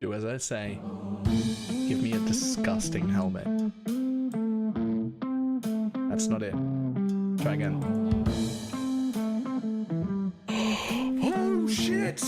do as I say. Give me a disgusting helmet. That's not it. Try again. Oh shit!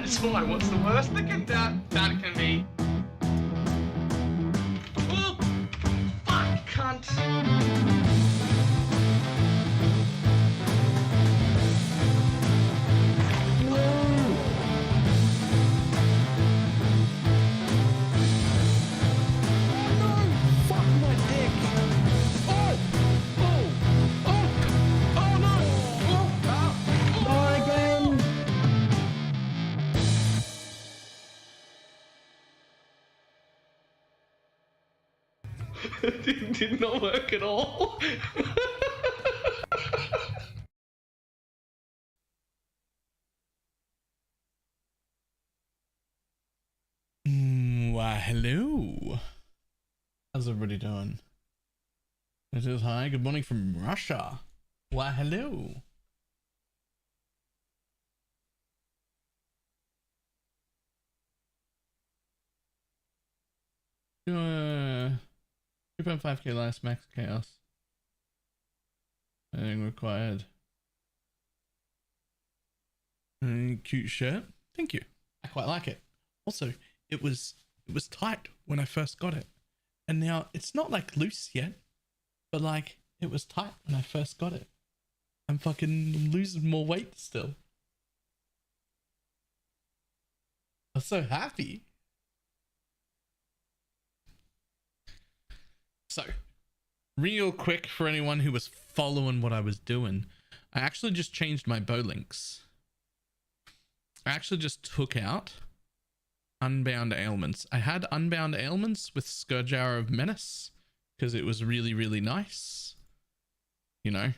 It's fine. What's the worst that can be? Oh, fuck, cunt. Did not work at all. Why, hello. How's everybody doing? It is hi. Good morning from Russia. Why, hello. Uh, 2.5k last max chaos. Anything required. Cute shirt. Thank you. I quite like it. Also, it was tight when I first got it, and now it's not like loose yet, but like it was tight when I first got it. I'm fucking losing more weight still. I'm so happy. So, real quick for anyone who was following what I was doing, I actually just changed my bow links. I actually just took out Unbound Ailments. I had Unbound Ailments with Scourge Hour of Menace because it was really, really nice. You know,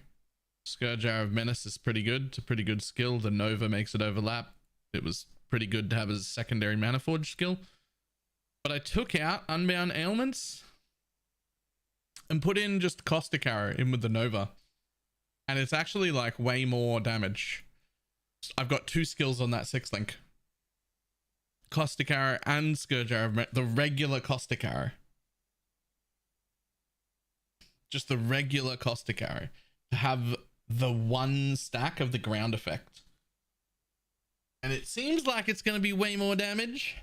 Scourge Hour of Menace is pretty good. It's a pretty good skill. The Nova makes it overlap. It was pretty good to have as a secondary Mana Forge skill. But I took out Unbound Ailments and put in just Caustic Arrow in with the Nova. And it's actually like way more damage. I've got two skills on that 6-link. Caustic Arrow and Scourge Arrow, the regular Caustic Arrow. Just the regular Caustic Arrow. To have the one stack of the ground effect. And it seems like it's going to be way more damage.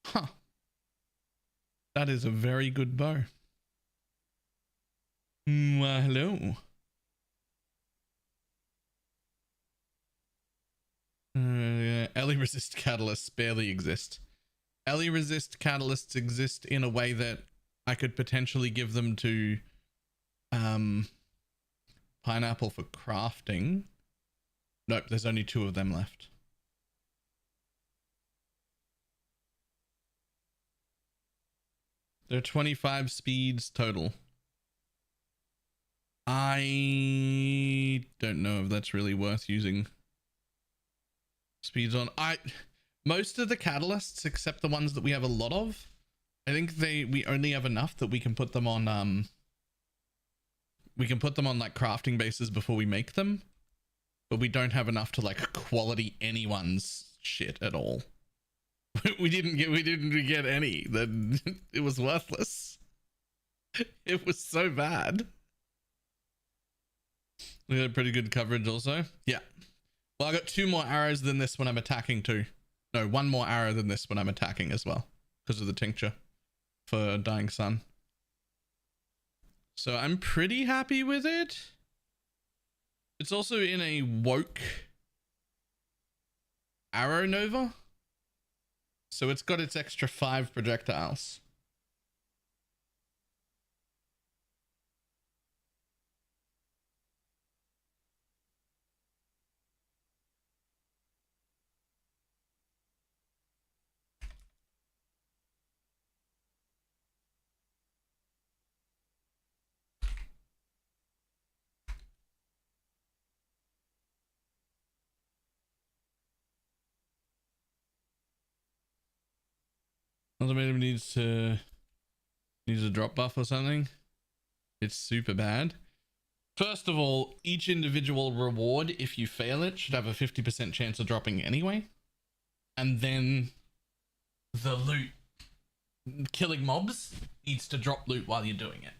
Huh. That is a very good bow. Well, hello. Ellie resist catalysts barely exist. Ellie resist catalysts exist in a way that I could potentially give them to Pineapple for crafting. Nope, there's only 2 of them left. There are 25 speeds total. I don't know if that's really worth using speeds on. Most of the catalysts, except the ones that we have a lot of, I think we only have enough that we can put them on like crafting bases before we make them, but we don't have enough to like quality anyone's shit at all. we didn't get any. Then it was worthless. It was so bad. We got pretty good coverage also. Yeah. Well, I got 2 more arrows than this when I'm attacking too. No, 1 more arrow than this when I'm attacking as well, because of the tincture for Dying Sun. So I'm pretty happy with it. It's also in a woke arrow nova, so it's got its extra 5 projectiles. Ultimatum needs a drop buff or something. It's super bad. First of all, each individual reward, if you fail it, should have a 50% chance of dropping anyway. And then the loot, killing mobs, needs to drop loot while you're doing it.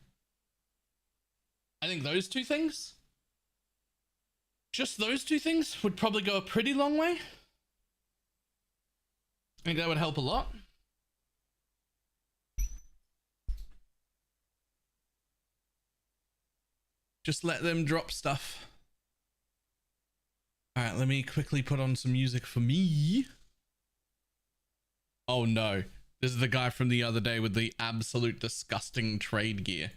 I think those 2 things, just those 2 things would probably go a pretty long way. I think that would help a lot. Just let them drop stuff. All right, let me quickly put on some music for me. Oh no, this is the guy from the other day with the absolute disgusting trade gear.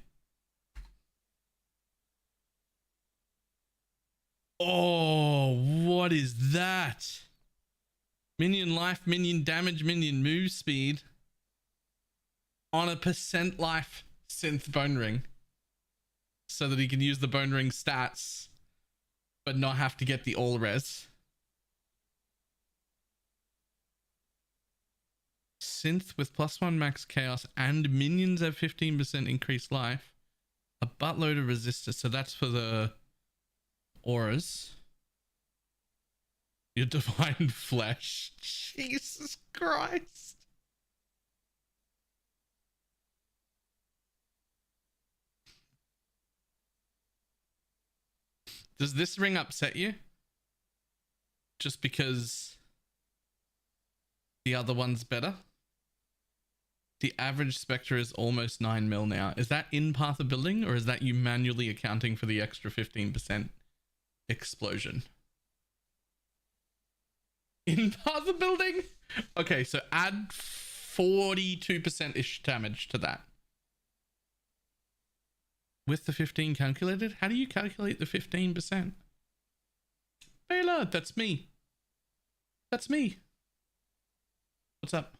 Oh, what is that? Minion life, minion damage, minion move speed on a % life synth bone ring, so that he can use the bone ring stats but not have to get the all res. Synth with +1 max chaos and minions have 15% increased life. A buttload of resistors, so that's for the auras. Your divine flesh. Jesus Christ. Does this ring upset you? Just because the other one's better? The average Spectre is almost 9 mil now. Is that in Path of Building, or is that you manually accounting for the extra 15% explosion? In Path of Building? Okay, so add 42%-ish damage to that. With the 15 calculated? How do you calculate the 15%? Baylor, that's me. That's me. What's up?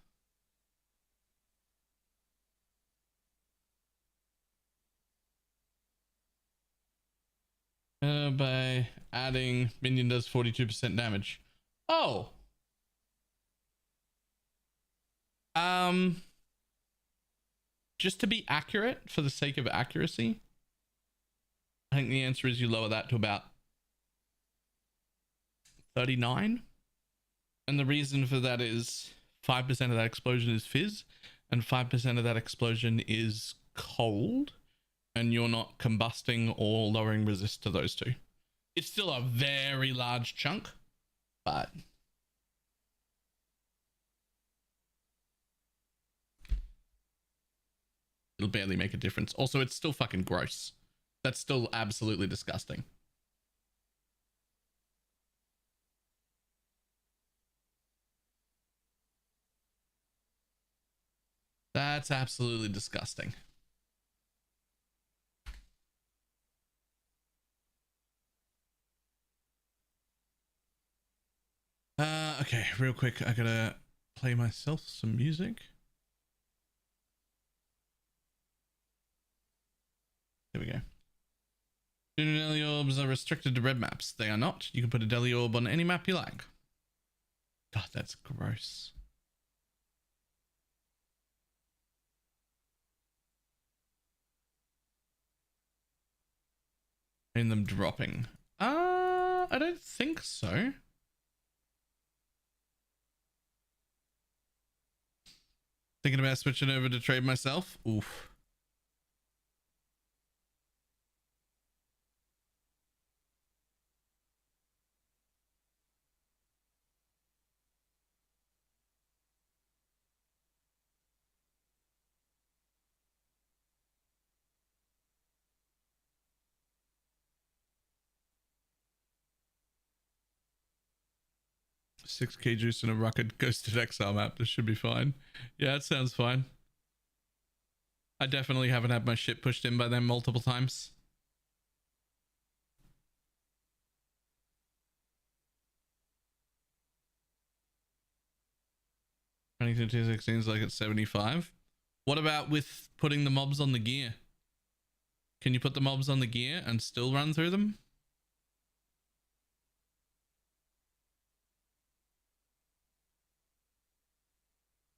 By adding minion does 42% damage. Oh. Just to be accurate, for the sake of accuracy, I think the answer is you lower that to about 39. And the reason for that is 5% of that explosion is fizz, and 5% of that explosion is cold, and you're not combusting or lowering resist to those 2. It's still a very large chunk, but it'll barely make a difference. Also, it's still fucking gross. That's still absolutely disgusting. That's absolutely disgusting. Okay, real quick, I gotta play myself some music. There we go. Junior Deli orbs are restricted to red maps. They are not. You can put a Deli orb on any map you like. God, that's gross. And them dropping. I don't think so. Thinking about switching over to trade myself. Oof. $6k juice in a rocket ghosted exile map. This should be fine. Yeah, it sounds fine. I definitely haven't had my shit pushed in by them multiple times. Huntington 216 is like at 75. What about with putting the mobs on the gear? Can you put the mobs on the gear and still run through them?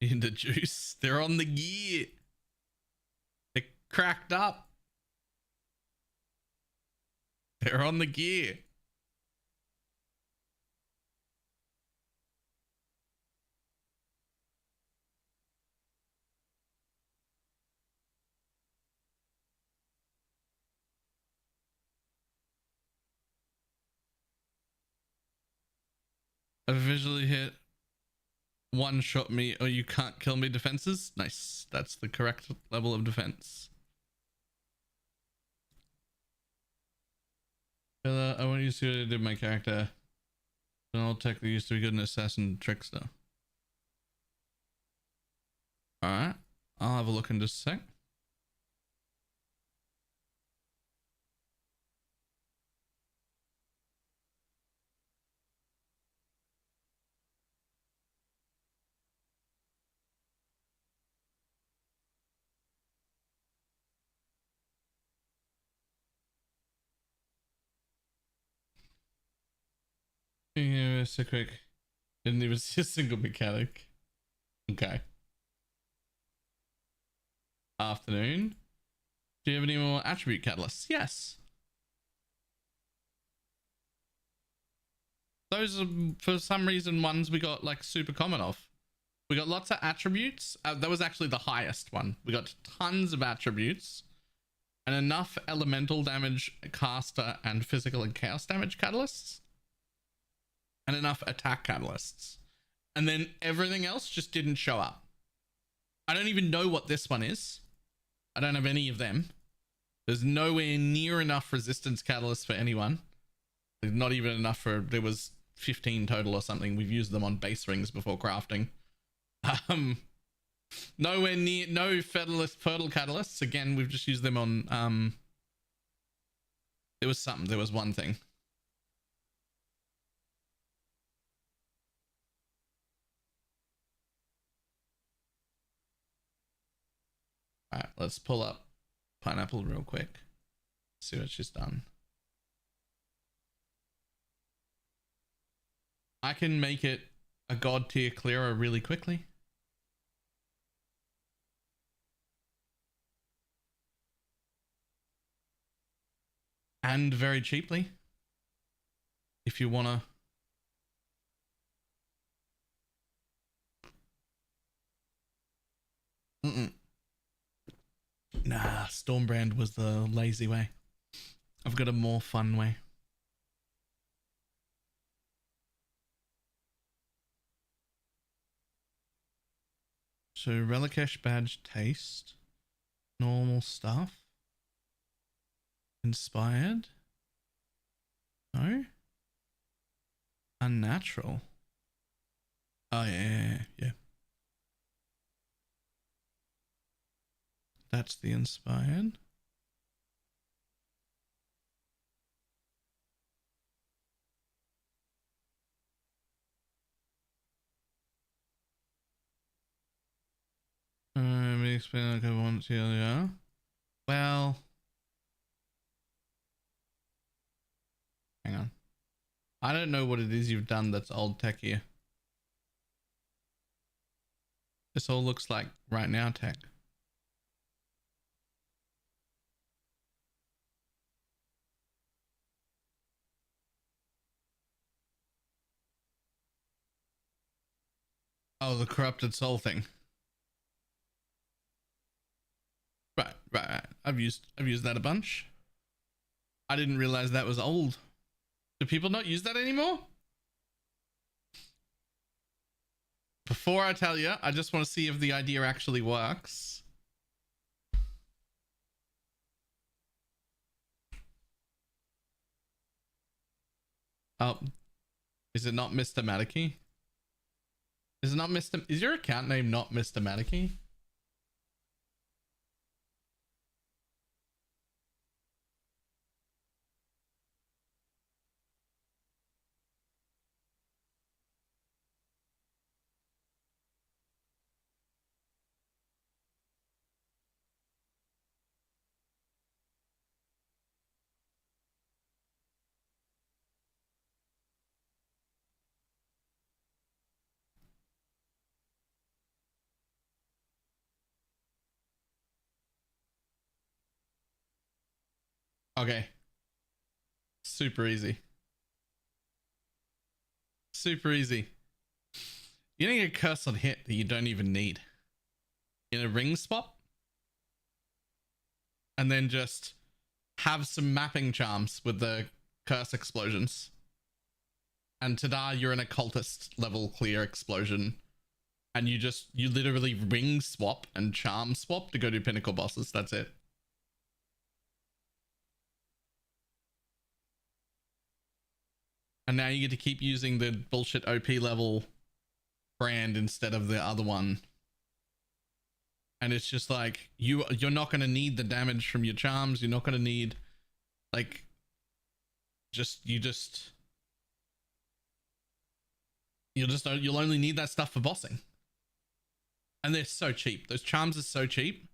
In the juice. They're on the gear. They're cracked up. They're on the gear. I visually hit one shot me or you can't kill me defenses. Nice. That's the correct level of defense. I want you to see what I did my character. An old tech that used to be good in assassin trickster. Alright. I'll have a look in just a sec. Yeah, so quick. Didn't even see a single mechanic. Okay. Afternoon. Do you have any more attribute catalysts? Yes. Those are, for some reason, ones we got like super common of. We got lots of attributes. That was actually the highest one. We got tons of attributes and enough elemental damage, caster, and physical and chaos damage catalysts. And enough attack catalysts. And then everything else just didn't show up. I don't even know what this one is. I don't have any of them. There's nowhere near enough resistance catalysts for anyone. There's not even enough for, there was 15 total or something. We've used them on base rings before crafting. Nowhere near, no fertile catalysts. Again, we've just used them on, there was something, there was one thing. All right, let's pull up Pineapple real quick. See what she's done. I can make it a god tier clearer really quickly. And very cheaply. If you want to. Nah, Stormbrand was the lazy way. I've got a more fun way. So Relikesh badge taste. Normal stuff. Inspired. No. Unnatural. Oh yeah. That's the inspired. me explain like I want to, yeah. Well, hang on. I don't know what it is you've done that's old tech here. This all looks like right now tech. Oh, the corrupted soul thing. Right. I've used that a bunch. I didn't realize that was old. Do people not use that anymore? Before I tell you, I just want to see if the idea actually works. Oh, is it not Mr. Maticky? Is it not Mr. Is your account name not Mr. Maticky? Okay. Super easy. Super easy. You need a curse on hit that you don't even need. In a ring swap. And then just have some mapping charms with the curse explosions. And ta-da, you're an occultist level clear explosion. And you literally ring swap and charm swap to go to pinnacle bosses. That's it. And now you get to keep using the bullshit OP level brand instead of the other one. And it's just like, you're not going to need the damage from your charms. You're not going to need, like, you'll only need that stuff for bossing. And they're so cheap. Those charms are so cheap.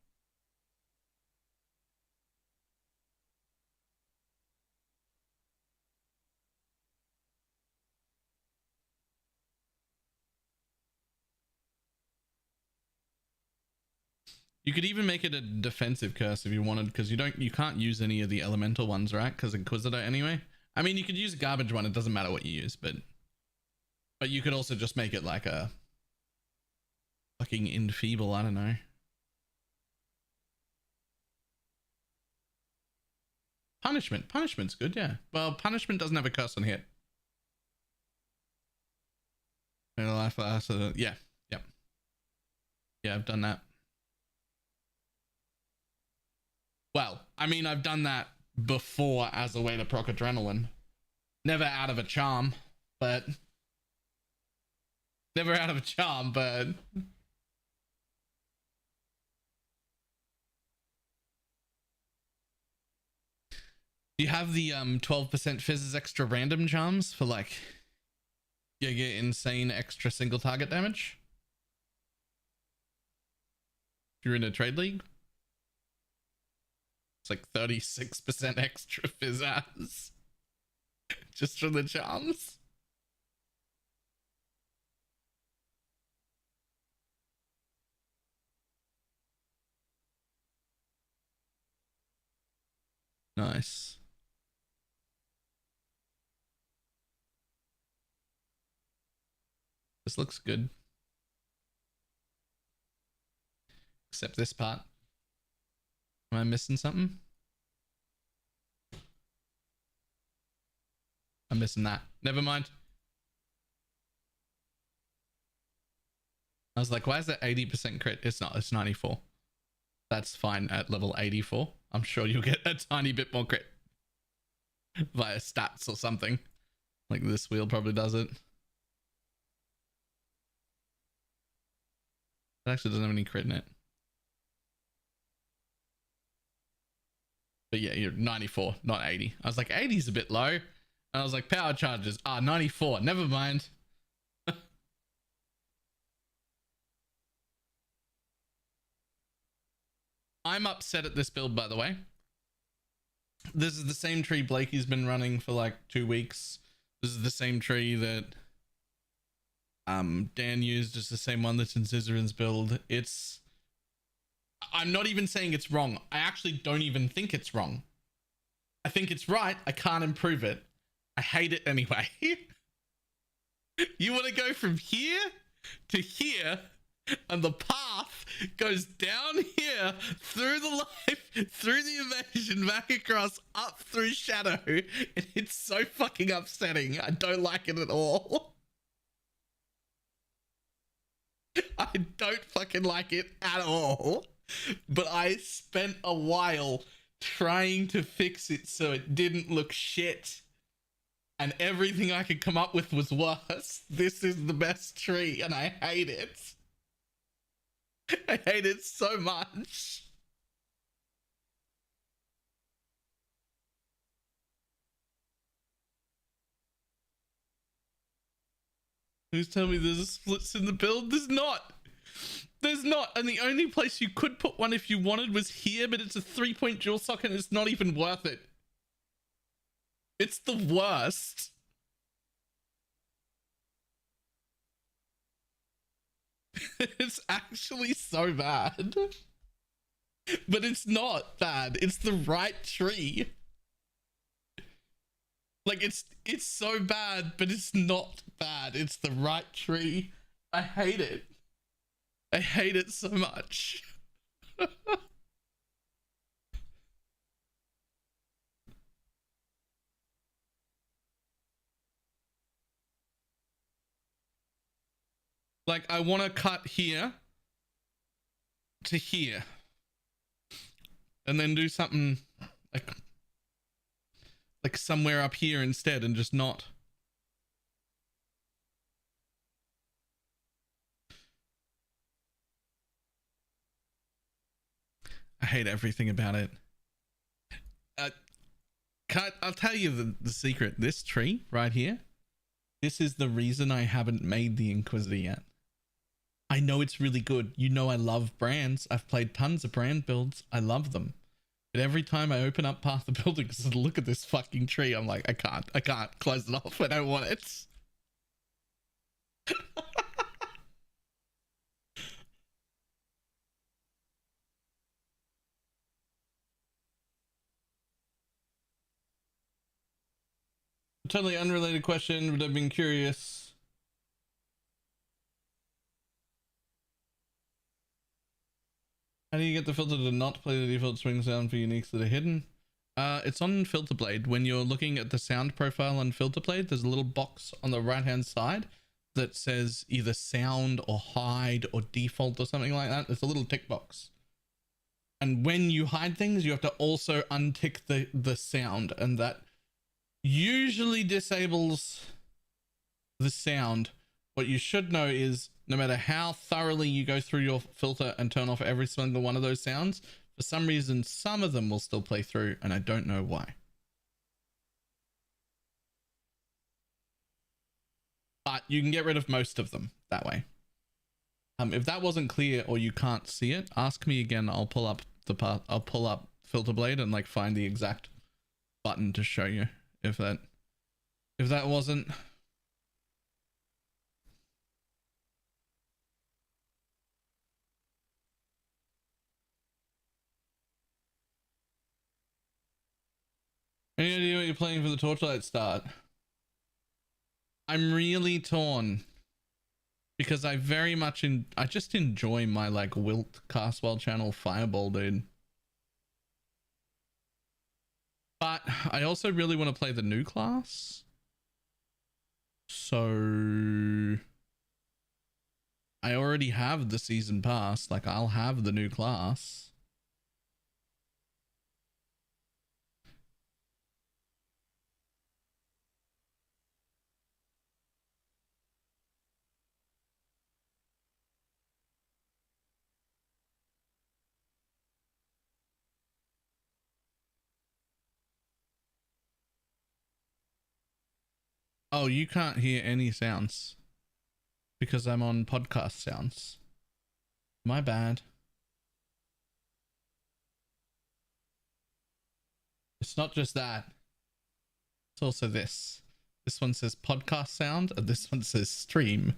You could even make it a defensive curse if you wanted, because you can't use any of the elemental ones, right? Because Inquisitor anyway. I mean, you could use a garbage one. It doesn't matter what you use, but you could also just make it like a fucking enfeeble. I don't know. Punishment's good, yeah. Well, punishment doesn't have a curse on hit. Yeah. Yeah, I've done that. Well, I mean, I've done that before as a way to proc adrenaline. Never out of a charm, but... Never out of a charm, but... Do you have the 12% Fizz's extra random charms for, like... You get insane extra single target damage? If you're in a trade league? It's like 36% extra Fizzazz. Just for the charms. Nice. This looks good. Except this part. Am I missing something? I'm missing that. Never mind. I was like, why is that 80% crit? It's not. It's 94. That's fine at level 84. I'm sure you'll get a tiny bit more crit. Via stats or something. Like this wheel probably does it. It actually doesn't have any crit in it. But yeah, you're 94, not 80. I was like, 80 is a bit low. And I was like, power charges. 94. Never mind. I'm upset at this build, by the way. This is the same tree Blakey's been running for like 2 weeks. This is the same tree that Dan used. It's the same one that's in Scissorin's build. I'm not even saying it's wrong. I actually don't even think it's wrong. I think it's right. I can't improve it. I hate it anyway. You want to go from here to here, and the path goes down here through the life, through the evasion, back across, up through shadow, and it's so fucking upsetting. I don't like it at all. I don't fucking like it at all. But I spent a while trying to fix it so it didn't look shit. And everything I could come up with was worse. This is the best tree, and I hate it. I hate it so much. Who's telling me there's a splits in the build? There's not. There's not. And the only place you could put one if you wanted was here, but it's a 3-point dual socket and it's not even worth it. It's the worst. It's actually so bad. But it's not bad. It's the right tree. Like, it's so bad, but it's not bad. It's the right tree. I hate it. I hate it so much. Like, I want to cut here to here. And then do something like somewhere up here instead, and just not. I hate everything about it. I'll tell you the secret. This tree right here, this is the reason I haven't made the Inquisitor yet. I know it's really good. You know I love brands. I've played tons of brand builds. I love them. But every time I open up Path of Buildings and look at this fucking tree, I'm like, I can't close it off. I don't want it. Totally unrelated question, but I've been curious. How do you get the filter to not play the default swing sound for uniques that are hidden? It's on Filter Blade. When you're looking at the sound profile on Filter Blade, there's a little box on the right hand side that says either sound or hide or default or something like that. It's a little tick box. And when you hide things, you have to also untick the sound, and that usually disables the sound. What you should know is no matter how thoroughly you go through your filter and turn off every single one of those sounds, for some reason some of them will still play through, and I don't know why. But you can get rid of most of them that way. If that wasn't clear or you can't see it, ask me again. I'll pull up the path. I'll pull up Filter Blade and like find the exact button to show you. If that wasn't. Any idea what you're playing for the Torchlight start? I'm really torn because I very much I just enjoy my like Wilt Castwell channel Fireball, dude. But I also really want to play the new class. So I already have the season pass. Like, I'll have the new class. Oh, you can't hear any sounds because I'm on podcast sounds. My bad. It's not just that. It's also this. This one says podcast sound, and this one says stream.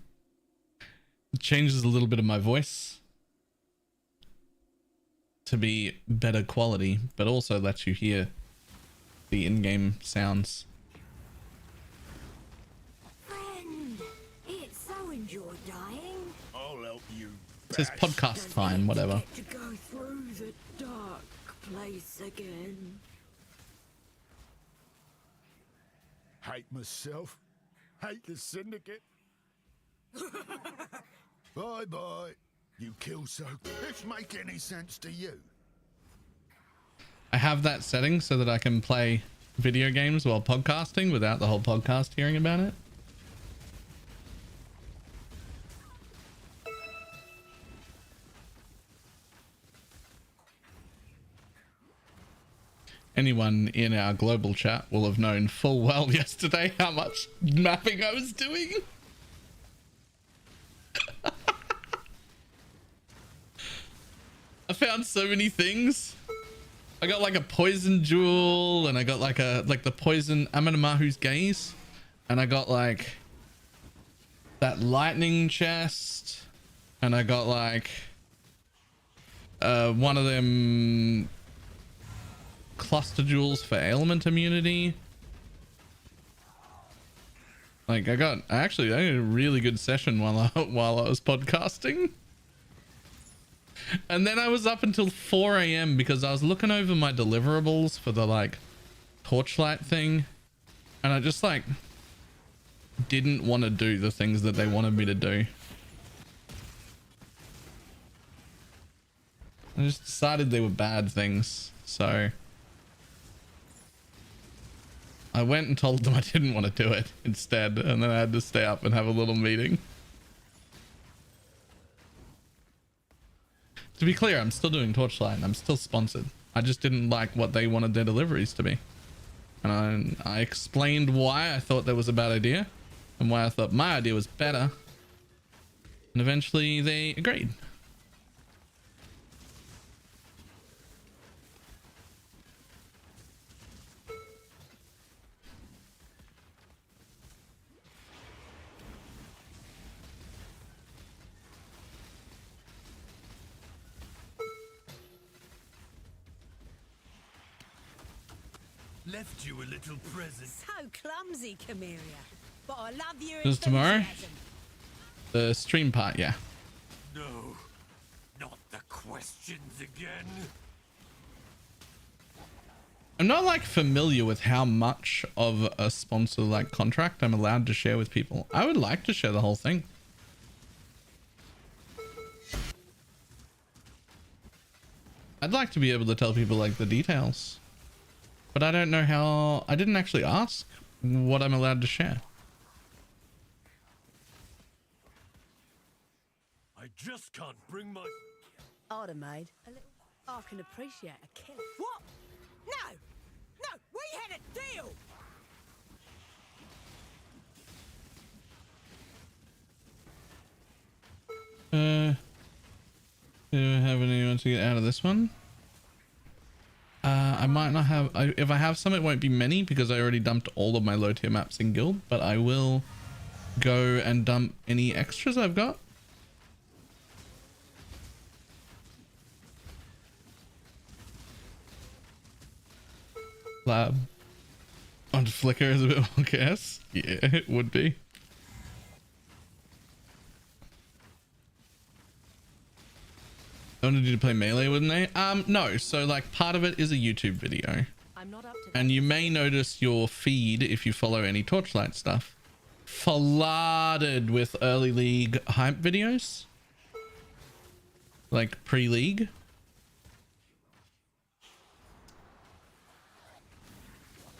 It changes a little bit of my voice to be better quality, but also lets you hear the in-game sounds. Friend, it so enjoyed dying. I'll help you. It says podcast time, whatever. To go through the dark place again. Hate myself. Hate the syndicate. Bye bye. You kill so. This make any sense to you? I have that setting so that I can play video games while podcasting without the whole podcast hearing about it. Anyone in our global chat will have known full well yesterday how much mapping I was doing. I found so many things. I got like a poison jewel, and I got like the poison Amanamahu's gaze, and I got like that lightning chest, and I got like one of them cluster jewels for ailment immunity. Like I had a really good session while I was podcasting. And then I was up until 4 a.m. because I was looking over my deliverables for the like torchlight thing, and I just like didn't want to do the things that they wanted me to do. I just decided they were bad things, so I went and told them I didn't want to do it instead, and then I had to stay up and have a little meeting. To be clear, I'm still doing Torchlight and I'm still sponsored. I just didn't like what they wanted their deliveries to be. And I explained why I thought that was a bad idea and why I thought my idea was better. And eventually they agreed. Left you a little present. So clumsy, Cameria. But I love your Is tomorrow? enthusiasm. The stream part, yeah. No, not the questions again. I'm not like familiar with how much of a sponsor like contract I'm allowed to share with people. I would like to share the whole thing. I'd like to be able to tell people like the details, but I don't know how. I didn't actually ask what I'm allowed to share. I just can't bring my... I'd have made a little... I can appreciate a kill. What? No! No! We had a deal! Do I have anyone to get out of this one? I might not have. If I have some, it won't be many because I already dumped all of my low tier maps in guild, but I will go and dump any extras I've got. Lab on Flickr is a bit more chaos. Yeah, it would be. I wanted you to play Melee, wouldn't they? No. So like part of it is a YouTube video. I'm not up to And you may notice your feed, if you follow any Torchlight stuff, flooded with early league hype videos. Like pre-league.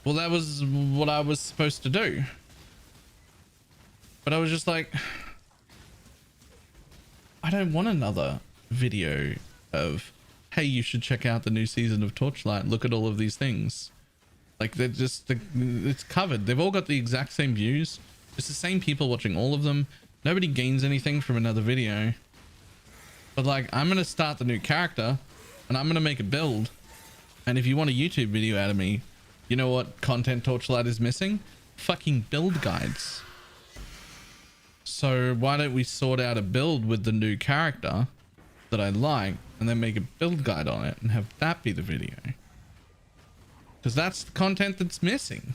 Well, that was what I was supposed to do. But I was just like, I don't want another video of, hey, you should check out the new season of Torchlight. Look at all of these things. Like they're just, it's covered. They've all got the exact same views. It's the same people watching all of them. Nobody gains anything from another video. But like, I'm going to start the new character and I'm going to make a build. And if you want a YouTube video out of me, You know what content Torchlight is missing? Fucking build guides. So why don't we sort out a build with the new character that I like and then make a build guide on it and have that be the video? Because that's the content that's missing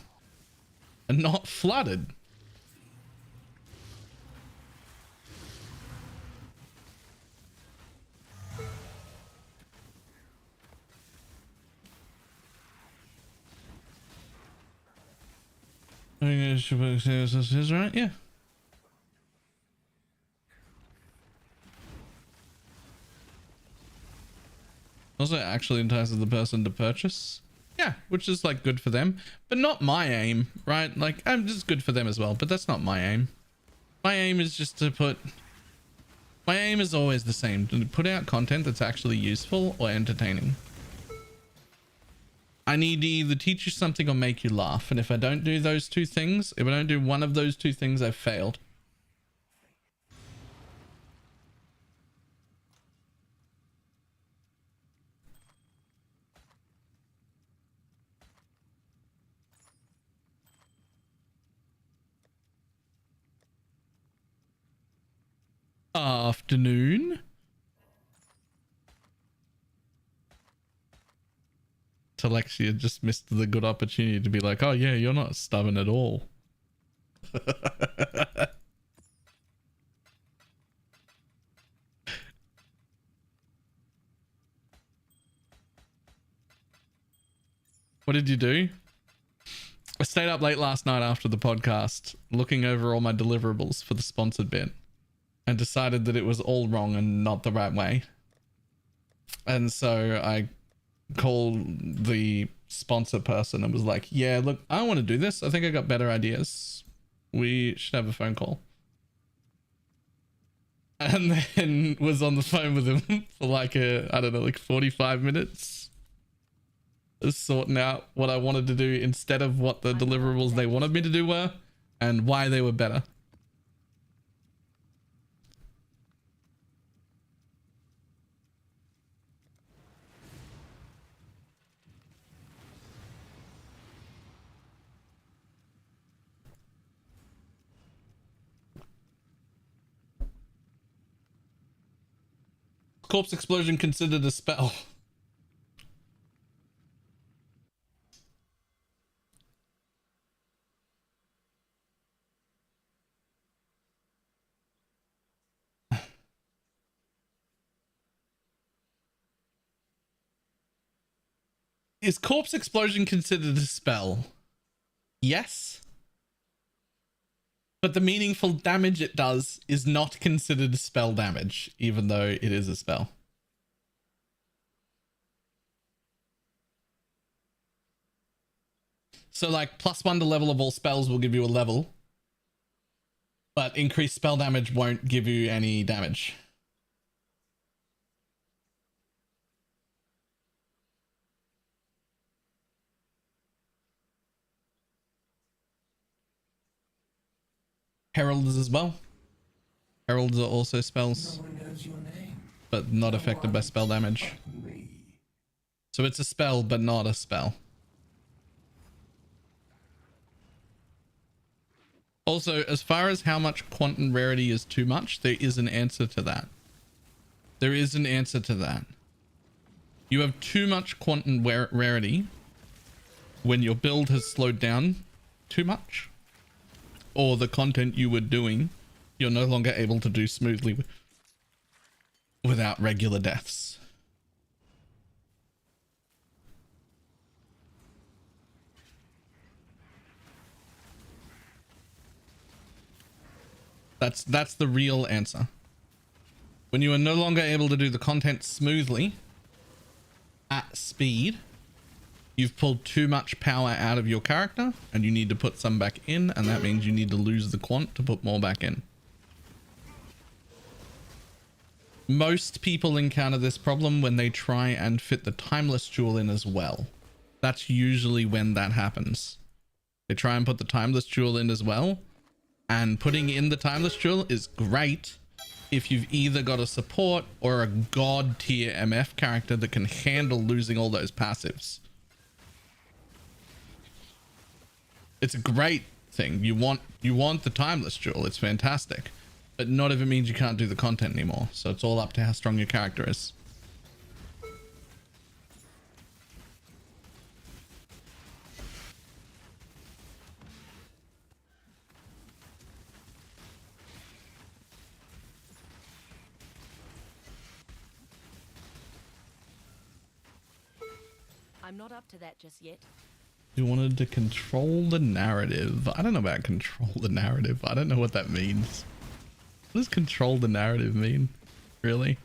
and not flooded. Is right? Yeah. Also actually entices the person to purchase. Yeah, which is like good for them, but not my aim, right? Like I'm just good for them as well, but that's not my aim. My aim is just to put, my aim is always the same, to put out content that's actually useful or entertaining. I need to either teach you something or make you laugh. And if I don't do those two things, if I don't do one of those two things, I've failed. Afternoon. Alexia just missed the good opportunity to be like, oh yeah, you're not stubborn at all. What did you do? I stayed up late last night after the podcast, looking over all my deliverables for the sponsored bit, and decided that it was all wrong and not the right way. And so I called the sponsor person and was like, yeah, look, I want to do this. I think I got better ideas. We should have a phone call. And then was on the phone with him for like I don't know, like 45 minutes. Just sorting out what I wanted to do instead of what the deliverables they wanted me to do were and why they were better. Corpse explosion considered a spell. Is corpse explosion considered a spell? Yes. But the meaningful damage it does is not considered spell damage, even though it is a spell. So like +1 to level of all spells will give you a level, but increased spell damage won't give you any damage. Heralds as well. Heralds are also spells, but not affected by spell damage. So it's a spell, but not a spell. Also, as far as how much quantum rarity is too much, there is an answer to that. There is an answer to that. You have too much quantum rarity when your build has slowed down too much, or the content you were doing, you're no longer able to do smoothly without regular deaths. That's the real answer. When you are no longer able to do the content smoothly at speed, you've pulled too much power out of your character and you need to put some back in, and that means you need to lose the quant to put more back in. Most people encounter this problem when they try and fit the timeless jewel in as well. That's usually when that happens. They try and put the timeless jewel in as well, and putting in the timeless jewel is great if you've either got a support or a god tier MF character that can handle losing all those passives. It's a great thing. You want the timeless jewel. It's fantastic. But not if it means you can't do the content anymore. So it's all up to how strong your character is. I'm not up to that just yet. You wanted to control the narrative. I don't know about control the narrative. I don't know what that means. What does control the narrative mean? Really?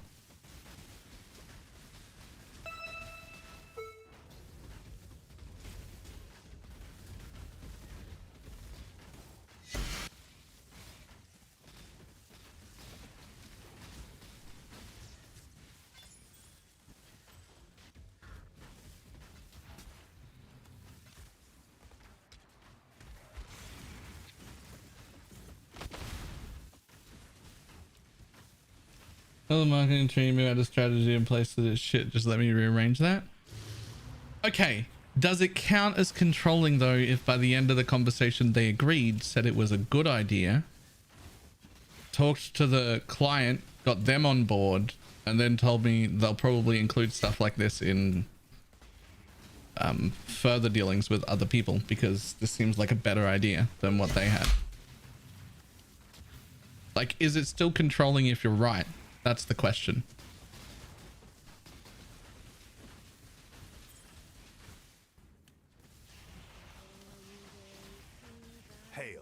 The marketing team had a strategy in place for this shit. Just let me rearrange that. Okay. Does it count as controlling though if by the end of the conversation they agreed, said it was a good idea, talked to the client, got them on board, and then told me they'll probably include stuff like this in further dealings with other people because this seems like a better idea than what they had. Like, is it still controlling if you're right? That's the question. Hail.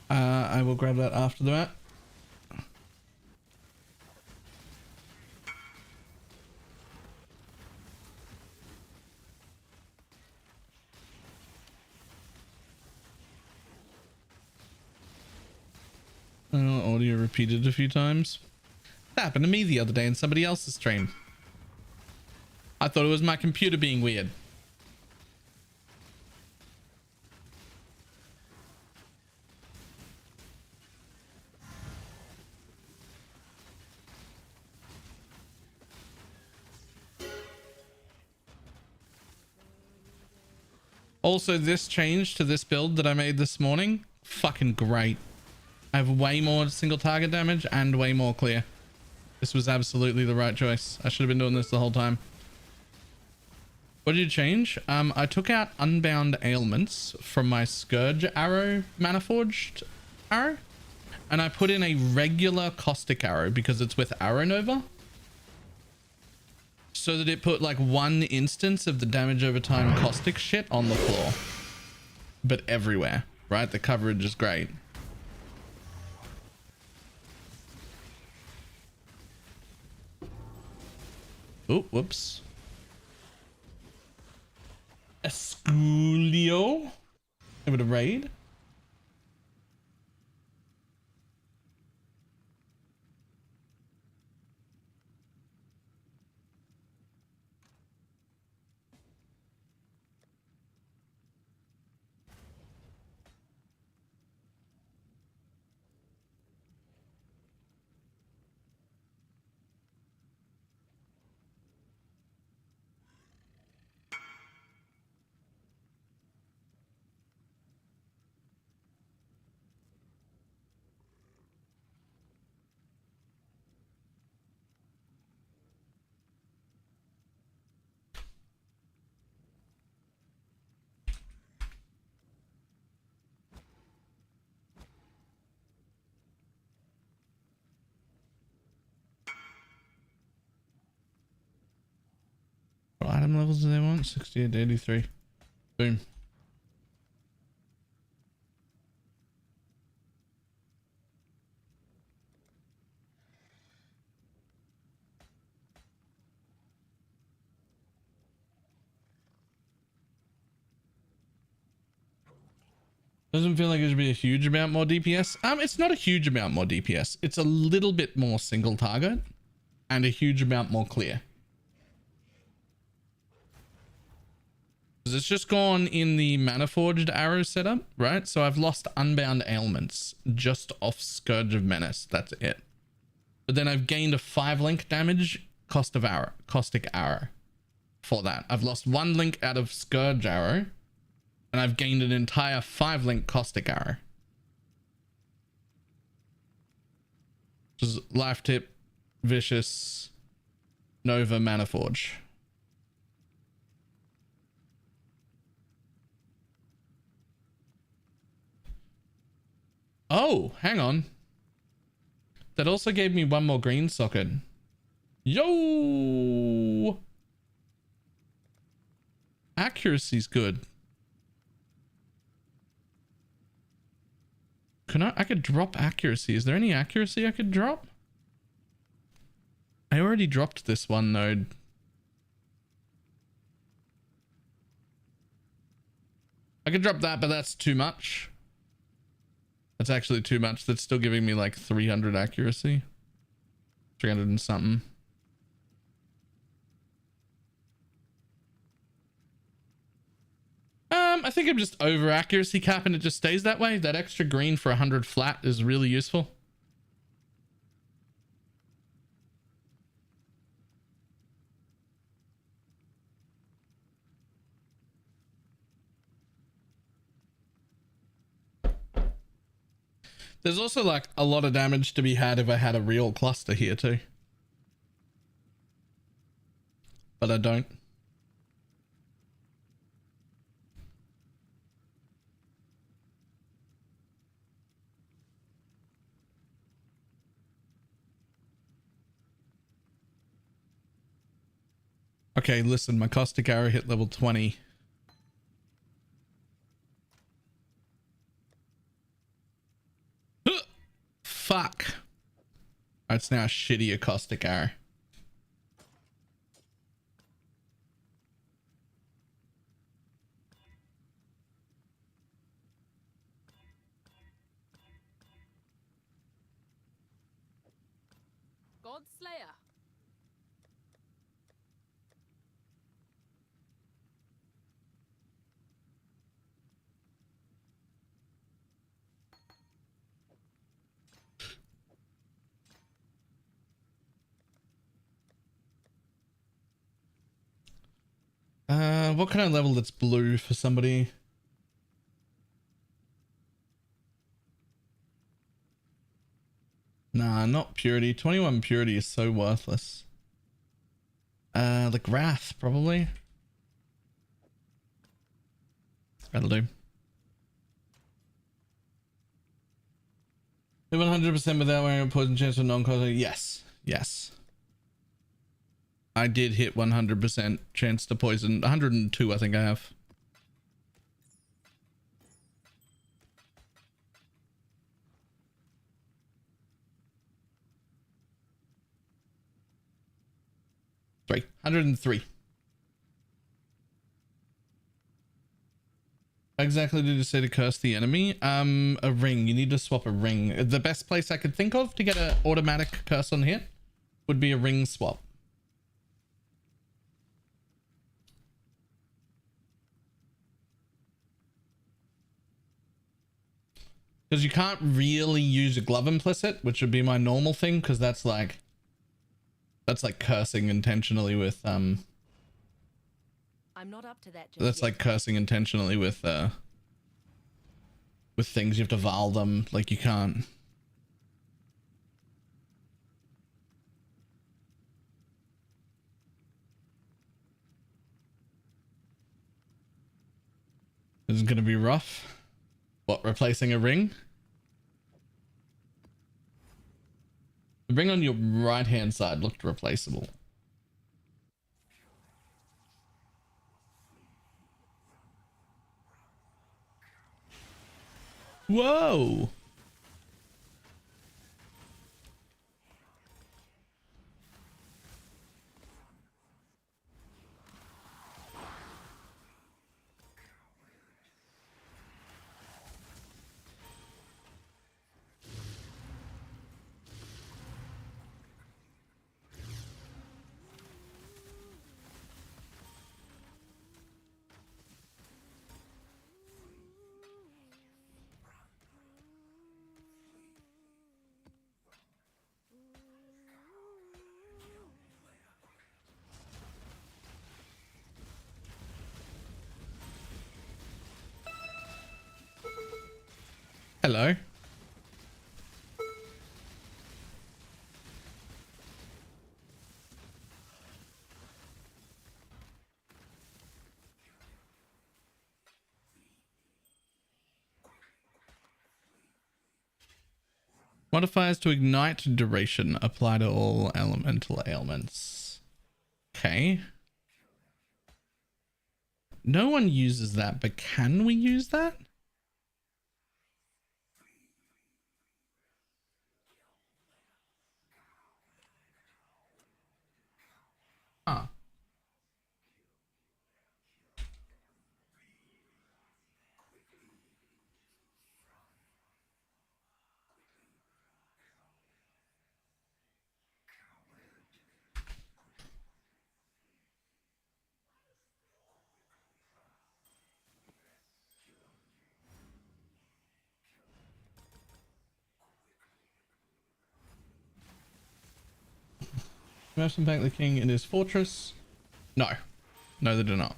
I will grab that after that. Audio repeated a few times. That happened to me the other day in somebody else's stream. I thought it was my computer being weird. Also, this change to this build that I made this morning, fucking great. I have way more single target damage and way more clear. This was absolutely the right choice. I should have been doing this the whole time. What did you change? I took out Unbound Ailments from my Scourge arrow, Maniforged arrow, and I put in a regular Caustic arrow because it's with Arrow Nova. So that it put like one instance of the damage over time caustic shit on the floor, but everywhere, right? The coverage is great. Oh, whoops. Esculio. Able to raid. What item levels do they want? 68 to 83. Boom. Doesn't feel like it should be a huge amount more DPS. It's not a huge amount more DPS. It's a little bit more single target and a huge amount more clear. It's just gone in the Mana Forged arrow setup, right? So I've lost Unbound Ailments just off Scourge of Menace. That's it. But then I've gained a 5 link damage caustic arrow for that. I've lost 1 link out of Scourge arrow, and I've gained an entire 5 link caustic arrow. Which is Life Tip, Vicious, Nova, Mana Forge. Oh, hang on. That also gave me 1 more green socket. Yo! Accuracy's good. I could drop accuracy. Is there any accuracy I could drop? I already dropped this one node. I could drop that, but that's too much. That's actually too much. That's still giving me like 300 accuracy. 300 and something. I think I'm just over accuracy cap and it just stays that way. That extra green for 100 flat is really useful. There's also like a lot of damage to be had if I had a real cluster here too. But I don't. Okay, listen, my caustic arrow hit level 20. Fuck. It's now a shitty caustic arrow. Godslayer. What kind of level that's blue for somebody? Nah, not purity. 21 purity is so worthless. Like wrath, probably. That'll do. 100% without wearing a poison chance of non-causal. Yes. Yes. I did hit 100% chance to poison. 102, I think I have. Sorry, 103. What exactly did you say to curse the enemy? A ring. You need to swap a ring. The best place I could think of to get an automatic curse on hit would be a ring swap. Because you can't really use a glove implicit, which would be my normal thing, because that's like cursing intentionally with I'm not up to that just that's yet. like cursing intentionally with things. You have to Val them, like you can't. This is gonna be rough. What, replacing a ring? The ring on your right hand side looked replaceable. Whoa! Hello. Modifiers to ignite duration apply to all elemental ailments. Okay. No one uses that, but can we use that? Huh. Mouse impact the king in his fortress. No. No, they do not.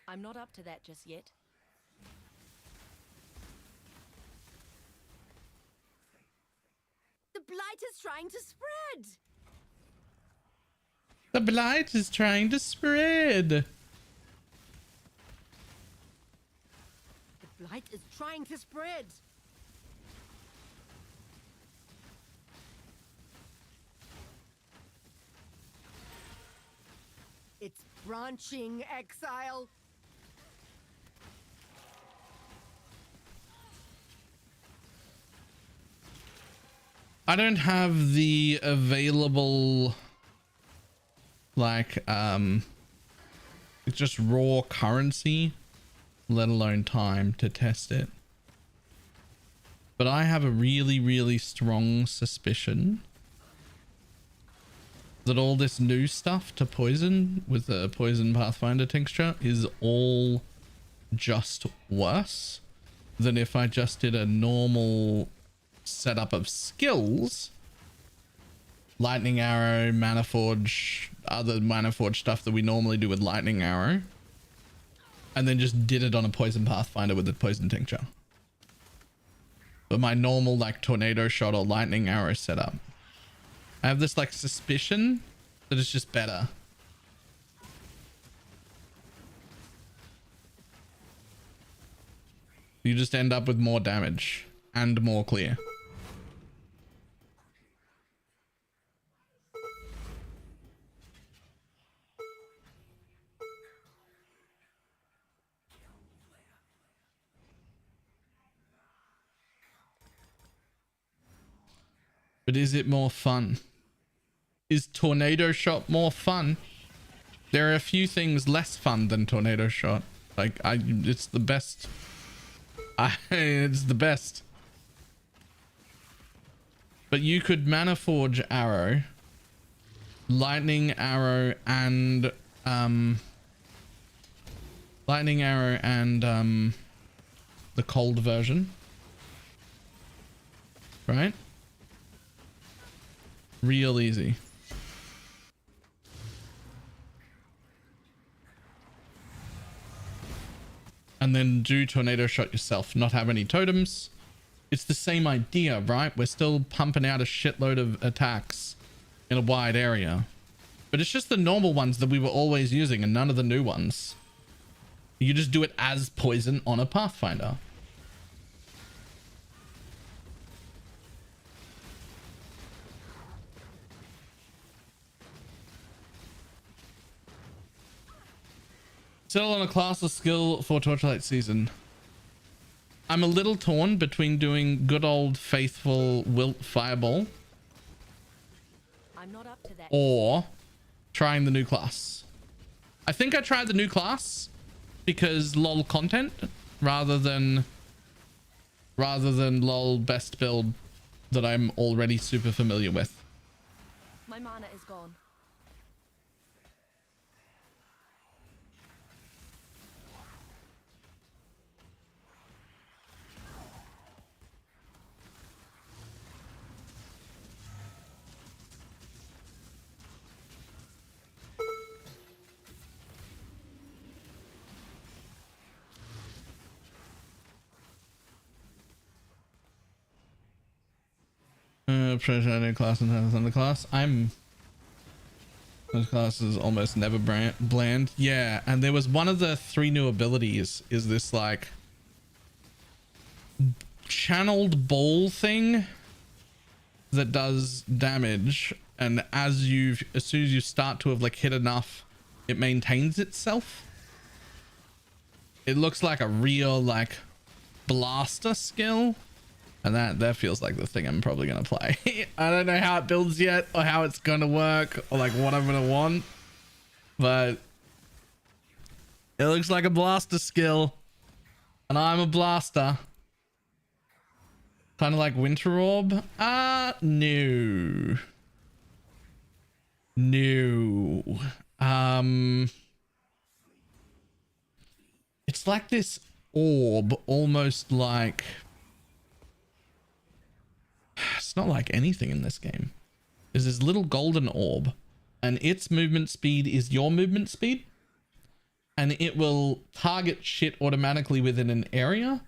I'm not up to that just yet. The blight is trying to spread. The blight is trying to spread. The blight is trying to spread. It's branching, exile. I don't have the available, like, it's just raw currency, let alone time to test it. But I have a really, really strong suspicion that all this new stuff to poison with the poison pathfinder tincture is all just worse than if I just did a normal setup of skills, lightning arrow, mana forge, other mana forge stuff that we normally do with lightning arrow, and then just did it on a poison pathfinder with the poison tincture. But my normal like tornado shot or lightning arrow setup, I have this like suspicion that it's just better. You just end up with more damage and more clear. But is it more fun? Is tornado shot more fun? There are a few things less fun than tornado shot. Like it's the best. It's the best. But you could mana forge arrow, lightning arrow, and the cold version, right? Real easy. And then do tornado shot yourself, not have any totems. It's the same idea, right? We're still pumping out a shitload of attacks in a wide area, but it's just the normal ones that we were always using and none of the new ones. You just do it as poison on a pathfinder. Settle on a class or skill for Torchlight season. I'm a little torn between doing good old faithful Wilt Fireball I'm not up to that. or trying the new class. I think I tried the new class because lol content rather than lol best build that I'm already super familiar with. My mana is gone. New class and the class. This class is almost never bland. Yeah, and there was one of the 3 new abilities is this like channeled ball thing that does damage, and as soon as you start to have like hit enough, it maintains itself. It looks like a real like blaster skill. And that feels like the thing I'm probably going to play. I don't know how it builds yet or how it's going to work or like what I'm going to want. But it looks like a blaster skill. And I'm a blaster. Kind of like Winter Orb. No. No. It's like this orb, almost like... It's not like anything in this game. There's this little golden orb, and its movement speed is your movement speed, and it will target shit automatically within an area,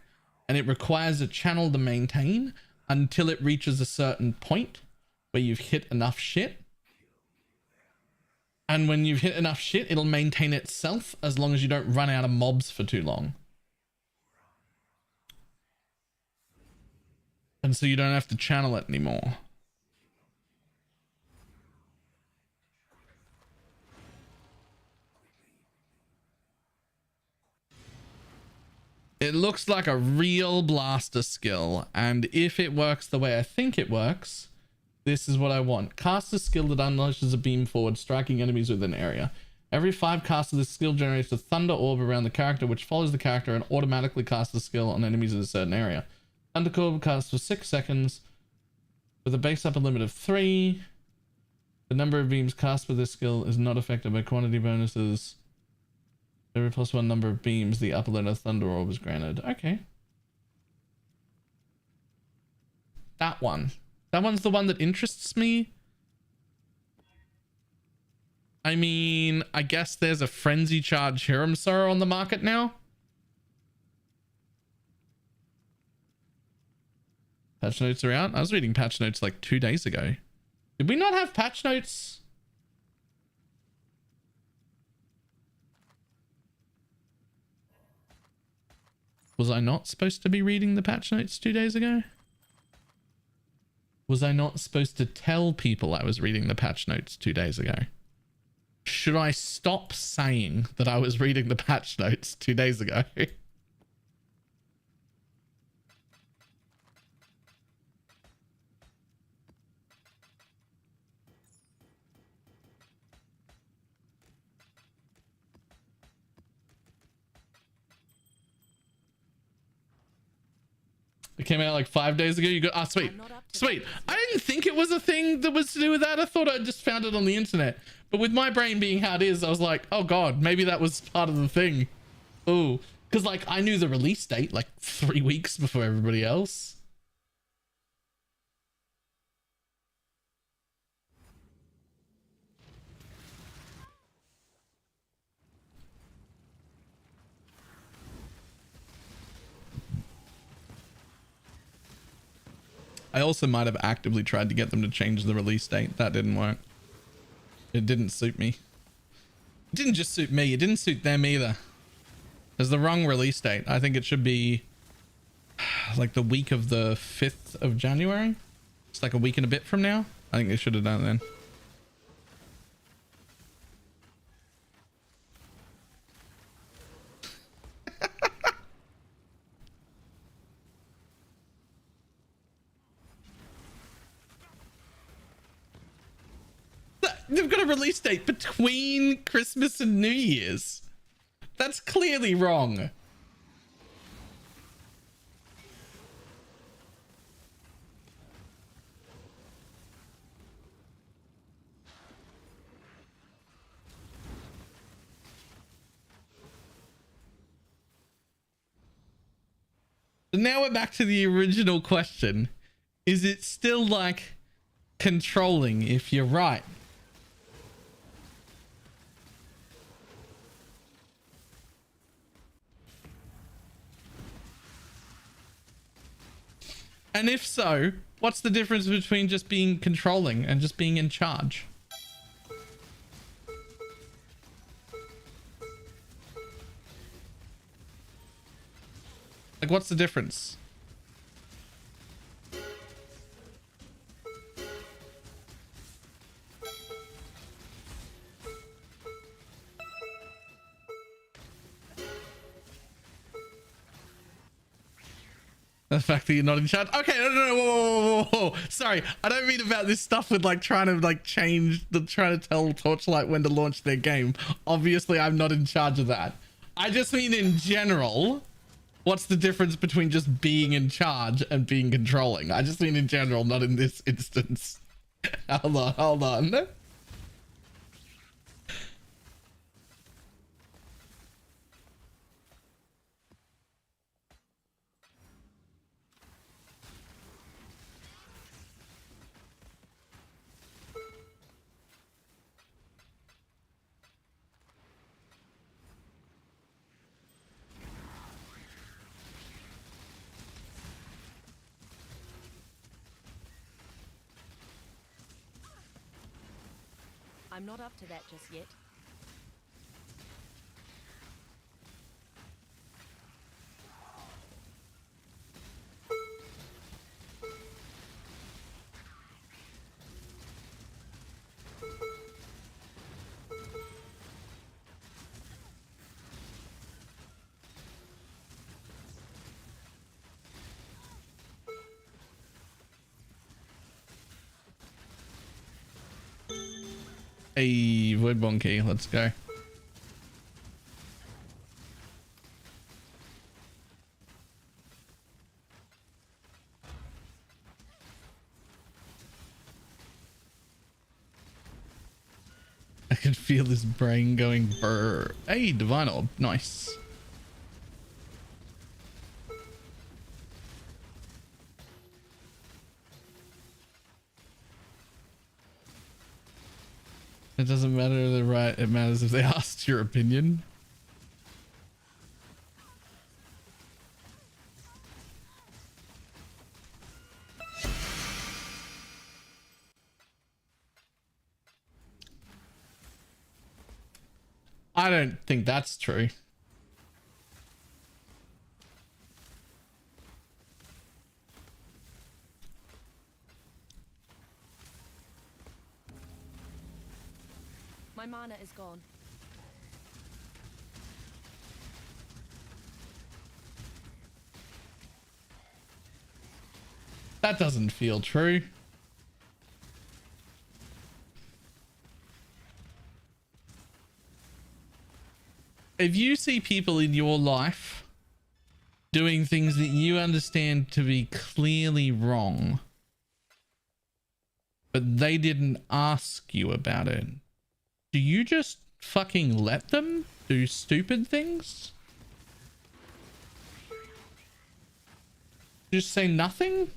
and it requires a channel to maintain until it reaches a certain point where you've hit enough shit. And when you've hit enough shit, it'll maintain itself as long as you don't run out of mobs for too long. And so you don't have to channel it anymore. It looks like a real blaster skill, and if it works the way I think it works, this is what I want. Cast a skill that unleashes a beam forward, striking enemies within an area. Every 5 casts of this skill generates a thunder orb around the character, which follows the character and automatically casts the skill on enemies in a certain area. Thunder orb casts for 6 seconds with a base upper limit of 3. The number of beams cast with this skill is not affected by quantity bonuses. Every +1 number of beams, the upper limit of thunder orb is granted. Okay. That one. That one's the one that interests me. I mean, I guess there's a frenzy charge Hiram Sorrow on the market now. Patch notes are out. I was reading patch notes like 2 days ago. Did we not have patch notes? Was I not supposed to be reading the patch notes 2 days ago? Was I not supposed to tell people I was reading the patch notes 2 days ago? Should I stop saying that I was reading the patch notes 2 days ago? It came out like 5 days ago. You go, sweet. Sweet. I didn't think it was a thing that was to do with that. I thought I just found it on the internet. But with my brain being how it is, I was like, oh God, maybe that was part of the thing. Oh, because like I knew the release date like 3 weeks before everybody else. I also might have actively tried to get them to change the release date. That didn't work. It didn't suit me. It didn't just suit me. It didn't suit them either. It's the wrong release date. I think it should be like the week of the 5th of January. It's like a week and a bit from now. I think they should have done it then. They've got a release date between Christmas and New Year's. That's clearly wrong. Now we're back to the original question. Is it still like controlling if you're right? And if so, what's the difference between just being controlling and just being in charge? Like, what's the difference? The fact that you're not in charge. Okay, no, whoa. Sorry, I don't mean about this stuff with like trying to like trying to tell Torchlight when to launch their game. Obviously, I'm not in charge of that. I just mean in general, what's the difference between just being in charge and being controlling? I just mean in general, not in this instance. Hold on. I'm not up to that just yet. A Voidborn key, let's go. I can feel his brain going brr. Hey, Divine Orb, nice. It doesn't matter if they're right, it matters if they asked your opinion. I don't think that's true. My mana is gone. That doesn't feel true. If you see people in your life doing things that you understand to be clearly wrong, but they didn't ask you about it, do you just fucking let them do stupid things? Just say nothing?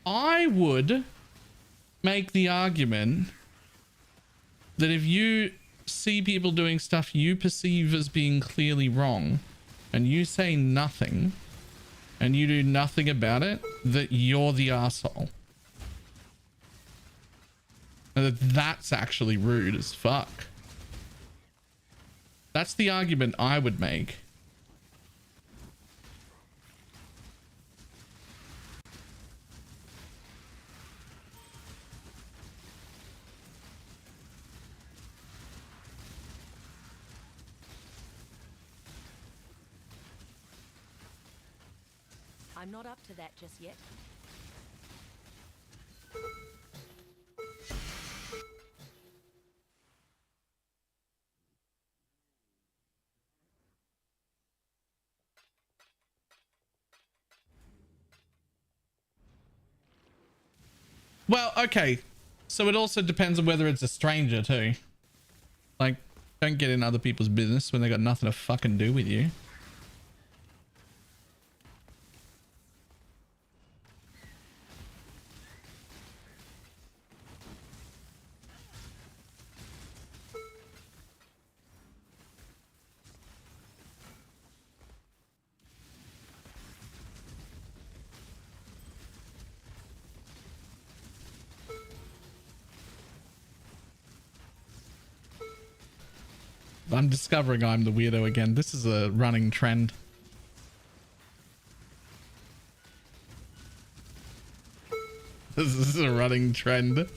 I would make the argument that if you see people doing stuff you perceive as being clearly wrong and you say nothing and you do nothing about it, that you're the asshole. And that's actually rude as fuck. That's the argument I would make. I'm not up to that just yet. Well, okay. So it also depends on whether it's a stranger too. Like, don't get in other people's business when they got nothing to fucking do with you. I'm discovering I'm the weirdo again. This is a running trend. This is a running trend.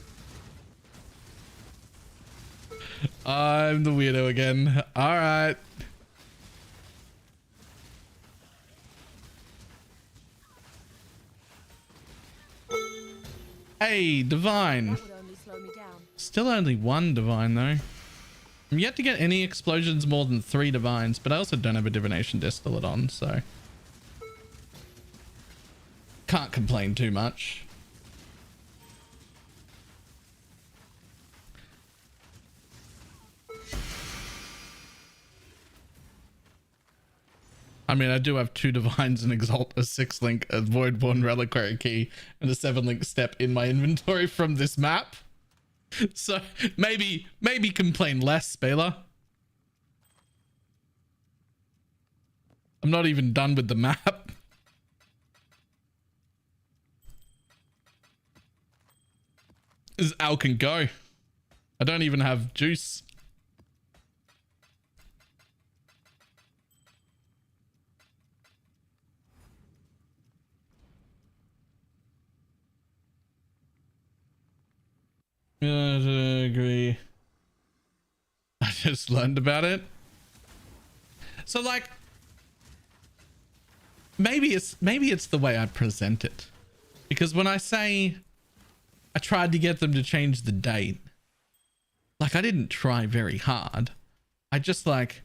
I'm the weirdo again. All right. Hey, divine. That would only slow me down. Still only one divine though. I'm yet to get any explosions more than 3 divines, but I also don't have a divination distillate on, so can't complain too much. I mean, I do have 2 divines, an exalt, a 6-link, a voidborn reliquary key, and a 7-link step in my inventory from this map. So maybe complain less, Baylor. I'm not even done with the map. This Al can go. I don't even have juice. Agree. I just learned about it. So like maybe it's the way I present it. Because when I say I tried to get them to change the date, like I didn't try very hard. I just like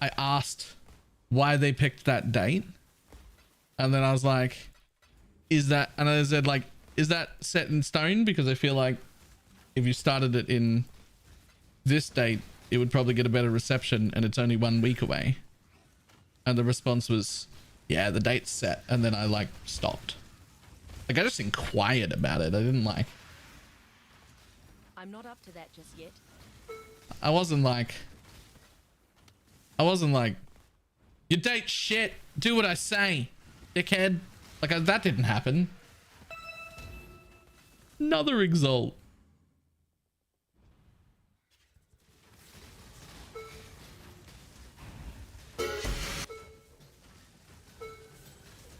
I asked why they picked that date. And then I was like, is that, and I said like, is that set in stone? Because I feel like if you started it in this date, it would probably get a better reception, and it's only 1 week away. And the response was, yeah, the date's set. And then I like stopped. Like I just inquired about it. I didn't like, I'm not up to that just yet. I wasn't like, your date's shit. Do what I say, dickhead. Like that didn't happen. Another exalt.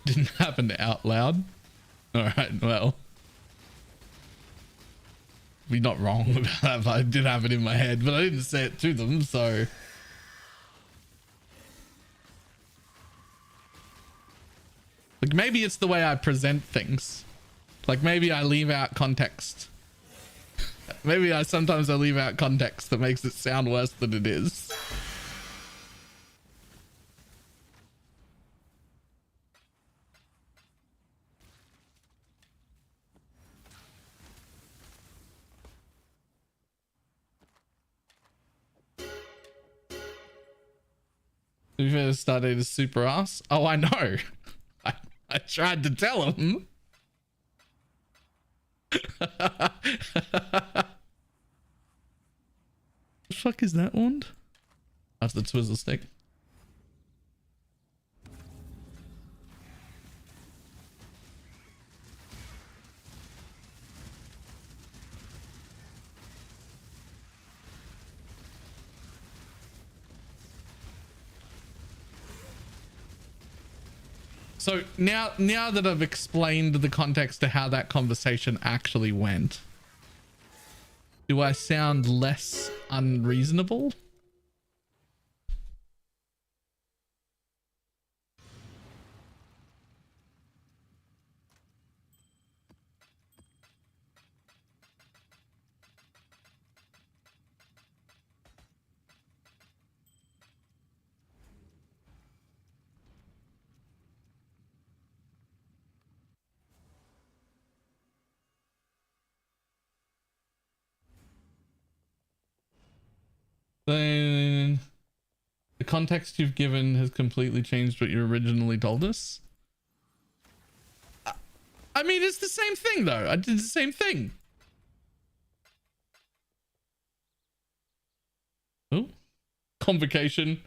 Didn't happen out loud. All right, well, we're not wrong about that. But I did have it in my head, but I didn't say it to them, so. Like maybe it's the way I present things. Like maybe I leave out context. Maybe sometimes I leave out context that makes it sound worse than it is. We've ever started a super ass. Oh, I know. I tried to tell him. The fuck is that wand? That's the twizzle stick. So now that I've explained the context to how that conversation actually went, do I sound less unreasonable? Then the context you've given has completely changed what you originally told us. I mean, it's the same thing though. I did the same thing. Oh, convocation.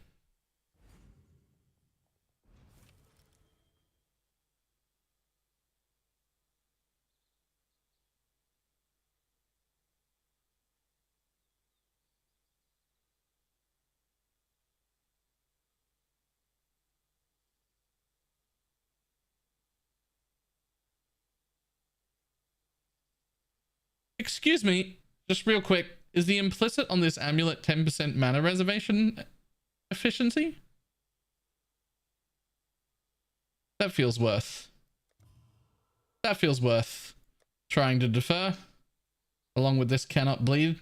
Excuse me, just real quick. Is the implicit on this amulet 10% mana reservation efficiency? That feels worth trying to defer. Along with this cannot bleed.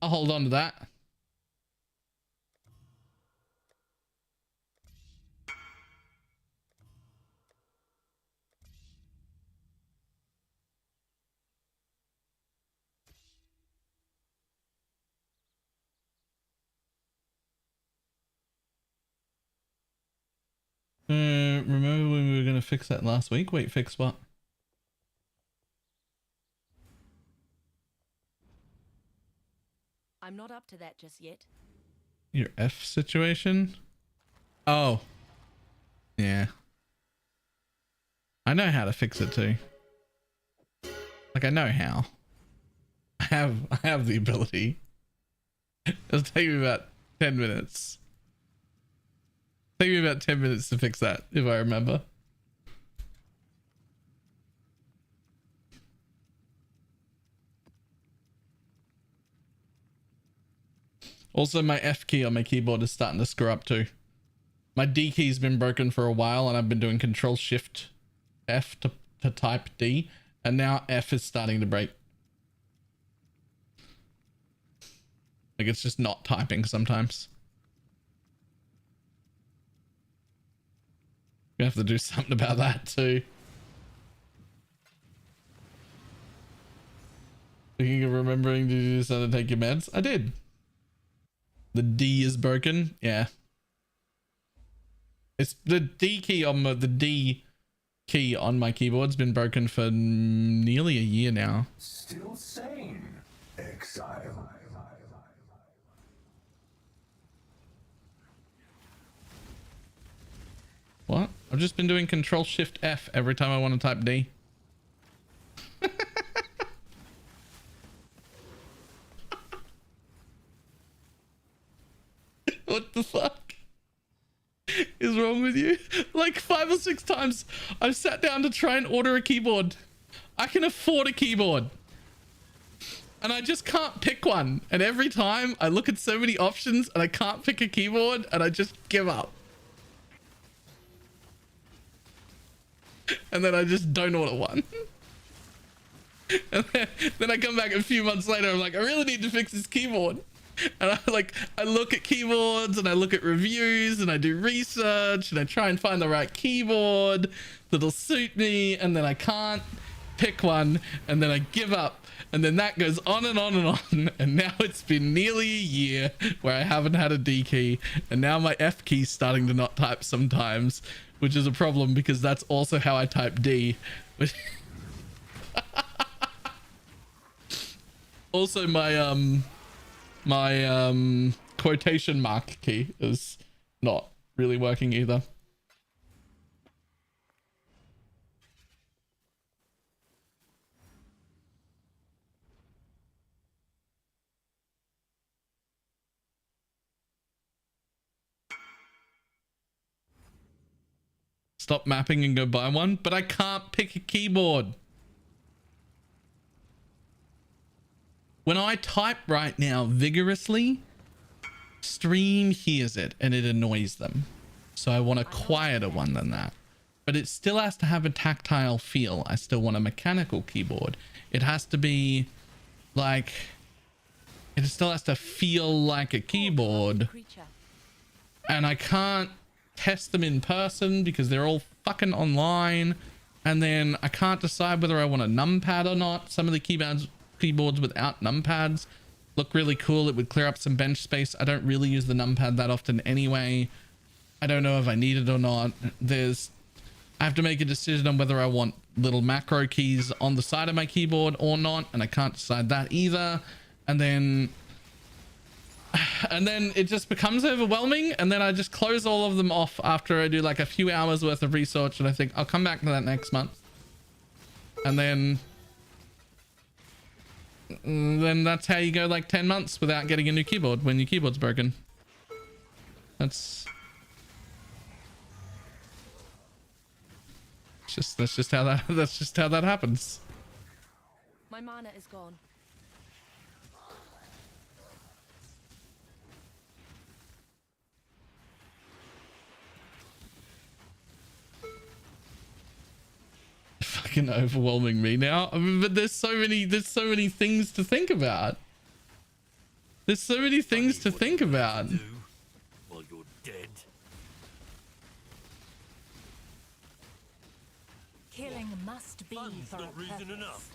I'll hold on to that. Remember when we were going to fix that last week? Wait, fix what? I'm not up to that just yet. Your F situation? Oh. Yeah. I know how to fix it too. Like, I know how. I have the ability. It'll take me about 10 minutes. Take me about 10 minutes to fix that, if I remember. Also, my F key on my keyboard is starting to screw up too. My D key's been broken for a while and I've been doing Control Shift F to type D, and now F is starting to break. Like, it's just not typing sometimes. You have to do something about that too. Thinking of remembering to do something to take your meds? I did. The D is broken. Yeah. It's the D key on the D key on my keyboard's been broken for nearly a year now. Still sane, exile. What? I've just been doing Control Shift F every time I want to type D. What the fuck is wrong with you? Like 5 or 6 times I've sat down to try and order a keyboard. I can afford a keyboard. And I just can't pick one. And every time I look at so many options and I can't pick a keyboard and I just give up. And then I just don't order one. And then I come back a few months later, I'm like, I really need to fix this keyboard. And I look at keyboards and I look at reviews and I do research and I try and find the right keyboard that'll suit me, and then I can't pick one, and then I give up, and then that goes on and on and on. And now it's been nearly a year where I haven't had a D key, and now my F key's starting to not type sometimes, which is a problem because that's also how I type D. Also, my quotation mark key is not really working either. Stop mapping and go buy one, but I can't pick a keyboard. When I type right now vigorously, stream hears it and it annoys them. So I want a quieter one than that. But it still has to have a tactile feel. I still want a mechanical keyboard. It has to be like, it still has to feel like a keyboard. And I can't test them in person because they're all fucking online. And then I can't decide whether I want a numpad or not. Some of the keyboards without numpads look really cool. It would clear up some bench space. I don't really use the numpad that often anyway. I don't know if I need it or not. I have to make a decision on whether I want little macro keys on the side of my keyboard or not, and I can't decide that either. And then it just becomes overwhelming, and then I just close all of them off after I do like a few hours worth of research, and I think I'll come back to that next month. And then that's how you go like 10 months without getting a new keyboard when your keyboard's broken. That's just how that happens. My mana is gone. Fucking overwhelming me now. I mean, but there's so many things to think about. There's so many things to think about. Do while you're dead. Killing must be Fun's for not a reason purpose. enough.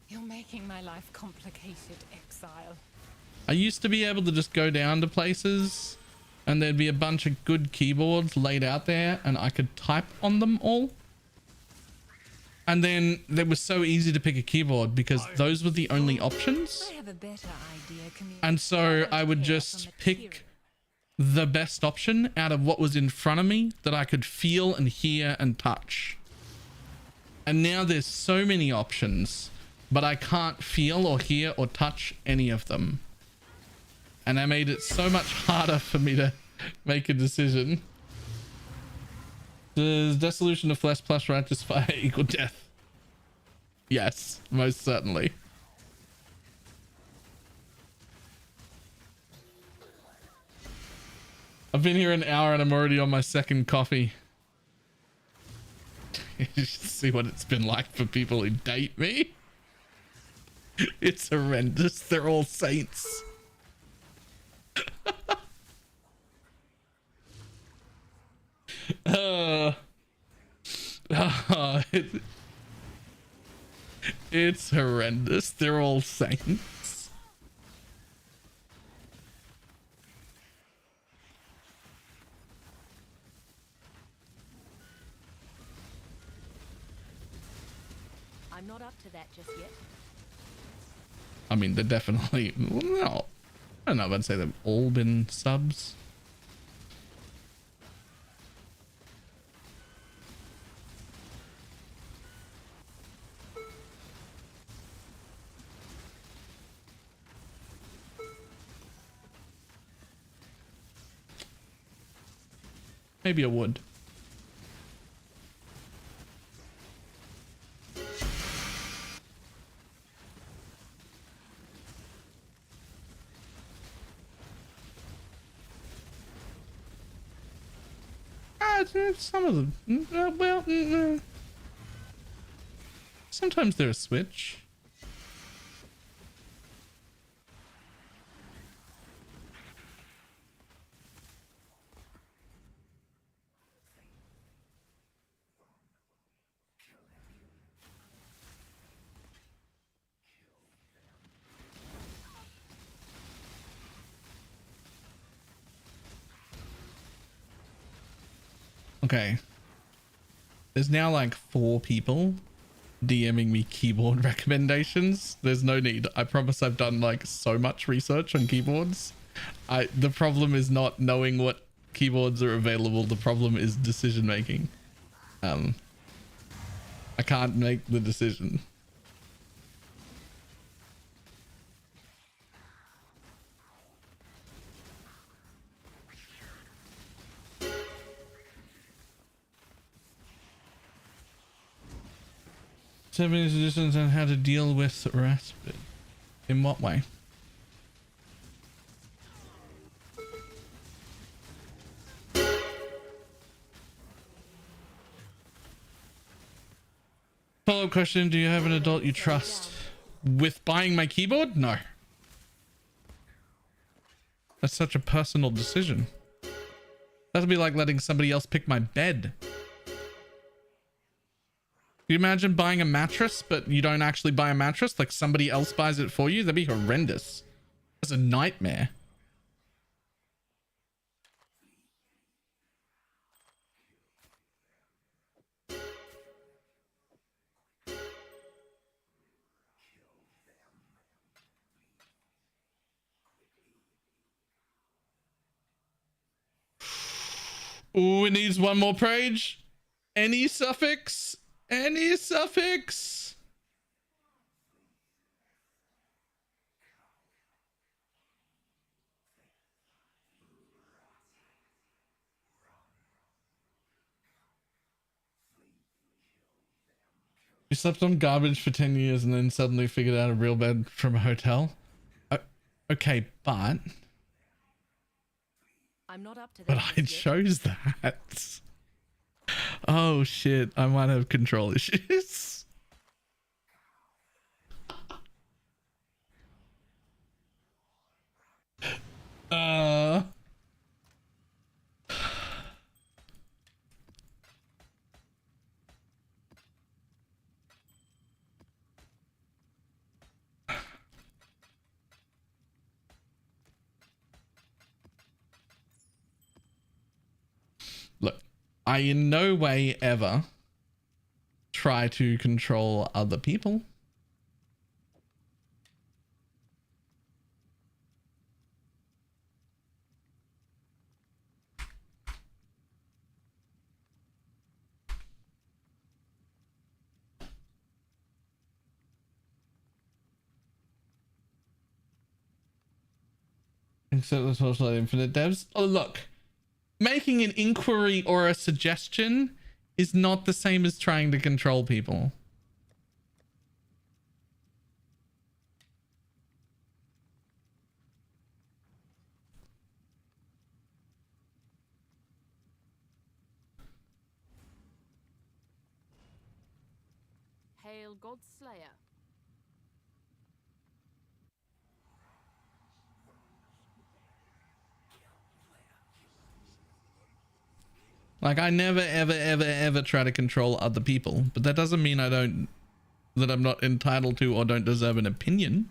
You're making my life complicated, exile. I used to be able to just go down to places and there'd be a bunch of good keyboards laid out there and I could type on them all. And then it was so easy to pick a keyboard because those were the only options. I have a better idea. And so I would just pick the best option out of what was in front of me that I could feel and hear and touch. And now there's so many options, but I can't feel or hear or touch any of them. And that made it so much harder for me to make a decision. Does dissolution of flesh plus righteous fire equal death? Yes, most certainly. I've been here an hour and I'm already on my second coffee. You should see what it's been like for people who date me. It's horrendous. They're all saints. It's horrendous. They're all saints. I'm not up to that just yet. I mean, they're definitely... No. I don't know if I'd say they've all been subs. Maybe I would. Some of them. Sometimes they're a switch. Okay. There's now like 4 people DMing me keyboard recommendations. There's no need. I promise I've done like so much research on keyboards. The problem is not knowing what keyboards are available. The problem is decision making. I can't make the decision. Seven suggestions on how to deal with respite. In what way? Follow-up question, do you have an adult you trust? With buying my keyboard? No. That's such a personal decision. That'd be like letting somebody else pick my bed. you imagine buying a mattress, but you don't actually buy a mattress? Like somebody else buys it for you? That'd be horrendous. That's a nightmare. Ooh, it needs one more page. Any suffix? Any suffix? You slept on garbage for 10 years and then suddenly figured out a real bed from a hotel? Okay, but... I'm not up to that. But I chose that. Oh shit, I might have control issues. Look, I in no way ever try to control other people. Except the social infinite devs. Oh, look. Making an inquiry or a suggestion is not the same as trying to control people. Hail Godslayer. Like, I never, ever, ever, ever try to control other people, but that doesn't mean that I'm not entitled to or don't deserve an opinion.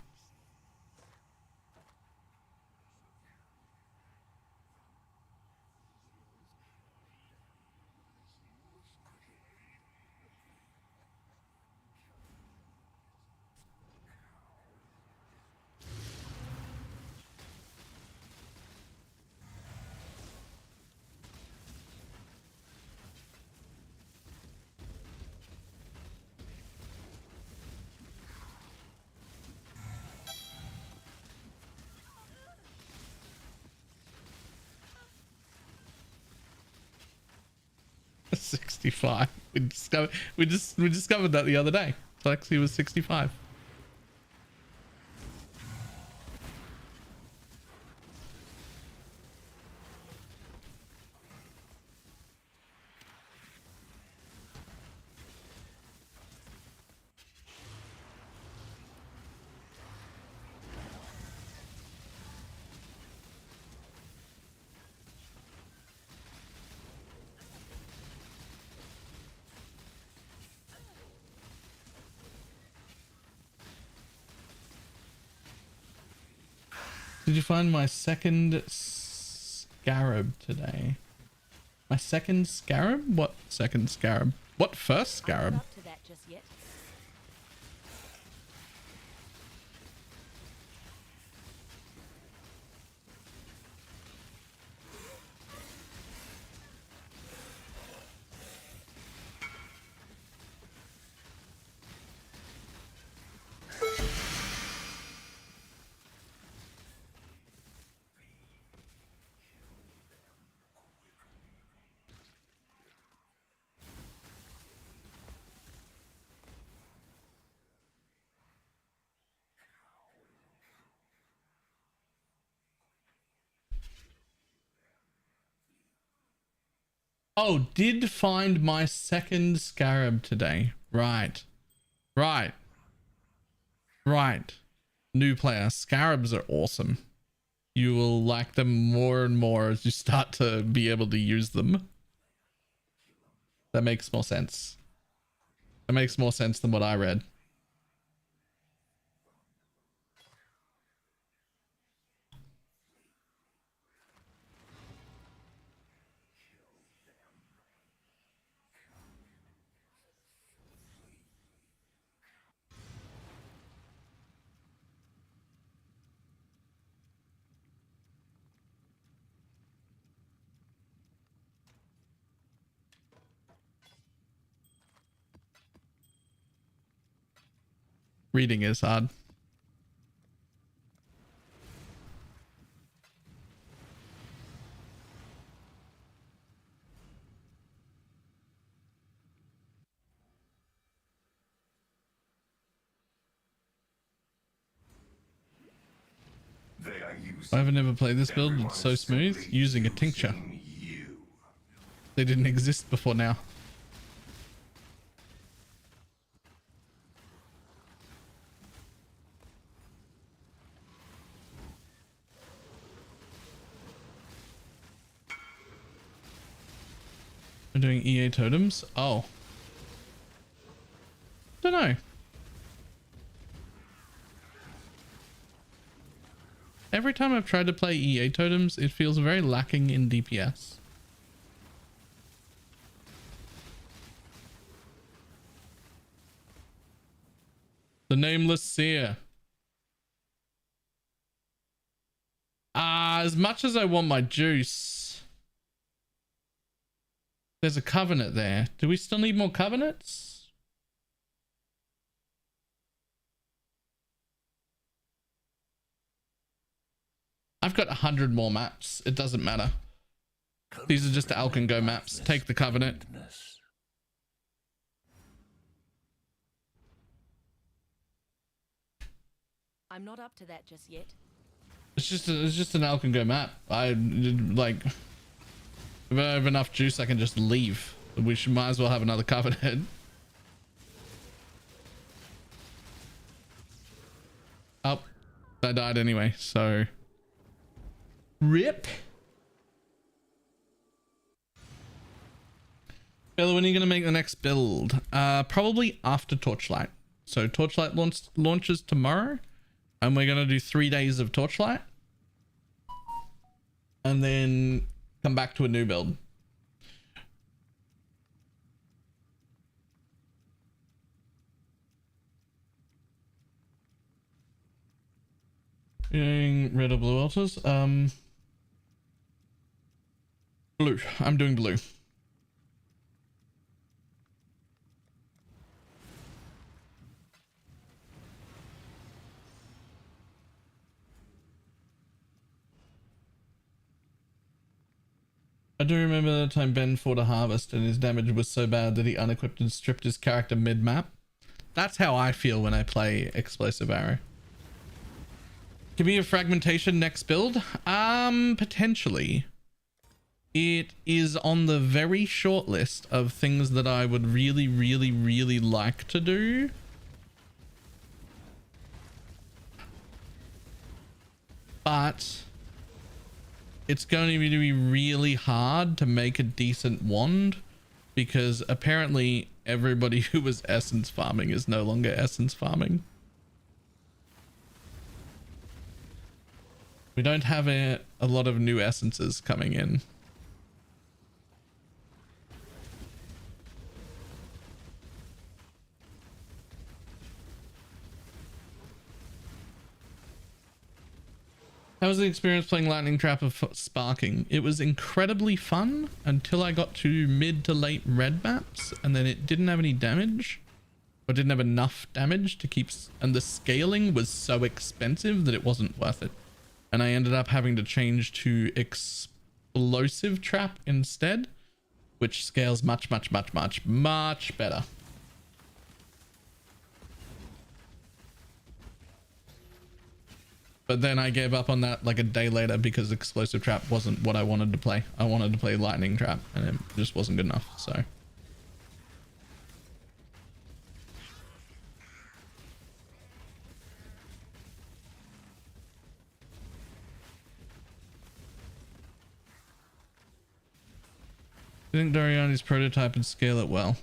$65. We discovered that the other day. Flexi was 65. Did you find my second scarab today? My second scarab? What second scarab? What first I'm scarab? not up to that just yet. Oh, did find my second scarab today. Right. Right. Right. New player. Scarabs are awesome. You will like them more and more as you start to be able to use them. That makes more sense. That makes more sense than what I read. Reading is hard. I've never played this build. It's so smooth. Using a tincture. They didn't exist before now. We're doing EA totems. Oh. Don't know. Every time I've tried to play EA totems, it feels very lacking in DPS. The Nameless Seer. As much as I want my juice, there's a covenant there. Do we still need more covenants? I've got 100 more maps. It doesn't matter. These are just the Alk and Go maps. Take the covenant. I'm not up to that just yet. It's just an Alk and Go map. I like, if I have enough juice, I can just leave. We might as well have another covenant. Oh, I died anyway, so rip. Bella, when are you gonna make the next build? Probably after Torchlight. So Torchlight launches tomorrow, and we're gonna do 3 days of Torchlight, and then come back to a new build. Doing red or blue altars? Blue. I'm doing blue. I do remember the time Ben fought a harvest and his damage was so bad that he unequipped and stripped his character mid-map. That's how I feel when I play Explosive Arrow. Could be a fragmentation next build? Potentially. It is on the very short list of things that I would really, really, really like to do. But it's going to be really hard to make a decent wand, because apparently everybody who was essence farming is no longer essence farming. We don't have a lot of new essences coming in. How was the experience playing Lightning Trap of Sparking? It was incredibly fun until I got to mid to late red maps, and then it didn't have any damage, or didn't have enough damage to keep, and the scaling was so expensive that it wasn't worth it. And I ended up having to change to Explosive Trap instead, which scales much better. But then I gave up on that like a day later because Explosive Trap wasn't what I wanted to play. I wanted to play Lightning Trap, and it just wasn't good enough, so. I think Doriani's prototype and scale it well.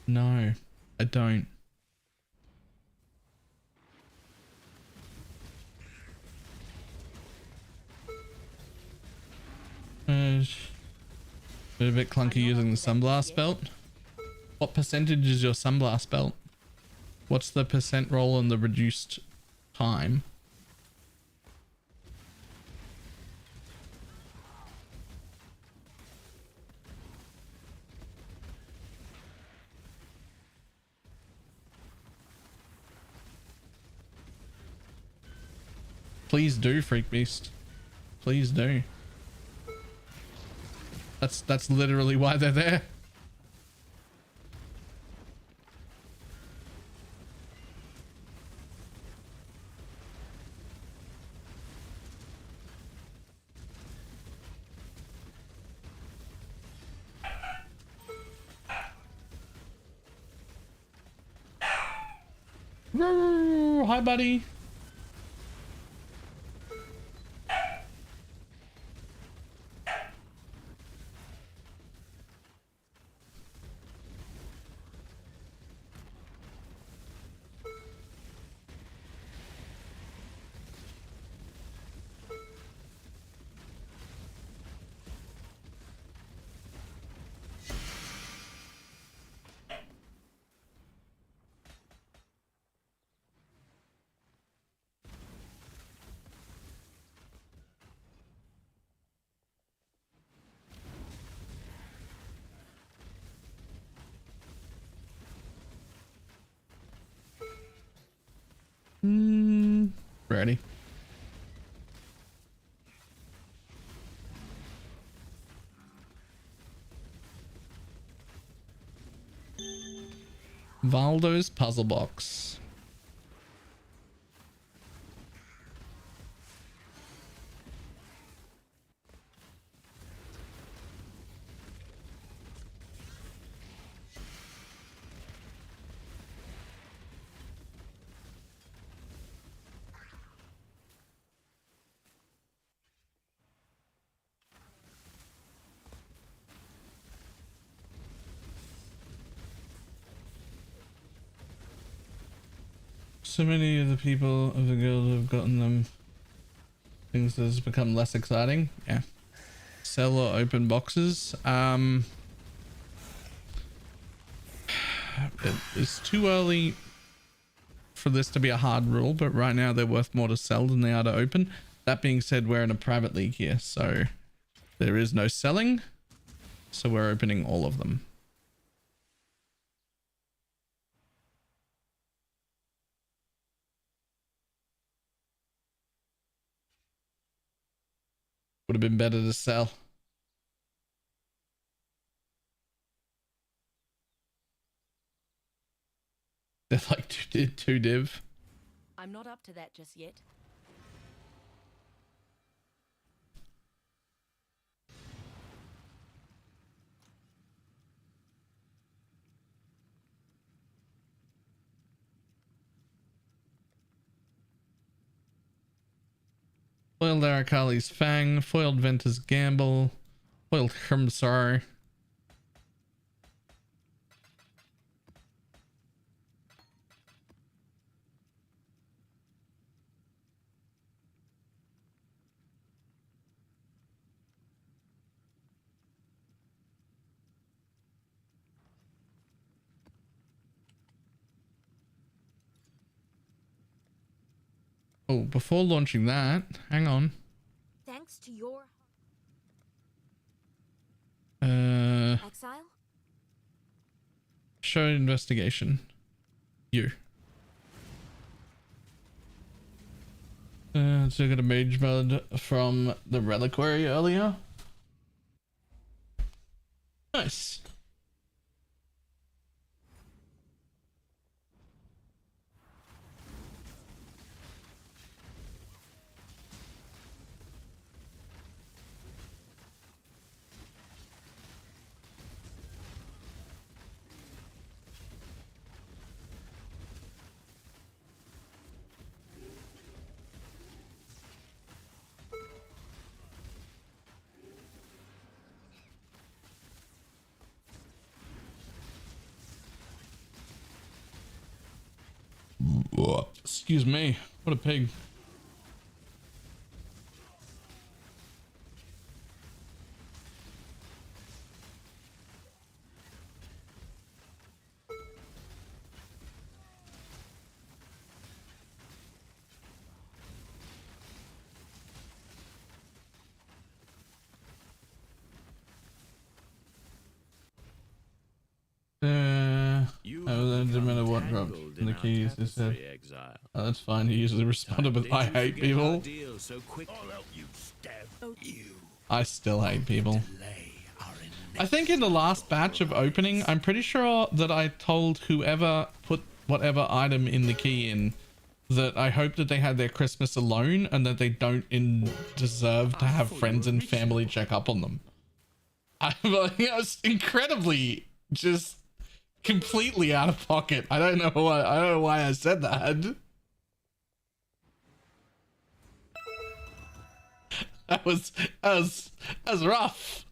No, I don't. Bit a bit clunky using the sunblast belt. What percentage is your sunblast belt? What's the percent roll on the reduced time? Please do, Freak Beast. Please do. That's literally why they're there. Hi, buddy. Ready. Valdo's puzzle box. So many of the people of the guild have gotten them things that has become less exciting. Yeah. Sell or open boxes. It's too early for this to be a hard rule, but right now they're worth more to sell than they are to open. That being said, we're in a private league here, so there is no selling. So we're opening all of them. Would have been better to sell. They're like two div. I'm not up to that just yet. Foiled Arakali's Fang, foiled Venter's Gamble, foiled Hermsar. Oh, before launching that, hang on. Thanks to your exile? Show investigation. You. So I got a mage mod from the reliquary earlier. Nice. Excuse me. What a pig. Oh, that didn't matter what dropped in the keys. They said, oh, that's fine. He usually responded with, I hate people. I still hate people. I think in the last batch of opening, I'm pretty sure that I told whoever put whatever item in the key in that I hope that they had their Christmas alone and that they don't deserve to have friends and family check up on them. I was incredibly just completely out of pocket. I don't know why I said that. That was rough.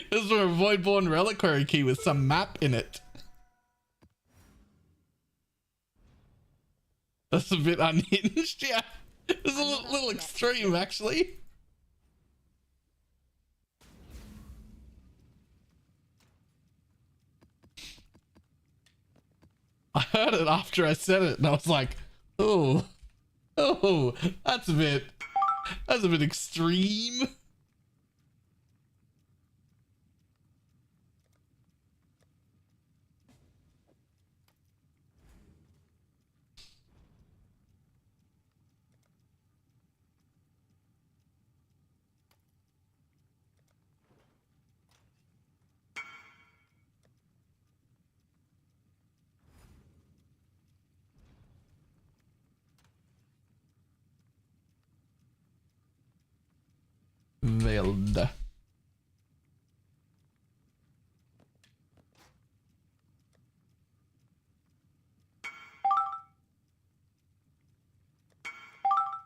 This is a Voidborn reliquary key with some map in it. That's a bit unhinged, yeah. It's a little extreme, actually. I heard it after I said it, and I was like, "Oh, that's a bit extreme." Veiled.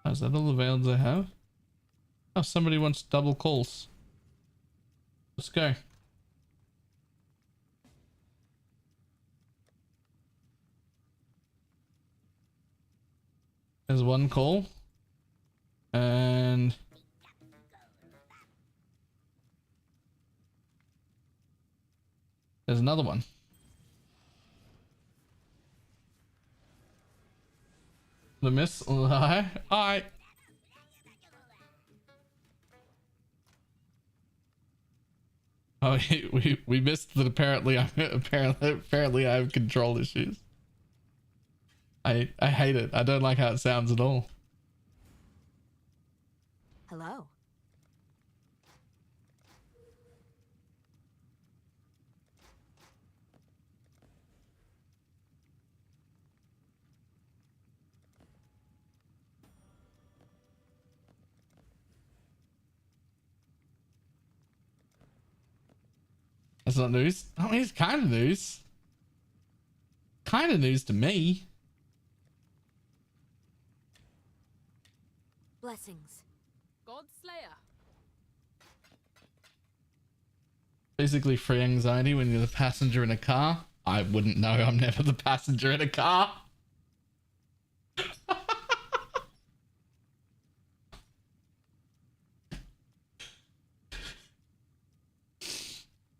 Is that all the veils I have? Oh, somebody wants double calls. Let's go. There's one call. And there's another one. The miss. Hi. Oh, we missed that. Apparently I have control issues. I hate it. I don't like how it sounds at all. Hello. That's not news. I mean, it's kind of news. Kind of news to me. Blessings. Godslayer. Basically free anxiety when you're the passenger in a car. I wouldn't know. I'm never the passenger in a car.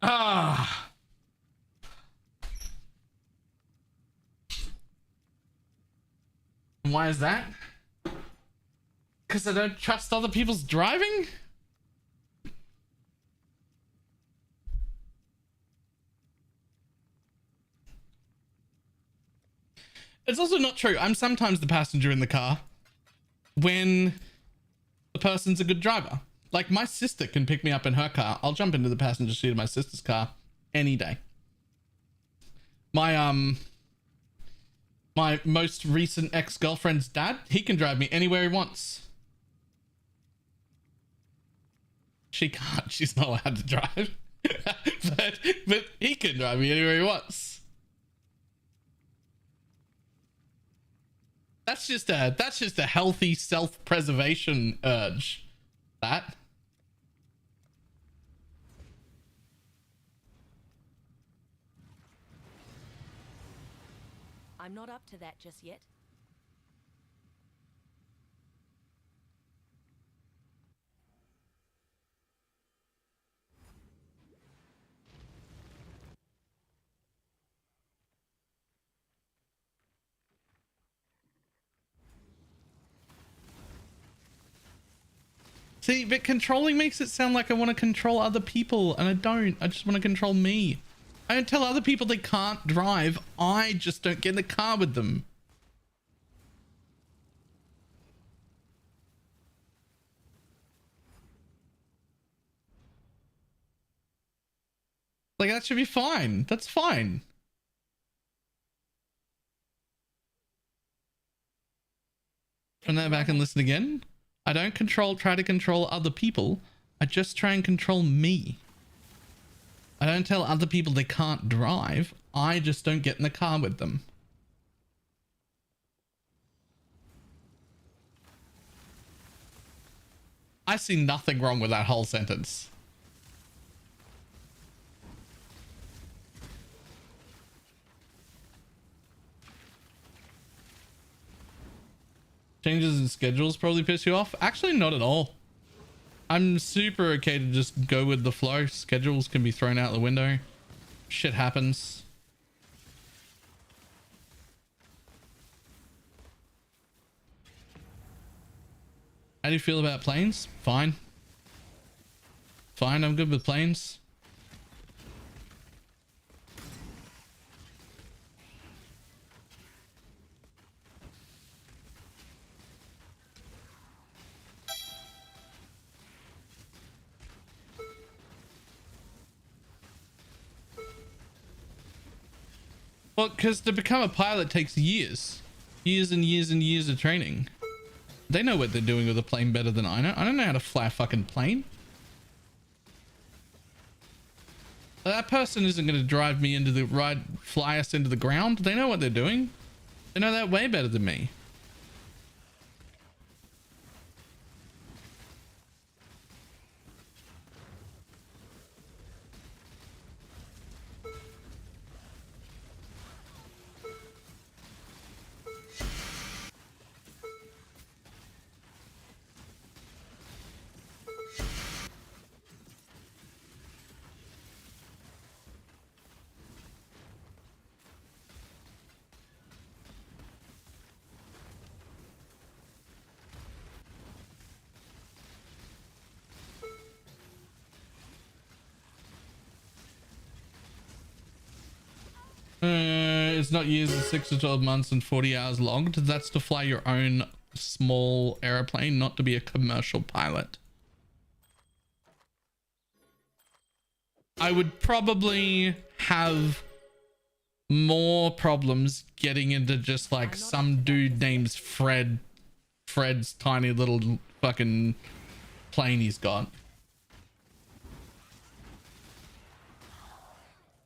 Ah. Why is that? Because I don't trust other people's driving? It's also not true. I'm sometimes the passenger in the car when the person's a good driver. Like, my sister can pick me up in her car. I'll jump into the passenger seat of my sister's car any day. My most recent ex-girlfriend's dad, he can drive me anywhere he wants. She can't. She's not allowed to drive. but he can drive me anywhere he wants. That's just a healthy self-preservation urge. That. I'm not up to that just yet. See, but controlling makes it sound like I want to control other people, and I don't. I just want to control me. I don't tell other people they can't drive. I just don't get in the car with them. Like, that should be fine. That's fine. Run that back and listen again. I don't try to control other people. I just try and control me. I don't tell other people they can't drive. I just don't get in the car with them. I see nothing wrong with that whole sentence. Changes in schedules probably piss you off. Actually, not at all. I'm super okay to just go with the flow. Schedules can be thrown out the window. Shit happens. How do you feel about planes? Fine. Fine, I'm good with planes. Well, because to become a pilot takes years. Years and years and years of training. They know what they're doing with a plane better than I know. I don't know how to fly a fucking plane. That person isn't going to drive me into the fly us into the ground. They know what they're doing. They know that way better than me. It's not years, it's 6 to 12 months and 40 hours logged. That's to fly your own small airplane, not to be a commercial pilot. I would probably have more problems getting into just like some dude named Fred's tiny little fucking plane he's got.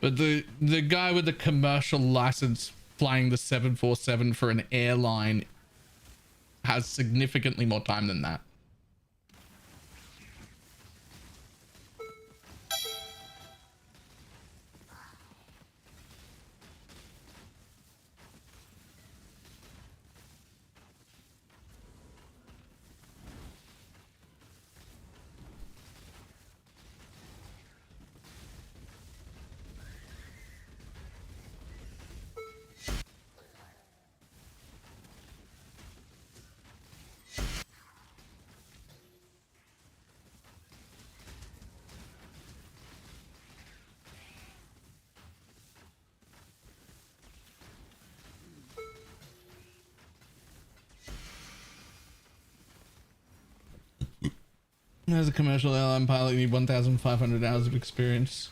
But the guy with the commercial license flying the 747 for an airline has significantly more time than that. As a commercial airline pilot, you need 1,500 hours of experience.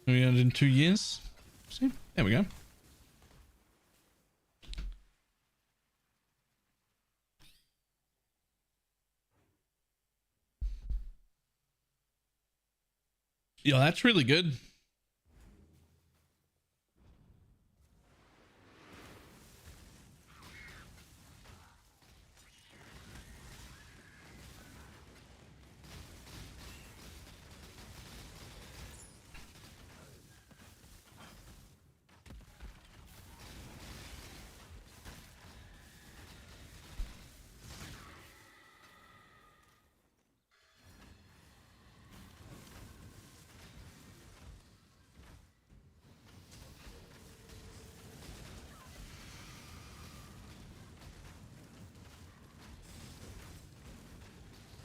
We earned in 2 years. See? There we go. Yeah, that's really good.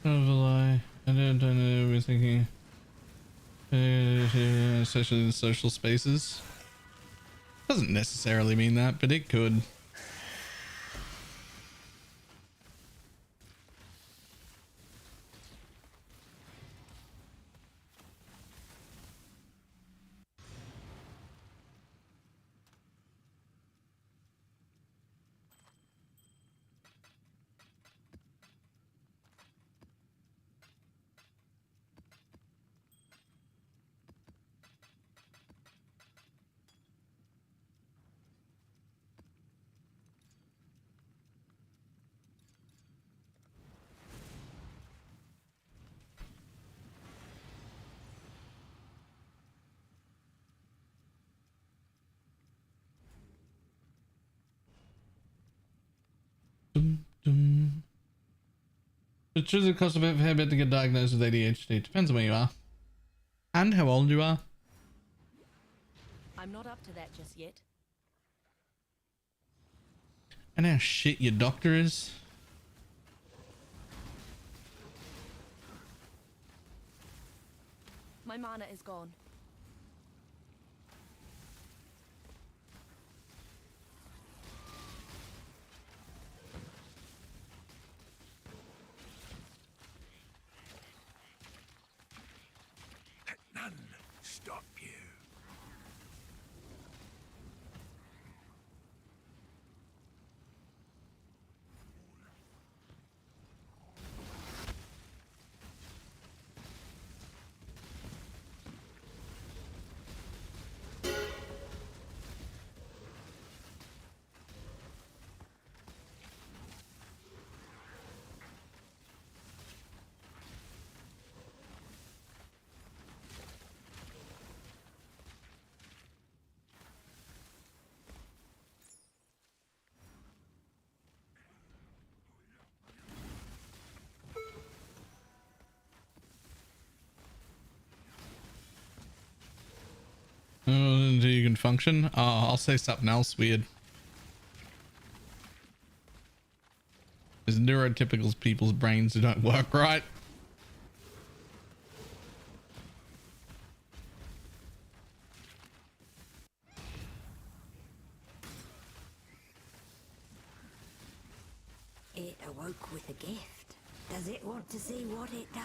I don't know. We're thinking, especially in social spaces. Doesn't necessarily mean that, but it could. Dum, dum. It should cost a fair bit to get diagnosed with ADHD. Depends on where you are and how old you are. I'm not up to that just yet. And how shit your doctor is. My mana is gone. Let none stop you. Do you can function? I'll say something else weird. There's neurotypical people's brains who don't work right. It awoke with a gift. Does it want to see what it does?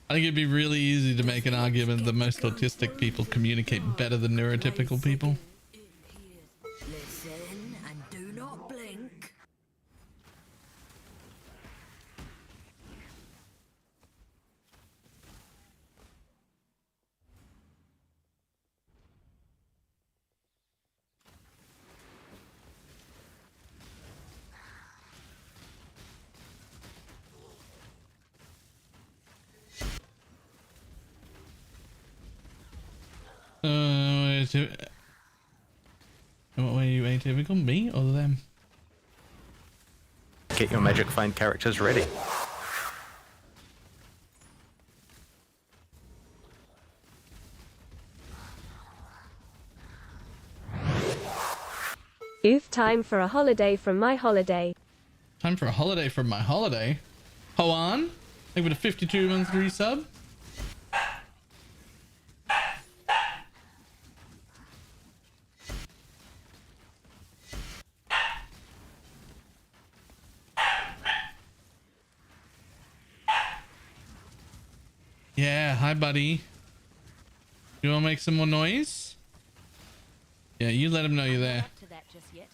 I think it'd be really easy to make an argument that most autistic people communicate better than neurotypical people. Listen and do not blink. What were you atypical? Me or them? Get your magic find characters ready. Youth, time for a holiday from my holiday. Time for a holiday from my holiday. Hoan, thank you for the 52 month resub. Yeah, hi buddy. You wanna make some more noise? Yeah, you let him know you're there. Up to that just yet.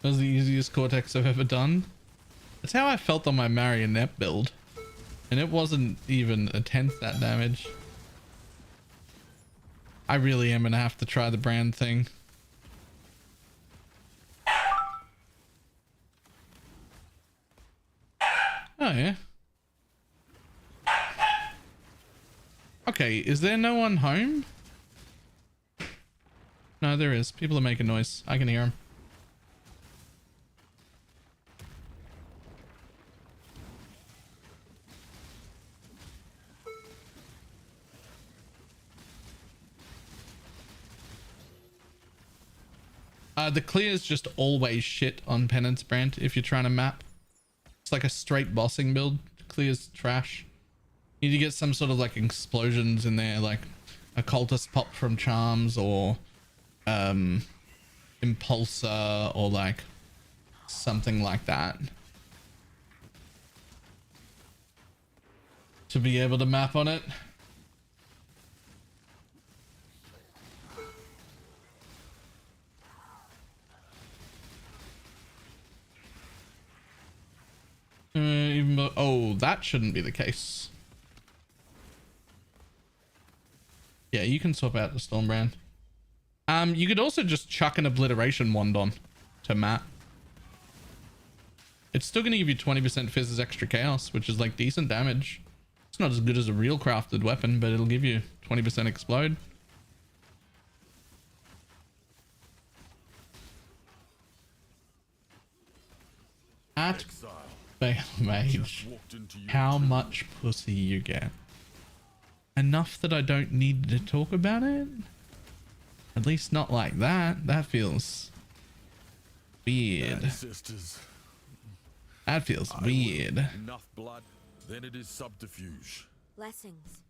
That was the easiest Cortex I've ever done. That's how I felt on my marionette build. And it wasn't even a tenth that damage. I really am gonna have to try the brand thing. Oh yeah. Okay, is there no one home? No, there is. People are making noise. I can hear them. The clear is just always shit on Penance Brand if you're trying to map. It's like a straight bossing build. Clear's trash. You need to get some sort of like explosions in there, like a cultist pop from Charms or Impulsor or like something like that to be able to map on it. Oh, that shouldn't be the case. Yeah, you can swap out the Stormbrand. You could also just chuck an Obliteration Wand on to map. It's still going to give you 20% Fizz's extra chaos, which is like decent damage. It's not as good as a real crafted weapon, but it'll give you 20% explode. At BalorMage, how much pussy you get? Enough that I don't need to talk about it? At least not like that. That feels weird. That feels weird. Enough blood, then it is subterfuge. Blessings.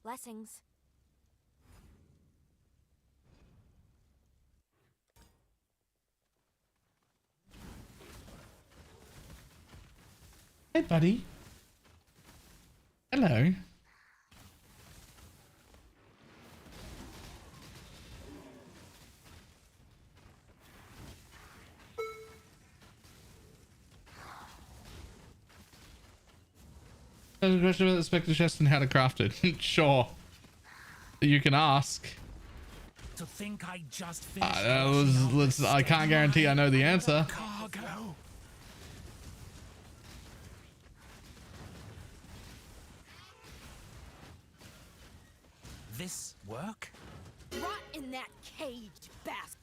Blessings. Hey, buddy. Hello. There's a question about the Spectre chest and how to craft it. Sure. You can ask. To think I just I can't guarantee I know the answer. Cargo. This work? Right in that cage, bastard.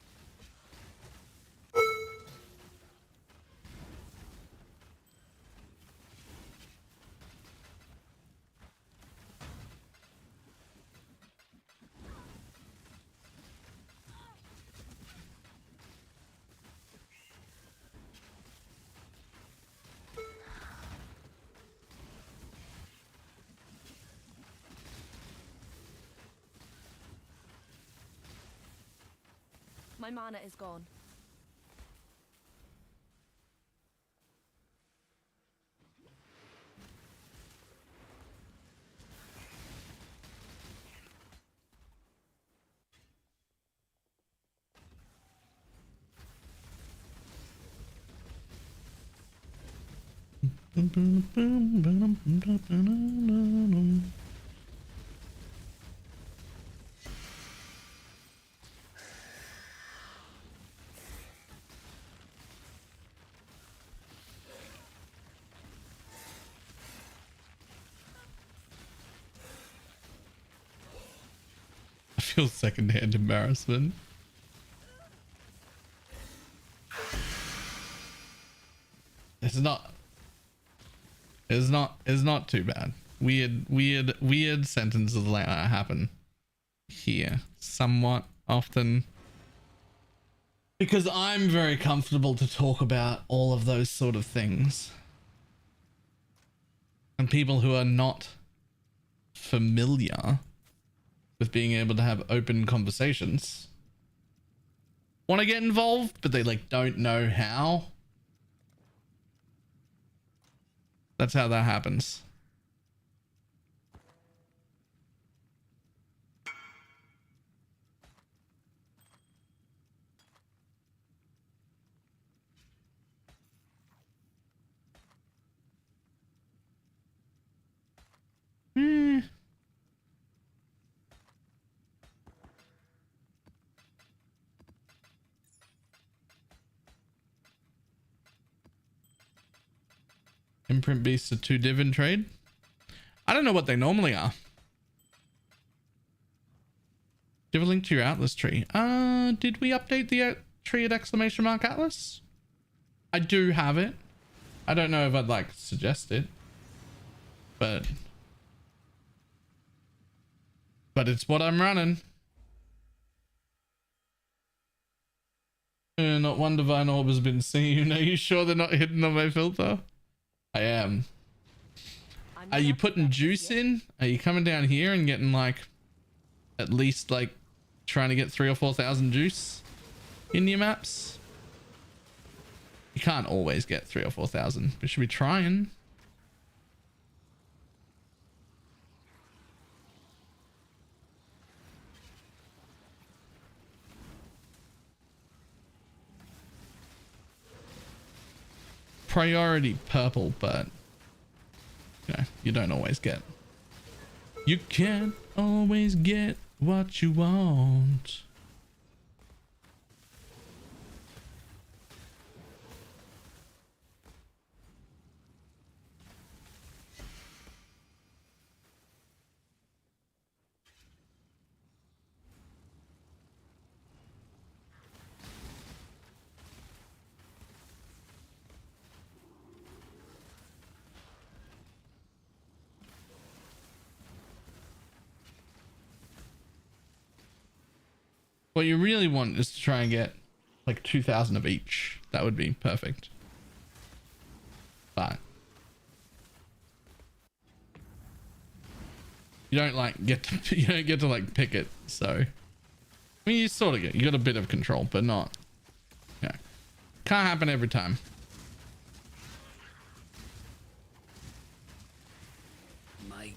My mana is gone. I feel secondhand embarrassment. It's not too bad. Weird sentences like that happen here somewhat often because I'm very comfortable to talk about all of those sort of things. And people who are not familiar with being able to have open conversations want to get involved, but they like don't know how. That's how that happens. Imprint beasts are 2 div in trade. I don't know what they normally are. Do you have a link to your Atlas tree? Did we update the tree at ! Atlas? I do have it. I don't know if I'd like suggest it, but it's what I'm running. Not one divine orb has been seen. Are you sure they're not hidden on my filter? I am. Are you putting juice in? Are you coming down here and getting like at least like trying to get 3,000 or 4,000 juice in your maps? You can't always get 3,000 or 4,000, but you should be trying. Priority purple, but you know, you don't always get. You can't always get what you want. What you really want is to try and get like 2,000 of each. That would be perfect. But you don't like get to, you don't get to like pick it. So I mean, you sort of get, you got a bit of control, but not, yeah, can't happen every time. Might.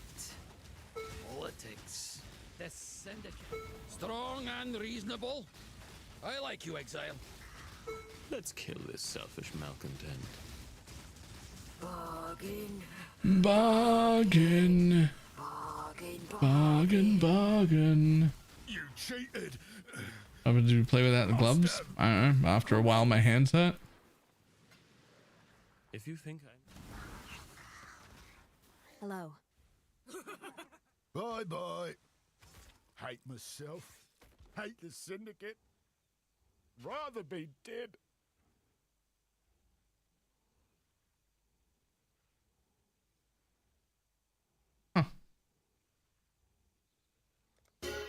Politics. The syndicate. Strong and reasonable. I like you, Exile. Let's kill this selfish malcontent. Bargain. Bargain. Bargain. Bargain. Bargain. You cheated. Oh, did you play without the gloves? I don't know. After a while, my hands hurt. If you think I'm... Hello. Bye bye. Hate myself. Hate the syndicate. Rather be dead.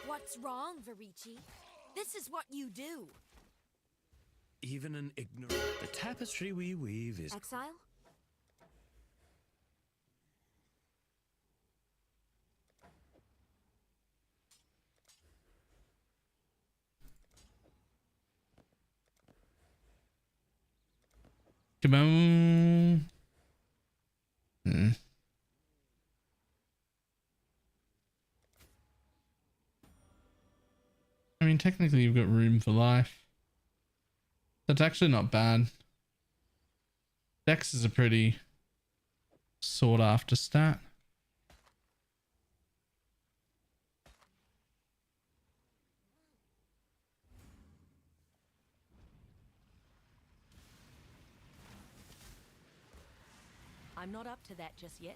What's wrong, Verici? This is what you do. Even an ignorant... The tapestry we weave is... Exile? Come on. I mean, technically you've got room for life. That's actually not bad. Dex is a pretty sought after stat. I'm not up to that just yet.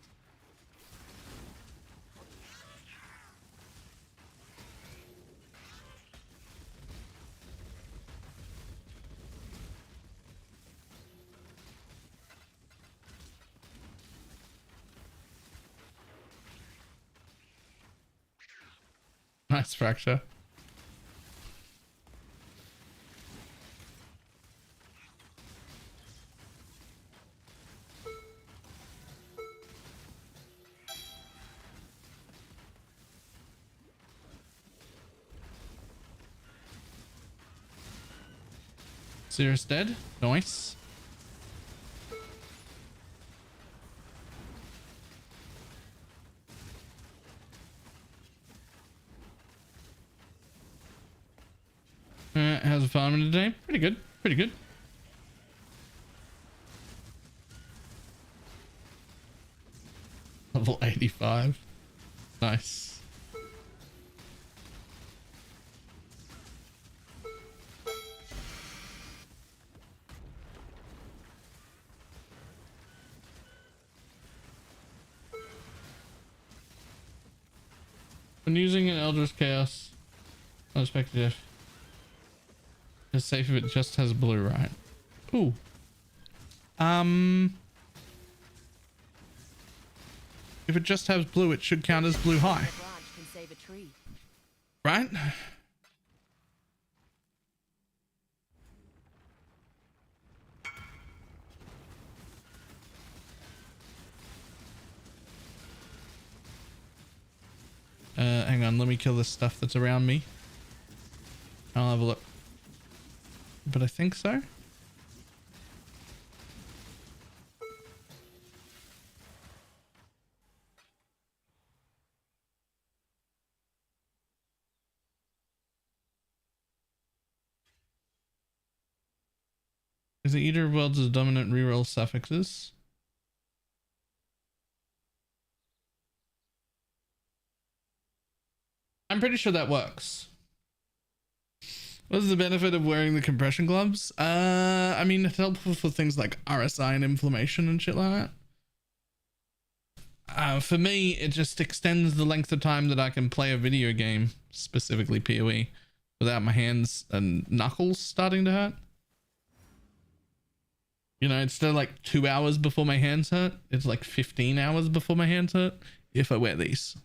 Nice fracture. Sirius dead. Nice. How's the farming today? Pretty good. Pretty good. Level 85. Nice. When using an Eldritch Chaos, unexpected if it's safe if it just has blue, right? Ooh. If it just has blue, it should count as blue high. A branch can save a tree. Right? Hang on, let me kill this stuff that's around me. I'll have a look. But I think so. Is the Eater of Worlds as dominant reroll suffixes? I'm pretty sure that works. What's the benefit of wearing the compression gloves? I mean, it's helpful for things like RSI and inflammation and shit like that. For me, it just extends the length of time that I can play a video game, specifically PoE, without my hands and knuckles starting to hurt. You know, instead of like 2 hours before my hands hurt, it's like 15 hours before my hands hurt if I wear these.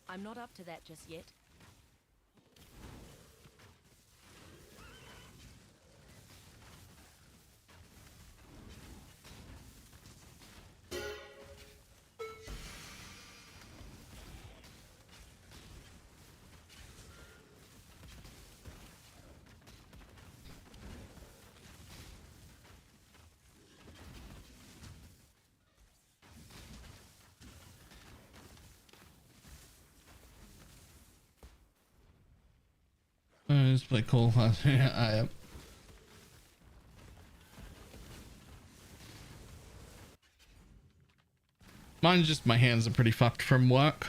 I'm not up to that just yet. It's pretty cool. Yeah, mine's just my hands are pretty fucked from work.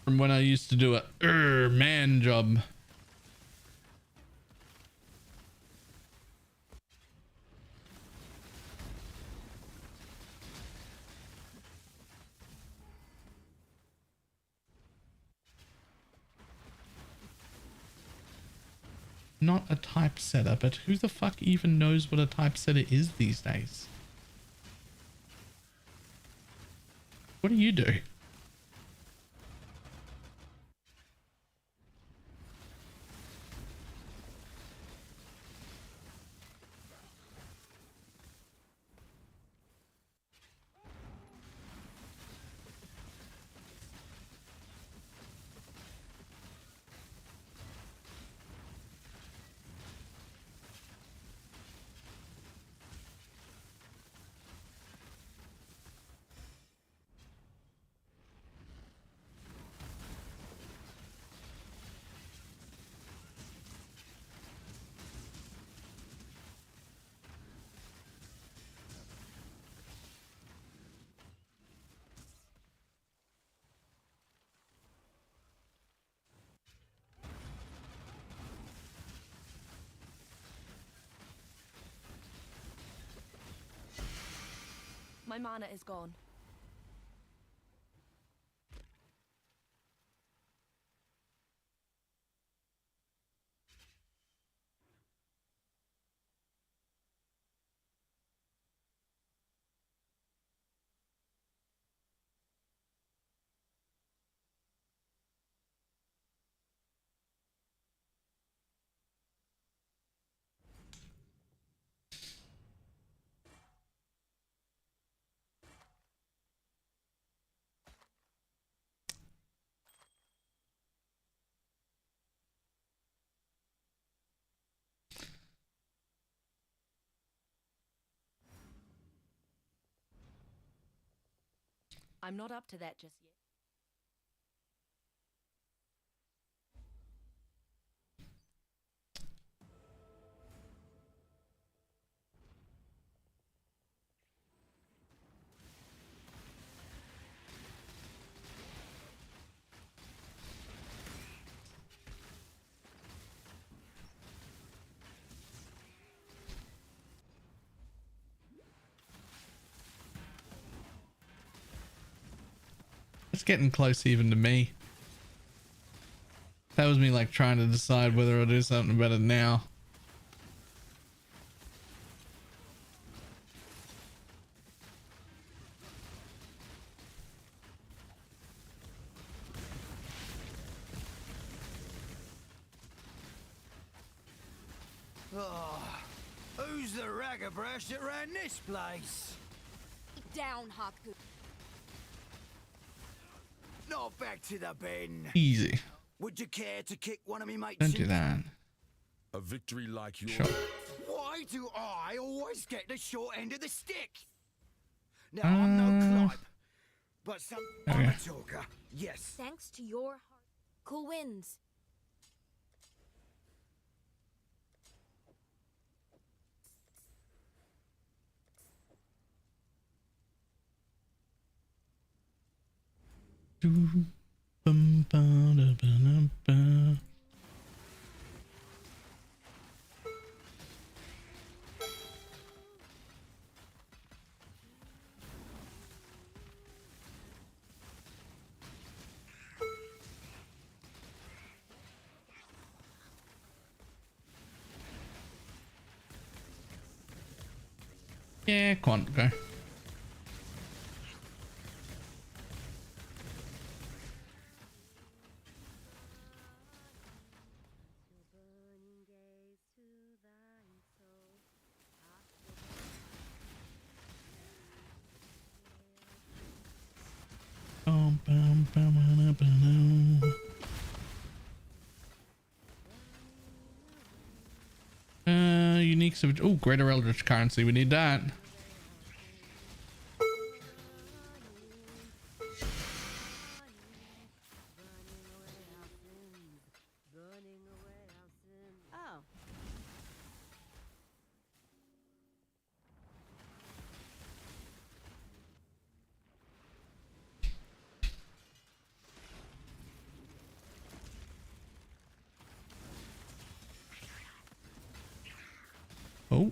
From when I used to do a man job. Not a typesetter, but who the fuck even knows what a typesetter is these days? What do you do? My mana is gone. I'm not up to that just yet. It's getting close even to me. That was me like trying to decide whether I'll do something about it now. Oh, who's the raggabrash that ran this place? Down, Haku. Not back to the bin. Easy. Would you care to kick one of me mates? Don't do that. A victory like yours. Sure. Why do I always get the short end of the stick? Now, I'm no Clive, but I'm a talker. Yes. Thanks to your heart. Cool winds. Yeah, come on, go. Unique savage. Oh, greater eldritch currency. We need that. Oh.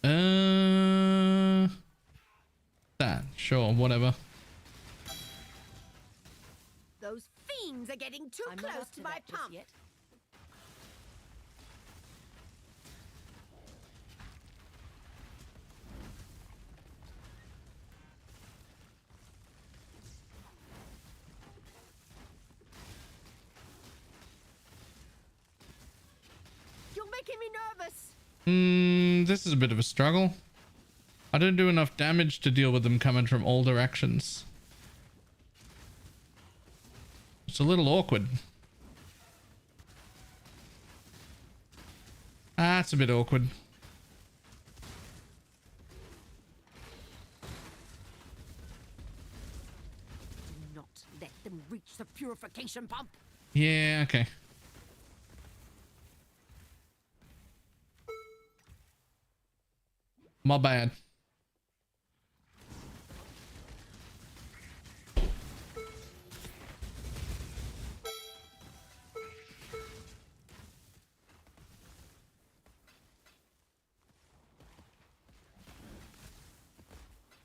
Oh. That. Sure, whatever. Those fiends are getting too I'm not close up to to my that just pump. yet. You're making me nervous. This is a bit of a struggle. I don't do enough damage to deal with them coming from all directions. It's a little awkward. That's a bit awkward. Do not let them reach the purification pump. Yeah, okay. My bad.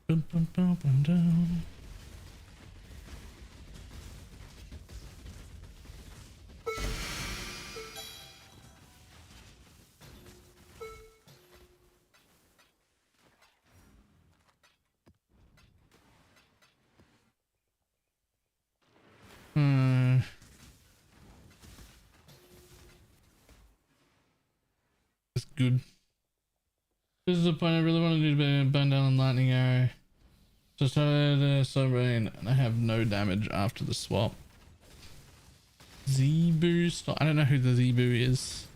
Bum, bum, bum, bum, dum. That's good. This is the point I really want to do to burn down on lightning arrow. So started Sunbrain and I have no damage after the swap. Zebu stop. I don't know who the Zebu is.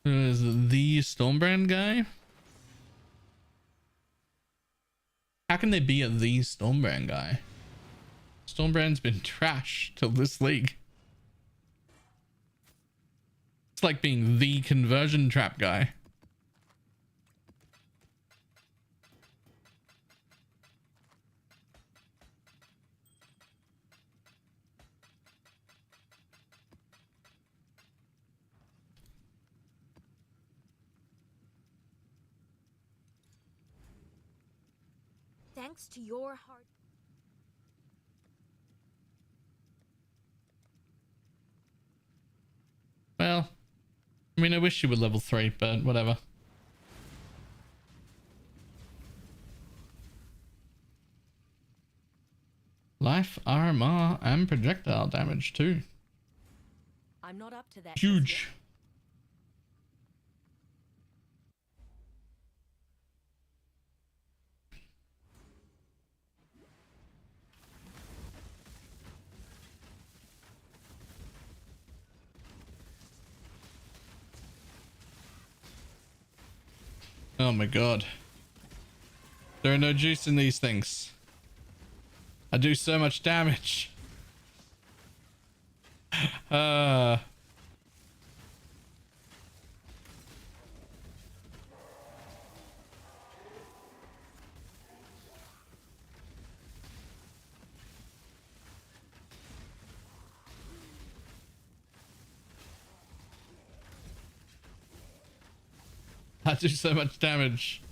Is the Stormbrand guy? How can they be the Stormbrand guy? Stormbrand's been trash till this league. It's like being the conversion trap guy. Thanks to your hard... Well, I mean, I wish you were level 3, but whatever. Life, RMR, and projectile damage too. I'm not up to that. Huge. Oh my god. There are no juice in these things. I do so much damage. I do so much damage.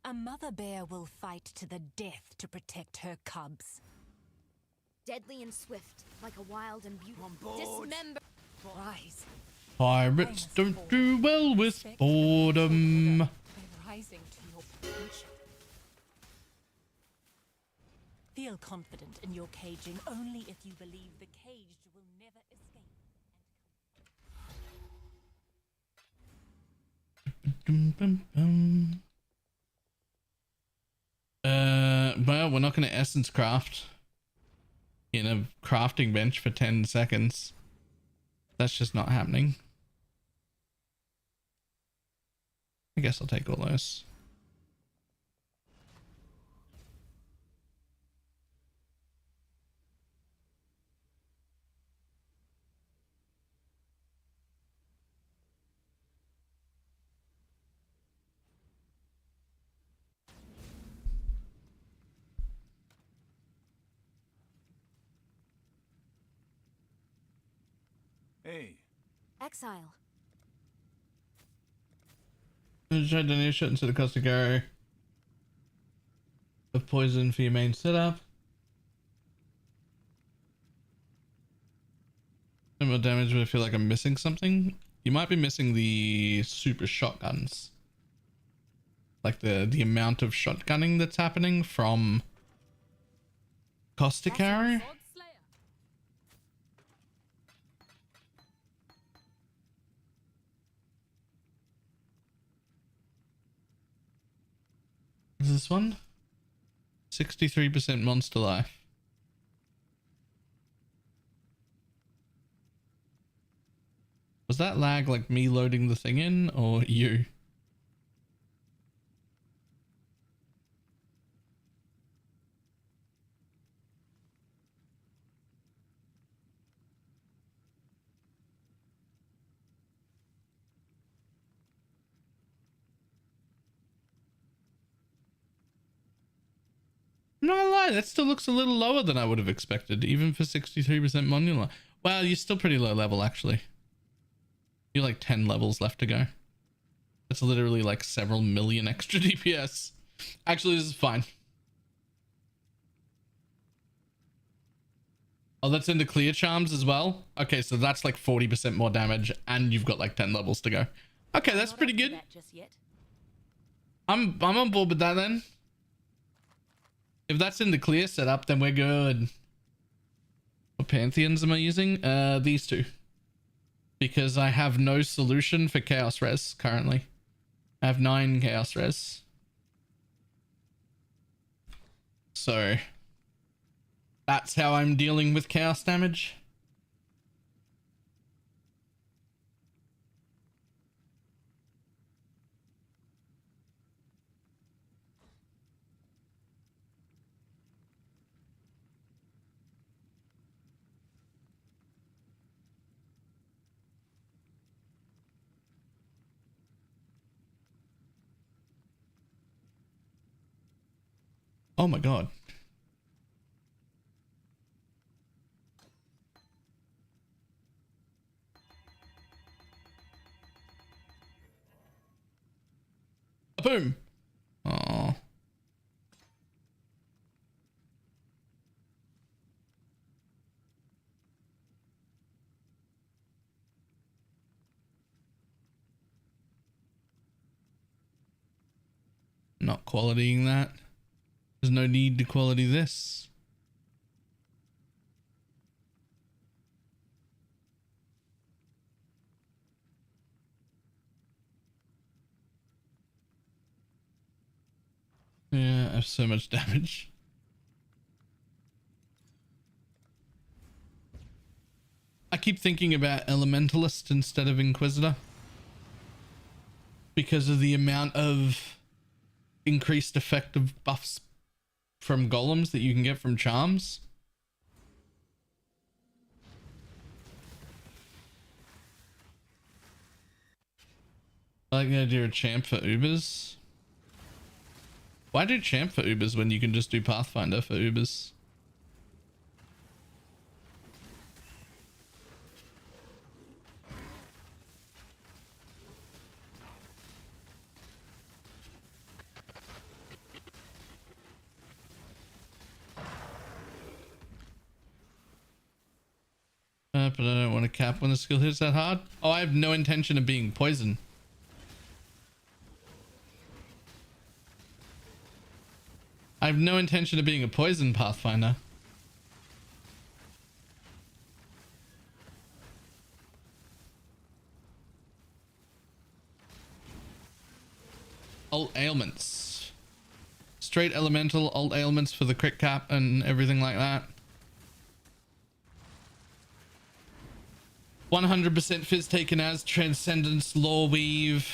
A mother bear will fight to the death to protect her cubs. Deadly and swift, like a wild and beautiful... Dismember. Rise. Pirates don't do well with boredom. By rising to your potential. Feel confident in your caging only if you believe the caged will never escape. Well, we're not going to essence craft in a crafting bench for 10 seconds. That's just not happening. I guess I'll take all those. Hey. Exile. Try donation into the caustic arrow of poison for your main setup. No more damage, but I feel like I'm missing something. You might be missing the super shotguns. Like the amount of shotgunning that's happening from caustic arrow. Is this one? 63% monster life. Was that lag like me loading the thing in or you? I'm not gonna lie, that still looks a little lower than I would have expected, even for 63% monular. Well, you're still pretty low level, actually. You're like 10 levels left to go. That's literally like several million extra DPS. Actually, this is fine. Oh, that's into clear charms as well? Okay, so that's like 40% more damage, and you've got like 10 levels to go. Okay, that's pretty good. I'm on board with that then. If that's in the clear setup, then we're good. What pantheons am I using? These two. Because I have no solution for chaos res currently. I have 9 chaos res. So that's how I'm dealing with chaos damage. Oh my god. boom. Oh. Not qualitying that. There's no need to quality this. Yeah, I have so much damage. I keep thinking about Elementalist instead of Inquisitor because of the amount of increased effective buffs from golems that you can get from charms. I like the idea of champ for Ubers. Why do champ for Ubers when you can just do Pathfinder for Ubers? But I don't want to cap when the skill hits that hard. Oh, I have no intention of being poison. I have no intention of being a poison Pathfinder. Alt ailments. Straight elemental, alt ailments for the crit cap and everything like that. 100% fizz taken as transcendence, law weave,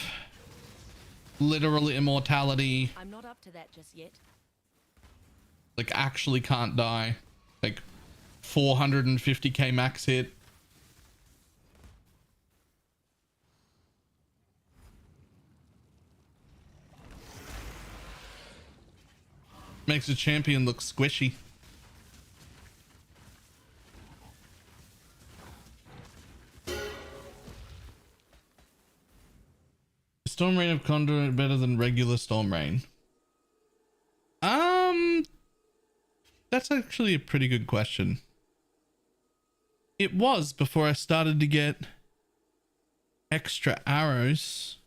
literal immortality. I'm not up to that just yet. Like actually can't die. Like 450k max hit. Makes a champion look squishy. Storm Rain of Conduit better than regular Storm Rain? That's actually a pretty good question. It was before I started to get extra arrows.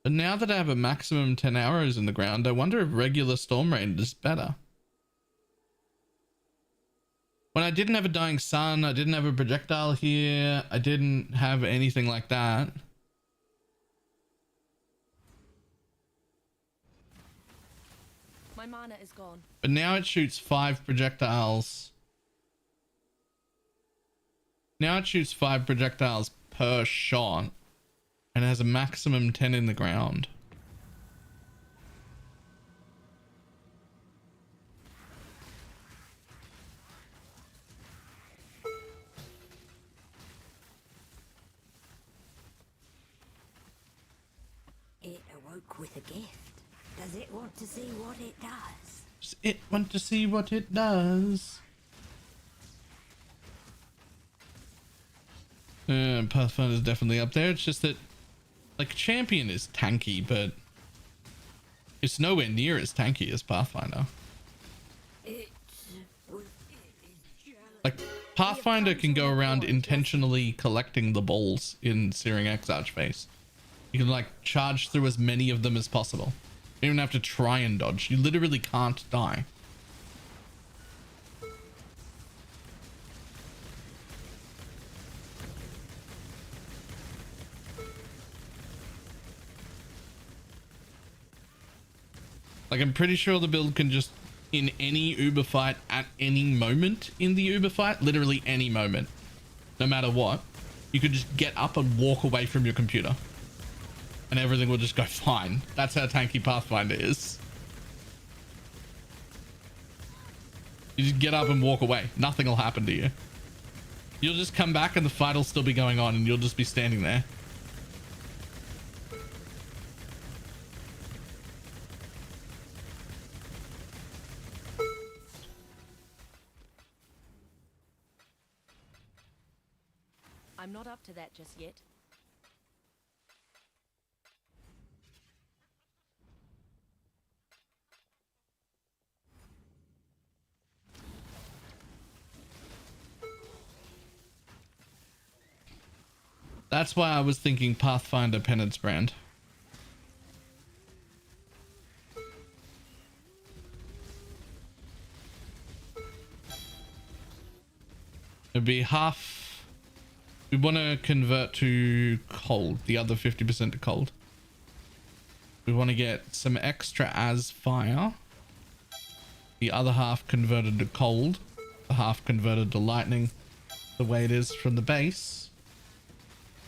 But now that I have a maximum 10 arrows in the ground, I wonder if regular Storm Rain is better. When I didn't have a Dying Sun, I didn't have a projectile here, I didn't have anything like that. My mana is gone. But now it shoots 5 projectiles. Now it shoots 5 projectiles per shot. And it has a maximum 10 in the ground. It awoke with a gift. Does it want to see what it does? Does it want to see what it does? Pathfinder's definitely up there. It's just that, like, Champion is tanky, but it's nowhere near as tanky as Pathfinder. Like, Pathfinder can go around intentionally collecting the balls in Searing X Archface. You can, like, charge through as many of them as possible. You don't even have to try and dodge. You literally can't die. Like, I'm pretty sure the build can just, in any Uber fight at any moment in the Uber fight, literally any moment, no matter what, you could just get up and walk away from your computer and everything will just go fine. That's how tanky Pathfinder is. You just get up and walk away. Nothing will happen to you. You'll just come back and the fight will still be going on and you'll just be standing there. I'm not up to that just yet. That's why I was thinking Pathfinder Penance Brand. It'd be half. We want to convert to cold, the other 50% to cold. We want to get some extra as fire. The other half converted to cold. The half converted to lightning, the way it is from the base.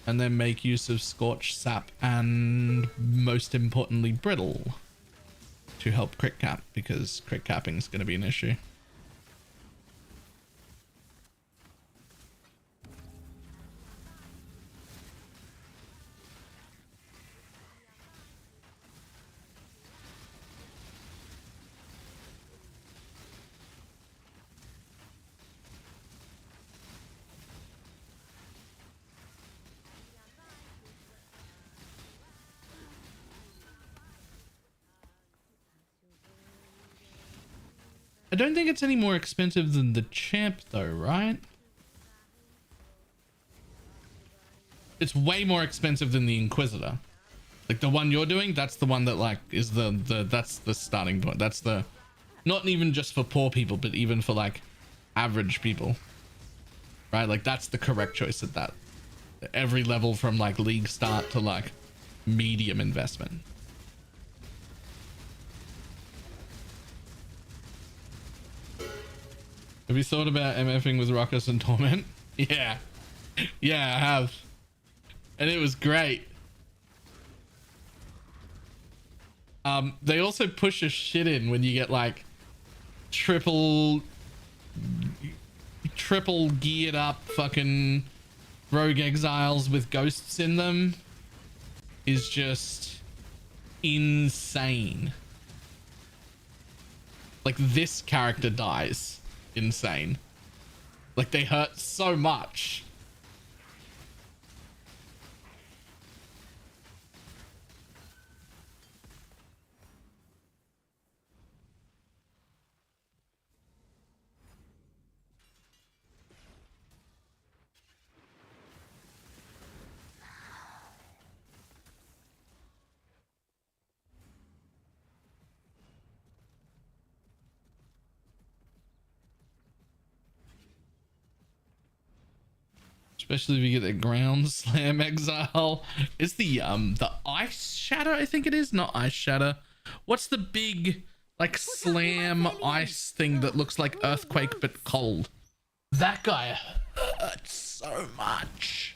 And then make use of Scorch, Sap, and most importantly, Brittle to help crit cap, because crit capping is going to be an issue. I don't think it's any more expensive than the champ though, right? It's way more expensive than the Inquisitor. Like the one you're doing, that's the one that like is that's the starting point. That's the, not even just for poor people, but even for like average people, right? Like that's the correct choice at that. Every level from like league start to like medium investment. Have you thought about MFing with Ruckus and Torment? Yeah. Yeah, I have. And it was great. They also push a shit in when you get like triple geared up fucking rogue exiles with ghosts in them. Is just insane. Like this character dies. Insane. Like they hurt so much. Especially if you get the ground slam exile. It's the ice shatter, I think it is, not ice shatter. What's the big like slam ice thing that looks like earthquake but cold? That guy hurts so much.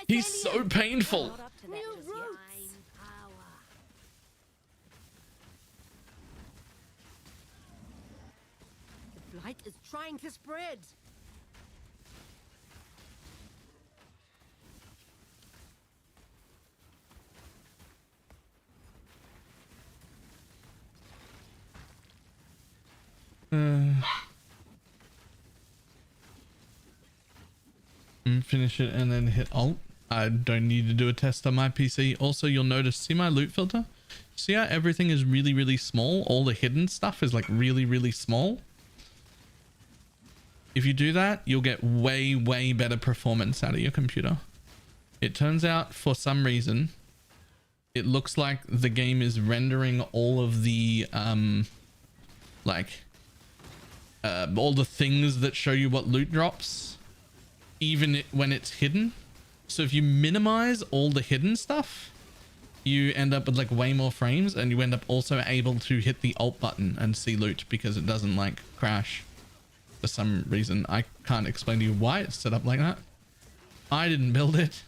He's so painful. Blight is trying to spread. Finish it and then hit alt. I don't need to do a test on my PC. Also, you'll notice, see my loot filter? See how everything is really, really small? All the hidden stuff is like really, really small. If you do that, you'll get way, way better performance out of your computer. It turns out, for some reason, it looks like the game is rendering all of the, all the things that show you what loot drops, even when it's hidden. So if you minimize all the hidden stuff, you end up with like way more frames, and you end up also able to hit the alt button and see loot because it doesn't like crash. For some reason, I can't explain to you why it's set up like that. I didn't build it.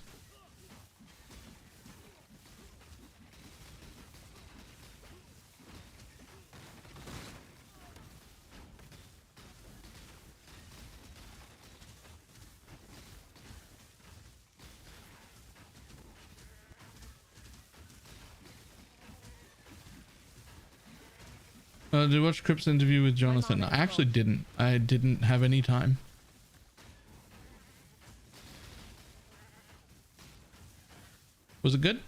Did you watch Crip's interview with Jonathan? I actually didn't. I didn't have any time. Was it good?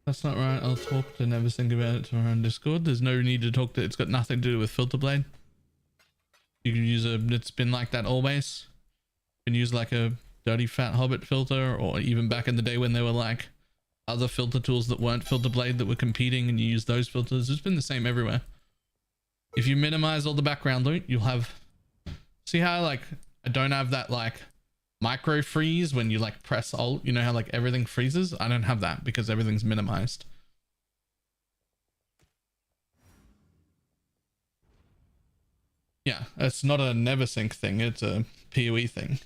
That's not right. I'll talk to never think about it tomorrow on Discord. There's no need to talk to. It's got nothing to do with filter blade. You can use a. It's been like that always. You can use like a dirty fat hobbit filter, or even back in the day when there were like other filter tools that weren't filter blade that were competing, and you use those filters. It's been the same everywhere. If you minimize all the background loot, you'll have. See how like I don't have that like micro freeze when you like press alt, you know how like everything freezes? I don't have that because everything's minimized. Yeah, it's not a never sync thing, it's a PoE thing.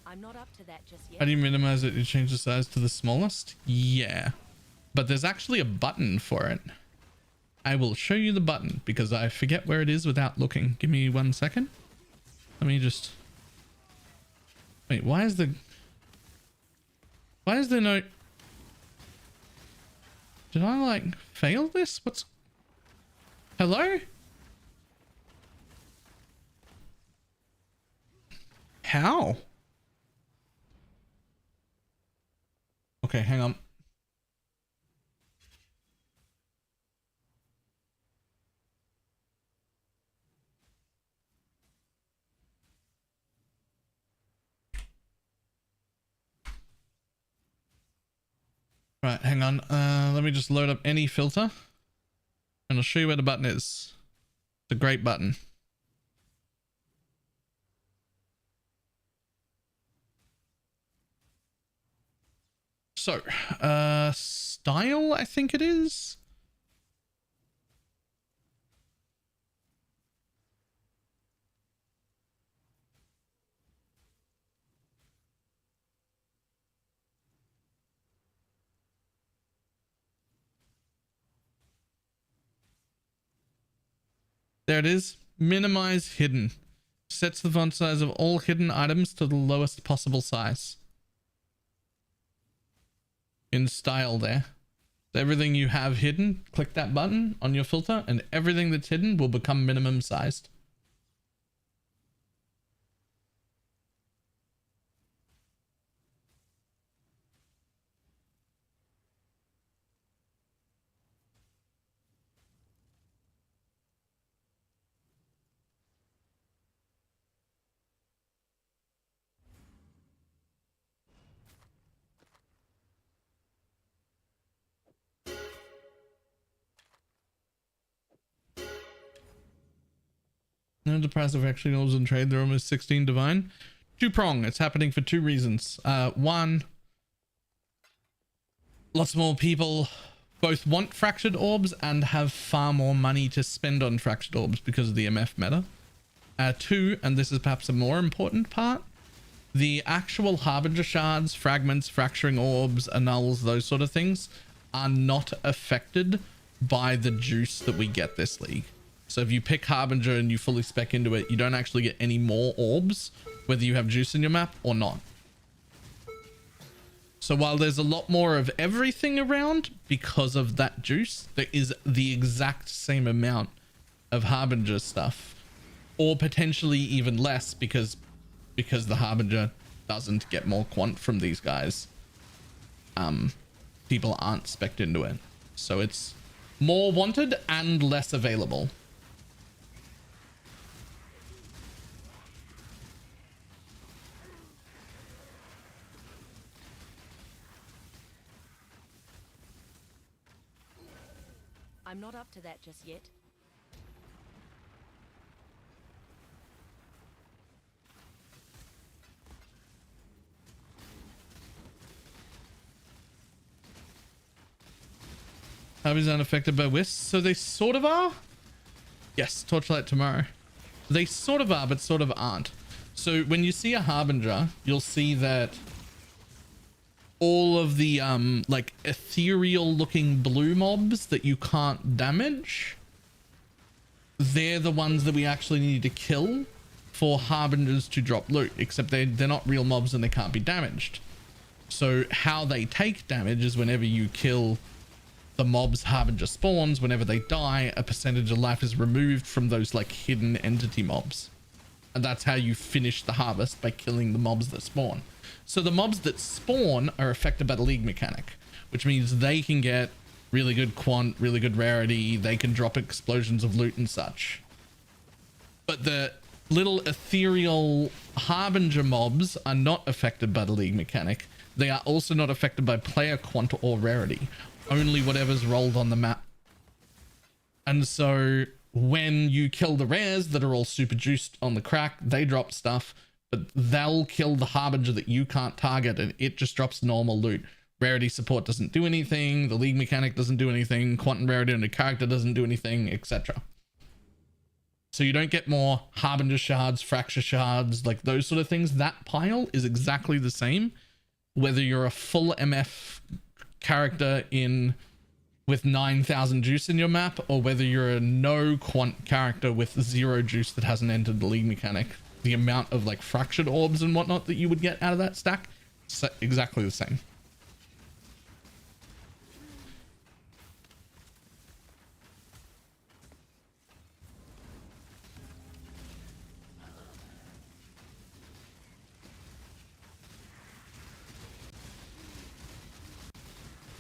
I'm not up to that just yet. How do you minimize it? You change the size to the smallest? Yeah. But there's actually a button for it. I will show you the button because I forget where it is without looking. Give me 1 second. Let me just... Wait, why is there no... Did I like fail this? What's... Hello? How? Okay, hang on. Right, hang on. Let me just load up any filter and I'll show you where the button is. It's a great button. So, style, I think it is. There it is. Minimize hidden. Sets the font size of all hidden items to the lowest possible size. In style there. So everything you have hidden, click that button on your filter and everything that's hidden will become minimum sized. No, the price of actually orbs in trade, they're almost 16 divine. Two-prong, it's happening for two reasons. One, lots more people both want fractured orbs and have far more money to spend on fractured orbs because of the MF meta. Two, and this is perhaps a more important part, the actual Harbinger shards, fragments, fracturing orbs, annuls, those sort of things are not affected by the juice that we get this league. So if you pick Harbinger and you fully spec into it, you don't actually get any more orbs, whether you have juice in your map or not. So while there's a lot more of everything around because of that juice, there is the exact same amount of Harbinger stuff, or potentially even less because the Harbinger doesn't get more quant from these guys. People aren't spec'd into it. So it's more wanted and less available. I'm not up to that just yet. Hobbies aren't affected by wisps, so they sort of are. Yes, Torchlight tomorrow. They sort of are, but sort of aren't. So when you see a Harbinger, you'll see that all of the like ethereal looking blue mobs that you can't damage, they're the ones that we actually need to kill for Harbingers to drop loot, except they're not real mobs and they can't be damaged. So how they take damage is whenever you kill the mobs Harbinger spawns, whenever they die, a percentage of life is removed from those like hidden entity mobs. And that's how you finish the harvest, by killing the mobs that spawn. So the mobs that spawn are affected by the league mechanic, which means they can get really good quant, really good rarity. They can drop explosions of loot and such. But the little ethereal Harbinger mobs are not affected by the league mechanic. They are also not affected by player quant or rarity. Only whatever's rolled on the map. And so when you kill the rares that are all super juiced on the crack, they drop stuff, but they'll kill the Harbinger that you can't target and it just drops normal loot. Rarity support doesn't do anything, the league mechanic doesn't do anything, quantum rarity on the character doesn't do anything, etc. So you don't get more Harbinger shards, fracture shards, like those sort of things. That pile is exactly the same whether you're a full MF character in with 9,000 juice in your map, or whether you're a no quant character with 0 juice that hasn't entered the league mechanic. The amount of like fractured orbs and whatnot that you would get out of that stack, exactly the same.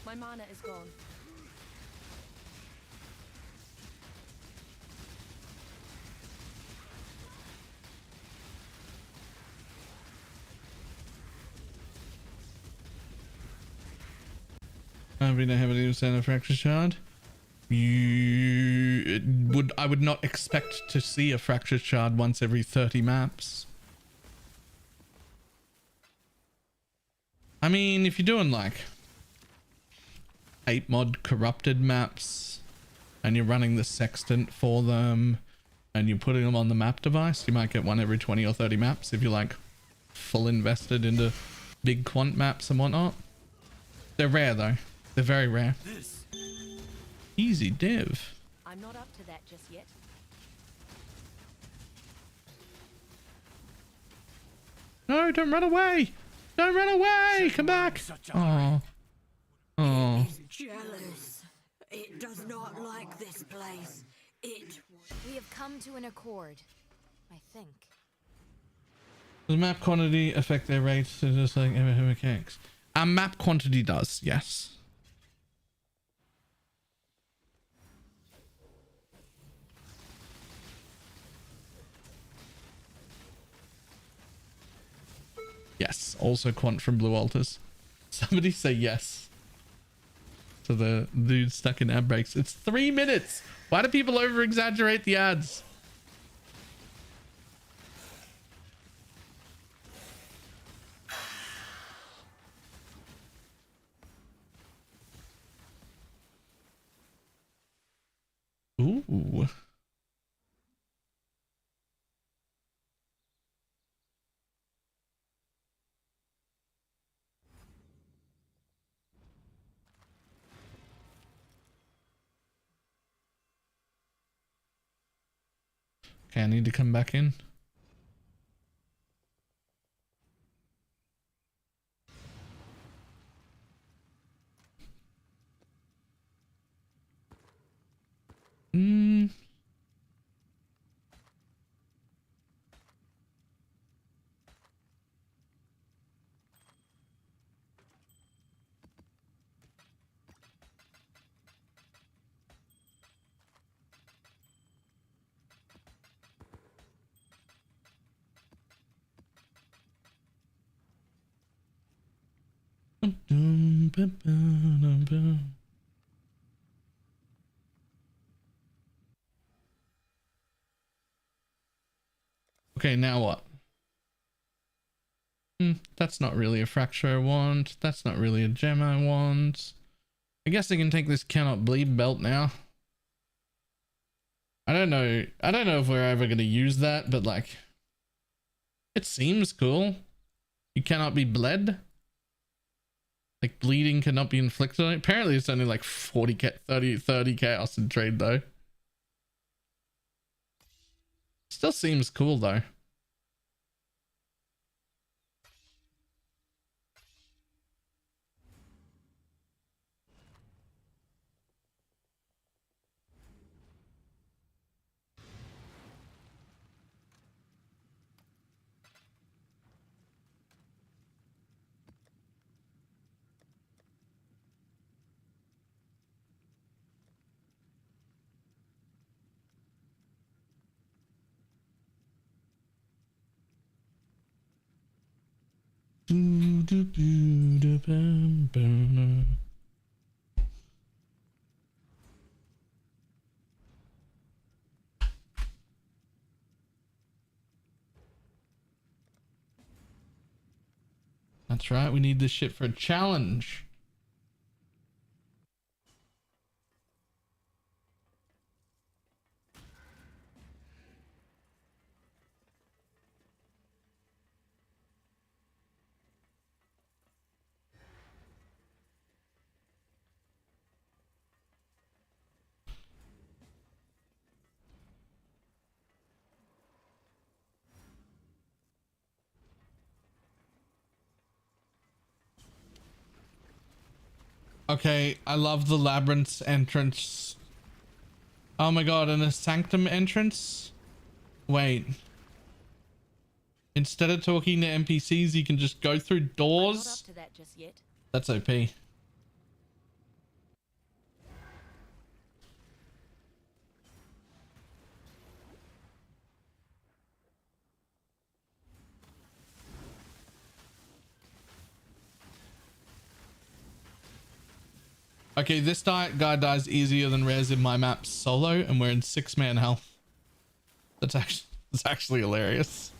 My mana is gone. We don't have any percent of fracture shard. I would not expect to see a fracture shard once every 30 maps. I mean, if you're doing like 8 mod corrupted maps and you're running the sextant for them and you're putting them on the map device, you might get one every 20 or 30 maps if you're like full invested into big quant maps and whatnot. They're rare though. They're very rare. Easy div. I'm not up to that just yet. No, don't run away. Don't run away. Come back. Oh. Oh. Jealous. It does not like this place. We have come to an accord, I think. Does map quantity affect their rates just like mechanics? Map quantity does, yes. Yes, also quant from Blue Altars. Somebody say yes to the dude stuck in ad breaks. It's 3 minutes. Why do people over exaggerate the ads? Ooh. Okay, I need to come back in. Okay, now what? That's not really a fracture I want. That's not really a gem I want. I guess I can take this cannot bleed belt now. I don't know if we're ever going to use that, but like, it seems cool. You cannot be bled. Like, bleeding cannot be inflicted on it. Apparently it's only like 30 chaos in trade though. Still seems cool though. That's right, we need this shit for a challenge. Okay, I love the labyrinth entrance. Oh my god, and a sanctum entrance? Wait. Instead of talking to NPCs, you can just go through doors? I'm not up to that just yet. That's OP. Okay, this guy dies easier than Rez in my map solo, and we're in 6-man health. That's actually hilarious.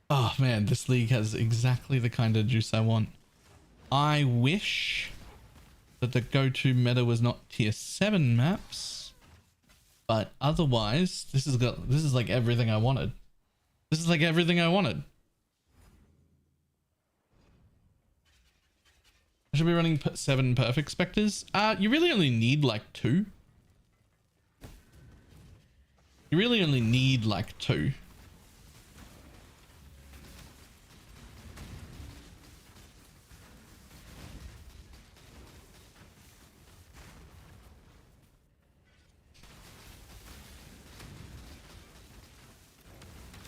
Oh man, this league has exactly the kind of juice I want. I wish that the go-to meta was not tier 7 maps, but otherwise, this is like everything I wanted. This is like everything I wanted. I should be running 7 perfect specters. You really only need like 2. You really only need like 2.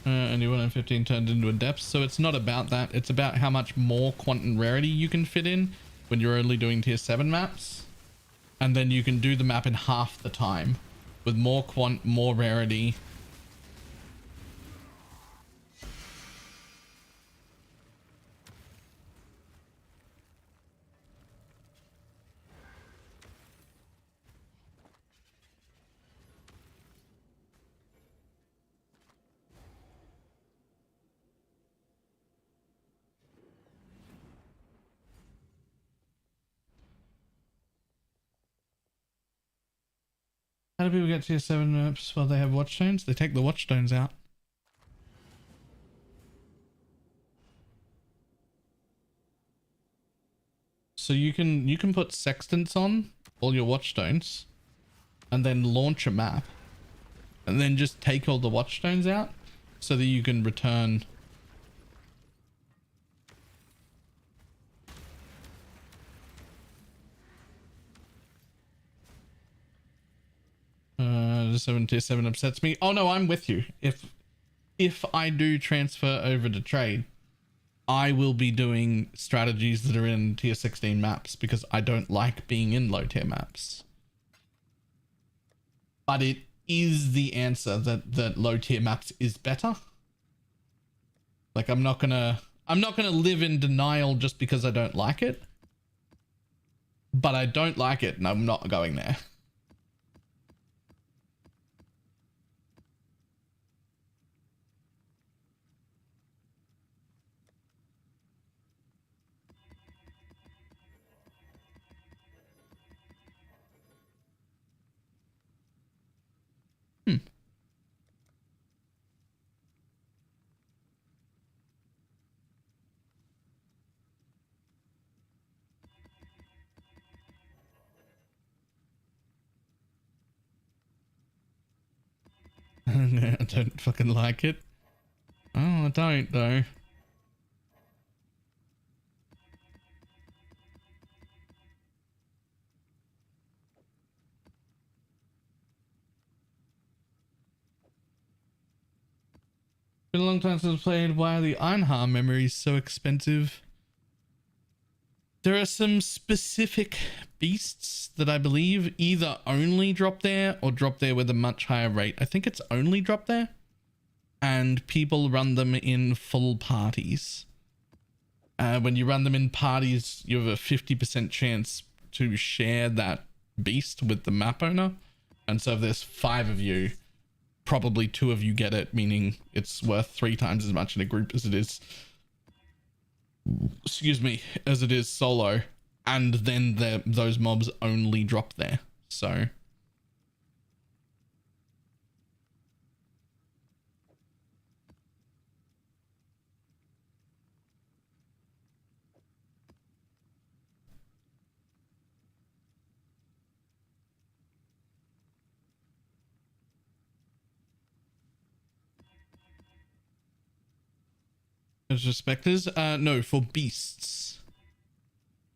Only 1 in 15 turned into a depth, so it's not about that. It's about how much more quantum rarity you can fit in when you're only doing tier 7 maps, and then you can do the map in half the time with more more rarity. How do people get tier 7 maps while they have watchstones? They take the watchstones out. So you can put sextants on all your watchstones and then launch a map and then just take all the watchstones out so that you can return. The 7 tier 7 upsets me. Oh no, I'm with you. If I do transfer over to trade, I will be doing strategies that are in tier 16 maps because I don't like being in low tier maps. But it is the answer that low tier maps is better. Like I'm not gonna live in denial just because I don't like it. But I don't like it and I'm not going there. I don't fucking like it. Oh, I don't though. Been a long time since I played. Why are the Einhar memories so expensive? There are some specific beasts that I believe either only drop there or drop there with a much higher rate. I think it's only drop there. And people run them in full parties. When you run them in parties, you have a 50% chance to share that beast with the map owner. And so if there's 5 of you, probably 2 of you get it, meaning it's worth 3 times as much in a group as it is, excuse me, as it is solo. And then those mobs only drop there. So as respecters, no, for beasts.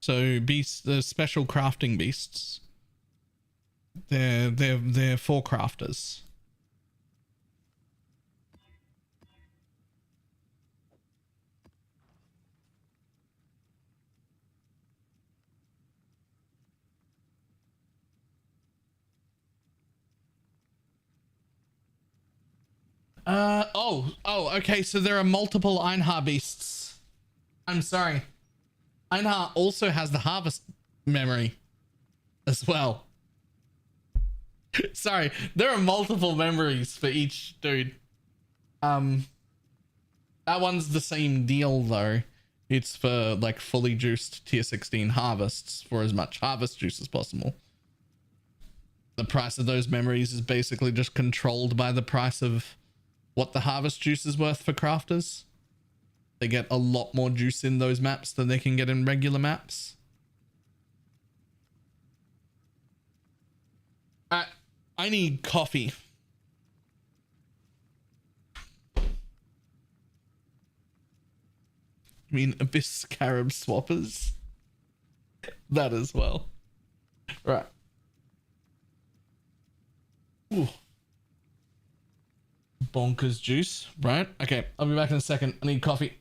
So beasts, the special crafting beasts. They're for crafters. Okay, so there are multiple Einhar beasts. I'm sorry. Einhar also has the harvest memory as well. Sorry, there are multiple memories for each dude. That one's the same deal though. It's for like fully juiced tier 16 harvests for as much harvest juice as possible. The price of those memories is basically just controlled by the price of what the harvest juice is worth for crafters. They get a lot more juice in those maps than they can get in regular maps. I need coffee. I mean, Abyss Scarab swappers. That as well. Right. Ooh. Bonkers juice. Right. Okay. I'll be back in a second. I need coffee.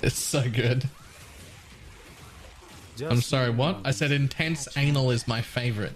It's so good. I'm sorry, what? I said intense anal is my favorite.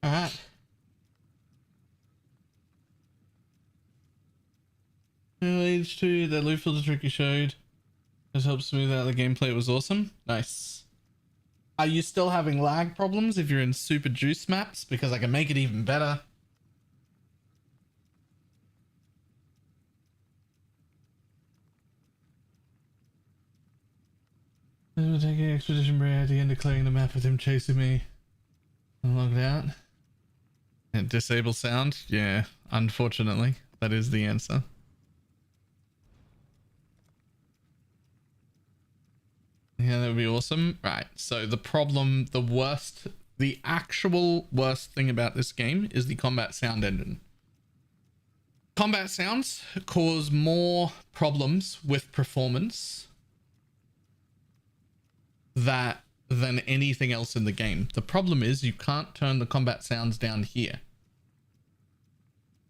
Alright. Age 2, that loop filter trick you showed just helped smooth out the gameplay. It was awesome. Nice. Are you still having lag problems if you're in super juice maps? Because I can make it even better. I'm taking Expedition Bray at the end of clearing the map with him chasing me. I'm logged out. And disable sound? Yeah, unfortunately, that is the answer. Yeah, that would be awesome. Right, so the problem, the actual worst thing about this game is the combat sound engine. Combat sounds cause more problems with performance than anything else in the game. The problem is you can't turn the combat sounds down here.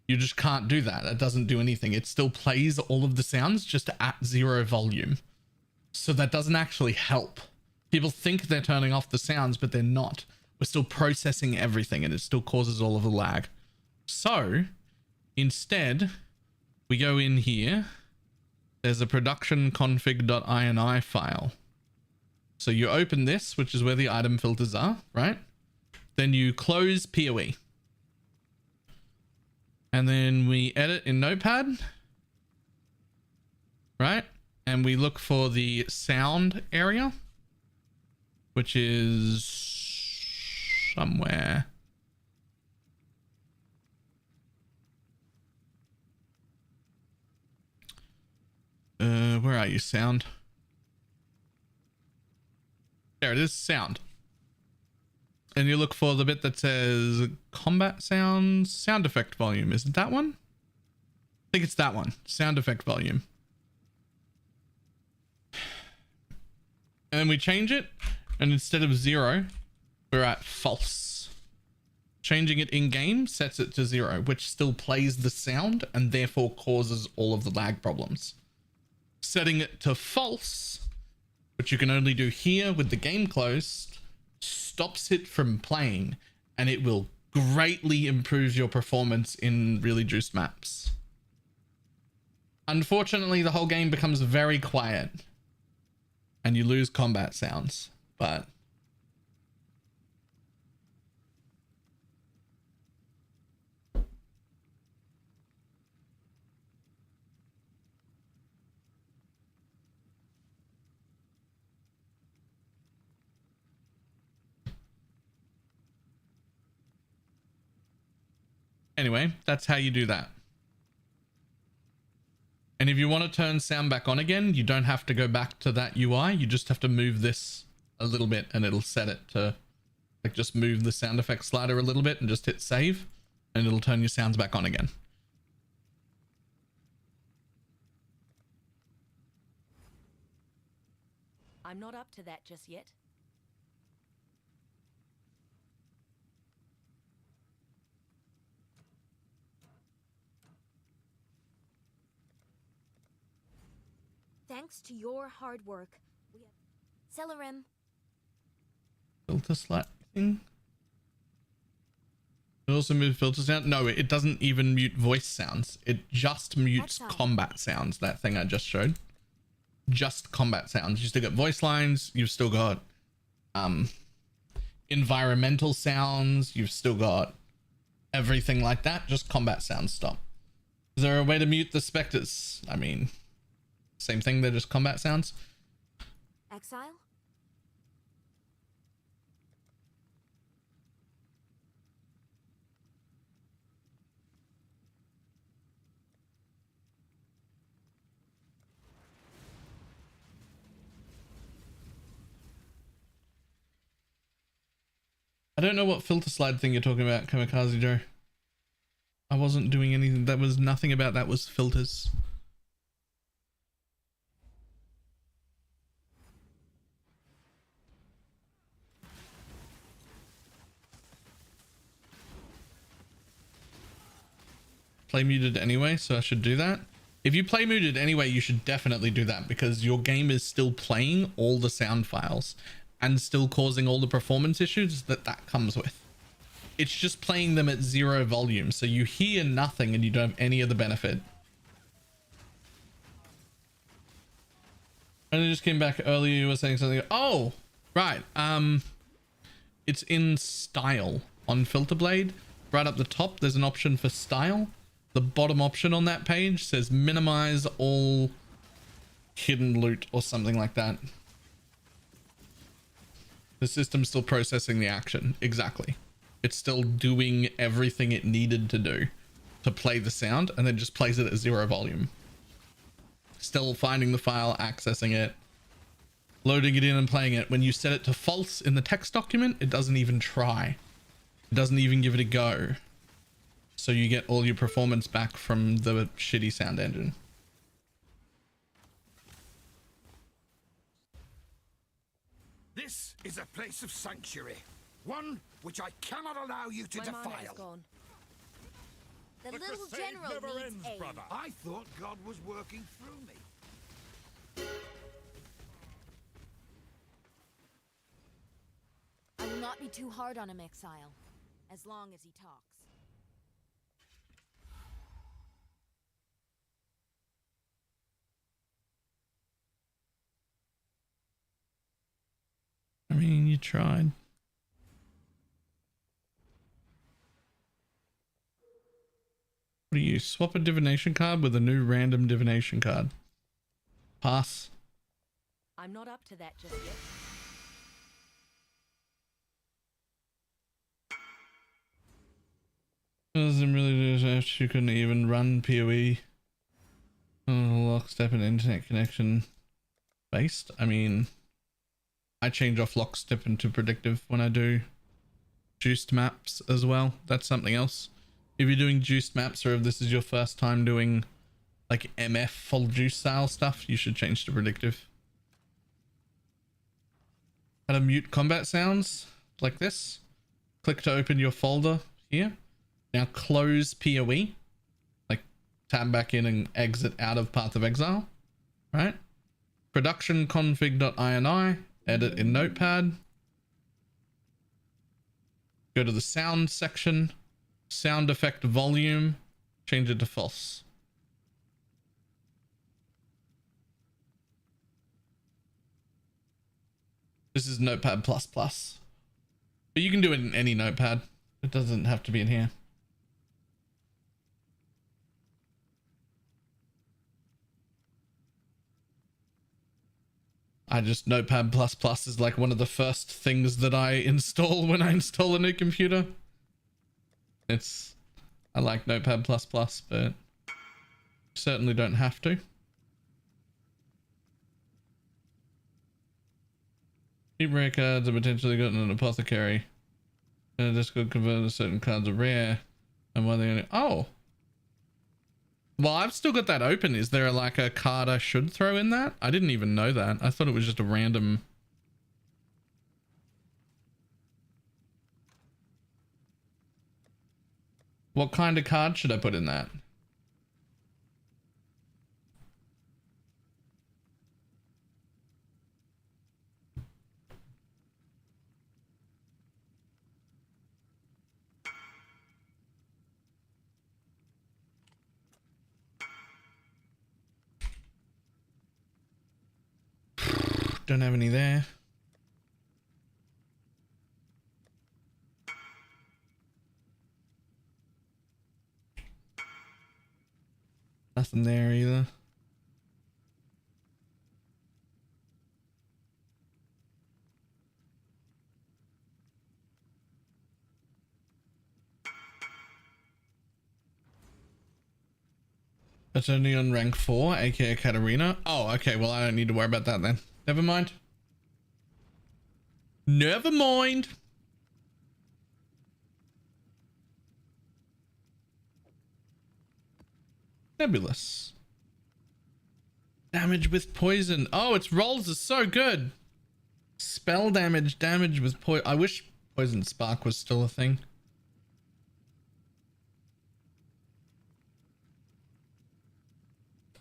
You just can't do that. It doesn't do anything. It still plays all of the sounds just at 0 volume. So that doesn't actually help. People think they're turning off the sounds, but they're not. We're still processing everything and it still causes all of the lag. So instead, we go in here. There's a production config.ini file. So you open this, which is where the item filters are, right? Then you close PoE. And then we edit in Notepad, right? And we look for the sound area, which is somewhere. Where are you, sound? There it is, sound. And you look for the bit that says combat sounds, sound effect volume. Is it that one? think it's that one. Sound effect volume. And then we change it, and instead of 0, we're at false. Changing it in game sets it to 0, which still plays the sound and therefore causes all of the lag problems. Setting it to false, which you can only do here with the game closed, stops it from playing, and it will greatly improve your performance in really juiced maps. Unfortunately, the whole game becomes very quiet and you lose combat sounds, but anyway, that's how you do that. And if you want to turn sound back on again, you don't have to go back to that UI. You just have to move this a little bit and it'll set it to, like, just move the sound effect slider a little bit and just hit save and it'll turn your sounds back on again. I'm not up to that just yet. Thanks to your hard work, we have Celerim. Filter slide thing. It also moves filter sound. No, it doesn't even mute voice sounds. It just mutes combat sounds. That thing I just showed. Just combat sounds. You still got voice lines. You've still got environmental sounds. You've still got everything like that. Just combat sounds stop. Is there a way to mute the specters? I mean, same thing. They're just combat sounds. Exile? I don't know what filter slide thing you're talking about, Kamikaze Joe. I wasn't doing anything. That was nothing about that was filters. Play muted anyway, so I should do that. If you play muted anyway, you should definitely do that because your game is still playing all the sound files and still causing all the performance issues that comes with. It's just playing them at 0 volume, so you hear nothing and you don't have any of the benefit. And I just came back earlier, you were saying something. Oh, right. It's in style on Filterblade. Right up the top, there's an option for style. The bottom option on that page says minimize all hidden loot or something like that. The system's still processing the action. Exactly. It's still doing everything it needed to do to play the sound and then just plays it at 0 volume. Still finding the file, accessing it, loading it in and playing it. When you set it to false in the text document, it doesn't even try. It doesn't even give it a go. So you get all your performance back from the shitty sound engine. This is a place of sanctuary. One which I cannot allow you to defile. The The little crusade general never needs ends, aid. brother. I thought God was working through me. I will not be too hard on him, Exile, as long as he talks. I mean, you tried. What do you swap a divination card with a new random divination card? Pass. I'm not up to that just yet. Doesn't really do that. You couldn't even run PoE. Lockstep and internet connection based. I mean, I change off lockstep into predictive when I do juiced maps as well. That's something else. If you're doing juiced maps or if this is your first time doing like MF full juice style stuff, you should change to predictive. How to mute combat sounds like this. Click to open your folder here. Now close PoE. Like tab back in and exit out of Path of Exile. Right? Production config.ini. Edit in Notepad. Go to the sound section. Sound effect volume. Change it to false. This is Notepad++. But you can do it in any notepad. It doesn't have to be in here. Notepad++ is like one of the first things that I install when I install a new computer. I like Notepad++, but certainly don't have to. Keep rare cards are potentially gotten an apothecary. And this could convert certain cards are rare. And why they only... Oh! Well, I've still got that open. Is there like a card I should throw in that? I didn't even know that. I thought it was just a random... What kind of card should I put in that? Don't have any there. Nothing there either. It's only on rank 4, aka Katarina. Oh, okay. Well, I don't need to worry about that then. Never mind. Never mind. Nebulous. Damage with poison. Oh, its rolls are so good. Spell damage, damage with poison. I wish poison spark was still a thing.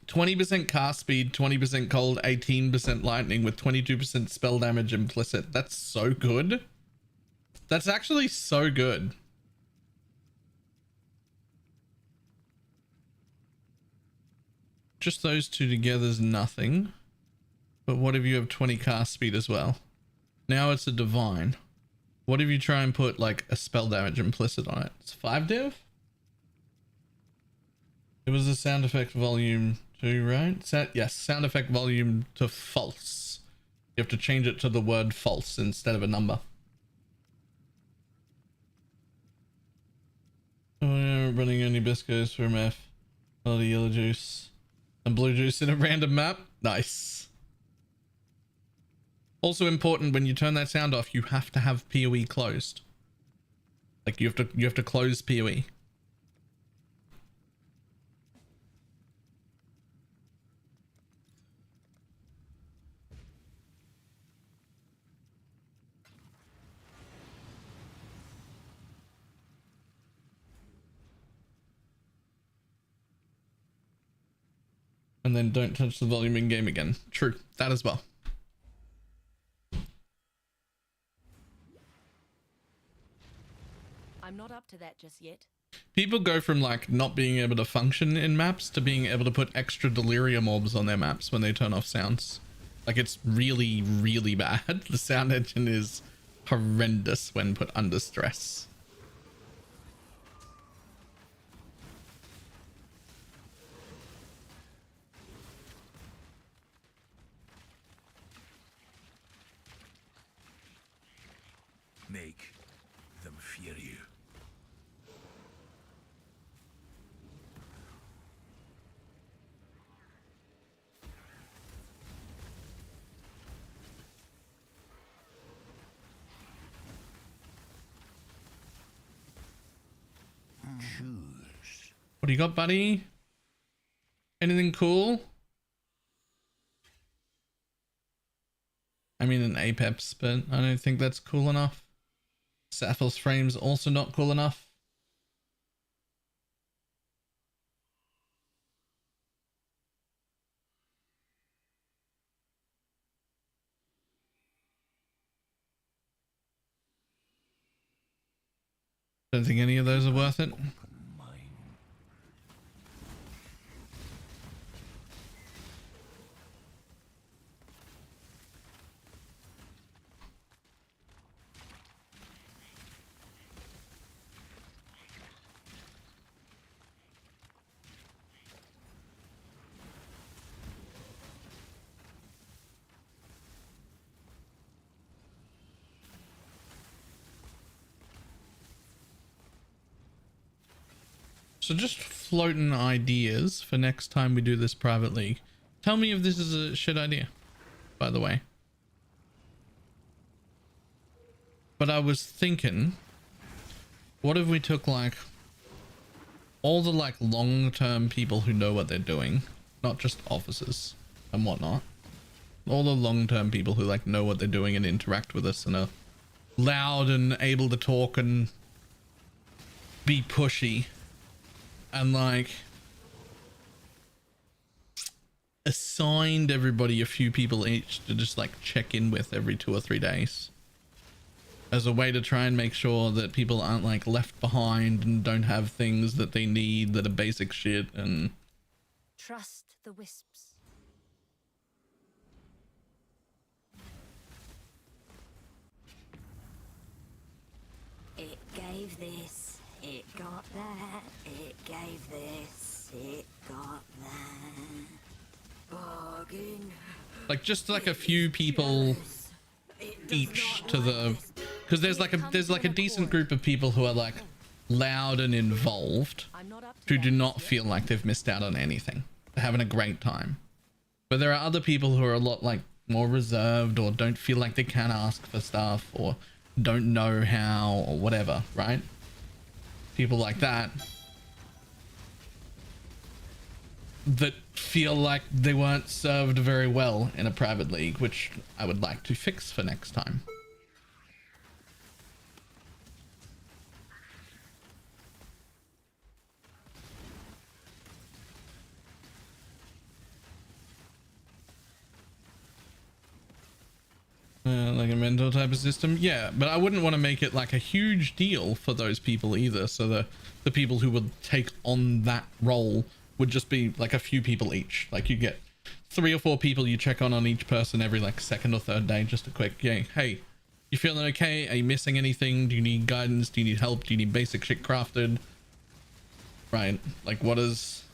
%20 cast speed, 20% cold, 18% lightning with 22% spell damage implicit. That's so good. That's actually so good. Just those two together is nothing. But what if you have 20 cast speed as well? Now it's a divine. What if you try and put like a spell damage implicit on it? It's 5 div? It was a sound effect volume 2, right? Yes, sound effect volume to false. You have to change it to the word false instead of a number. Oh yeah, running only biscuits for MF. A lot of yellow juice. And blue juice in a random map. Nice. Also important, when you turn that sound off, you have to have PoE closed. Like you have to close PoE. And then don't touch the volume in game again. True, that as well. I'm not up to that just yet. People go from like not being able to function in maps to being able to put extra delirium orbs on their maps when they turn off sounds. Like it's really, really bad. The sound engine is horrendous when put under stress. Make them fear you. What do you got, buddy? Anything cool? I mean an Apex, but I don't think that's cool enough. Saphos frame's also not cool enough. Don't think any of those are worth it. So just floating ideas for next time we do this private league. Tell me if this is a shit idea, by the way. But I was thinking, what if we took like all the like long-term people who know what they're doing, not just officers and whatnot, all the long-term people who like know what they're doing and interact with us and are loud and able to talk and be pushy, and like assigned everybody a few people each to just like check in with every 2 or 3 days as a way to try and make sure that people aren't like left behind and don't have things that they need that are basic shit. And Trust the wisps. It gave this, it got that, it gave this, it got that. Bargain. like just like a few people each to the, because there's like a decent group of people who are like loud and involved, who do not feel like they've missed out on anything. They're having a great time. But there are other people who are a lot like more reserved, or don't feel like they can ask for stuff, or don't know how, or whatever, right? People like that feel like they weren't served very well in a private league, which I would like to fix for next time. Like a mentor type of system, yeah, but I wouldn't want to make it like a huge deal for those people either, so the people who would take on that role would just be like a few people each. Like you get 3 or 4 people you check on each person every like 2nd or 3rd day, just a quick, yeah, hey, you feeling okay? Are you missing anything? Do you need guidance? Do you need help? Do you need basic shit crafted? Right, like what is,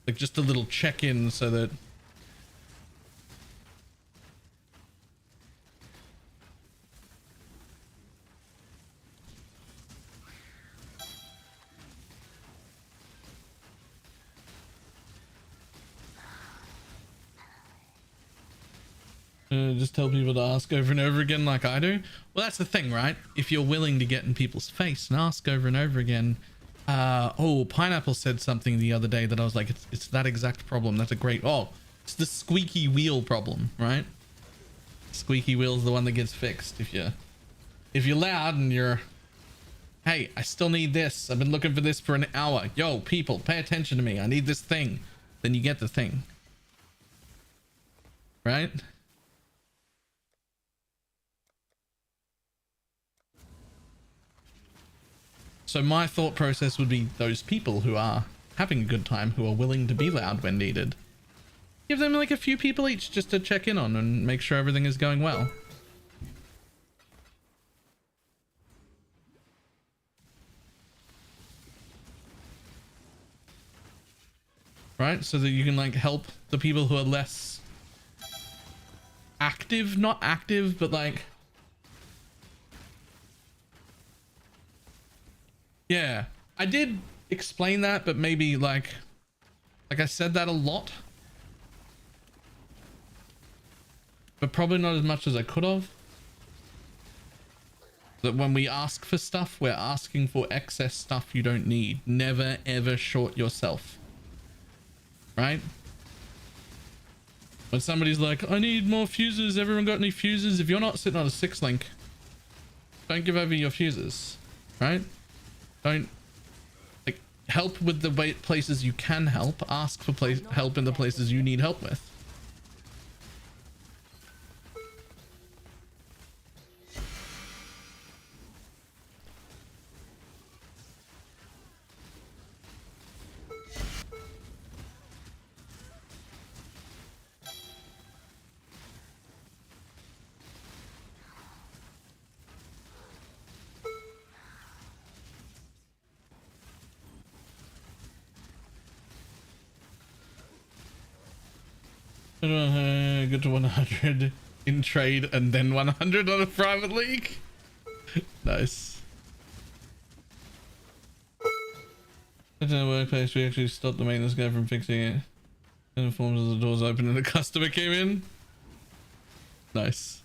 like just a little check-in so that just tell people to ask over and over again like I do. Well, that's the thing, right? If you're willing to get in people's face and ask over and over again. Oh, Pineapple said something the other day that I was like, it's that exact problem. That's a great, oh, it's the squeaky wheel problem, right? Squeaky wheel's the one that gets fixed. If you're loud and you're, hey, I still need this. I've been looking for this for an hour. Yo, people, pay attention to me. I need this thing. Then you get the thing. Right? So my thought process would be those people who are having a good time, who are willing to be loud when needed. Give them like a few people each just to check in on and make sure everything is going well. Right? So that you can like help the people who are less active, not active, but like, yeah, I did explain that, but maybe like I said that a lot, but probably not as much as I could have. That when we ask for stuff, we're asking for excess stuff you don't need. Never ever short yourself. right? When somebody's like, I need more fuses, everyone got any fuses? If you're not sitting on a 6-link, don't give over your fuses, right? Don't, like, help with the places you can help. Ask for help in the places you need help with. Get to 100 in trade and then 100 on a private league. Nice. At the workplace, we actually stopped the maintenance guy from fixing it. And informed us the doors open and a customer came in. Nice.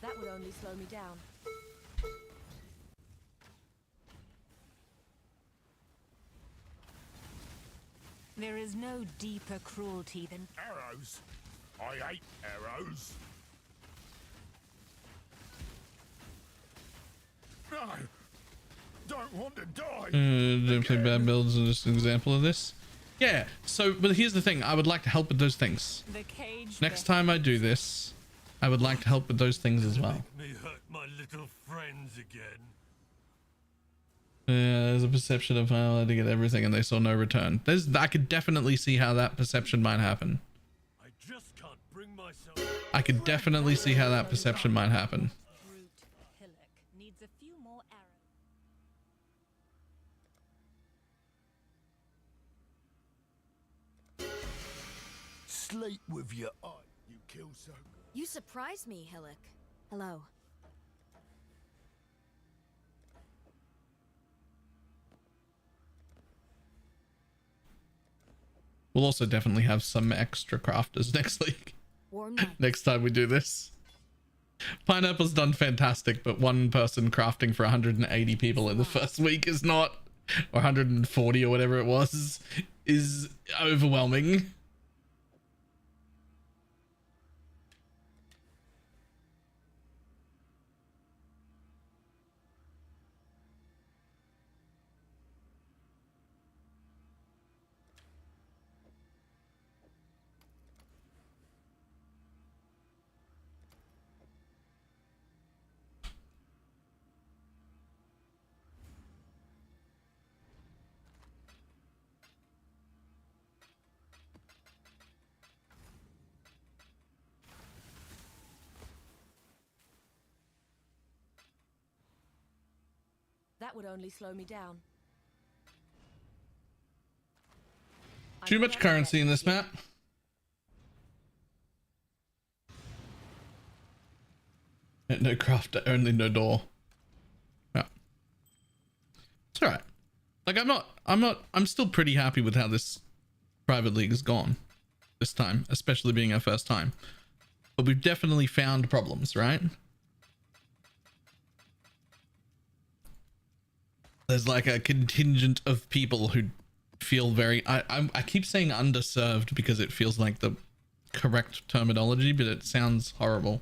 That would only slow me down. There is no deeper cruelty than Arrows? I hate arrows. No! Don't want to die! Don't play bad builds is just an example of this. Yeah, so, but here's the thing. I would like to help with those things. the cage. Next time I do this, I would like to help with those things as well. Make me hurt my little friends again. There's a perception of how I had to get everything and they saw no return. I could definitely see how that perception might happen. I just can't bring myself. I could definitely see how that perception might happen. Brute Hillock needs a few more arrows. Sleep with your eye, you kill so. You surprise me, Hillock. Hello. We'll also definitely have some extra crafters next week. Next time we do this. Pineapple's done fantastic, but one person crafting for 180 people in the first week is not, or 140 or whatever it was, is overwhelming. That would only slow me down. Too much currency in this map. No crafter, only no door. Yeah. It's alright. Like I'm still pretty happy with how this private league has gone this time, especially being our first time. But we've definitely found problems, right? There's like a contingent of people who feel very, I keep saying underserved because it feels like the correct terminology, but it sounds horrible.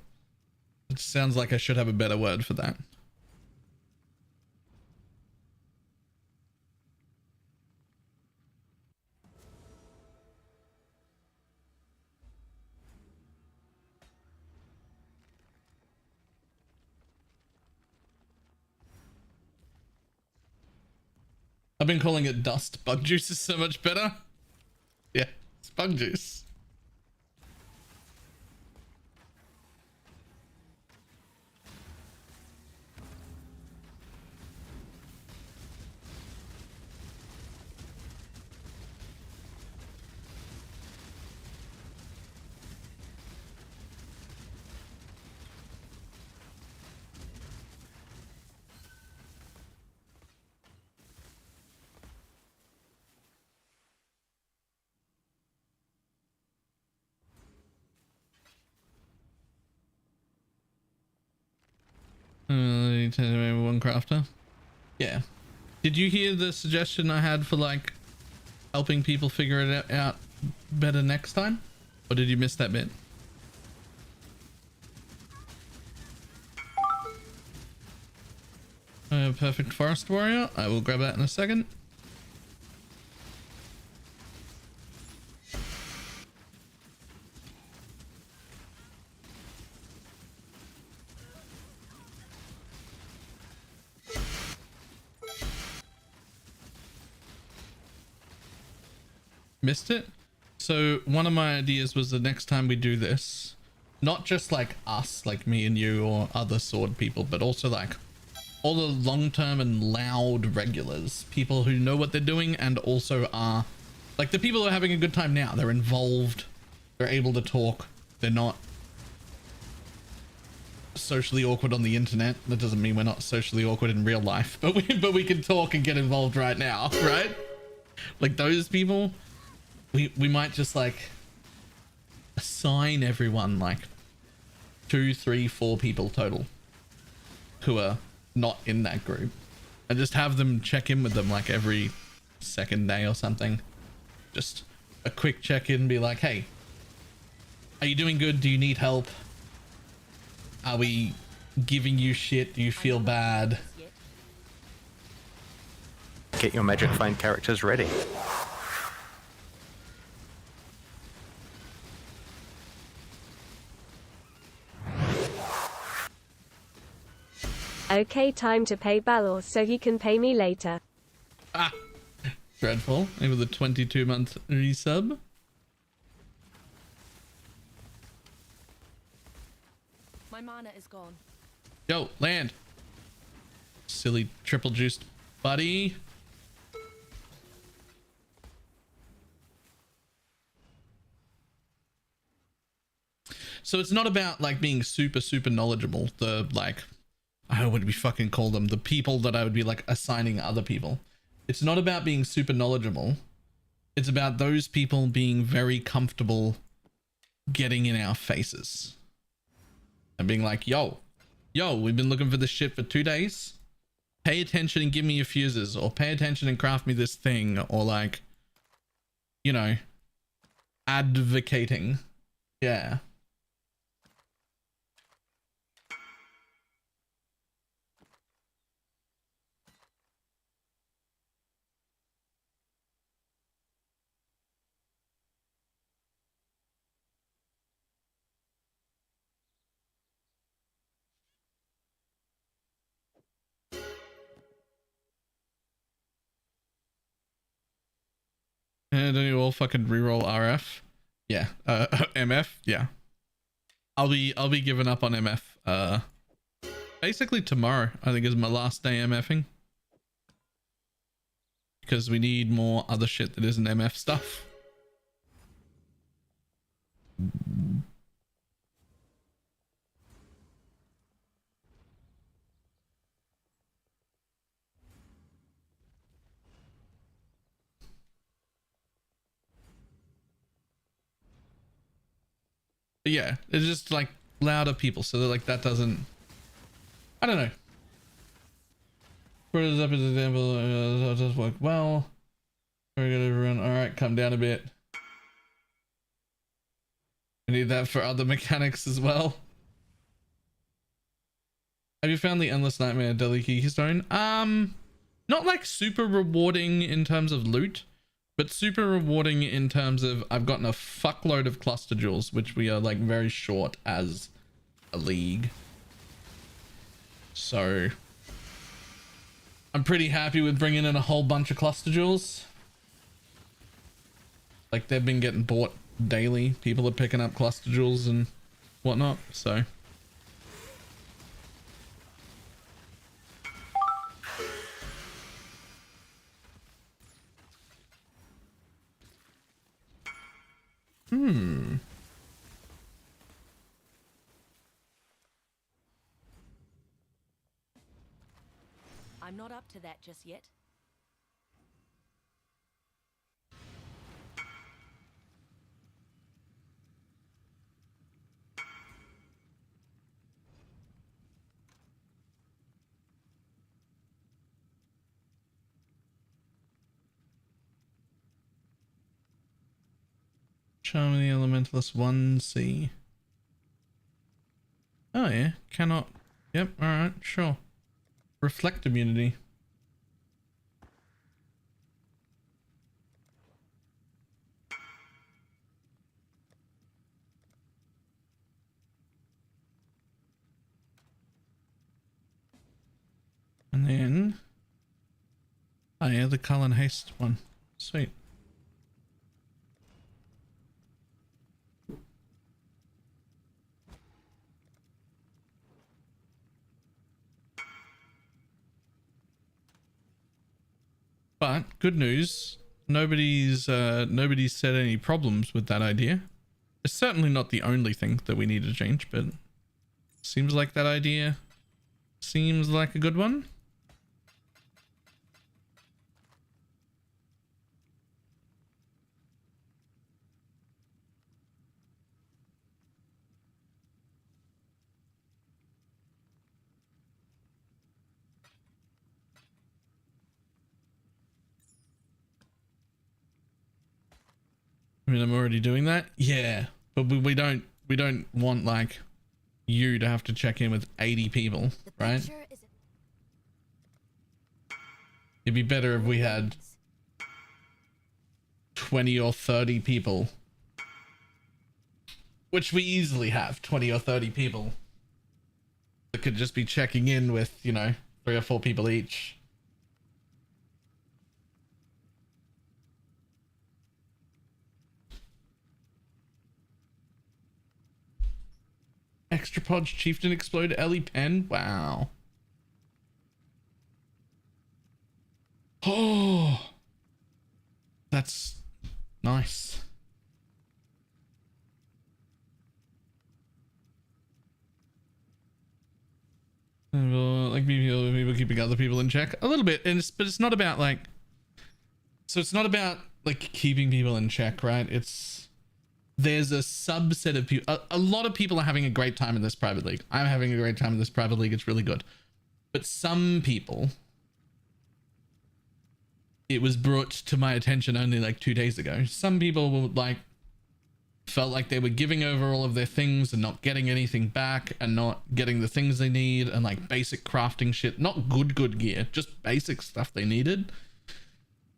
It sounds like I should have a better word for that. I've been calling it dust. Bug juice is so much better. Yeah, it's bug juice. One crafter. Yeah. Did you hear the suggestion I had for like helping people figure it out better next time? Or did you miss that bit? Perfect forest warrior. I will grab that in a second. Missed it. So one of my ideas was the next time we do this, not just like us, like me and you or other sword people, but also like all the long-term and loud regulars, people who know what they're doing and also are like the people who are having a good time now. They're involved, they're able to talk, they're not socially awkward on the internet. That doesn't mean we're not socially awkward in real life, but we can talk and get involved right now, right? Like those people, we might just like assign everyone like 2, 3, 4 people total who are not in that group and just have them check in with them like every second day or something. Just a quick check-in, be like, hey, are you doing good? Do you need help? Are we giving you shit? Do you feel bad? Get your magic find characters ready. Okay, time to pay Balor so he can pay me later. Ah, dreadful. Maybe the 22-month resub. My mana is gone. Yo, land. Silly triple juiced buddy. So it's not about like being super knowledgeable. The like, I would be fucking call them the people that I would be like assigning other people. It's not about being super knowledgeable. It's about those people being very comfortable getting in our faces and being like, yo, we've been looking for this shit for 2 days. Pay attention and give me your fuses, or pay attention and craft me this thing, or like, you know, advocating. Yeah. And don't you all fucking reroll RF? Yeah. MF? Yeah. I'll be giving up on MF. Basically tomorrow, I think, is my last day MFing. Because we need more other shit that isn't MF stuff. But yeah, it's just like louder people, so that like that doesn't, I don't know. Put it up as an example, it does work well. Very good, everyone. All right, come down a bit. I need that for other mechanics as well. Have you found the Endless Nightmare Deadly Keystone? Not like super rewarding in terms of loot, but super rewarding in terms of I've gotten a fuckload of cluster jewels, which we are like very short as a league. So I'm pretty happy with bringing in a whole bunch of cluster jewels. Like they've been getting bought daily. People are picking up cluster jewels and whatnot. So I'm not up to that just yet. Charm of the Elementalist 1C. Oh yeah, cannot. Yep, alright, sure. Reflect immunity. And then, oh yeah, the Cullen Haste one. Sweet. But good news, nobody's said any problems with that idea. It's certainly not the only thing that we need to change, but seems like that idea seems like a good one. I mean, I'm already doing that. Yeah, but we don't want like you to have to check in with 80 people, right? It'd be better if we had 20 or 30 people, which we easily have 20 or 30 people that could just be checking in with, you know, 3 or 4 people each. Extra Podge Chieftain explode Ellie Pen. Wow. Oh, that's nice. Like people keeping other people in check a little bit, and but it's not about like. So it's not about like keeping people in check, right? There's a subset of people. A lot of people are having a great time in this private league. I'm having a great time in this private league. It's really good. But some people, it was brought to my attention only like 2 days ago. Some people were like, felt like they were giving over all of their things and not getting anything back and not getting the things they need and like basic crafting shit. Not good gear, just basic stuff they needed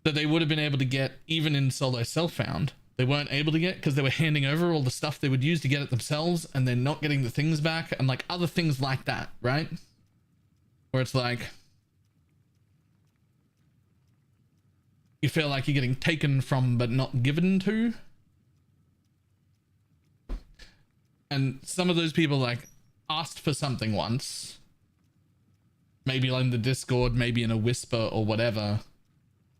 that they would have been able to get even in solo self-found. They weren't able to get because they were handing over all the stuff they would use to get it themselves and then not getting the things back and like other things like that, right? Where it's like you feel like you're getting taken from but not given to. And some of those people like asked for something once, maybe in the Discord, maybe in a whisper or whatever.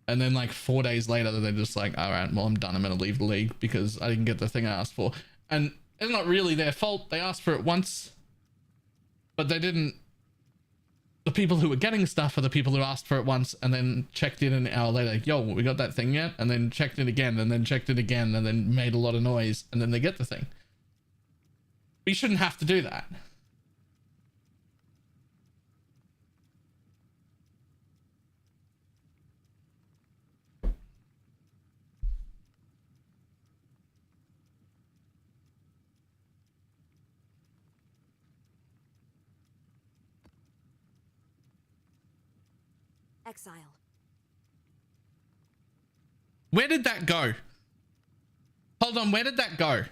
And then like 4 days later, they're just like, all right, well, I'm done. I'm going to leave the league because I didn't get the thing I asked for. And it's not really their fault. They asked for it once, but they didn't. The people who were getting stuff are the people who asked for it once and then checked in an hour later. Yo, we got that thing yet? And then checked in again and then checked it again and then made a lot of noise and then they get the thing. We shouldn't have to do that. Exile. Where did that go? Hold on, where did that go?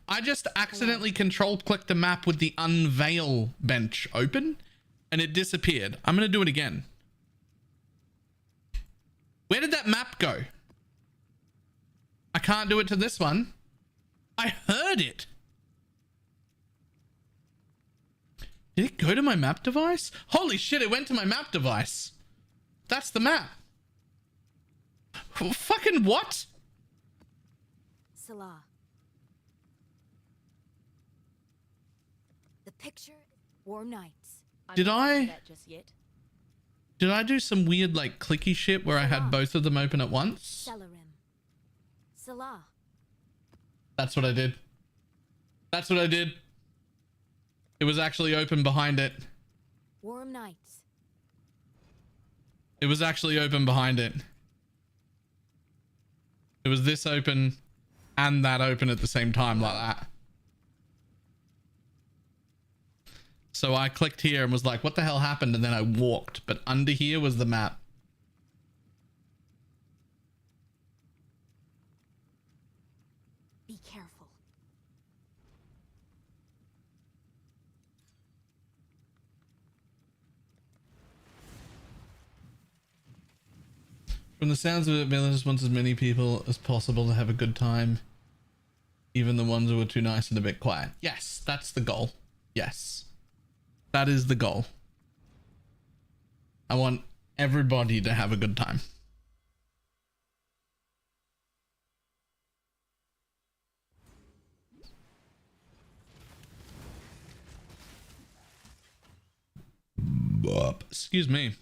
I just accidentally control clicked the map with the unveil bench open and it disappeared. I'm going to do it again. Where did that map go? I can't do it to this one. I heard it. Did it go to my map device? Holy shit, it went to my map device. That's the map. Fucking what? Salah. The picture. Warm nights. Did I do some weird like clicky shit where I had both of them open at once? Celerim. Salah. That's what I did. That's what I did. It was actually open behind it. Warm nights. It was actually open behind it. It was this open and that open at the same time like that. So I clicked here and was like, what the hell happened? And then I walked, but under here was the map. Be careful. From the sounds of it, Miller just wants as many people as possible to have a good time. Even the ones who are too nice and a bit quiet. Yes, that's the goal. Yes. That is the goal. I want everybody to have a good time. Excuse me.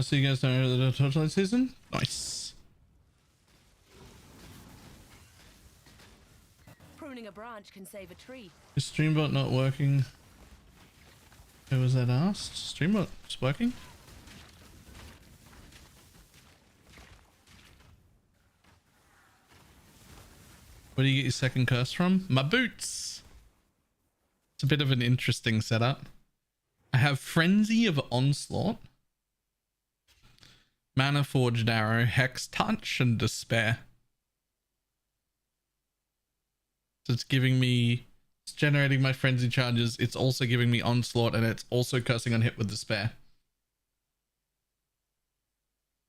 So you guys know the Torchlight season? Nice. Pruning a branch can save a tree. Is Streambot not working? Who was that asked? Streambot's working? Where do you get your second curse from? My boots! It's a bit of an interesting setup. I have Frenzy of Onslaught, Mana Forged Arrow, Hex Touch, and Despair. So it's giving me, it's generating my Frenzy charges, it's also giving me Onslaught, and it's also cursing on hit with Despair.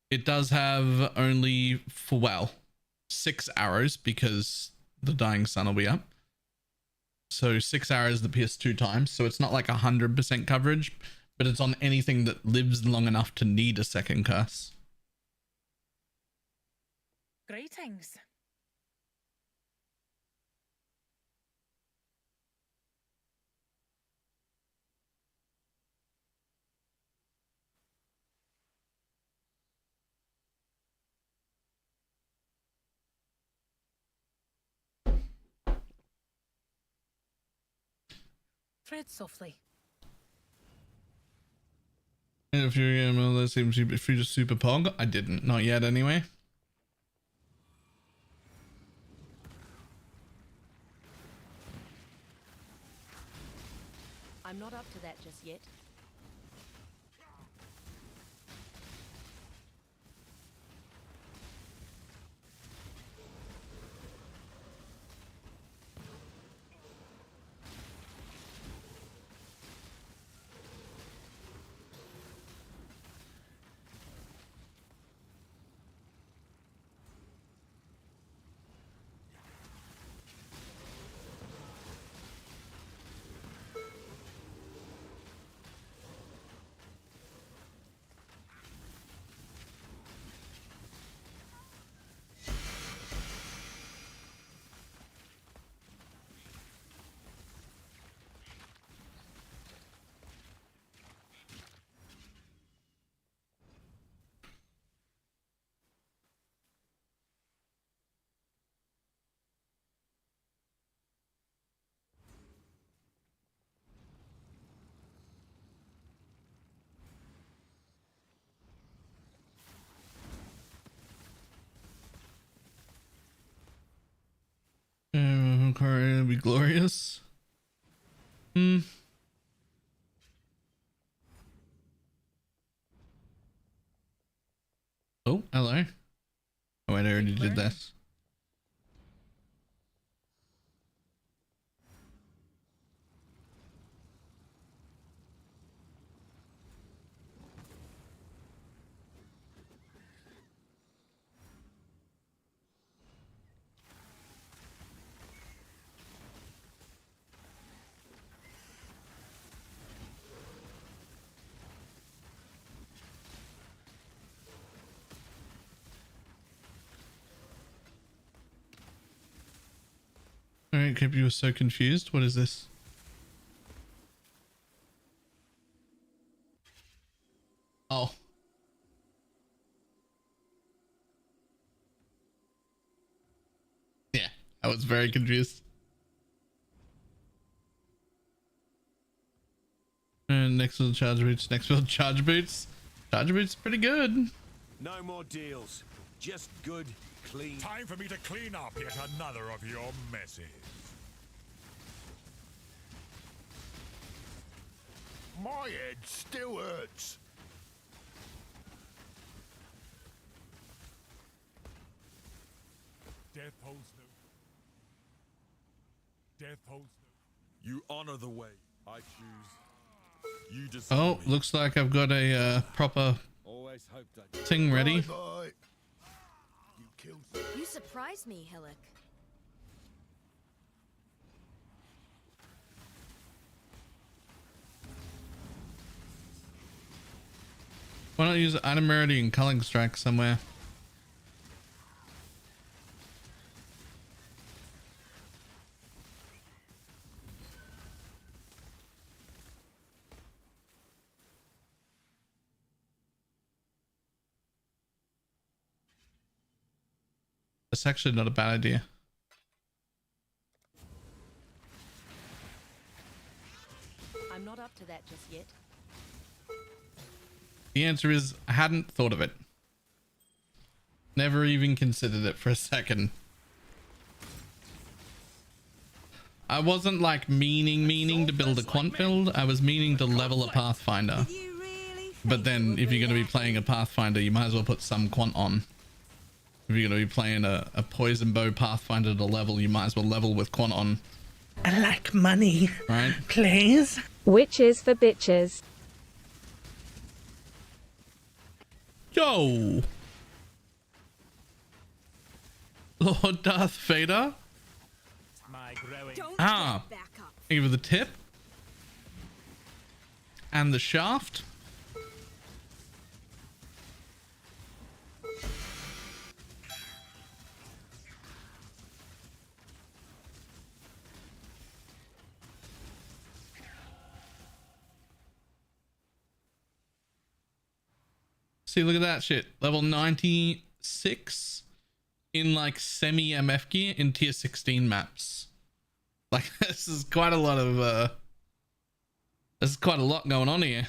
It does have only, for well, 6 arrows because the Dying Sun will be up. So 6 arrows that pierce 2 times, so it's not like 100% coverage, but it's on anything that lives long enough to need a second curse. Greetings. Tread softly. And if you're that seems if you're just super pog, I didn't, not yet anyway. I'm not up to that just yet. It'll be glorious. Oh, hello. Oh, wait, I already did this. Alright, Kip, you were so confused. What is this? Oh. Yeah, I was very confused. And next build charge boots. Next build charge boots. Charge boots pretty good. No more deals. Just good, clean. Time for me to clean up yet another of your messes. My head still hurts. Death holds no. Death holds no. You honor the way I choose. You just. Oh, looks like I've got a proper Always hoped I'd thing ready. Bye. You killed. You surprised me, Hillock. Why not use item rarity and culling strike somewhere? That's actually not a bad idea. I'm not up to that just yet. The answer is I hadn't thought of it. Never even considered it for a second. I wasn't like meaning to build a quant build. I was meaning to level a Pathfinder. But then if you're going to be playing a Pathfinder, you might as well put some quant on. If you're going to be playing a poison bow Pathfinder to level, you might as well level with quant on. I like money. Right? Please. Witches for bitches. Yo! Lord Darth Vader? Ah, thank you for the tip. And the shaft. See, look at that shit. Level 96 in like semi MF gear in tier 16 maps. Like this is quite a lot of there's quite a lot going on here.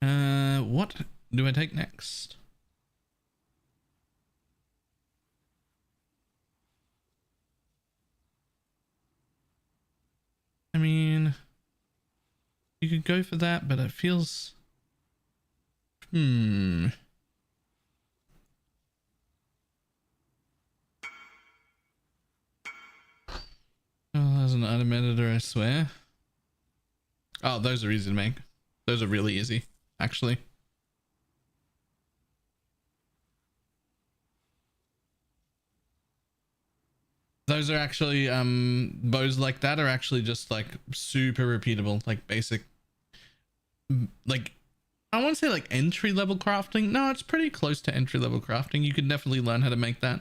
What do I take next? I mean, you could go for that, but it feels Oh, there's an item editor, I swear. Oh, those are easy to make. Those are really easy, actually. Those are actually, bows like that are actually just like super repeatable, like basic, like, I want to say like entry level crafting. No, it's pretty close to entry level crafting. You could definitely learn how to make that.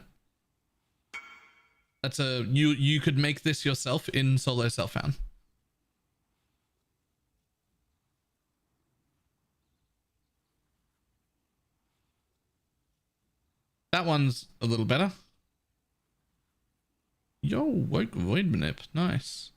That's you could make this yourself in solo self-found. That one's a little better. Yo, woke void manip, nice.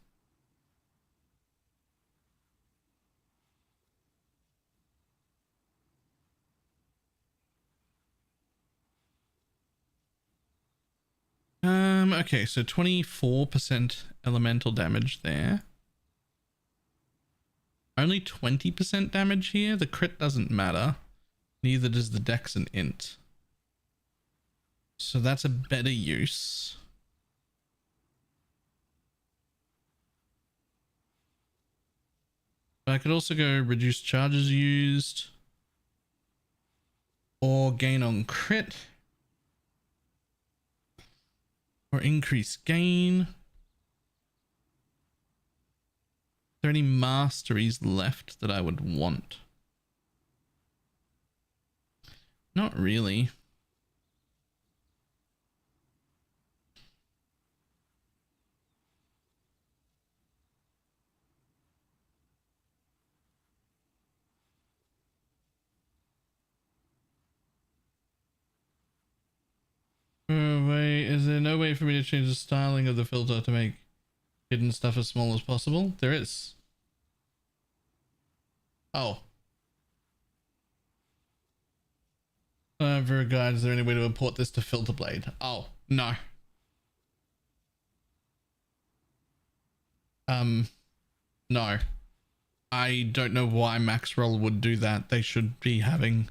Okay, so 24% elemental damage there. Only 20% damage here. The crit doesn't matter. Neither does the dex and int. So that's a better use. But I could also go reduce charges used. Or gain on crit. Or increase gain. Are there any masteries left that I would want? Not really. Wait, is there no no way for me to change the styling of the filter to make hidden stuff as small as possible? There is. Oh. For a guide, is there any way to import this to Filter Blade? Oh, no. No. I don't know why Maxroll would do that. They should be having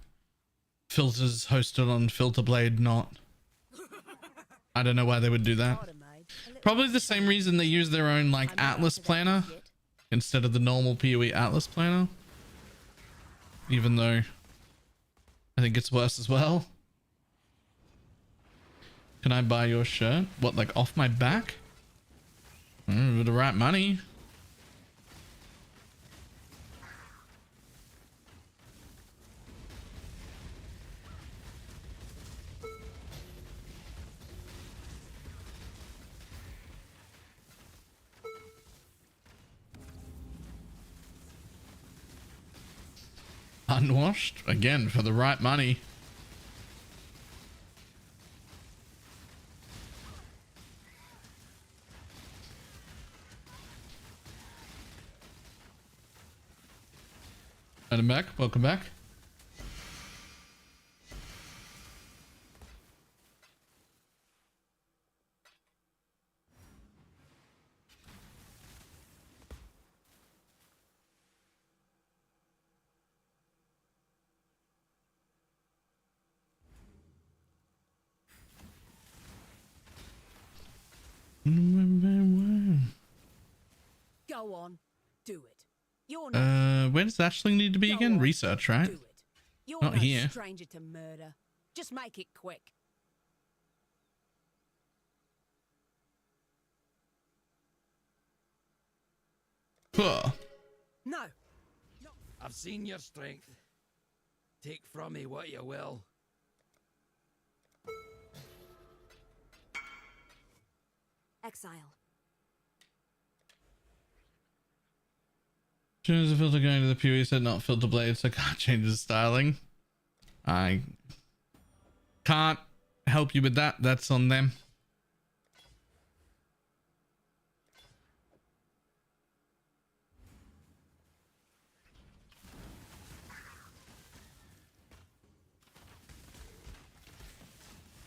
filters hosted on Filter Blade, not. I don't know why they would do that. Probably the same reason they use their own like Atlas planner instead of the normal PoE Atlas planner. Even though I think it's worse as well. Can I buy your shirt? What, like off my back? With the right money. Unwashed? Again, for the right money. And I'm back. Welcome back. Go on, do it. You're not. Where does Ashling need to be again? Research, right? Do it. You're Not no here. stranger to murder. Just make it quick. Huh. No. I've seen your strength. Take from me what you will. Exile. Change the filter going to the PoE said not Filter Blade, so I can't change the styling. I can't help you with that. That's on them.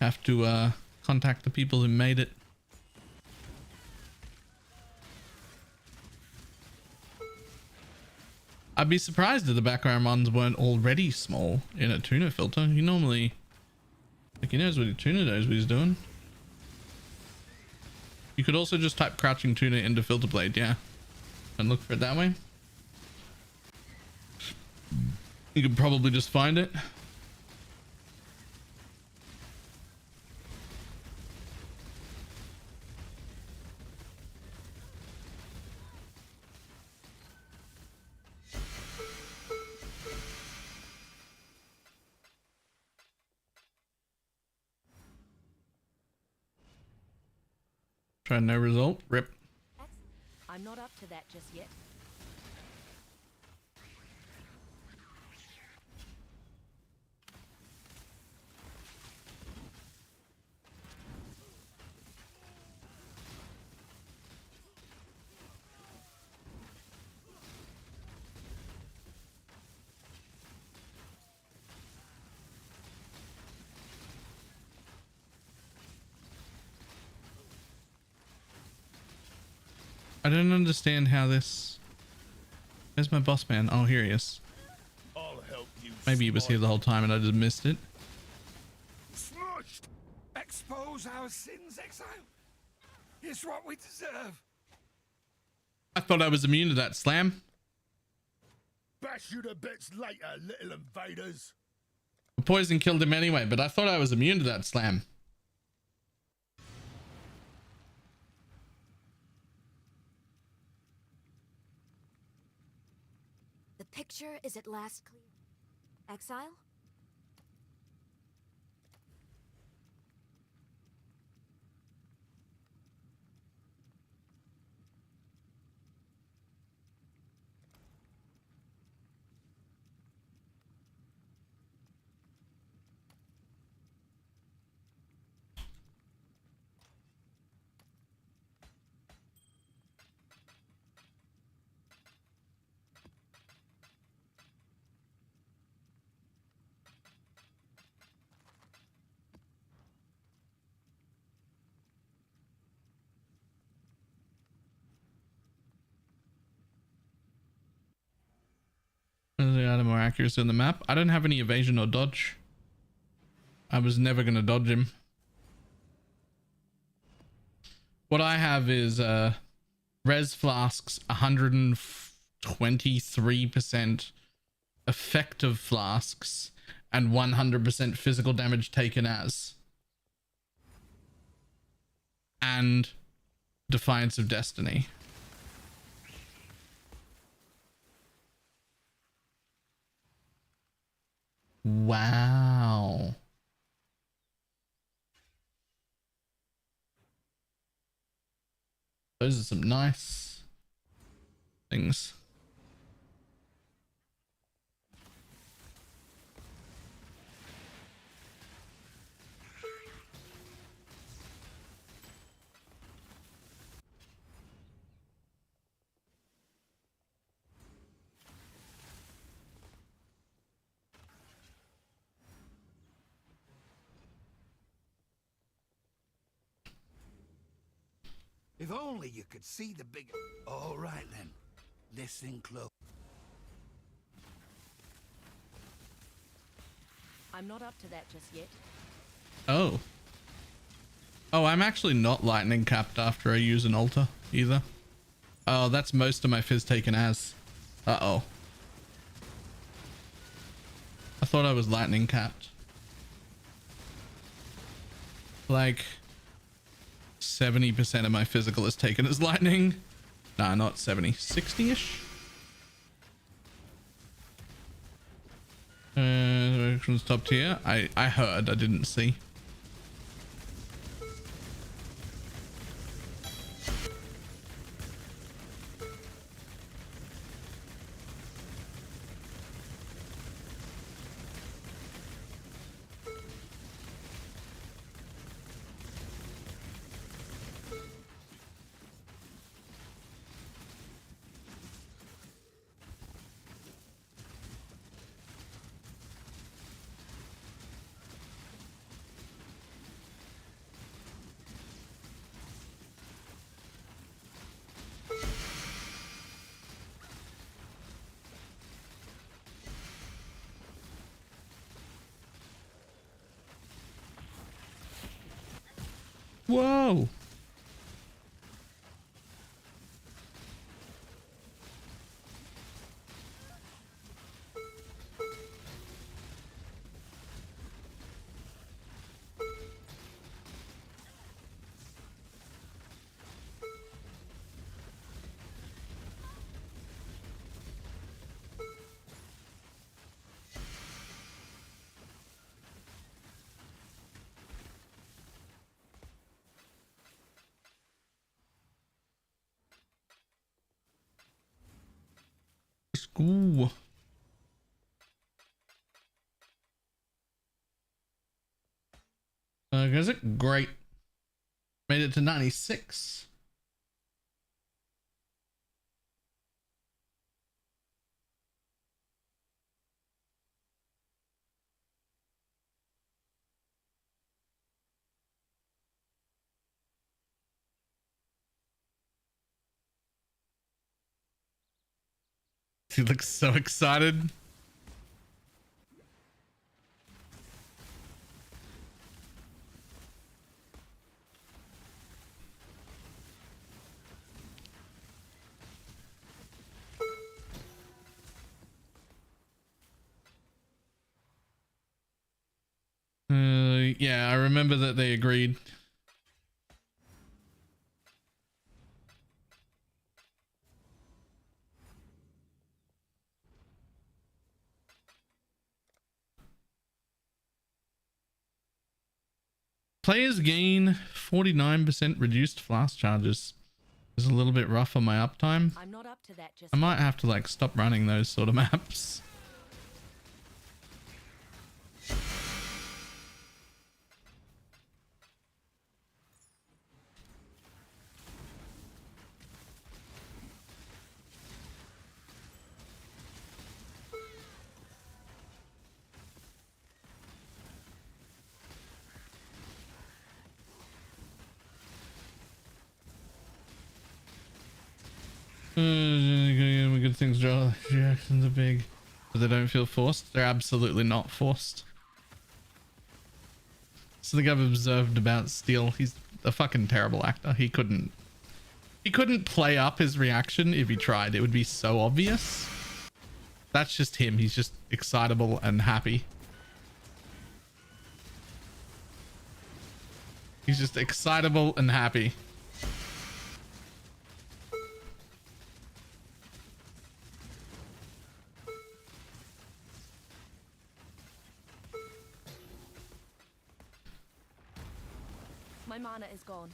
Have to contact the people who made it. I'd be surprised if the background ones weren't already small in a tuna filter. He normally, like, he knows what a tuna knows what he's doing. You could also just type crouching tuna into Filter Blade, yeah, and look for it that way. You could probably just find it. Try no result. Rip. I'm not up to that just yet. I don't understand how this... Where's my boss man? Oh, here he is. I'll help you. Maybe he was here the whole time and I just missed it. Smushed! Expose our sins, Exile. It's what we deserve. I thought I was immune to that slam. Bash you to bits later, little invaders. The poison killed him anyway, but I thought I was immune to that slam. The picture is at last clear. Exile? accuracy on the map. I don't have any evasion or dodge. I was never going to dodge him. What I have is res flasks, 123% effective flasks, and 100% physical damage taken as. And Defiance of Destiny. Wow. Those are some nice things. If only you could see the big... All right, then. Listen close. I'm not up to that just yet. Oh. Oh, I'm actually not lightning capped after I use an altar either. Oh, that's most of my fizz taken as. Uh-oh. I thought I was lightning capped. Like 70% of my physical is taken as lightning. Nah, not 70, 60-ish. Which one's top tier? I heard, I didn't see. Whoa. Ooh. Is it great? Made it to 96. He looks so excited. Yeah, I remember that they agreed. Players gain 49% reduced flask charges. Is a little bit rough on my uptime. I'm not up to that just I might have to like stop running those sort of maps. Good things, Joe. Jackson's a big. So they don't feel forced. They're absolutely not forced. Something I've observed about Steele, he's a fucking terrible actor. He couldn't play up his reaction if he tried. It would be so obvious. That's just him. He's just excitable and happy. He's just excitable and happy. My mana is gone.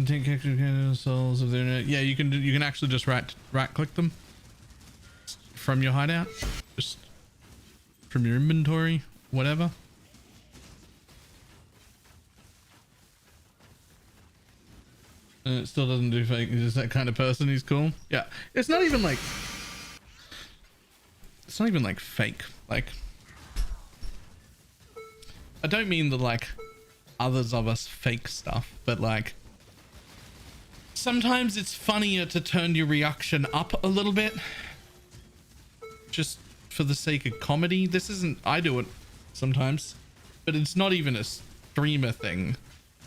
Take extra souls of their yeah, you can actually just right click them from your hideout, just from your inventory, whatever. It still doesn't do fake. He's just that kind of person. He's cool. Yeah, it's not even like fake. Like, I don't mean that like others of us fake stuff, but like sometimes it's funnier to turn your reaction up a little bit just for the sake of comedy. This isn't, I do it sometimes, but it's not even a streamer thing.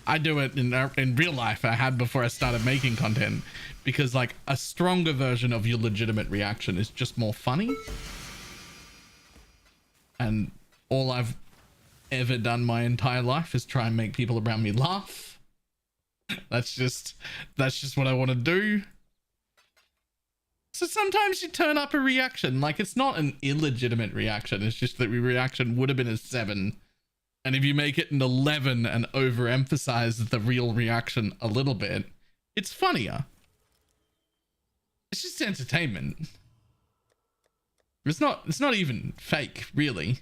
I do it in real life. I had before I started making content, because like a stronger version of your legitimate reaction is just more funny. And all I've ever done my entire life is try and make people around me laugh. That's just what I want to do. So sometimes you turn up a reaction. Like, it's not an illegitimate reaction. It's just that your reaction would have been a 7. And if you make it an 11 and overemphasize the real reaction a little bit, it's funnier. It's just entertainment. It's not even fake, really.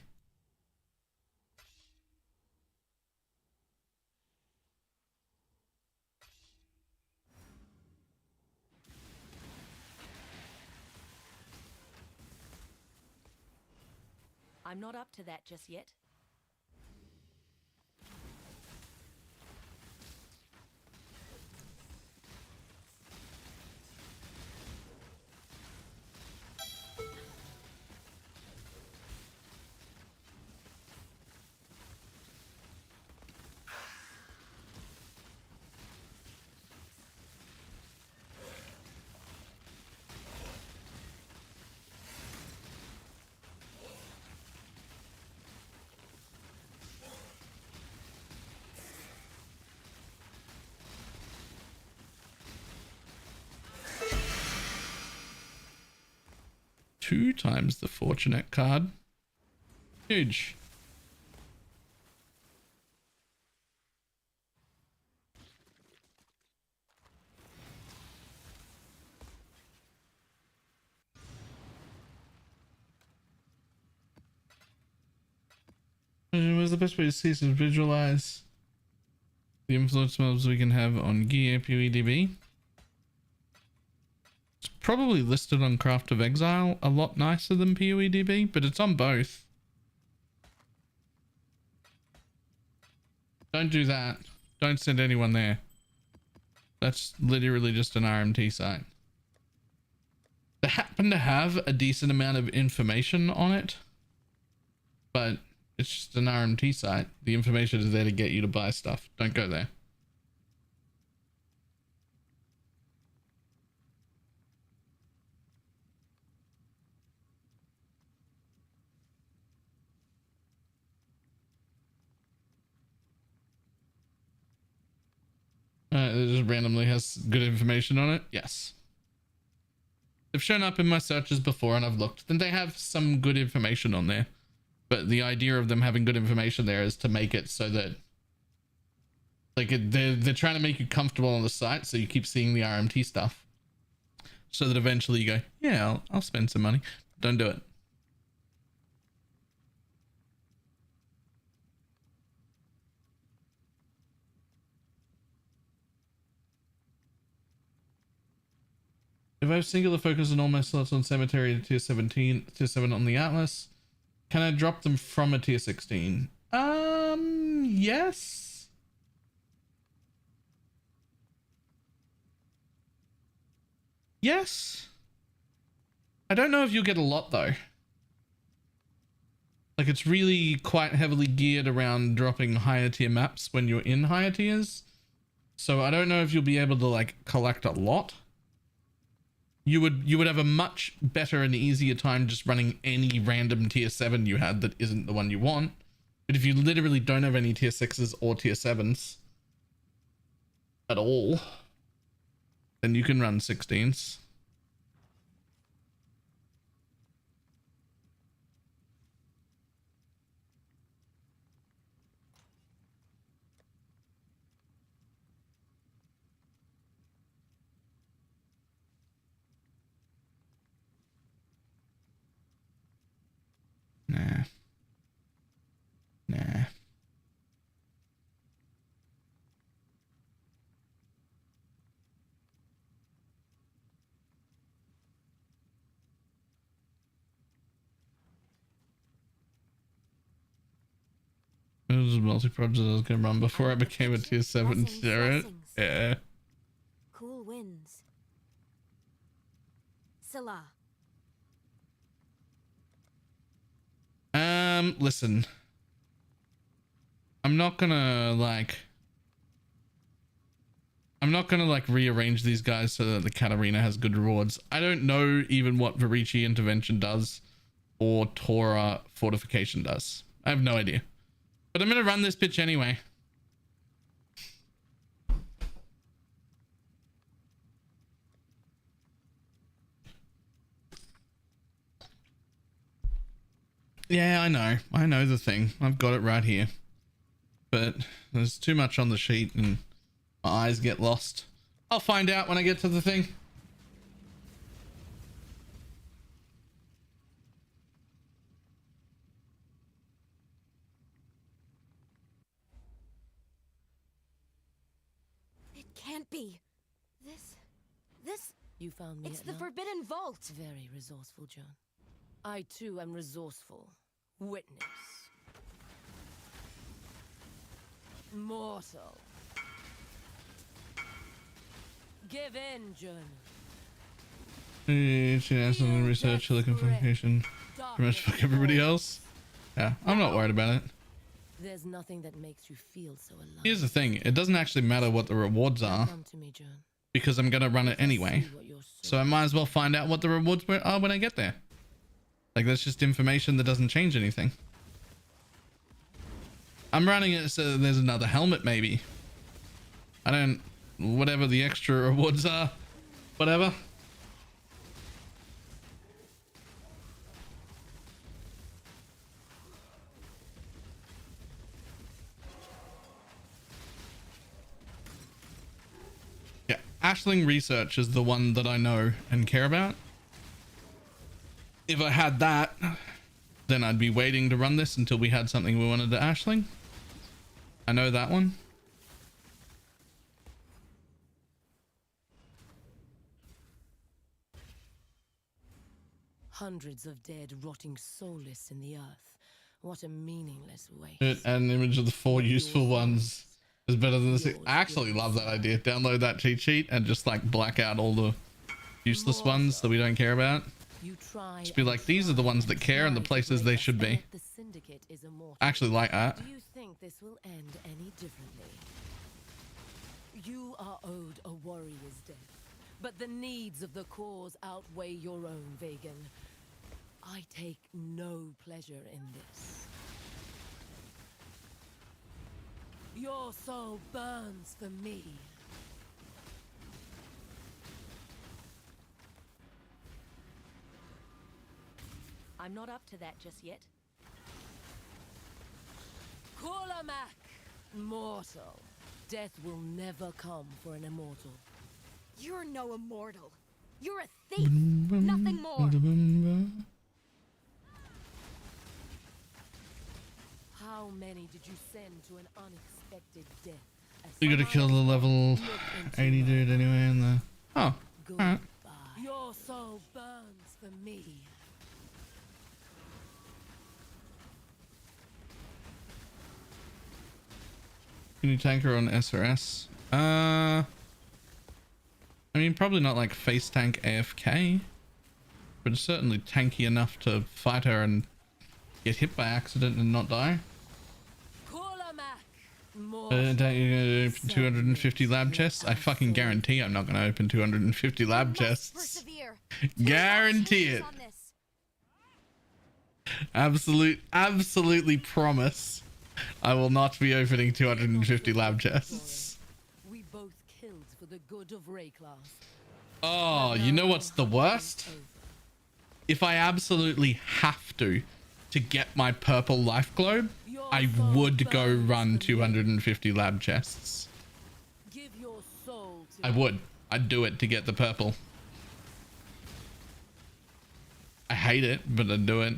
I'm not up to that just yet. Two times the fortunate card. Huge. What's the best way to see and visualize the influence mobs we can have on gear PvDB? It's probably listed on Craft of Exile a lot nicer than PoEDB, but it's on both. Don't do that. Don't send anyone there. That's literally just an RMT site. They happen to have a decent amount of information on it, but it's just an RMT site. The information is there to get you to buy stuff. Don't go there. It just randomly has good information on it. Yes. They've shown up in my searches before and I've looked. Then they have some good information on there. But the idea of them having good information there is to make it so that like they're trying to make you comfortable on the site, so you keep seeing the RMT stuff. So that eventually you go, yeah, I'll spend some money. Don't do it. If I have singular focus on all my slots on Cemetery to tier 17, tier 7 on the Atlas, Can I drop them from a tier 16? Yes. Yes. I don't know if you'll get a lot though. Like, it's really quite heavily geared around dropping higher tier maps when you're in higher tiers. So I don't know if you'll be able to like collect a lot. You would have a much better and easier time just running any random tier 7 you had that isn't the one you want. But if you literally don't have any tier 6s or tier 7s at all, then you can run 16s. Nah. Nah. It was a multi-project I was gonna run before I became a tier 7 turret. Yeah. Cool winds. Salah. Listen. I'm not gonna like rearrange these guys so that the Katarina has good rewards. I don't know even what Varici intervention does or Tora fortification does. I have no idea. But I'm gonna run this bitch anyway. Yeah, I know the thing. I've got it right here. But there's too much on the sheet and my eyes get lost. I'll find out when I get to the thing. It can't be. This. You found me. It's at the last? Forbidden Vault. Very resourceful, Joan. I too am resourceful. Witness. Mortal. Give in, Joan. She has some research, looking for information. Pretty much fuck everybody else. Yeah, I'm not worried about it. There's nothing that makes you feel so alive. Here's the thing. It doesn't actually matter what the rewards are. Come to me, Joan. Because I'm gonna run it anyway. So I might as well find out what the rewards are when I get there. Like, that's just information that doesn't change anything. I'm running it so there's another helmet maybe. I don't... Whatever the extra rewards are. Whatever. Yeah, Ashling Research is the one that I know and care about. If I had that, then I'd be waiting to run this until we had something we wanted to Ashling. I know that one. Hundreds of dead rotting soulless in the earth. What a meaningless waste. Add an image of the 4 useful ones is better than the 6. I actually love that idea. Download that cheat sheet and just like black out all the useless ones that we don't care about. Just be like, these are the ones that care and the places they should be. I actually like that. Do you think this will end any differently? You are owed a warrior's death, but the needs of the cause outweigh your own, Vegan. I take no pleasure in this. Your soul burns for me. I'm not up to that just yet. Kulamak, mortal. Death will never come for an immortal. You're no immortal. You're a thief. Nothing more. How many did you send to an unexpected death? You gotta kill the level 80 dude anyway in the... Oh, alright. Your soul burns for me. Can you tanker on SRS? I mean, probably not like face tank AFK, but it's certainly tanky enough to fight her and get hit by accident and not die. 250 lab chests? I fucking guarantee I'm not going to open 250 lab chests. Guarantee it. Absolutely promise I will not be opening 250 lab chests. We both killed for the good of Ray class. Oh, you know what's the worst? If I absolutely have to get my purple life globe, I would go run 250 lab chests. I would. I'd do it to get the purple. I hate it, but I'd do it.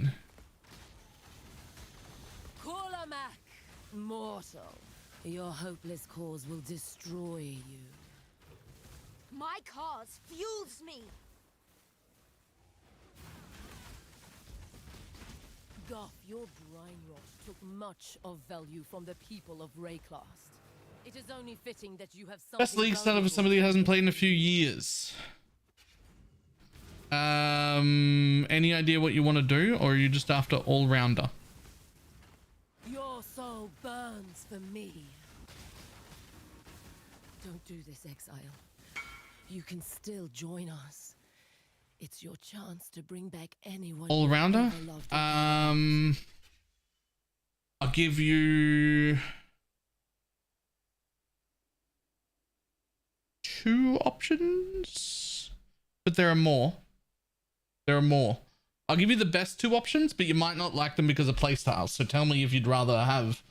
Mortal, your hopeless cause will destroy you. My cause fuels me. Goff, your brine rot took much of value from the people of Rayclast. It is only fitting that you have something. Best league starter for somebody who hasn't played in a few years. Any idea what you want to do, or are you just after all-rounder? Your soul burns for me. Don't do this, exile. You can still join us. It's your chance to bring back anyone. All-rounder? I'll give you 2 options, but there are more. I'll give you the best 2 options, but you might not like them because of playstyle. So tell me if you'd rather have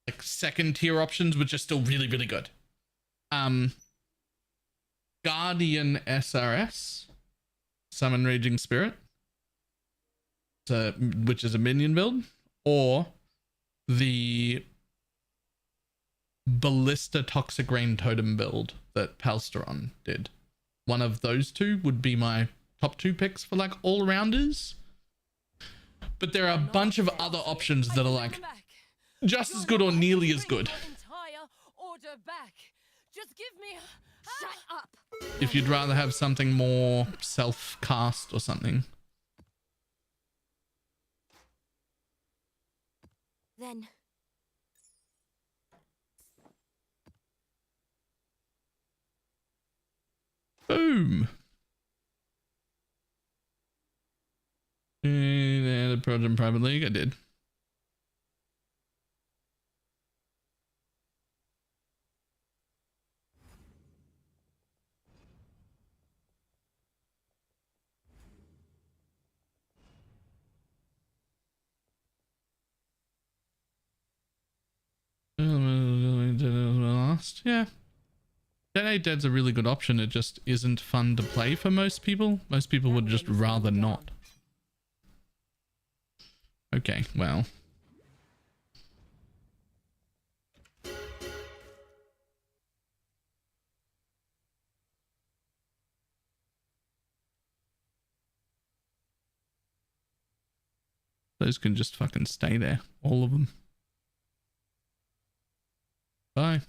like second tier options, which are still really, really good. Guardian SRS, Summon Raging Spirit, which is a minion build, or the Ballista Toxic Rain Totem build that Palsteron did. One of those 2 would be my top 2 picks for like all-rounders. But there are a bunch of other options that are like just as good or nearly as good. Just give me Shut up. If you'd rather have something more self-cast or something. Then Boom. The Project Private League, I did. Yeah. Dead 8 Dead's a really good option. It just isn't fun to play for most people. Most people would just rather not. Okay, well. Those can just fucking stay there. All of them. Bye.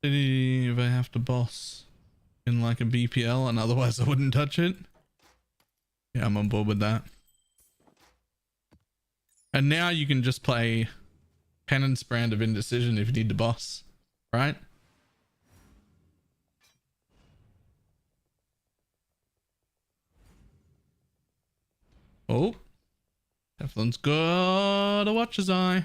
If I have to boss in like a BPL, and otherwise I wouldn't touch it. Yeah, I'm on board with that. And now you can just play Penance Brand of Indecision if you need to boss, right? Oh, Teflon's got a watcher's eye.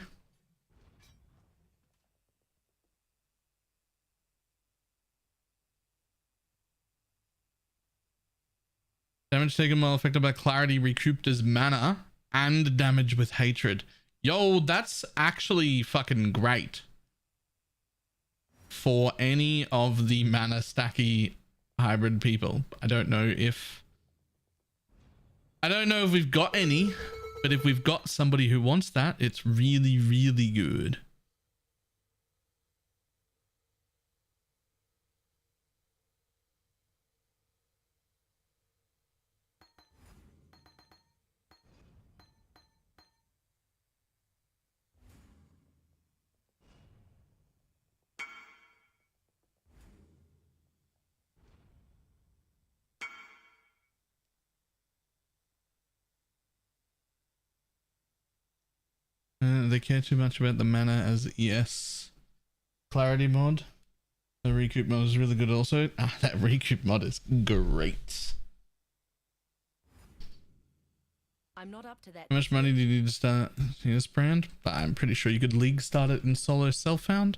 Damage taken while affected by clarity recouped as mana and damage with hatred. Yo, that's actually fucking great for any of the mana stacky hybrid people. I don't know if we've got any, but if we've got somebody who wants that, it's really, really good. They care too much about the mana as ES clarity mod. The recoup mod is really good also. Ah, that recoup mod is great. I'm not up to that. How much money do you need to start this brand? But I'm pretty sure you could league start it in solo self-found.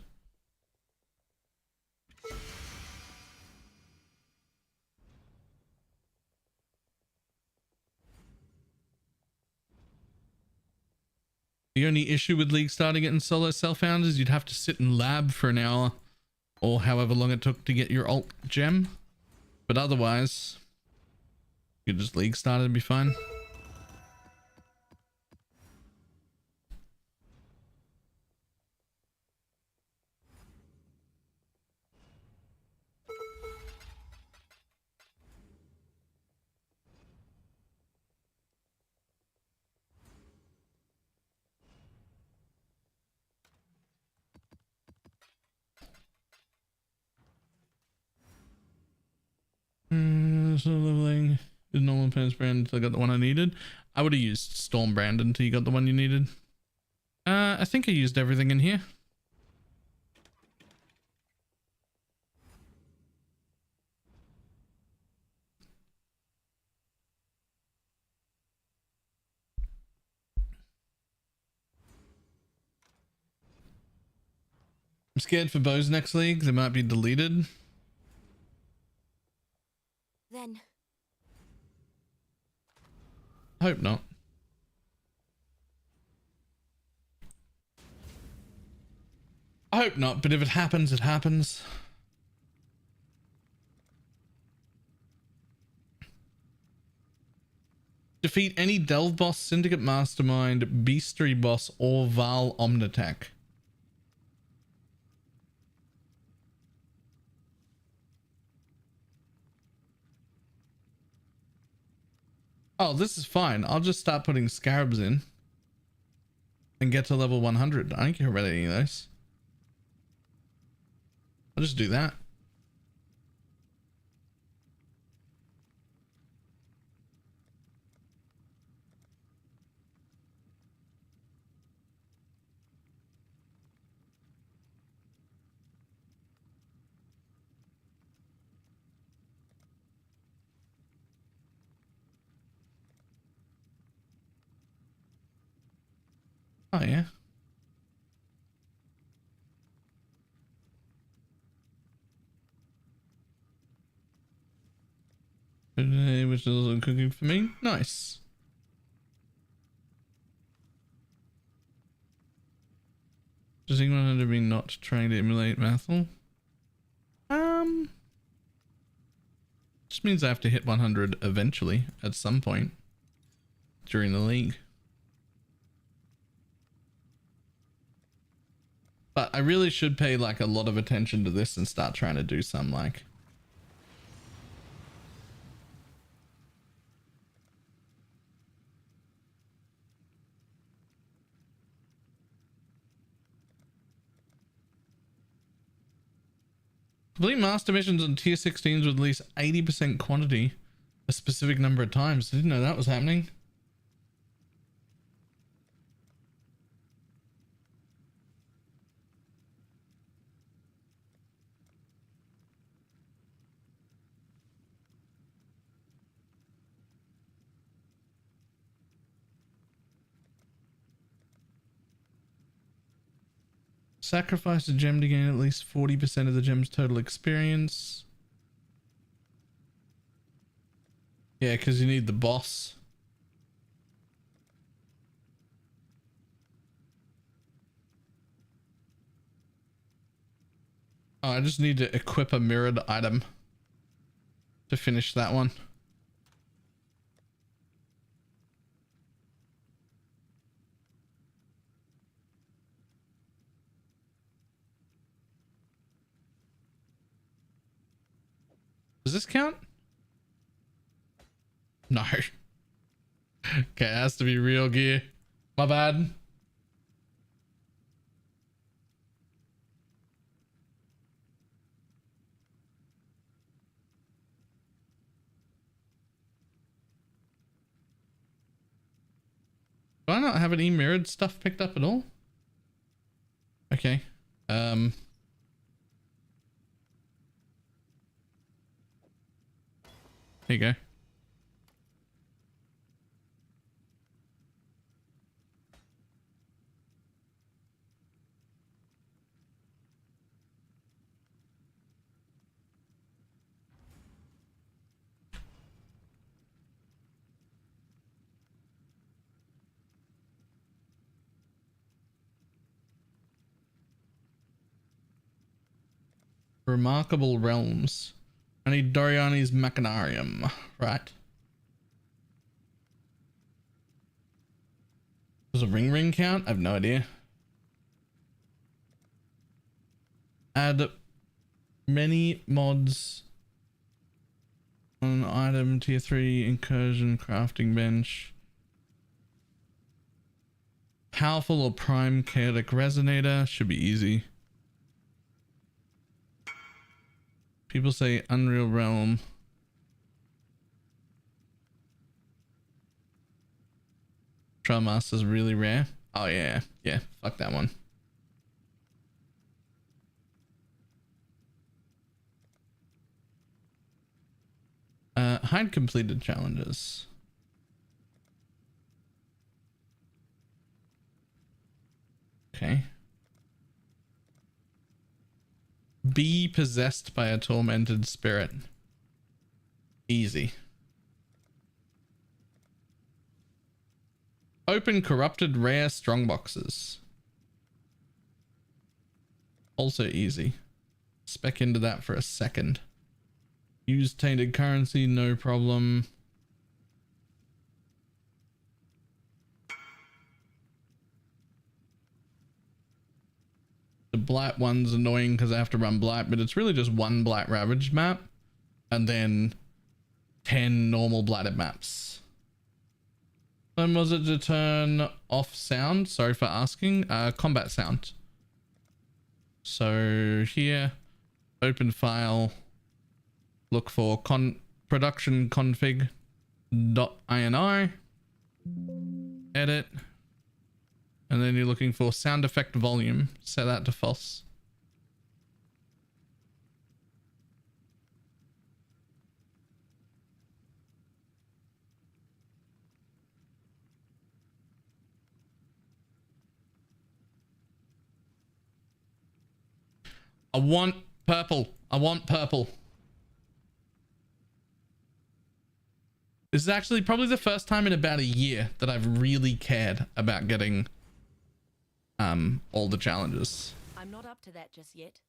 The only issue with league starting it in solo self-found is you'd have to sit in lab for an hour or however long it took to get your alt gem. But otherwise, you could just league start it and be fine. So leveling is normal pants brand until I got the one I needed. I would have used Storm brand until you got the one you needed. I think I used everything in here. I'm scared for Bo's next league. They might be deleted. Then Hope not. I hope not, but if it happens, it happens. Defeat any Delve boss, Syndicate Mastermind, Beastery boss, or Val Omnitech. Oh, this is fine. I'll just start putting scarabs in and get to level 100. I don't care about any of those. I'll just do that. Oh, yeah. Which is also cooking for me. Nice. Does anyone have been not trying to emulate Mathel? Just means I have to hit 100 eventually at some point during the league. But I really should pay like a lot of attention to this and start trying to do some like complete master missions on tier 16s with at least 80% quantity a specific number of times. I didn't know that was happening. Sacrifice a gem to gain at least 40% of the gem's total experience. Yeah, because you need the boss. Oh, I just need to equip a mirrored item. to finish that one. Does this count? No. Okay, it has to be real gear. My bad. Do I not have any mirrored stuff picked up at all? Okay. There you go. Remarkable Realms. I need Doriani's Machinarium, right? Does a ring count? I have no idea. Add many mods on item tier 3 incursion crafting bench. Powerful or prime chaotic resonator should be easy. People say Unreal Realm. Trail Master's really rare. Oh yeah, yeah, fuck that one. Hide completed challenges. Okay. Be possessed by a tormented spirit. Easy. Open corrupted rare strongboxes. Also easy. Spec into that for a second. Use tainted currency, no problem. The Blight one's annoying because I have to run Blight, but it's really just one Blight Ravaged map and then 10 normal Blighted maps. When was it to turn off sound? Sorry for asking. Combat sound. So here, open file, look for production config.ini, edit. And then you're looking for sound effect volume. Set that to false. I want purple. I want purple. This is actually probably the first time in about a year that I've really cared about getting all the challenges. I'm not up to that just yet.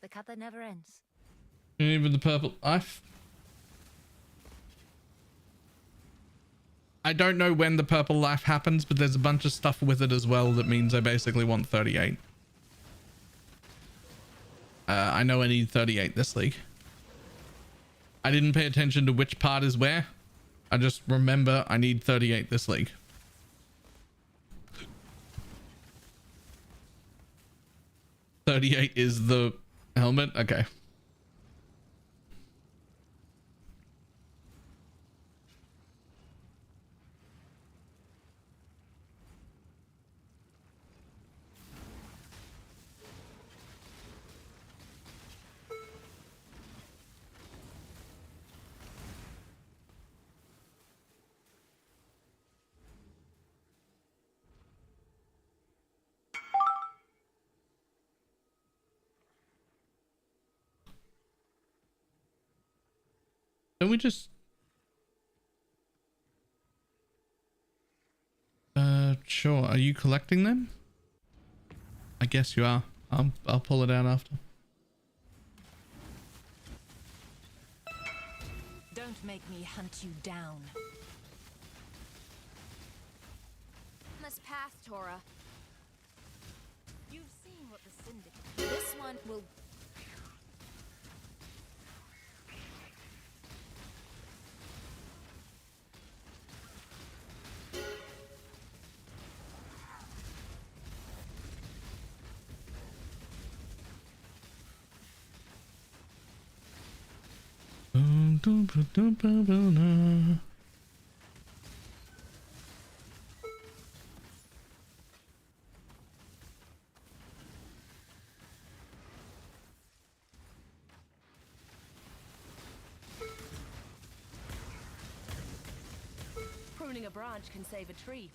The cut that never ends. Even the purple. I don't know when the purple life happens, but there's a bunch of stuff with it as well that means I basically want 38. I know I need 38 this league. I didn't pay attention to which part is where. I just remember I need 38 this league. $38 is the helmet? Okay. Don't we just... Sure. Are you collecting them? I guess you are. I'll pull it out after. Don't make me hunt you down. Must pass, Tora. You've seen what the Syndicate... This one will... Pruning a branch can save a tree.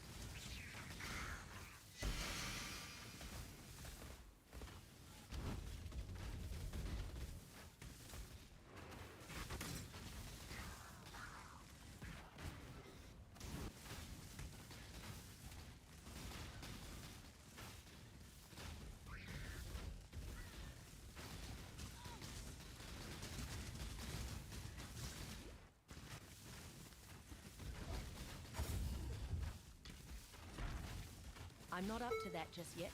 I'm not up to that just yet.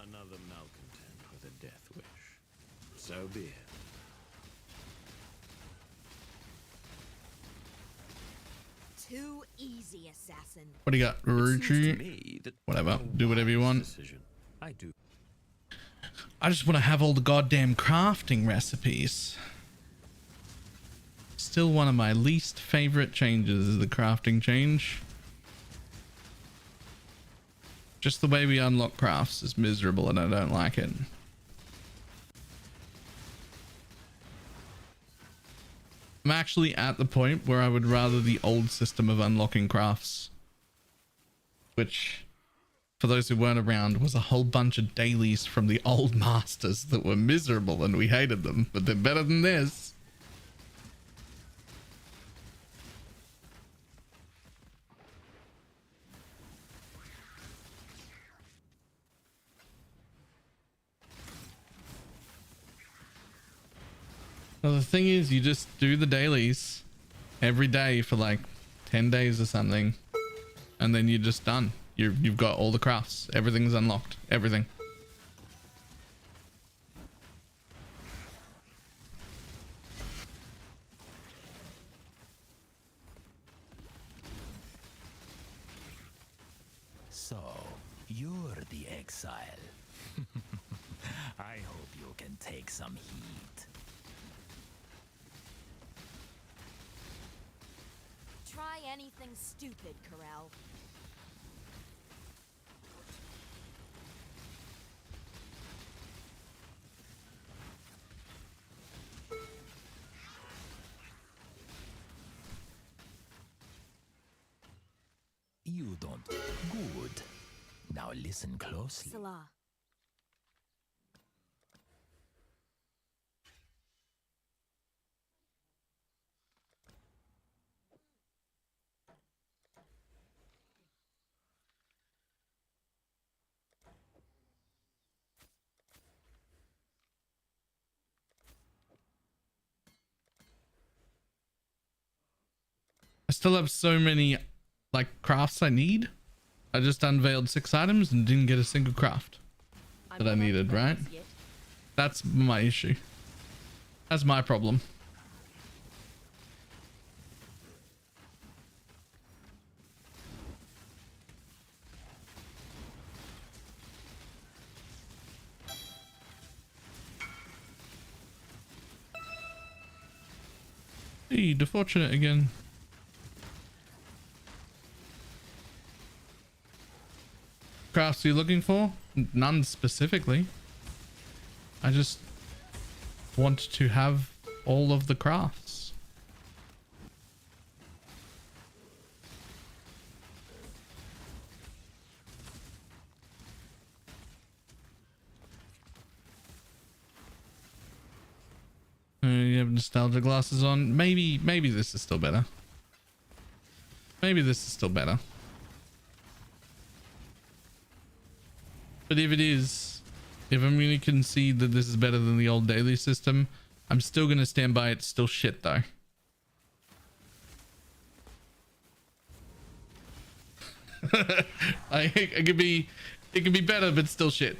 Another malcontent with a death wish. So be it. Too easy, assassin. What do you got, Ruchi? Whatever. Do whatever you want. I do. I just want to have all the goddamn crafting recipes. Still one of my least favorite changes is the crafting change. Just the way we unlock crafts is miserable and I don't like it. I'm actually at the point where I would rather the old system of unlocking crafts, which, for those who weren't around, was a whole bunch of dailies from the old masters that were miserable and we hated them, but they're better than this. Well, the thing is, you just do the dailies every day for like 10 days or something, and then you're just done. You've got all the crafts. Everything's unlocked. Everything. So, you're the exile. I hope you can take some heat. Try anything stupid, Corral. You don't. Good. Now listen closely. Salah. I still have so many like crafts I need. I just unveiled 6 items and didn't get a single craft that I needed, right? That's my issue. That's my problem. Hey, defortunate again. Crafts you looking for? None specifically. I just want to have all of the crafts. You have nostalgia glasses on. Maybe this is still better. Maybe this is still better. But if it is, if I'm going to concede that this is better than the old daily system, I'm still going to stand by it's still shit though. It could be better, but still shit.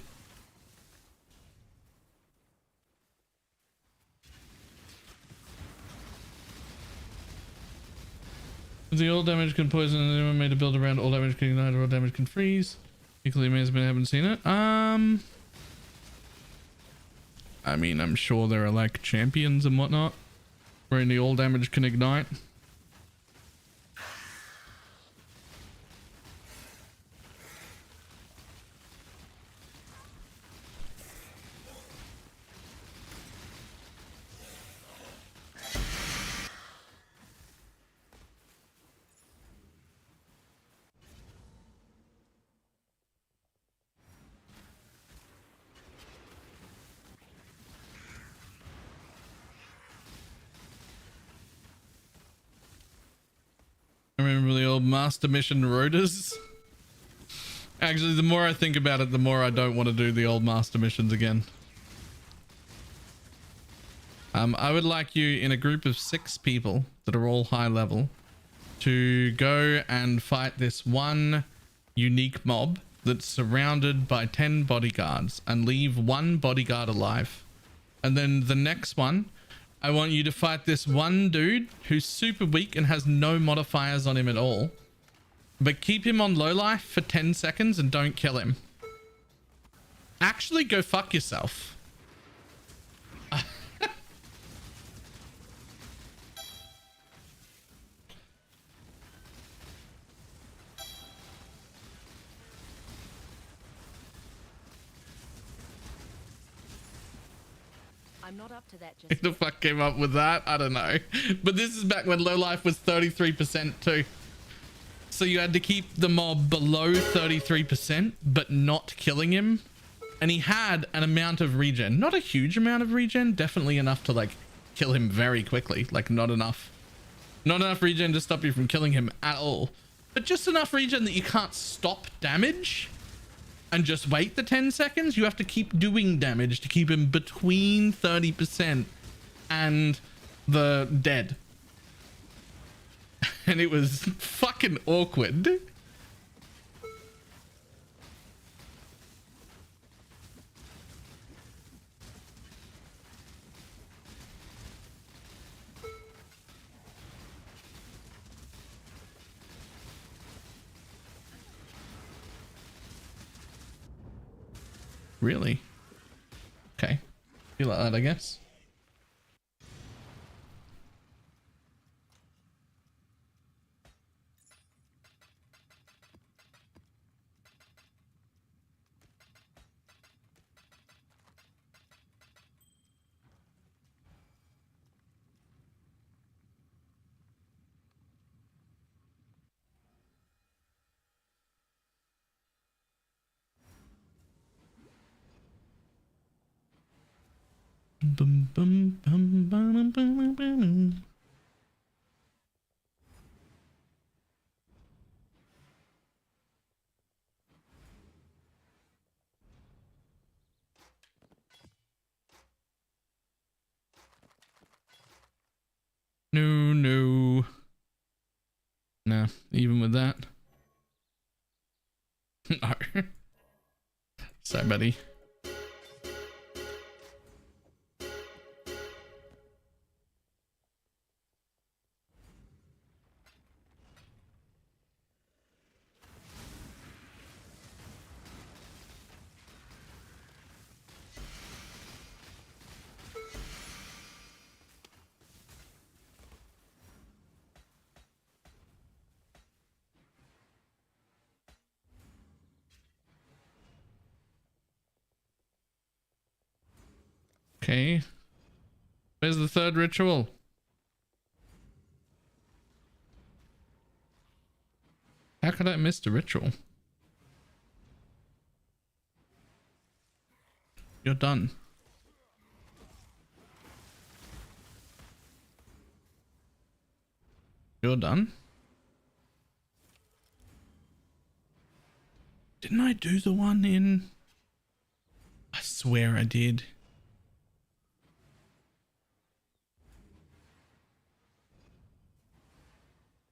The all damage can poison and anyone made a build around all damage can ignite or all damage can freeze. Equally amazing, but I haven't seen it. I mean, I'm sure there are like champions and whatnot where only all damage can ignite. I remember the old master mission rotors. Actually, the more I think about it, the more I don't want to do the old master missions again. I would like you in a group of 6 people that are all high level to go and fight this one unique mob that's surrounded by 10 bodyguards and leave 1 bodyguard alive. And then the next one, I want you to fight this one dude who's super weak and has no modifiers on him at all. But keep him on low life for 10 seconds and don't kill him. Actually, go fuck yourself. I'm not up to that just Who the fuck came up with that? I don't know. But this is back when low life was 33% too. So you had to keep the mob below 33%, but not killing him. And he had an amount of regen. Not a huge amount of regen. Definitely enough to like kill him very quickly. Like not enough. Not enough regen to stop you from killing him at all. But just enough regen that you can't stop damage. And just wait the 10 seconds. You have to keep doing damage to keep him between 30% and the dead. And it was fucking awkward. Really? Okay. Feel like that, I guess. Bum, bum, bum, bum, bum, bum. No, no. Nah, even with that. No. Sorry, buddy. Okay. Where's the third ritual? How could I miss the ritual? You're done. You're done? Didn't I do the one in... I swear I did.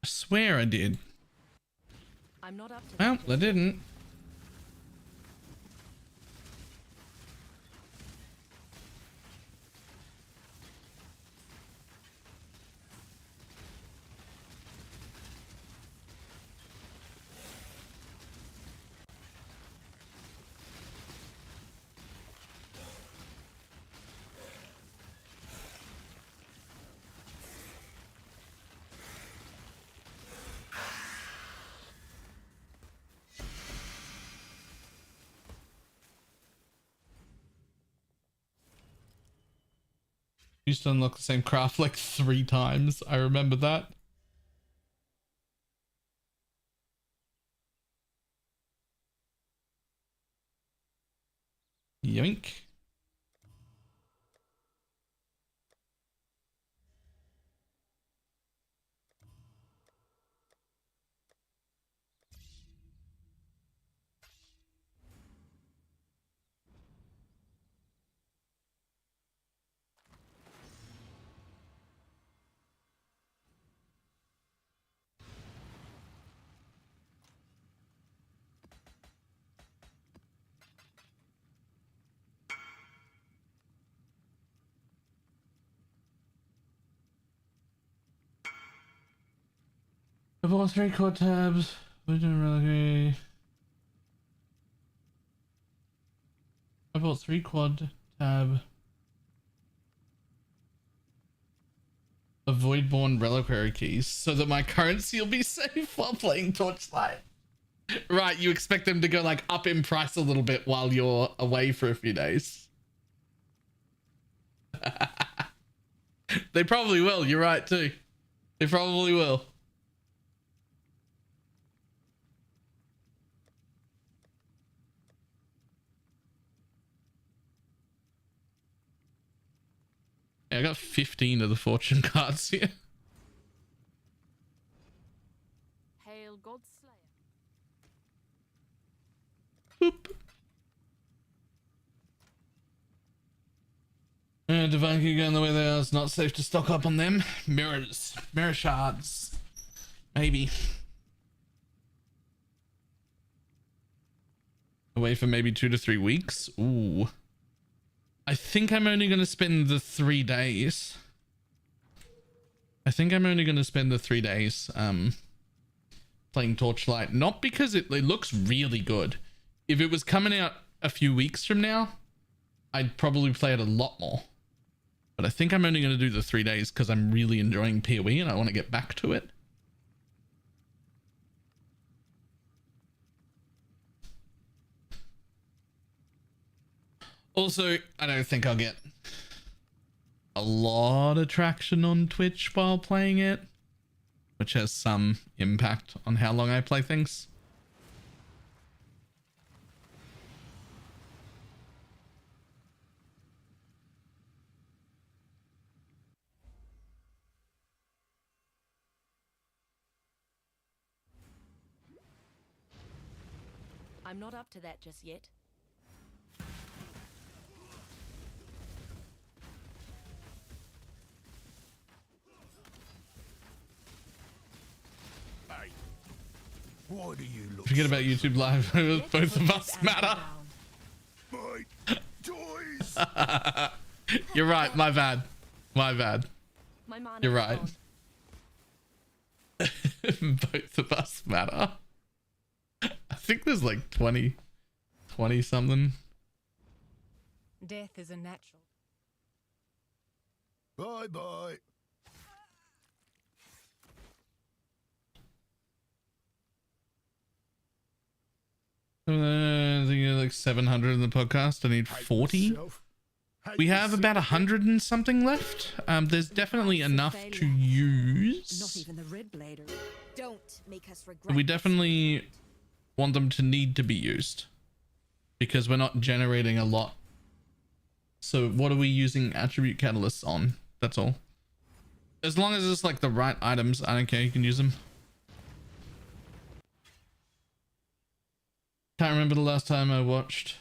I swear I did. I'm not up to Well, I didn't. Used to unlock the same craft like 3 times. I remember that. Yoink. I bought 3 quad tabs. We didn't really agree. I bought 3 quad tab. A Voidborn Reliquary keys so that my currency will be safe while playing Torchlight. Right, you expect them to go like up in price a little bit while you're away for a few days. They probably will, you're right too. They probably will. Yeah, I got 15 of the fortune cards here. Hail Godslayer. Boop. Divine key going the way they are. It's not safe to stock up on them. Mirrors. Mirror shards. Maybe. Away for maybe 2 to 3 weeks. Ooh. I think I'm only going to spend the 3 days. I think I'm only going to spend the 3 days playing Torchlight. Not because it looks really good. If it was coming out a few weeks from now, I'd probably play it a lot more. But I think I'm only going to do the 3 days because I'm really enjoying PoE and I want to get back to it. Also, I don't think I'll get a lot of traction on Twitch while playing it, which has some impact on how long I play things. I'm not up to that just yet. Why do you look? Forget about YouTube Live. Both of us matter. My toys. You're right. My bad. My bad. You're right. Both of us matter. I think there's like 20 something. Death is a natural. Bye bye. I think like 700 in the podcast. I need 40. We have about 100 and something left. There's definitely enough to use. Not even the red blade. Don't make us regret. We definitely want them to need to be used because we're not generating a lot. So what are we using attribute catalysts on? That's all. As long as it's like the right items, I don't care. You can use them. Can't remember the last time I watched.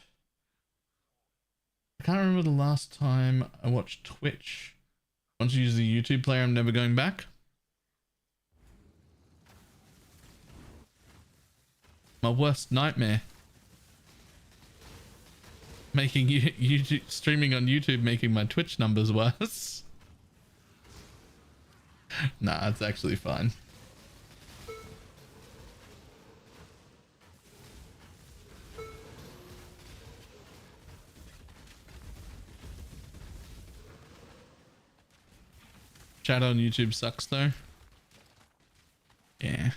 I can't remember the last time I watched Twitch. Once you use the YouTube player, I'm never going back. My worst nightmare. Making YouTube streaming on YouTube, making my Twitch numbers worse. Nah, it's actually fine. Chat on YouTube sucks though. Yeah.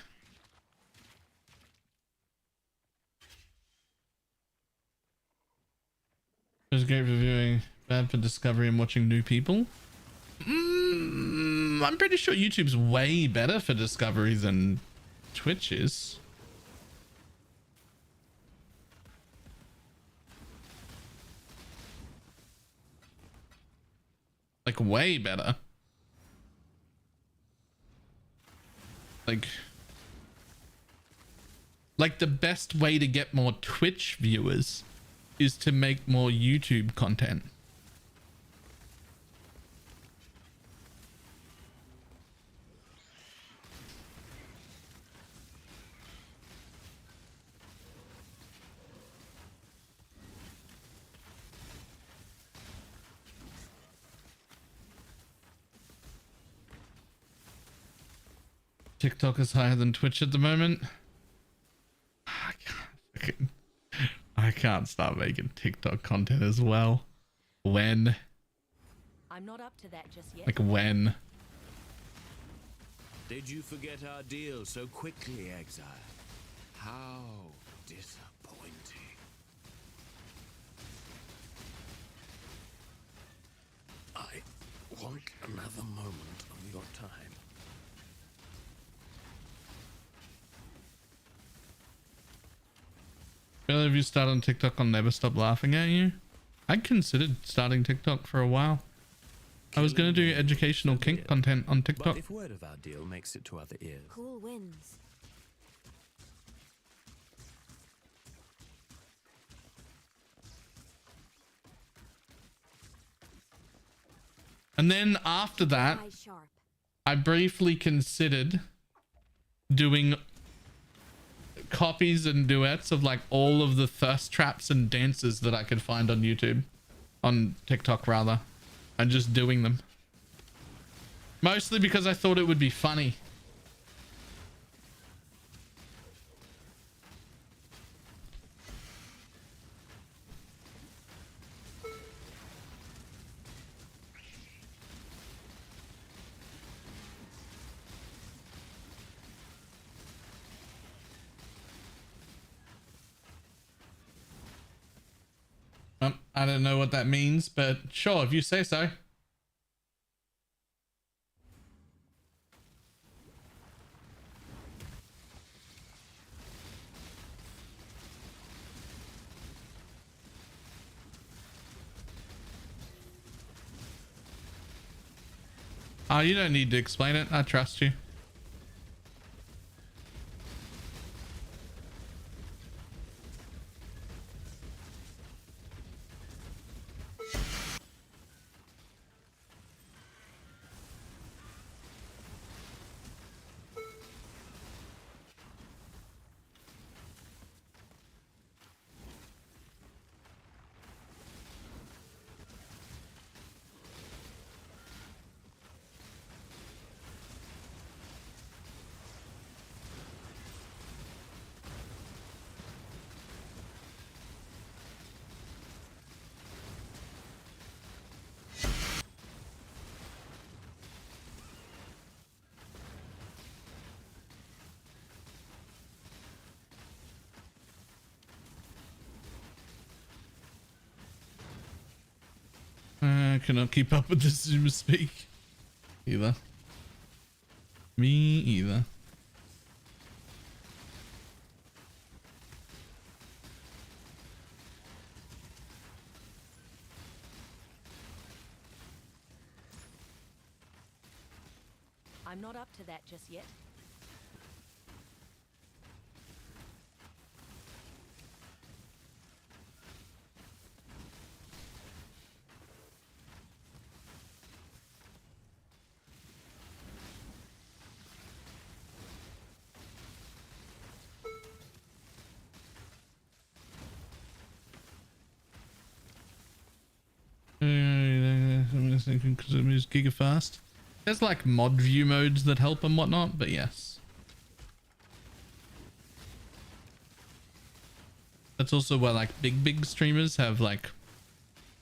It was great reviewing, bad for discovery and watching new people. I'm pretty sure YouTube's way better for discovery than Twitch is. Like way better. Like the best way to get more Twitch viewers is to make more YouTube content. TikTok is higher than Twitch at the moment. I can't start making TikTok content as well. When? I'm not up to that just yet. Like when? Did you forget our deal so quickly, Exile? How disappointing. I want another moment of your time. Well, if you start on TikTok, I'll never stop laughing at you. I considered starting TikTok for a while. I was going to do educational kink content on TikTok. But if word of our deal makes it to other ears. Cool wins. And then after that, I briefly considered doing copies and duets of like all of the thirst traps and dances that I could find on YouTube, on TikTok rather, and just doing them. Mostly because I thought it would be funny. I don't know what that means, but sure, if you say so. Oh, you don't need to explain it. I trust you. cannot keep up with the Zoom speak. Either. Me either. I'm not up to that just yet. I'm thinking because it moves giga fast. There's like mod view modes that help and whatnot, but yes. That's also where like big streamers have like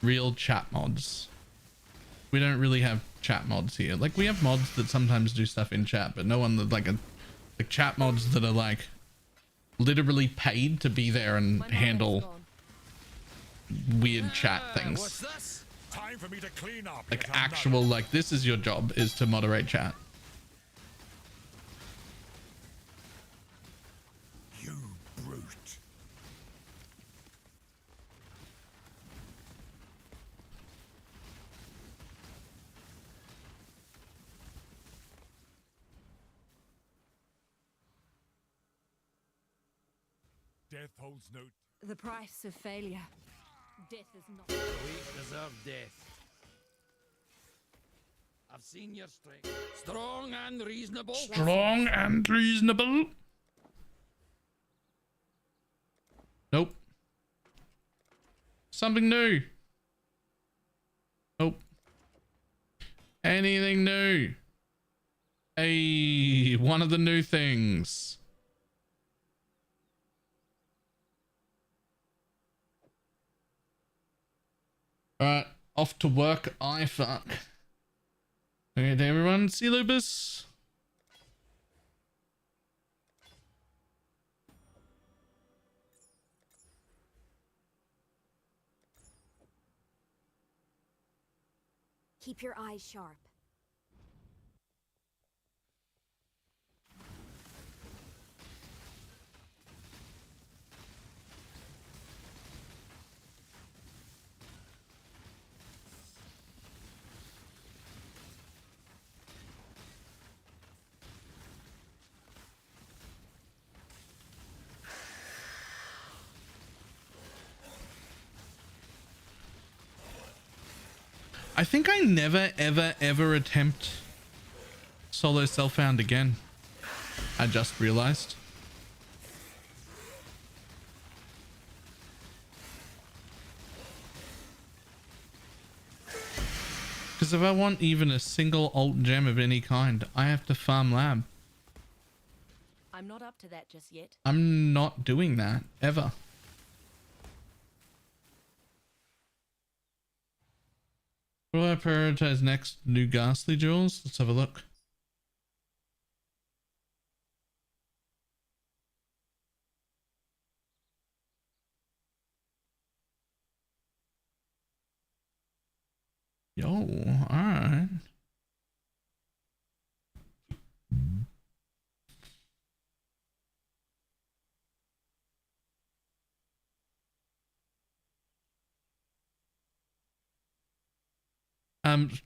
real chat mods. We don't really have chat mods here. Like we have mods that sometimes do stuff in chat, but no one that like chat mods that are like literally paid to be there and handle weird chat things. What's this? Time for me to clean up. Like actual, like this is your job, is to moderate chat. You brute. Death holds no. The price of failure. Death is not. We deserve death. I've seen your strength. Strong and reasonable. Strong and reasonable. Nope. Something new. Nope. Anything new? Hey, one of the new things. Alright, off to work. I fuck. Okay, to everyone, see Lupus. Keep your eyes sharp. I think I never ever attempt solo self-found again. I just realized. Because if I want even a single alt gem of any kind, I have to farm lab. I'm not up to that just yet. I'm not doing that ever. What do I prioritize next? New ghastly jewels? Let's have a look. Yo, alright.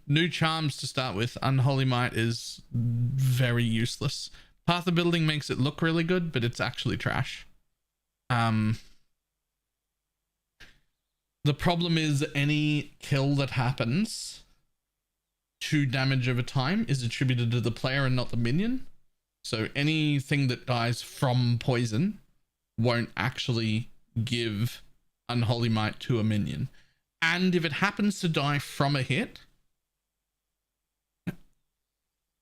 New charms to start with. Unholy Might is very useless. Path of Building makes it look really good, but it's actually trash. The problem is any kill that happens, 2 damage over time is attributed to the player and not the minion. So anything that dies from poison won't actually give Unholy Might to a minion. And if it happens to die from a hit,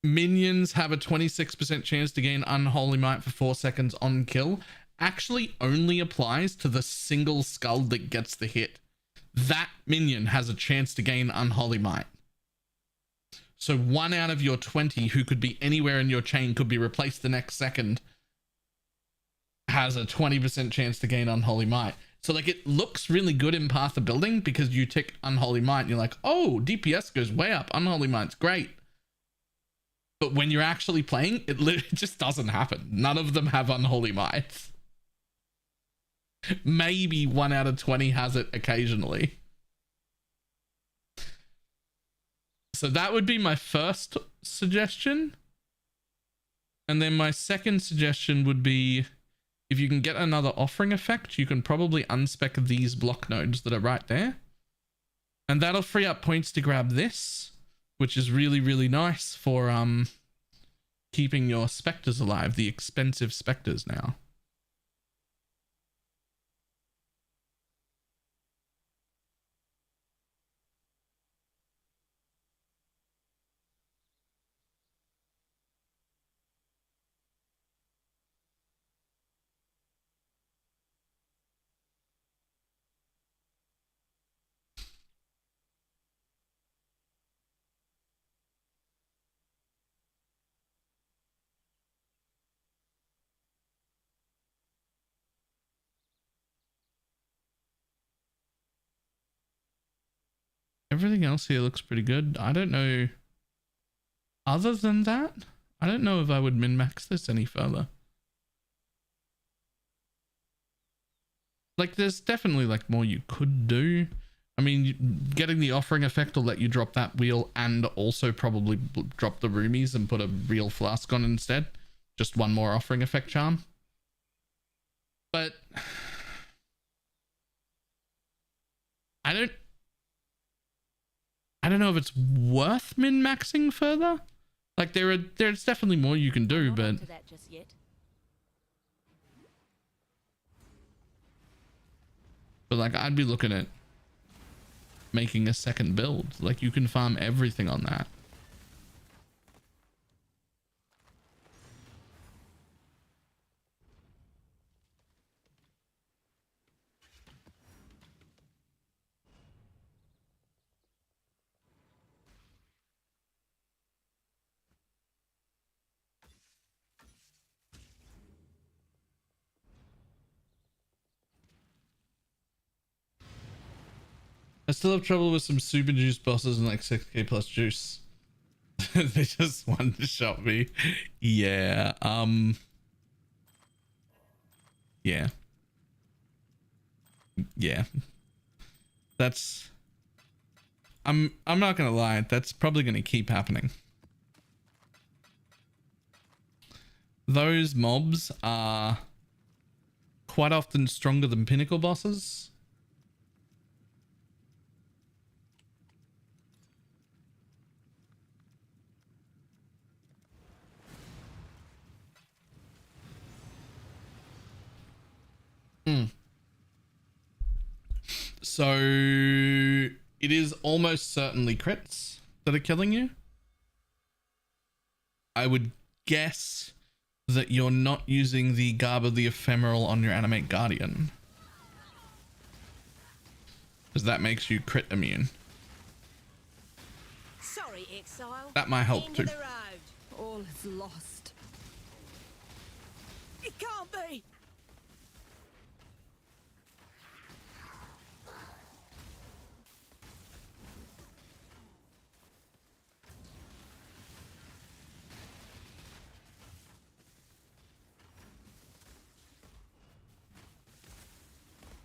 minions have a 26% chance to gain Unholy Might for 4 seconds on kill. Actually only applies to the single skull that gets the hit. That minion has a chance to gain Unholy Might. So 1 out of your 20 who could be anywhere in your chain could be replaced the next second has a 20% chance to gain Unholy Might. So like it looks really good in Path of Building because you tick Unholy Might and you're like, oh, DPS goes way up. Unholy Might's great. But when you're actually playing, it just doesn't happen. None of them have Unholy Might. Maybe 1 out of 20 has it occasionally. So that would be my first suggestion. And then my second suggestion would be, if you can get another offering effect, you can probably unspec these block nodes that are right there. And that'll free up points to grab this, which is really, really nice for keeping your specters alive, the expensive specters now. Everything else here looks pretty good. I don't know. Other than that, I don't know if I would min-max this any further. Like, there's definitely like more you could do. I mean, getting the offering effect will let you drop that wheel and also probably drop the roomies and put a real flask on instead. Just one more offering effect charm. But I don't know if it's worth min-maxing further. Like there's definitely more you can do, but like I'd be looking at making a second build. Like you can farm everything on that. I still have trouble with some super juice bosses and like 6k plus juice. They just wanted to shot me. Yeah. Yeah. Yeah. That's I'm not gonna lie, that's probably gonna keep happening. Those mobs are quite often stronger than pinnacle bosses. So it is almost certainly crits that are killing you. I would guess that you're not using the Garb of the Ephemeral on your Animate Guardian, because that makes you crit immune. Sorry, exile. That might help too. All is lost. It can't be.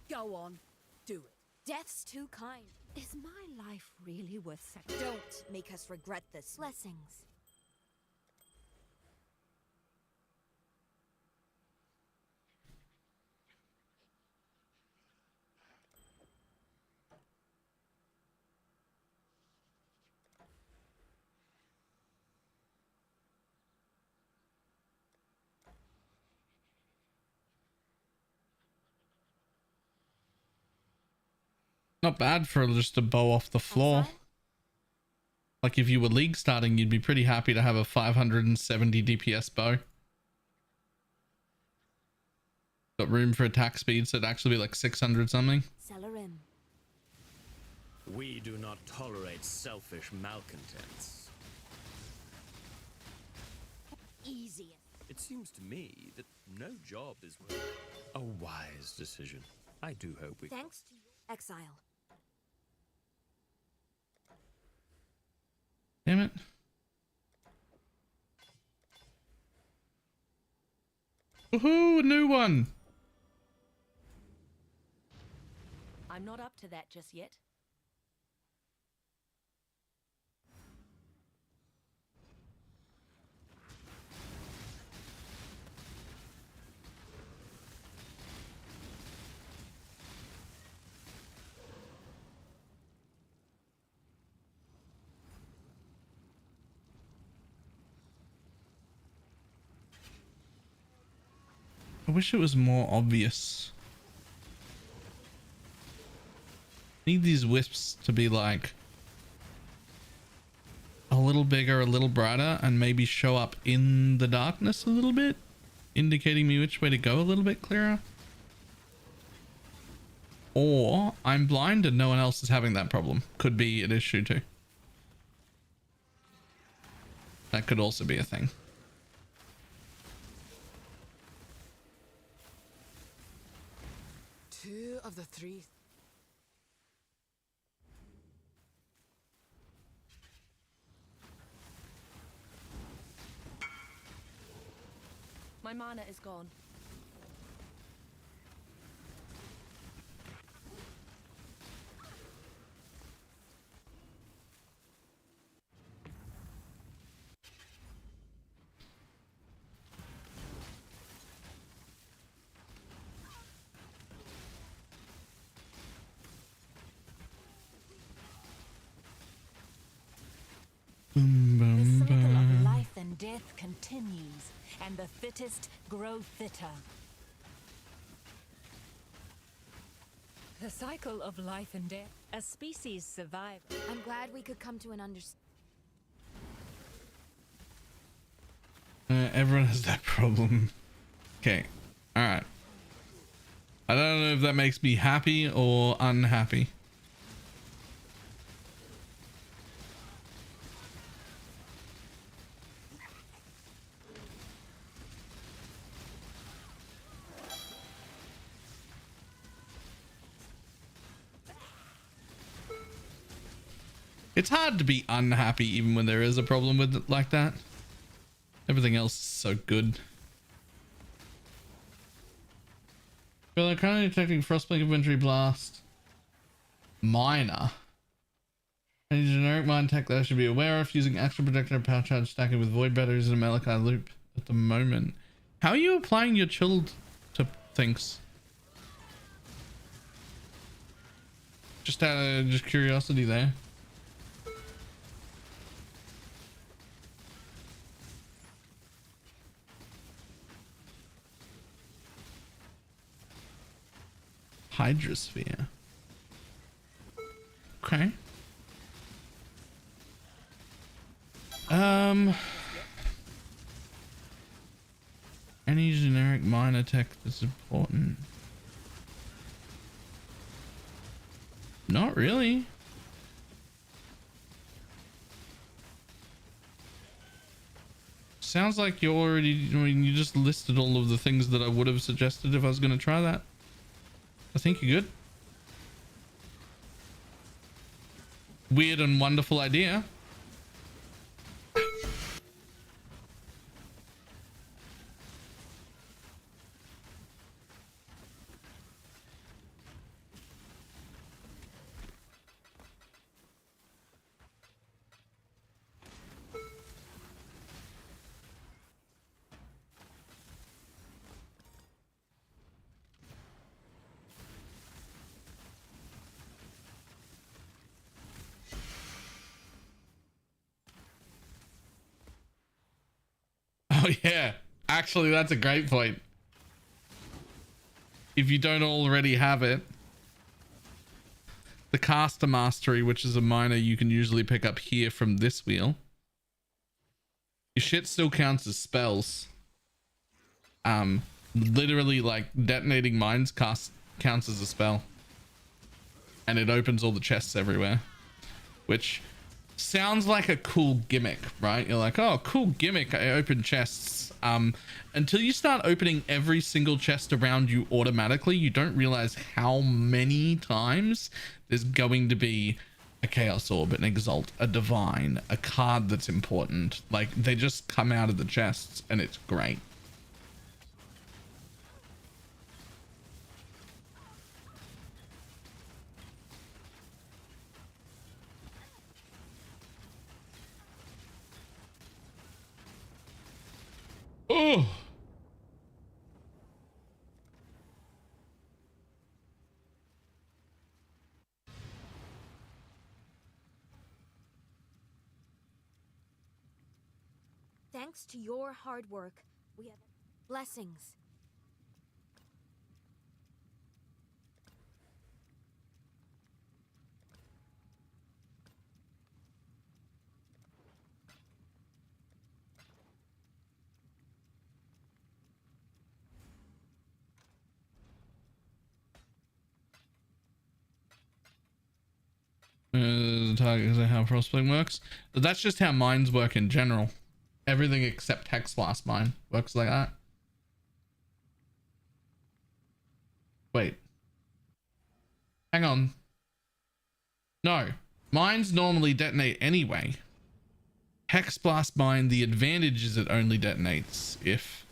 Go on, do it. Death's too kind. Is my life really worth sacrificing? Don't make us regret this. Blessings. Not bad for just a bow off the floor. Like if you were league starting, you'd be pretty happy to have a 570 DPS bow. Got room for attack speed, so it'd actually be like 600 something. We do not tolerate selfish malcontents. Easy. It seems to me that No job is a wise decision. I do hope we. Thanks to your exile. Damn it. Woohoo, a new one. I'm not up to that just yet. I wish it was more obvious. Need these wisps to be like a little bigger, a little brighter, and maybe show up in the darkness a little bit, indicating me which way to go a little bit clearer. Or I'm blind and no one else is having that problem. Could be an issue too. That could also be a thing. Two of the three. My mana is gone. Boom, boom, The cycle of boom. life and death continues, and the fittest grow fitter. The cycle of life and death. A species survive. I'm glad we could come to an understanding. Everyone has that problem. Okay. All right. I don't know if that makes me happy or unhappy. It's hard to be unhappy even when there is a problem with it like that. Everything else is so good. Well, I'm currently detecting Frostblink Inventory Blast. Minor. Any generic mine tech that I should be aware of, using Action Protector and Power Charge stacking with Void Batteries and a Malachi Loop at the moment. How are you applying your chilled to things? Just out of just curiosity there. Hydrosphere. Okay. Any generic minor tech that's important? Not really. Sounds like you already, I mean, you just listed all of the things that I would have suggested if I was going to try that. I think you're good. Weird and wonderful idea. Oh yeah, actually that's a great point. If you don't already have it, the caster mastery, which is a minor you can usually pick up here from this wheel. Your shit still counts as spells. Literally like detonating mines counts as a spell. And it opens all the chests everywhere. Which sounds like a cool gimmick, right? You're like, oh, cool gimmick. I open chests. Until you start opening every single chest around you automatically, you don't realize how many times there's going to be a Chaos Orb, an Exalt, a Divine, a card that's important. Like, they just come out of the chests and it's great. Oh. Thanks to your hard work, we have blessings. Target is how frostbite works. But that's just how mines work in general. Everything except Hexblast mine works like that. Wait. Hang on. No. Mines normally detonate anyway. Hexblast mine, the advantage is it only detonates if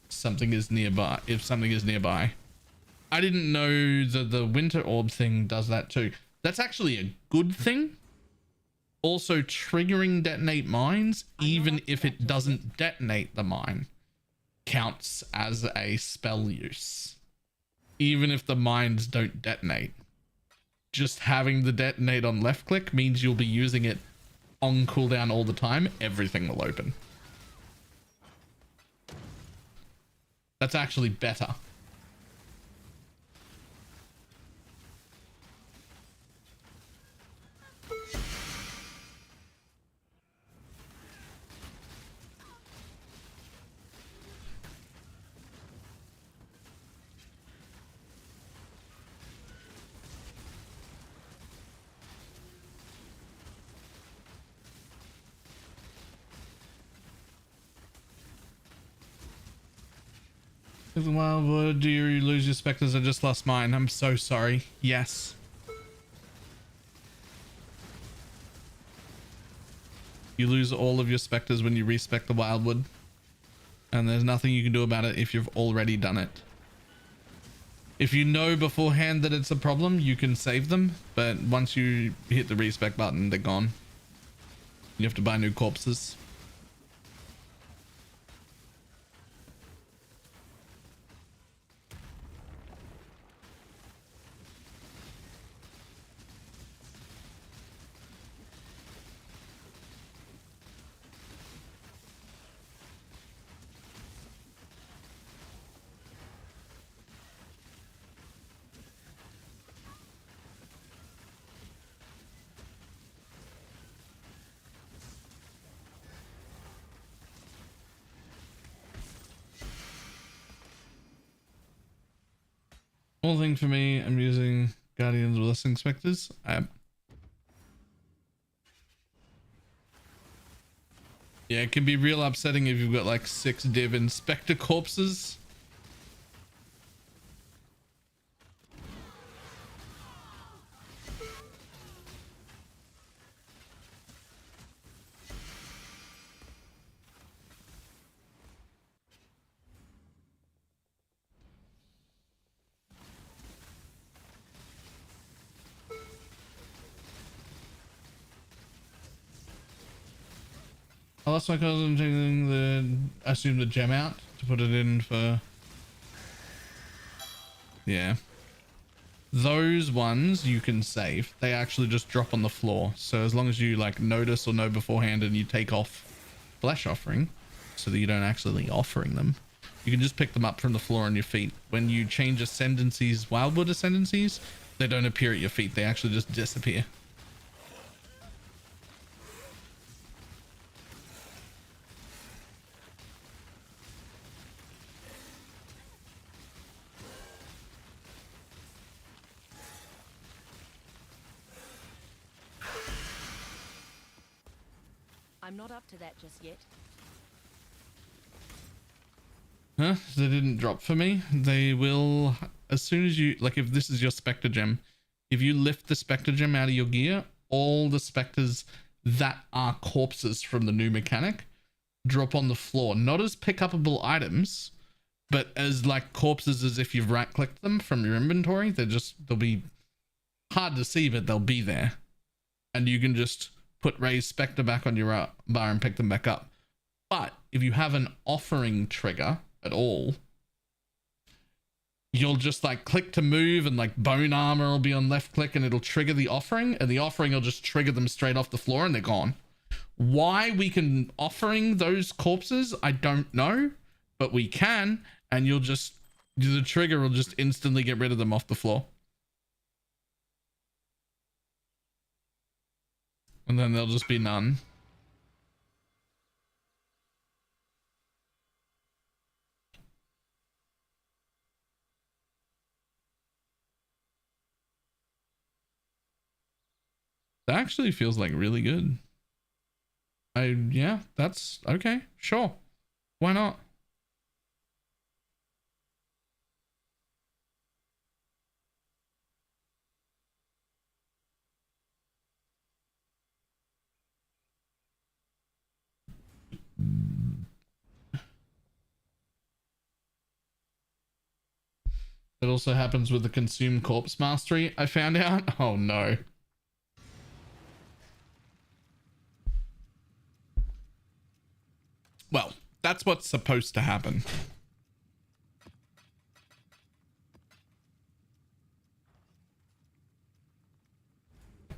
something is nearby. I didn't know that the Winter Orb thing does that too. That's actually a good thing. Also, triggering detonate mines, even if it doesn't detonate the mine, counts as a spell use. Even if the mines don't detonate. Just having the detonate on left click means you'll be using it on cooldown all the time. Everything will open. That's actually better. Well, do you lose your specters? I just lost mine. I'm so sorry. Yes. You lose all of your specters when you respec the Wildwood. And there's nothing you can do about it if you've already done it. If you know beforehand that it's a problem, you can save them. But once you hit the respec button, they're gone. You have to buy new corpses. Whole thing for me, I'm using Guardians of Blessing Spectres. Yeah, it can be real upsetting if you've got like 6 div Inspector corpses. I lost my cousin taking I assume the gem out to put it in for... Yeah. Those ones you can save. They actually just drop on the floor. So as long as you like notice or know beforehand and you take off Flesh Offering so that you don't actually offering them, you can just pick them up from the floor on your feet. When you change ascendancies, Wildwood ascendancies, they don't appear at your feet. They actually just disappear. I'm not up to that just yet. Huh? They didn't drop for me. They will, as soon as you, like if this is your Spectre Gem, if you lift the Spectre Gem out of your gear, all the Spectres that are corpses from the new mechanic drop on the floor. Not as pick-upable items, but as like corpses as if you've right-clicked them from your inventory. They'll be hard to see, but they'll be there. And you can just put Raise Spectre back on your bar and pick them back up. But if you have an offering trigger at all, you'll just like click to move and like bone armor will be on left click and it'll trigger the offering, and the offering will just trigger them straight off the floor and they're gone. Why we can offering those corpses, I don't know, but we can, and you'll just, the trigger will just instantly get rid of them off the floor. And then there'll just be none. That actually feels like really good. Yeah, that's okay. Sure. Why not? It also happens with the Consume Corpse Mastery, I found out. Oh no. Well, that's what's supposed to happen.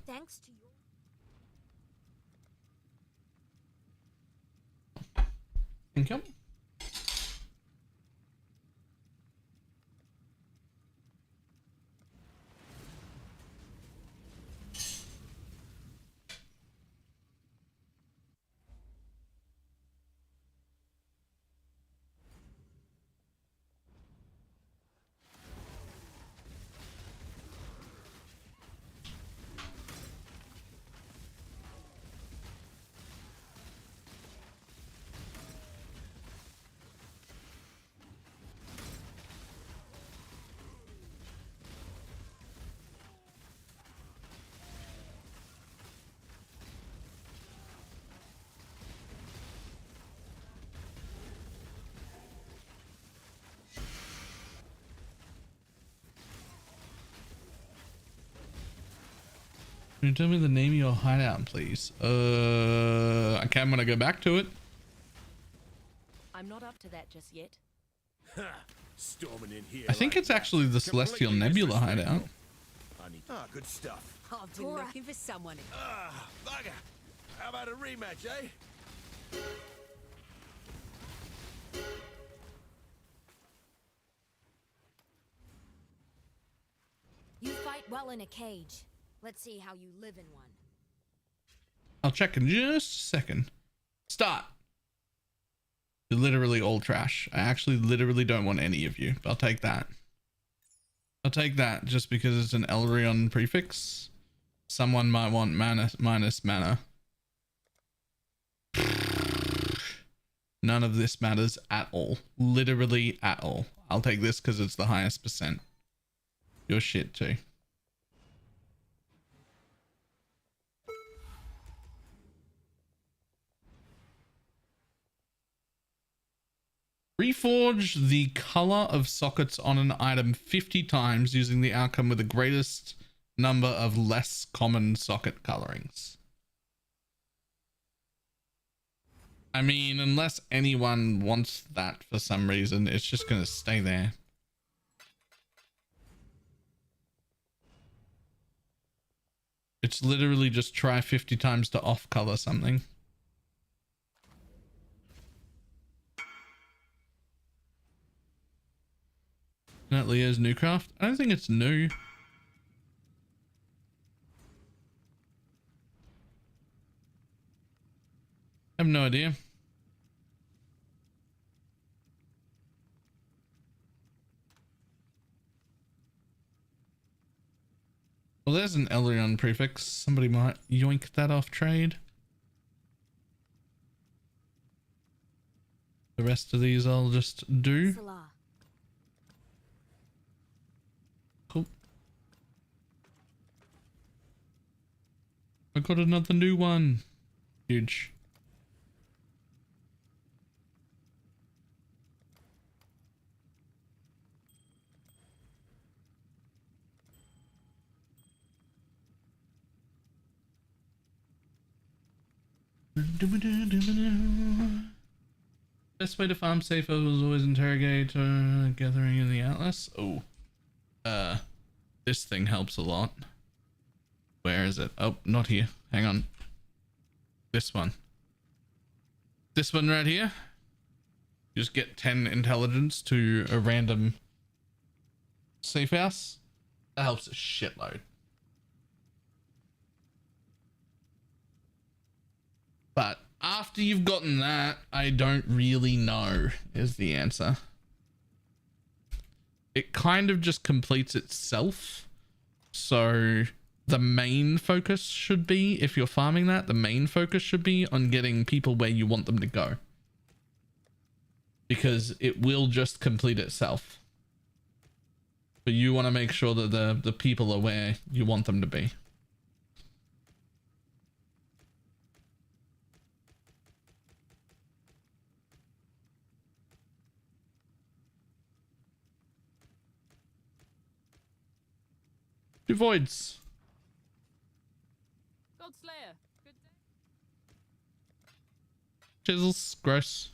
Thanks to your... Thank you. Can you tell me the name of your hideout, please? I can when I go back to it. I'm not up to that just yet. Storming in here. I think it's actually the Celestial Nebula hideout. Good stuff. I've been looking for someone. Bugger. How about a rematch, eh? You fight well in a cage. Let's see how you live in one. I'll check in just a second. Start. You're literally all trash. I actually literally don't want any of you, but I'll take that. I'll take that just because it's an Elrion prefix. Someone might want mana minus mana. None of this matters at all. Literally at all. I'll take this because it's the highest percent. Your shit too. Reforge the color of sockets on an item 50 times using the outcome with the greatest number of less common socket colorings. I mean, unless anyone wants that for some reason, it's just going to stay there. It's literally just try 50 times to off color something. Not Leo's new craft? I don't think it's new. I have no idea. Well, there's an Elrion prefix. Somebody might yoink that off trade. The rest of these I'll just do. Salah. Cool. I got another new one. Huge. Best way to farm safer was always interrogate gathering in the atlas. Oh, this thing helps a lot. Where is it? Oh, not here. Hang on. This one. This one right here. You just get 10 intelligence to a random safe house. That helps a shitload. But after you've gotten that, I don't really know is the answer. It kind of just completes itself. So the main focus should be, if you're farming that, the main focus should be on getting people where you want them to go. Because it will just complete itself. But you want to make sure that the people are where you want them to be. Two voids. Godslayer. Good day. Chisels. Gross.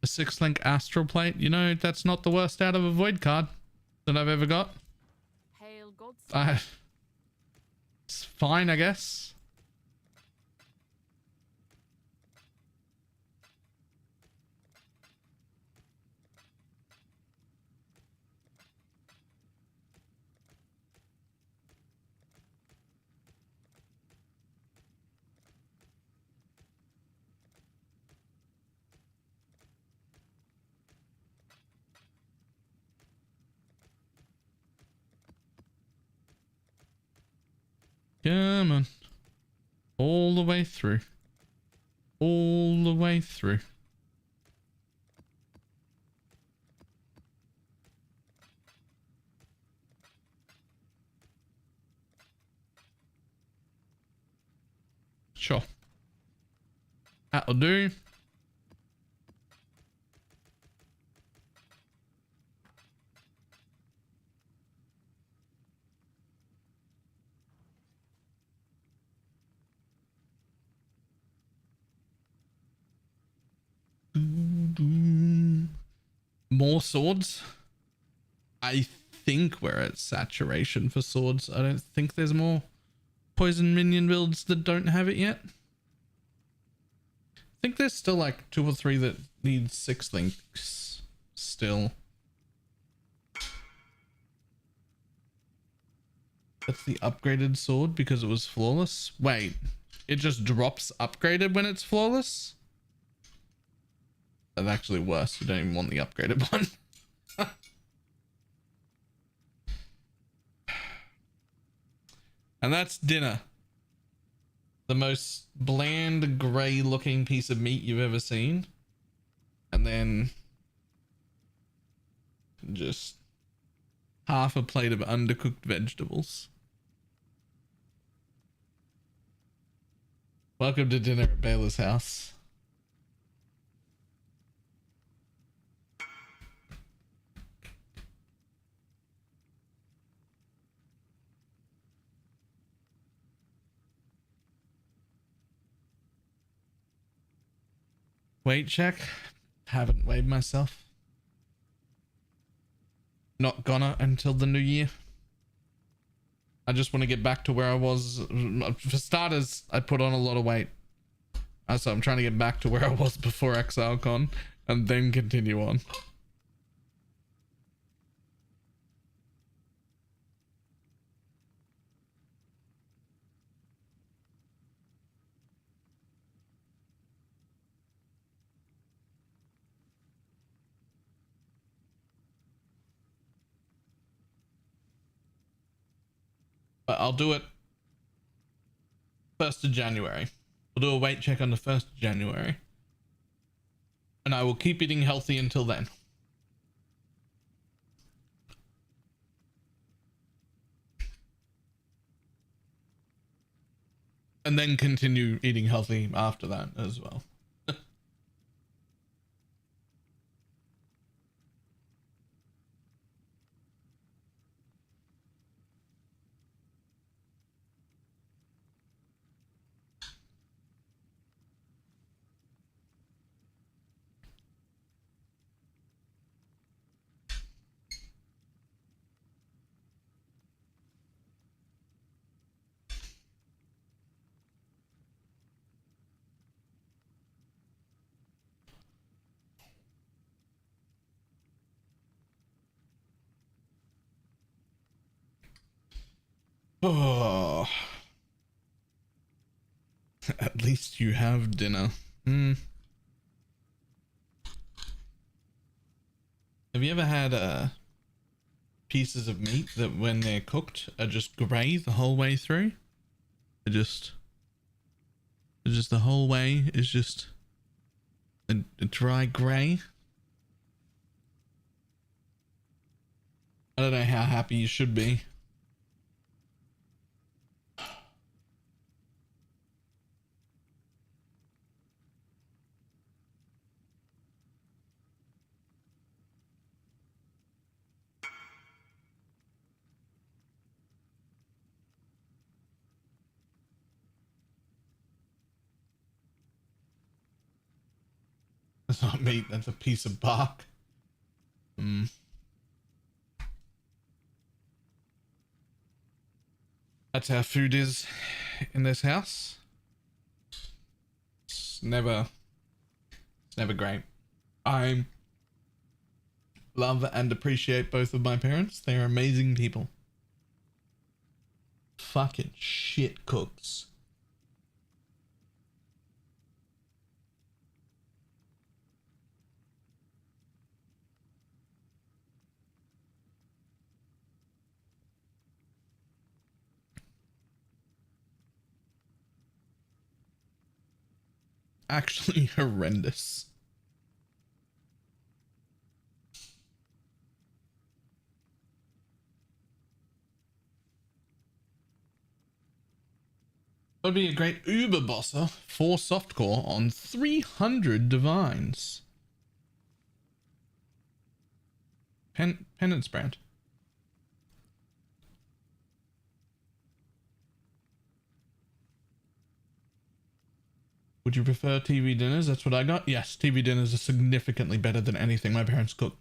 A 6-link astral plate. You know, that's not the worst out of a void card that I've ever got. Hail Godslayer. It's fine, I guess. Come on. All the way through. All the way through. Sure. That'll do. More swords. I think we're at saturation for swords. I don't think there's more poison minion builds that don't have it yet. I think there's still like 2 or 3 that need 6 links still. That's the upgraded sword because it was flawless. Wait, it just drops upgraded when it's flawless? That's actually worse. You don't even want the upgraded one. And that's dinner. The most bland, grey looking piece of meat you've ever seen. And then just half a plate of undercooked vegetables. Welcome to dinner at Baylor's house. Weight check. Haven't weighed myself. Not gonna until the new year. I just want to get back to where I was. For starters, I put on a lot of weight. So I'm trying to get back to where I was before ExileCon and then continue on. But I'll do it 1st of January. We'll do a weight check on the 1st of January. And I will keep eating healthy until then. And then continue eating healthy after that as well. Oh, at least you have dinner. Have you ever had pieces of meat that when they're cooked are just grey the whole way through? They're just the whole way is just a dry grey. I don't know how happy you should be. That's not meat, that's a piece of bark. That's how food is in this house. It's never great. I love and appreciate both of my parents. They are amazing people. Fucking shit cooks. Actually horrendous. That'd be a great Uber bosser for softcore on 300 divines. Penance brand. Would you prefer TV dinners? That's what I got. Yes, TV dinners are significantly better than anything my parents cook.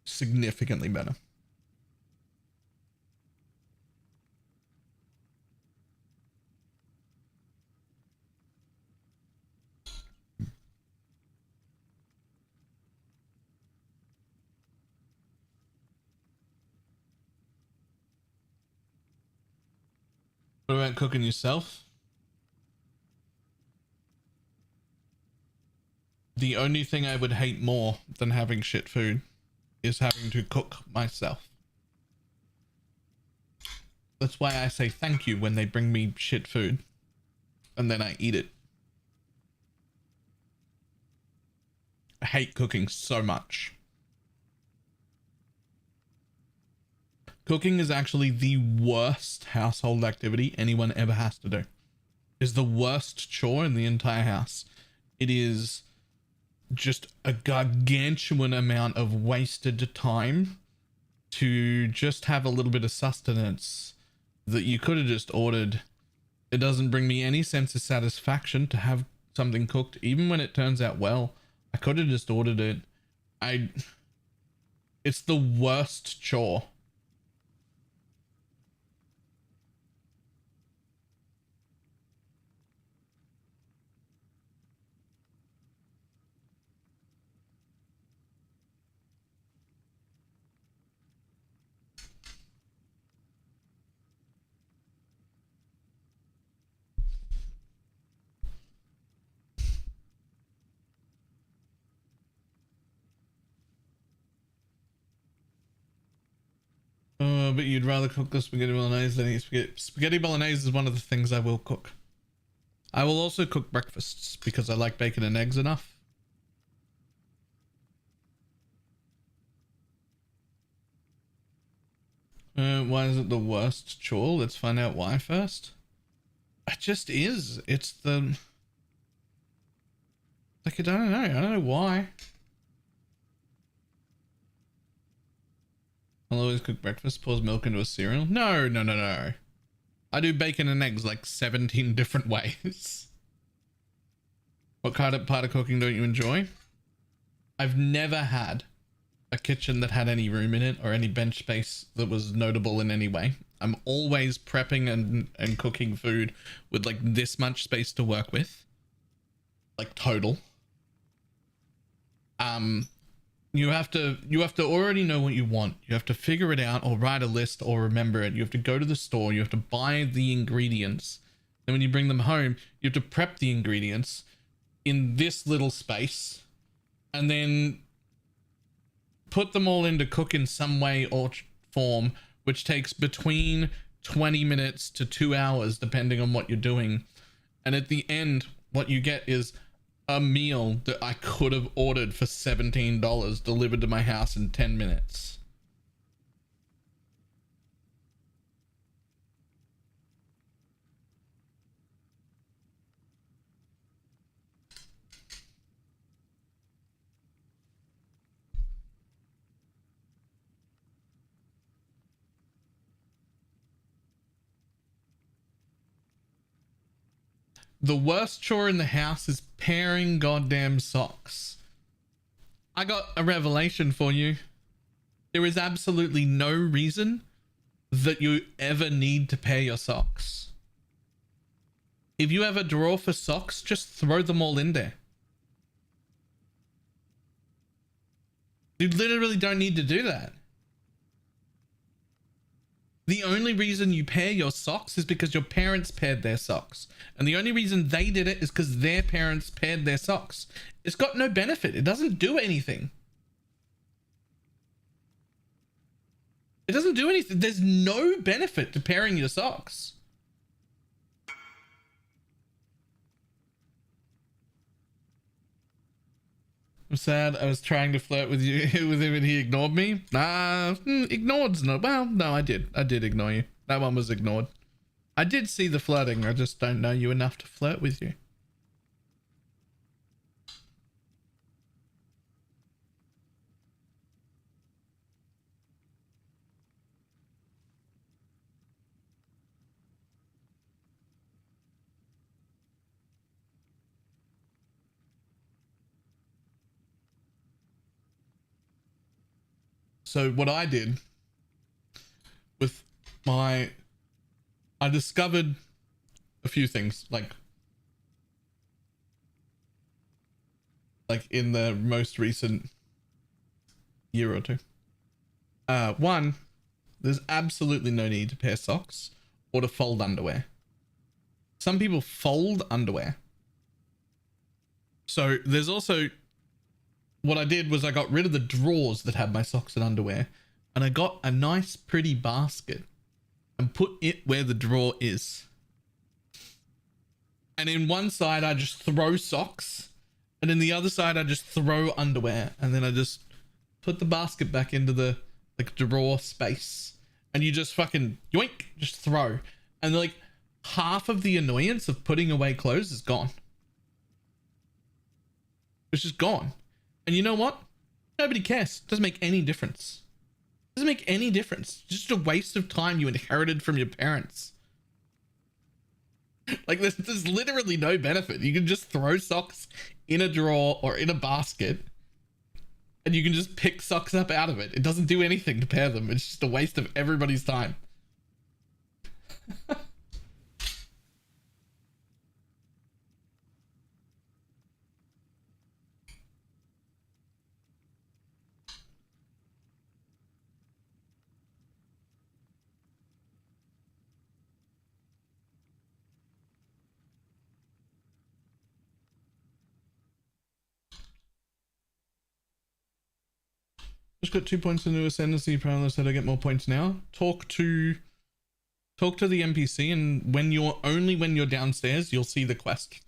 Significantly better. What about cooking yourself? The only thing I would hate more than having shit food is having to cook myself. That's why I say thank you when they bring me shit food and then I eat it. I hate cooking so much. Cooking is actually the worst household activity anyone ever has to do. It's the worst chore in the entire house. It is just a gargantuan amount of wasted time to just have a little bit of sustenance that you could have just ordered. It doesn't bring me any sense of satisfaction to have something cooked, even when it turns out well. I could have just ordered it. It's the worst chore. But you'd rather cook the spaghetti bolognese than eat spaghetti. Spaghetti bolognese is one of the things I will cook. I will also cook breakfasts because I like bacon and eggs enough. Why is it the worst chore? Let's find out why first. It just is. It's the... Like, I don't know. I don't know why. I'll always cook breakfast, pours milk into a cereal. No, no, no, no. I do bacon and eggs like 17 different ways. What kind of part of cooking don't you enjoy? I've never had a kitchen that had any room in it or any bench space that was notable in any way. I'm always prepping and cooking food with like this much space to work with. Like total. You have to already know what you want. You have to figure it out or write a list or remember it. You have to go to the store. You have to buy the ingredients. And when you bring them home, you have to prep the ingredients in this little space and then put them all in to cook in some way or form, which takes between 20 minutes to 2 hours, depending on what you're doing. And at the end, what you get is a meal that I could have ordered for $17 delivered to my house in 10 minutes. The worst chore in the house is pairing goddamn socks. I got a revelation for you. There is absolutely no reason that you ever need to pair your socks. If you have a drawer for socks, just throw them all in there. You literally don't need to do that. The only reason you pair your socks is because your parents paired their socks. And the only reason they did it is because their parents paired their socks. It's got no benefit. It doesn't do anything. It doesn't do anything. There's no benefit to pairing your socks. I'm sad. I was trying to flirt with you with him and he ignored me. Ignored's not. Well, no, I did ignore you. That one was ignored. I did see the flirting. I just don't know you enough to flirt with you. So what I did with I discovered a few things like in the most recent year or two. One, there's absolutely no need to pair socks or to fold underwear. Some people fold underwear. So there's also, what I did was I got rid of the drawers that had my socks and underwear, and I got a nice pretty basket and put it where the drawer is. And in one side I just throw socks, and in the other side I just throw underwear, and then I just put the basket back into the drawer space, and you just fucking yoink, just throw, and like half of the annoyance of putting away clothes is gone. It's just gone. And you know what? Nobody cares. It doesn't make any difference. It doesn't make any difference. It's just a waste of time you inherited from your parents. Like there's literally no benefit. You can just throw socks in a drawer or in a basket and you can just pick socks up out of it. It doesn't do anything to pair them. It's just a waste of everybody's time. Just got 2 points in the ascendancy. Apparently said I get more points now. Talk to talk to the NPC, and when you're downstairs, you'll see the quest.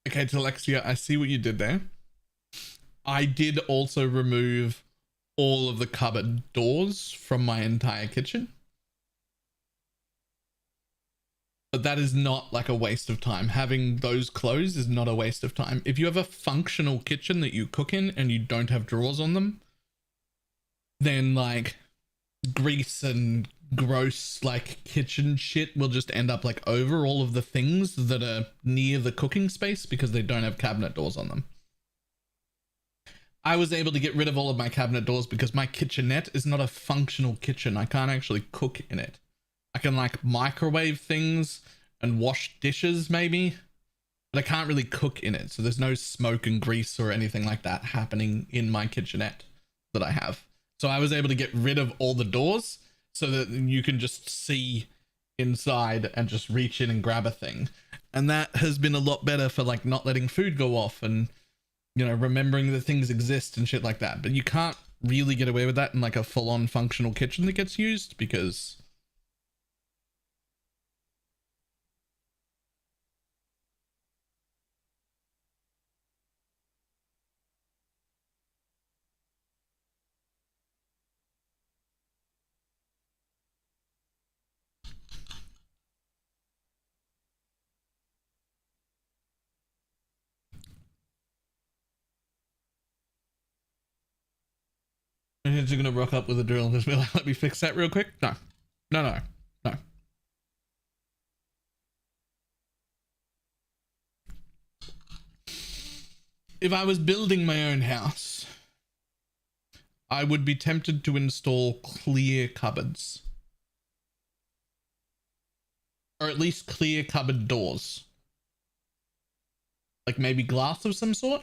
Okay, Telexia, I see what you did there. I did also remove all of the cupboard doors from my entire kitchen. But that is not like a waste of time. Having those closed is not a waste of time. If you have a functional kitchen that you cook in and you don't have drawers on them, then like grease and gross like kitchen shit will just end up like over all of the things that are near the cooking space because they don't have cabinet doors on them. I was able to get rid of all of my cabinet doors because my kitchenette is not a functional kitchen. I can't actually cook in it. I can like microwave things and wash dishes maybe, but I can't really cook in it. So there's no smoke and grease or anything like that happening in my kitchenette that I have. So I was able to get rid of all the doors so that you can just see inside and just reach in and grab a thing. And that has been a lot better for like not letting food go off and, you know, remembering that things exist and shit like that. But you can't really get away with that in like a full-on functional kitchen that gets used because you're gonna rock up with a drill and just be like, let me fix that real quick. No. If I was building my own house, I would be tempted to install clear cupboards. Or at least clear cupboard doors. Like maybe glass of some sort.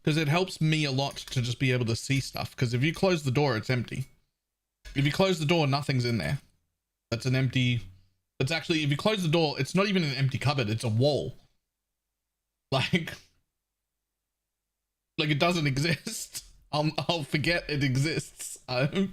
Because it helps me a lot to just be able to see stuff. Because if you close the door, it's empty. If you close the door, nothing's in there. That's an empty... It's actually, if you close the door, it's not even an empty cupboard. It's a wall. Like it doesn't exist. I'll forget it exists. I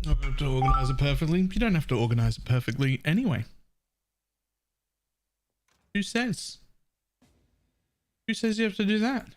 have to organize it perfectly. You don't have to organize it perfectly anyway. Who says? Who says you have to do that?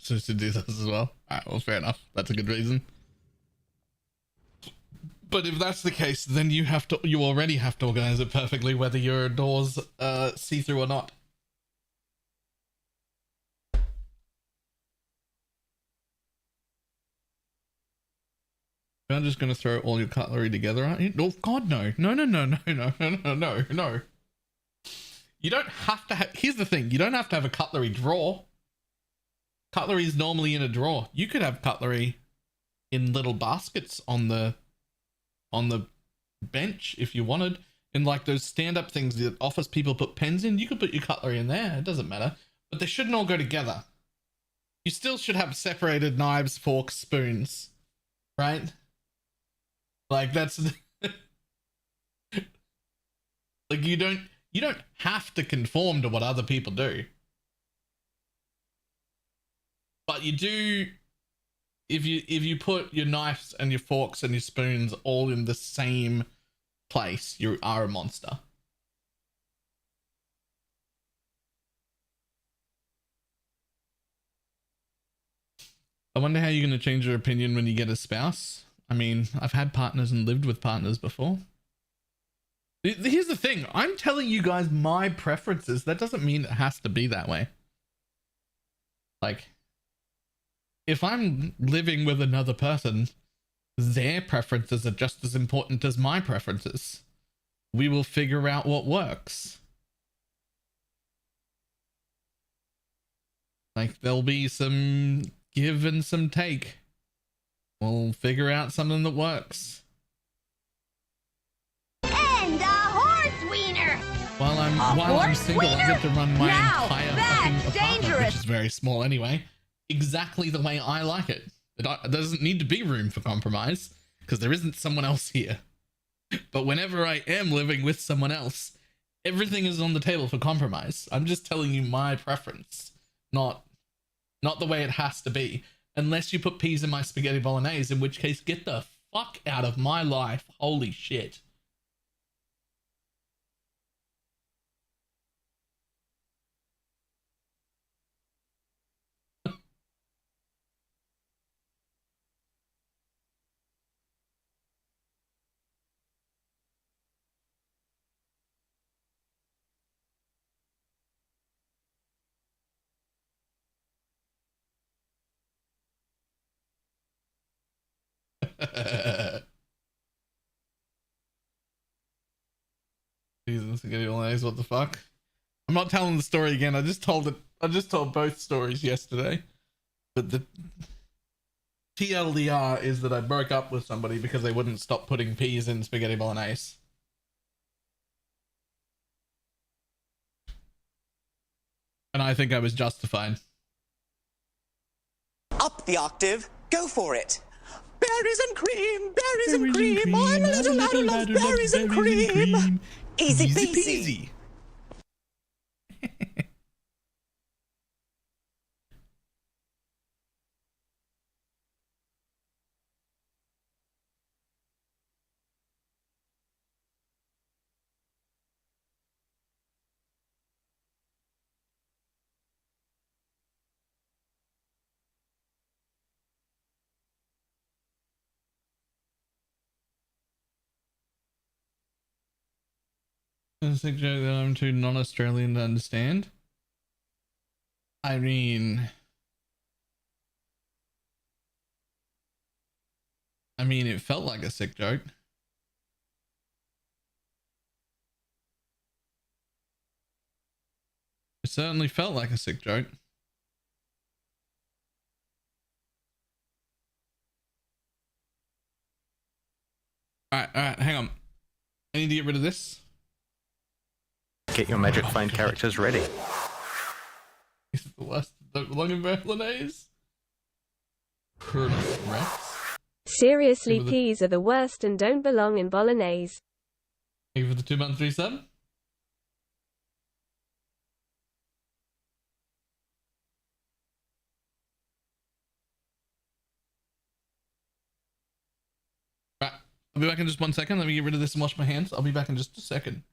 So to do this as well. Alright, well, fair enough. That's a good reason. But if that's the case, then you already have to organize it perfectly, whether your doors see through or not. I'm just gonna throw all your cutlery together, aren't you? Oh God, no. No. You don't have to have. Here's the thing: you don't have to have a cutlery drawer. Cutlery is normally in a drawer. You could have cutlery in little baskets on the bench if you wanted. In like those stand-up things that office people put pens in, you could put your cutlery in there. It doesn't matter. But they shouldn't all go together. You still should have separated knives, forks, spoons. Right? Like that's... Like you don't have to conform to what other people do. But you do if you put your knives and your forks and your spoons all in the same place, you are a monster. I wonder how you're going to change your opinion when you get a spouse. I mean, I've had partners and lived with partners before. Here's the thing. I'm telling you guys my preferences. That doesn't mean it has to be that way. Like, if I'm living with another person, their preferences are just as important as my preferences. We will figure out what works. Like, there'll be some give and some take. We'll figure out something that works. And a horse wiener. While I'm single, I get to run my entire fucking apartment, which is very small anyway, exactly the way I like it. There doesn't need to be room for compromise because there isn't someone else here. But whenever I am living with someone else, everything is on the table for compromise. I'm just telling you my preference, not the way it has to be. Unless you put peas in my spaghetti bolognese, in which case, get the fuck out of my life. Holy shit. Jesus, spaghetti bolognese, what the fuck? I'm not telling the story again. I just told both stories yesterday. But the TLDR is that I broke up with somebody because they wouldn't stop putting peas in spaghetti bolognese. And I think I was justified. Up the octave, go for it. Berries and cream, berries and cream. Oh, I'm a little lad who loves berries and cream. Easy peasy. It's a joke that I'm too non-Australian to understand. I mean, it felt like a sick joke. It certainly felt like a sick joke. All right, hang on. I need to get rid of this. Get your magic find characters ready. This is the worst. Don't belong in bolognese. Curtis Rex. Seriously, peas are the worst and don't belong in bolognese. Thank you for the 2-month resub. Right, I'll be back in just 1 second. Let me get rid of this and wash my hands. I'll be back in just a second.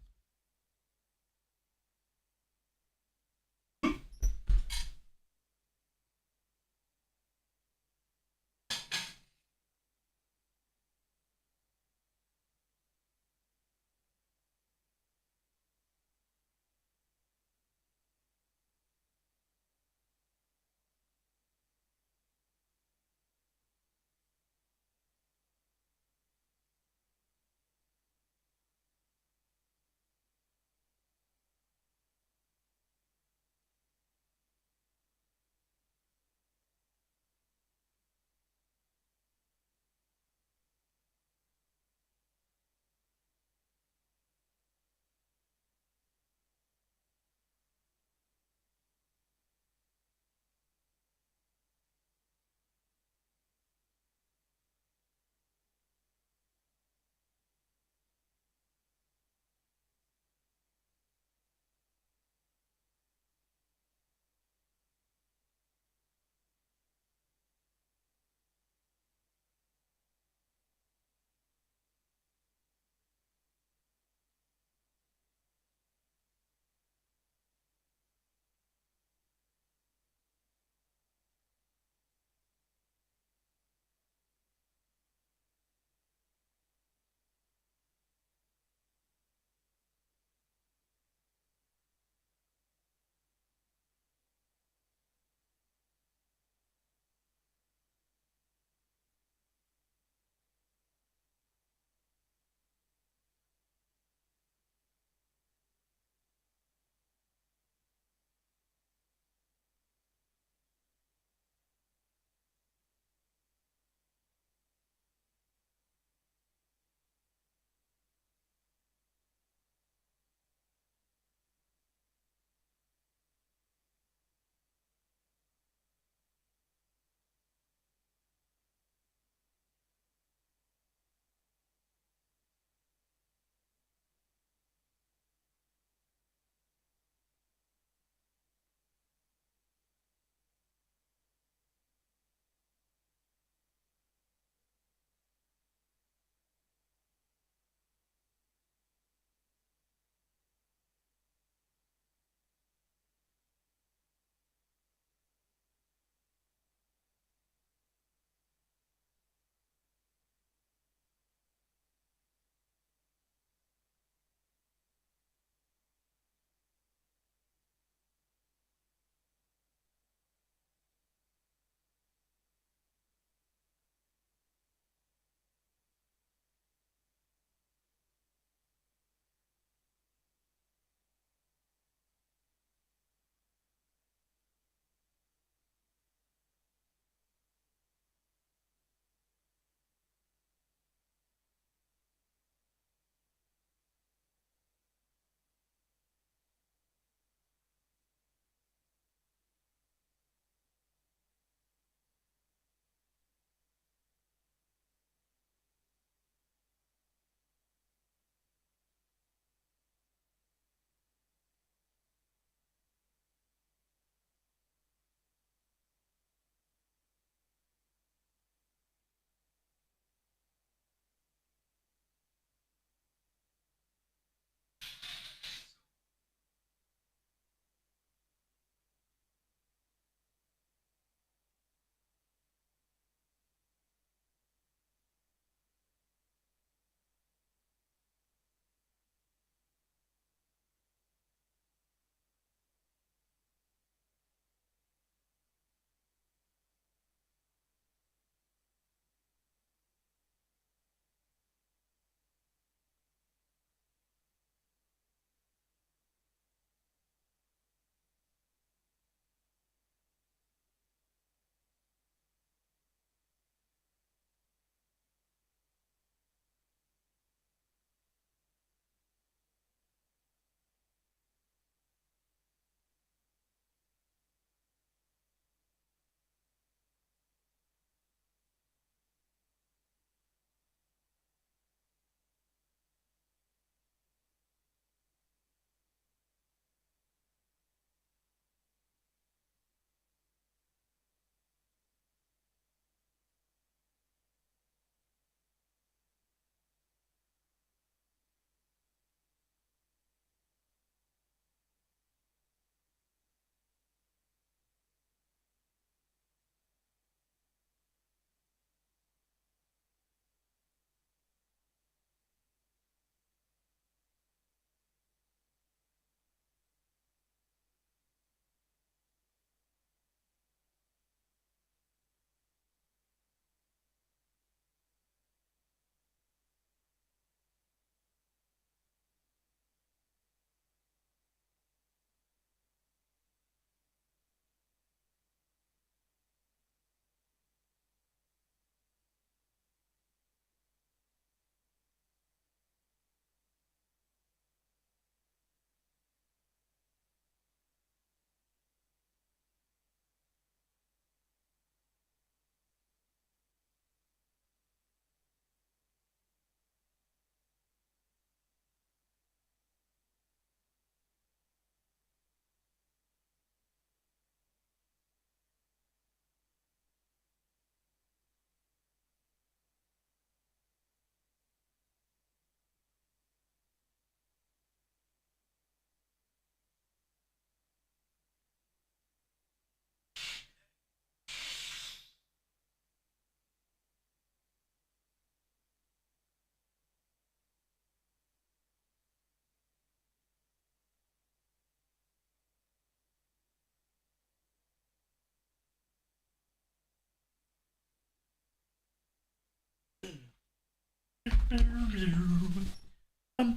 Whew.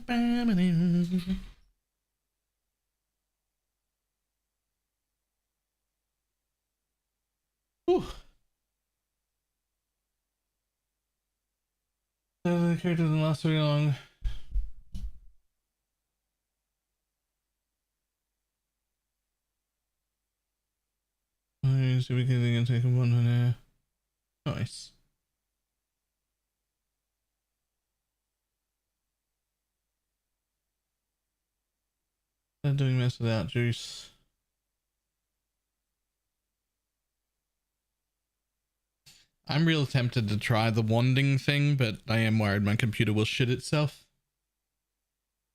The character didn't last very long. So we can take one on there. Nice. Not doing this without juice. I'm real tempted to try the wanding thing, but I am worried my computer will shit itself.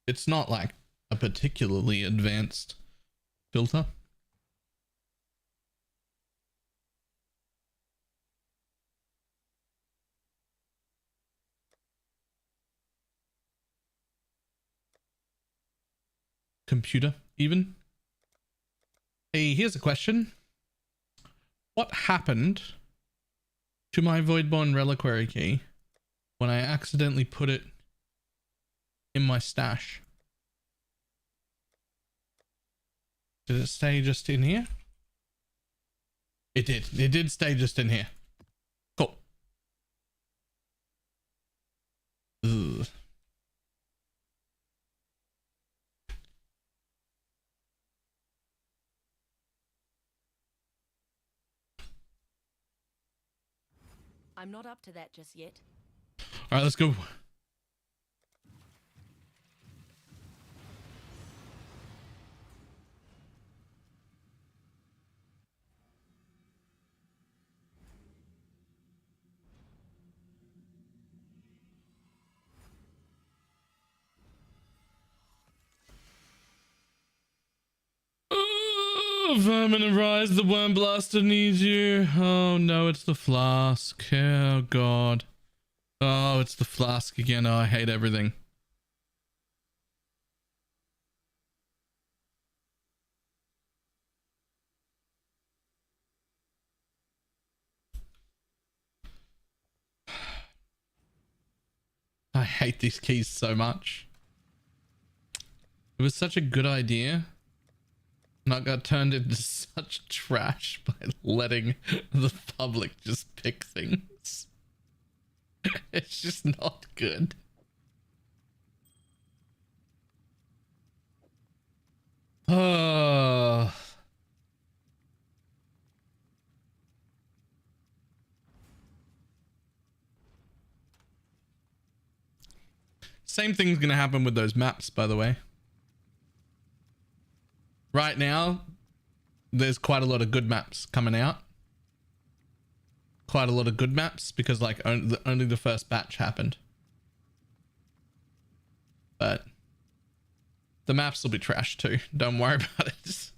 It's not like a particularly advanced filter. Computer, even. Hey, here's a question. What happened to my Voidborn reliquary key when I accidentally put it in my stash? Did it stay just in here? It did. It did stay just in here. Cool. Ugh. I'm not up to that just yet. All right, let's go. Vermin arise, the worm blaster needs you. Oh no, it's the flask. Oh god. Oh, it's the flask again. Oh, I hate everything. I hate these keys so much. It was such a good idea. And I got turned into such trash by letting the public just pick things. It's just not good. Oh. Same thing's gonna happen with those maps, by the way. Right now, there's quite a lot of good maps coming out. Quite a lot of good maps because like only the first batch happened. But the maps will be trash too. Don't worry about it.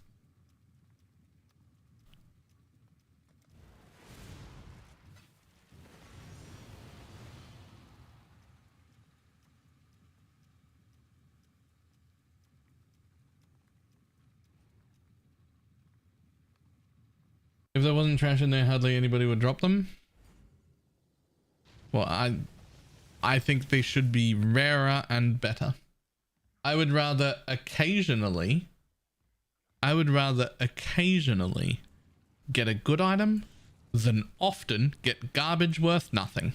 If there wasn't trash in there, hardly anybody would drop them. Well, I think they should be rarer and better. I would rather occasionally get a good item than often get garbage worth nothing.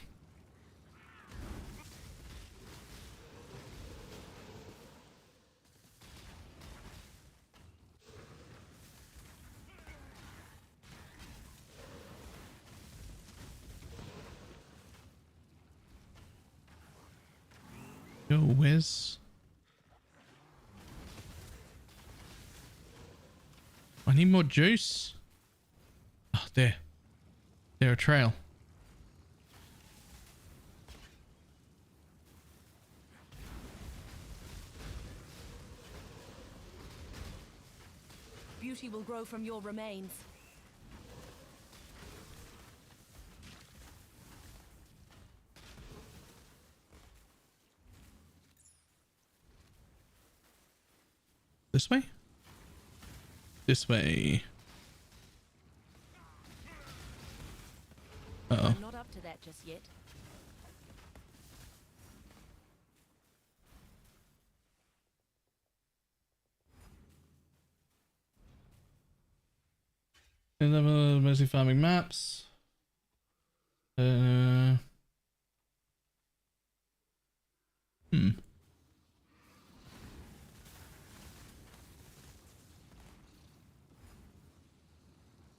Yo, where's... I need more juice. Oh, there. There, a trail. Beauty will grow from your remains. This way? This way. Uh-oh. I'm not up to that just yet. And then mostly farming maps.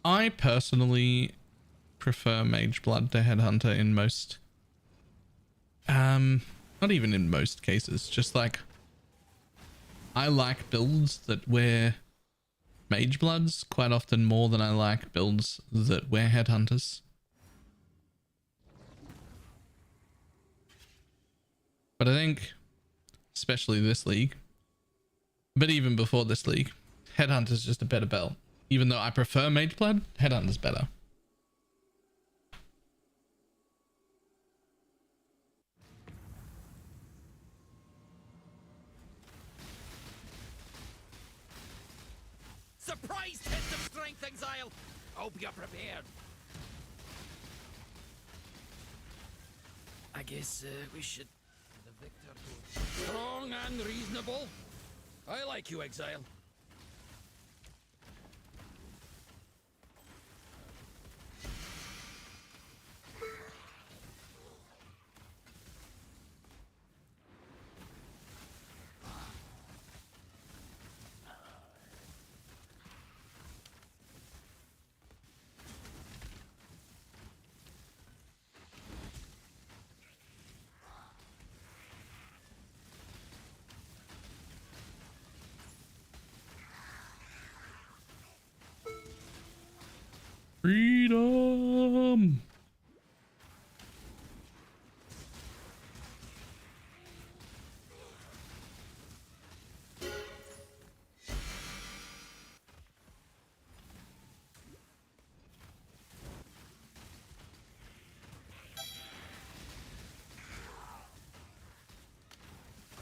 I personally prefer Mage Blood to Headhunter in most, not even in most cases, just like I like builds that wear Mage Bloods quite often more than I like builds that wear Headhunters. But I think, especially this league, but even before this league, Headhunter's just a better belt. Even though I prefer Mage Blood, Headhunter's better. Surprise test of strength, Exile! Hope you're prepared. I guess we should... The victor goes strong and reasonable. I like you, Exile. Freedom!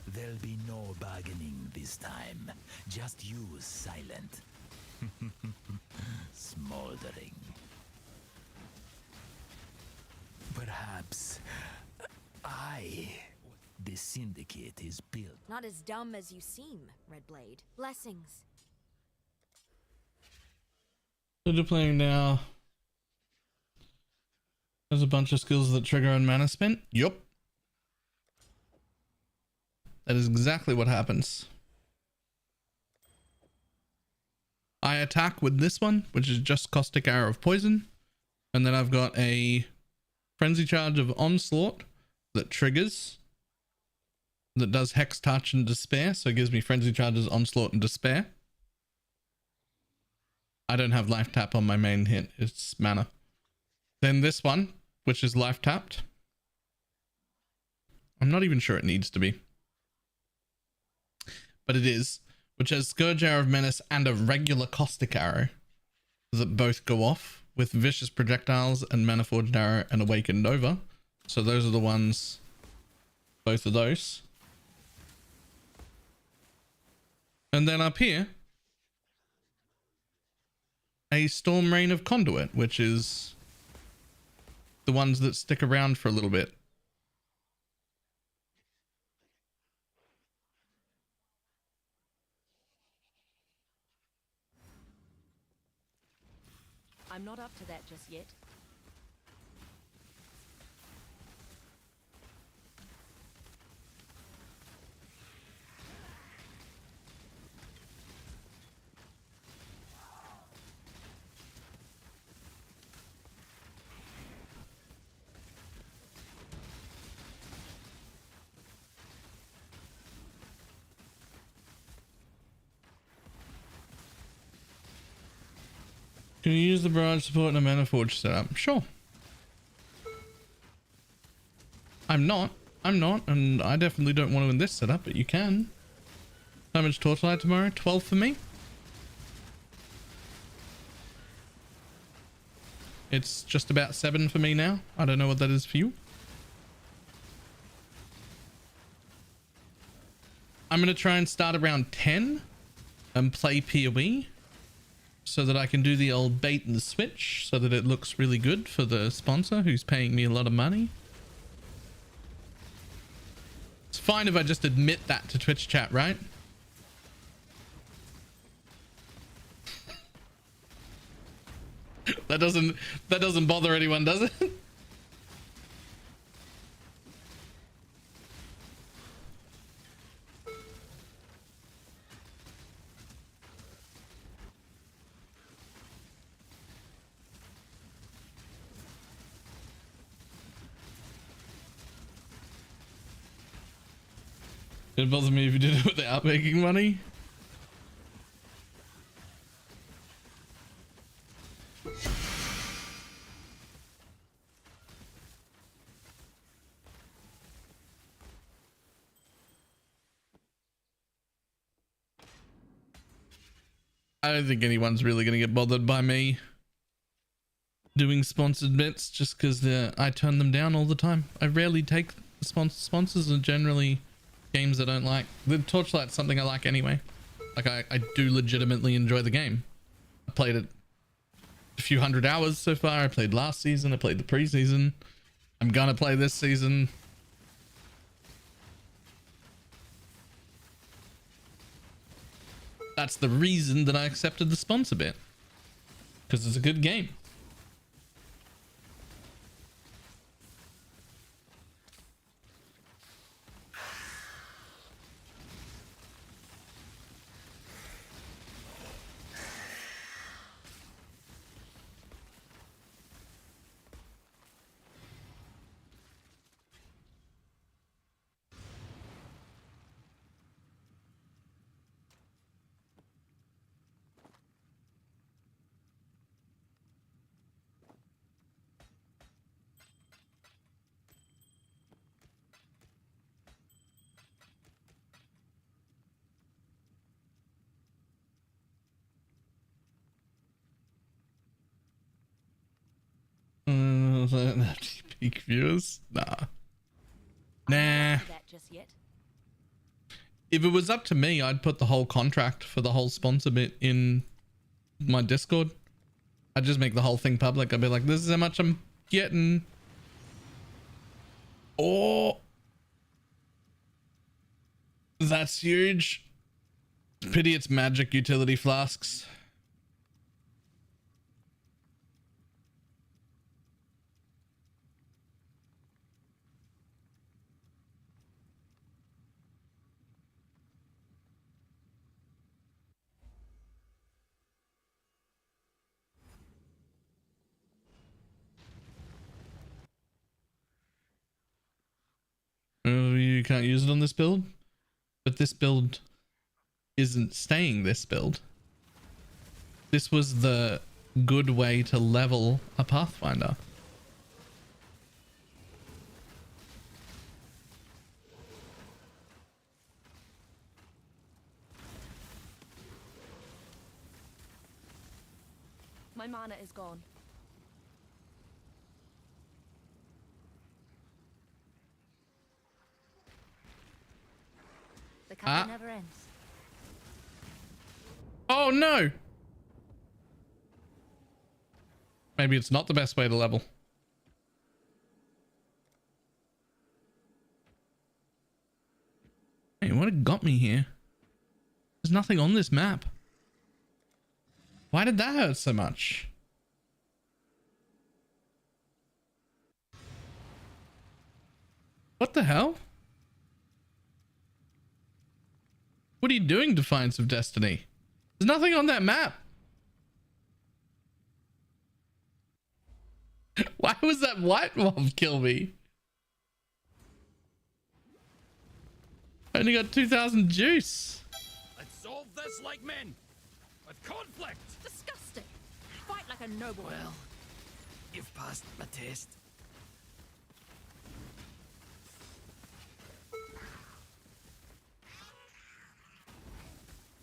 There'll be no bargaining this time. Just use silent. Smoldering. Perhaps the syndicate is built. Not as dumb as you seem, Redblade. Blessings. So you're playing now. There's a bunch of skills that trigger on mana spent. Yup. That is exactly what happens. I attack with this one, which is just Caustic Arrow of Poison. And then I've got a Frenzy Charge of Onslaught that triggers. That does Hex Touch and Despair. So it gives me Frenzy Charges, Onslaught, and Despair. I don't have Life Tap on my main hit. It's mana. Then this one, which is Life Tapped. I'm not even sure it needs to be. But it is. Which has Scourge Arrow of Menace and a regular Caustic Arrow that both go off with Vicious Projectiles and Mana Forged Arrow and Awakened Nova. So those are the ones, both of those. And then up here, a Storm Rain of Conduit, which is the ones that stick around for a little bit. I'm not up to that just yet. Can you use the barrage support in a Mana Forge setup? Sure. I'm not, and I definitely don't want to in this setup, but you can. How much Torchlight tomorrow? 12 for me? It's just about 7 for me now. I don't know what that is for you. I'm going to try and start around 10 and play PoE. So that I can do the old bait and switch so that it looks really good for the sponsor who's paying me a lot of money. It's fine if I just admit that to Twitch chat, right? That doesn't bother anyone, does it? It bothers me if you did it without making money. I don't think anyone's really going to get bothered by me doing sponsored bits just because I turn them down all the time. I rarely take sponsors, and generally games I don't like. The Torchlight's something I like anyway. Like I do legitimately enjoy the game. I played it a few hundred hours so far. I played last season. I played the preseason. I'm gonna play this season. That's the reason that I accepted the sponsor bit, because it's a good game. Peak viewers? Nah. If it was up to me, I'd put the whole contract for the whole sponsor bit in my Discord. I'd just make the whole thing public. I'd be like, this is how much I'm getting. Oh, that's huge. Pity it's magic utility flasks. You can't use it on this build, but this build isn't staying this build. This was the good way to level a Pathfinder. My mana is gone. The cover never ends. Oh no! Maybe it's not the best way to level. Hey, what had got me here? There's nothing on this map. Why did that hurt so much? What the hell? What are you doing, Defiance of Destiny? There's nothing on that map. Why was that white mob kill me? I only got 2,000 juice. Let's solve this like men. With conflict. Disgusting. Fight like a noble. Well, you've passed my test.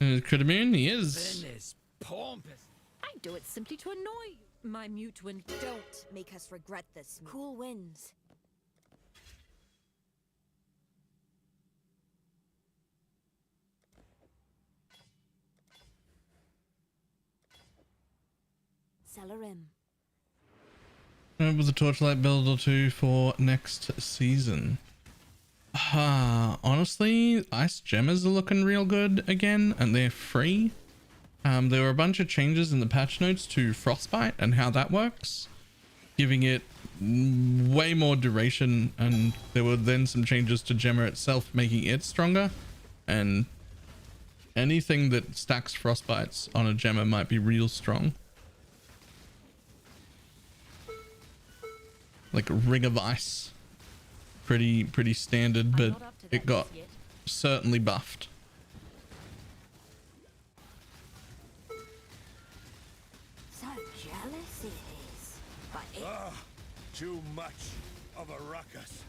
Could have been. He is. Ben is pompous. I do it simply to annoy you. My mute wind. Don't make us regret this. Cool winds. Celerim. With a Torchlight build or two for next season. Honestly, Ice Gemmers are looking real good again, and they're free. There were a bunch of changes in the patch notes to Frostbite and how that works, giving it way more duration, and there were then some changes to Gemma itself, making it stronger, and anything that stacks Frostbites on a Gemma might be real strong. Like Ring of Ice. Pretty standard, but it got certainly buffed. So jealous it is. But it... Too much of a ruckus.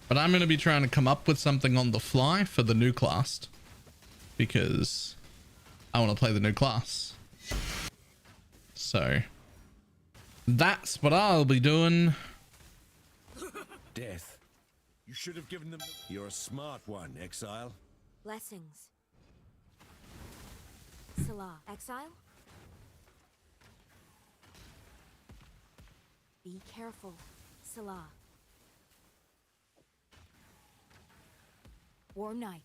But I'm going to be trying to come up with something on the fly for the new class, because I want to play the new class. So that's what I'll be doing. Death. You should have given them... You're a smart one, Exile. Blessings. Salah. Exile? Be careful. Salah. War Knights.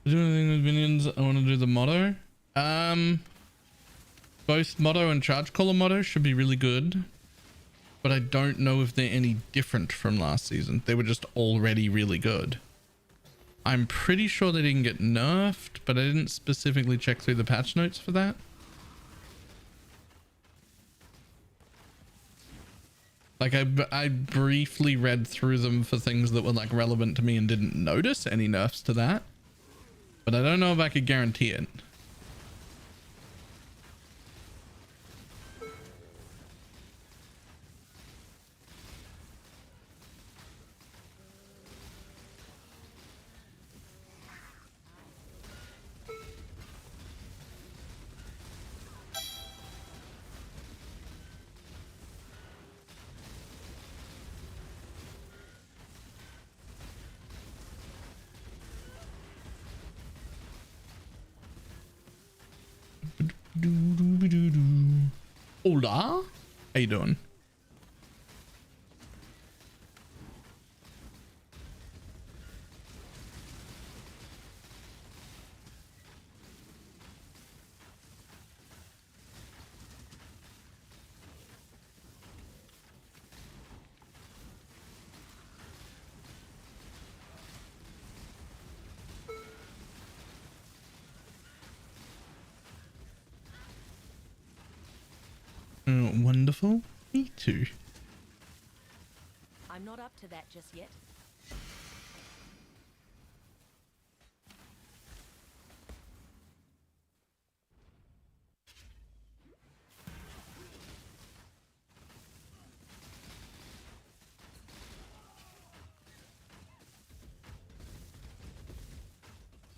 Do anything with minions? I want to do the motto. Both motto and charge caller motto should be really good, but I don't know if they're any different from last season. They were just already really good. I'm pretty sure they didn't get nerfed, but I didn't specifically check through the patch notes for that. Like I briefly read through them for things that were like relevant to me and didn't notice any nerfs to that, but I don't know if I could guarantee it. Hola, how you doing? Wonderful. Me too. I'm not up to that just yet.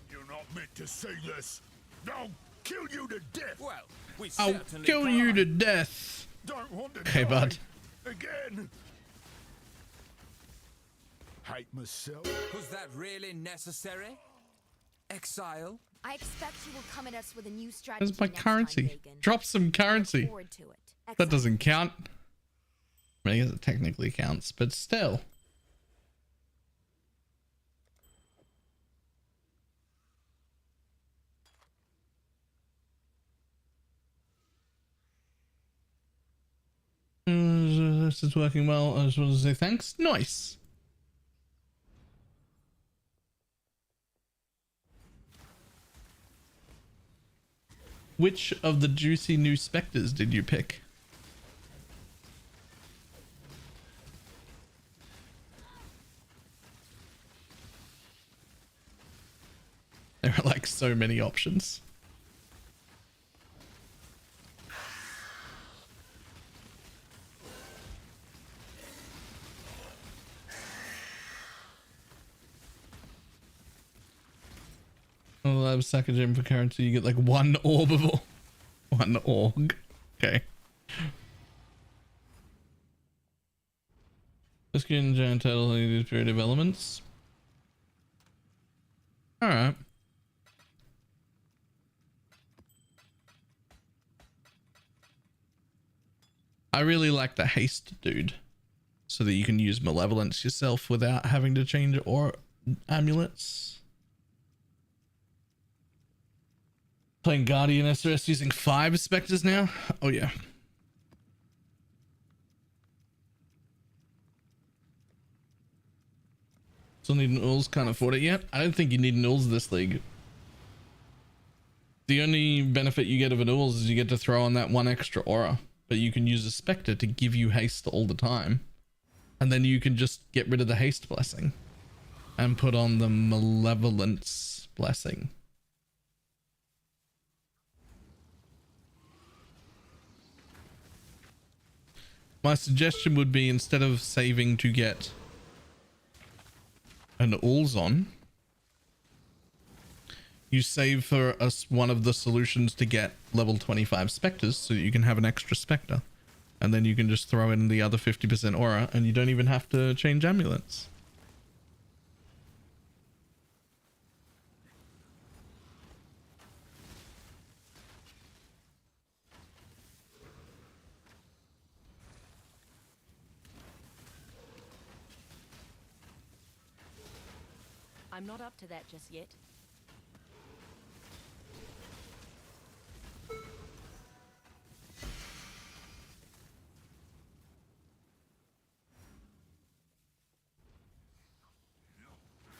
You're not meant to say this. I'll kill you to death. Well, we I'll kill you to death. Don't want to Okay, die bud. again. Hate myself. Was that really necessary? Exile? I expect you will come at us with a new strategy. Where's my next currency? time, Megan. Drop some currency. Look forward to it. That Exile. doesn't count. I mean, I guess it technically counts, but still. This is working well. I just want to say thanks. Nice. Which of the juicy new specters did you pick? There are like so many options. Oh, I was sack a gem for currency. You get like one orbable, one org. Okay. Let's get in giant turtle and use period of elements. All right. I really like the haste dude, so that you can use malevolence yourself without having to change or amulets. Playing Guardian SRS using 5 specters now? Oh yeah. Still need an Ools, can't afford it yet. I don't think you need an Ools this league. The only benefit you get of an Ools is you get to throw on that 1 extra aura, but you can use a specter to give you haste all the time. And then you can just get rid of the haste blessing and put on the malevolence blessing. My suggestion would be, instead of saving to get an Ools on, you save for one of the solutions to get level 25 specters so that you can have an extra specter. And then you can just throw in the other 50% aura and you don't even have to change amulets. I'm not up to that just yet.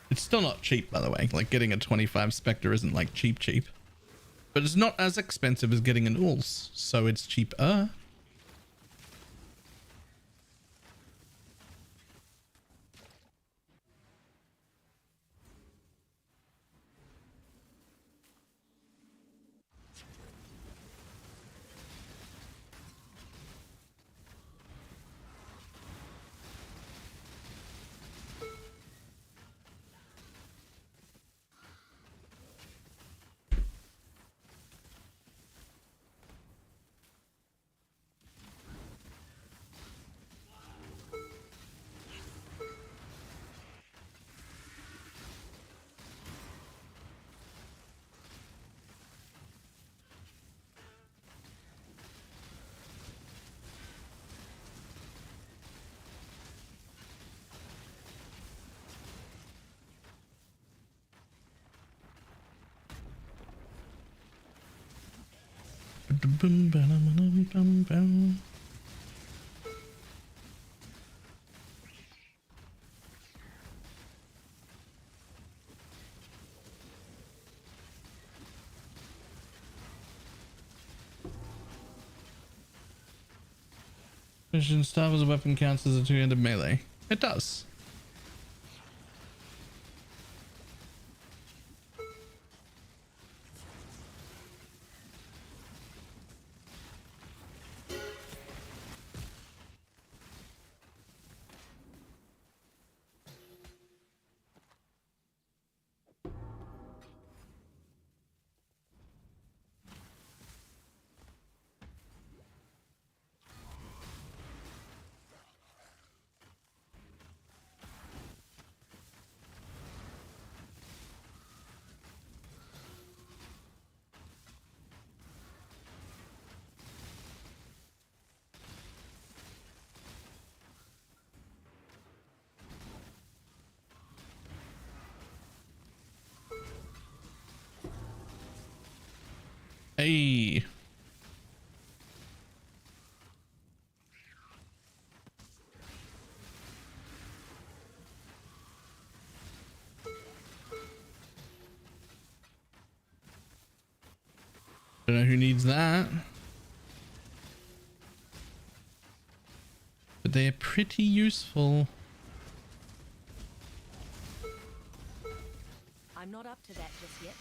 It's still not cheap, by the way. Like, getting a 25 specter isn't like cheap. But it's not as expensive as getting an Ools, so it's cheaper. Vision staff as a weapon counts as a 2-handed melee. It does. Hey. Don't know who needs that. But they are pretty useful. I'm not up to that just yet.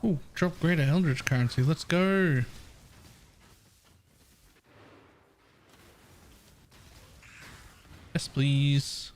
Oh, drop greater Eldritch currency. Let's go. Yes, please.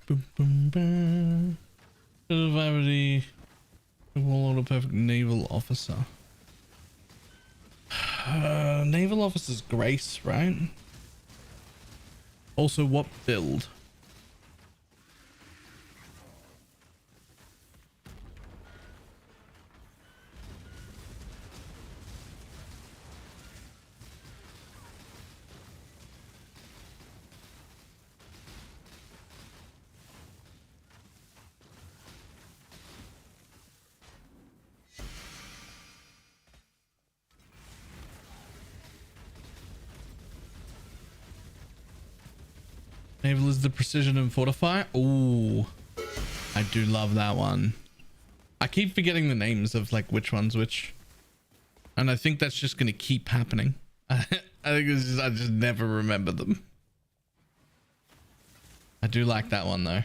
Boom, boom, boom. Survivability. Warlord, a perfect naval officer. Naval officer's grace, right? Also, what build? Naval is the precision and fortify. Ooh, I do love that one. I keep forgetting the names of like which one's which, and I think that's just gonna keep happening. I think it's just, I just never remember them. I do like that one though.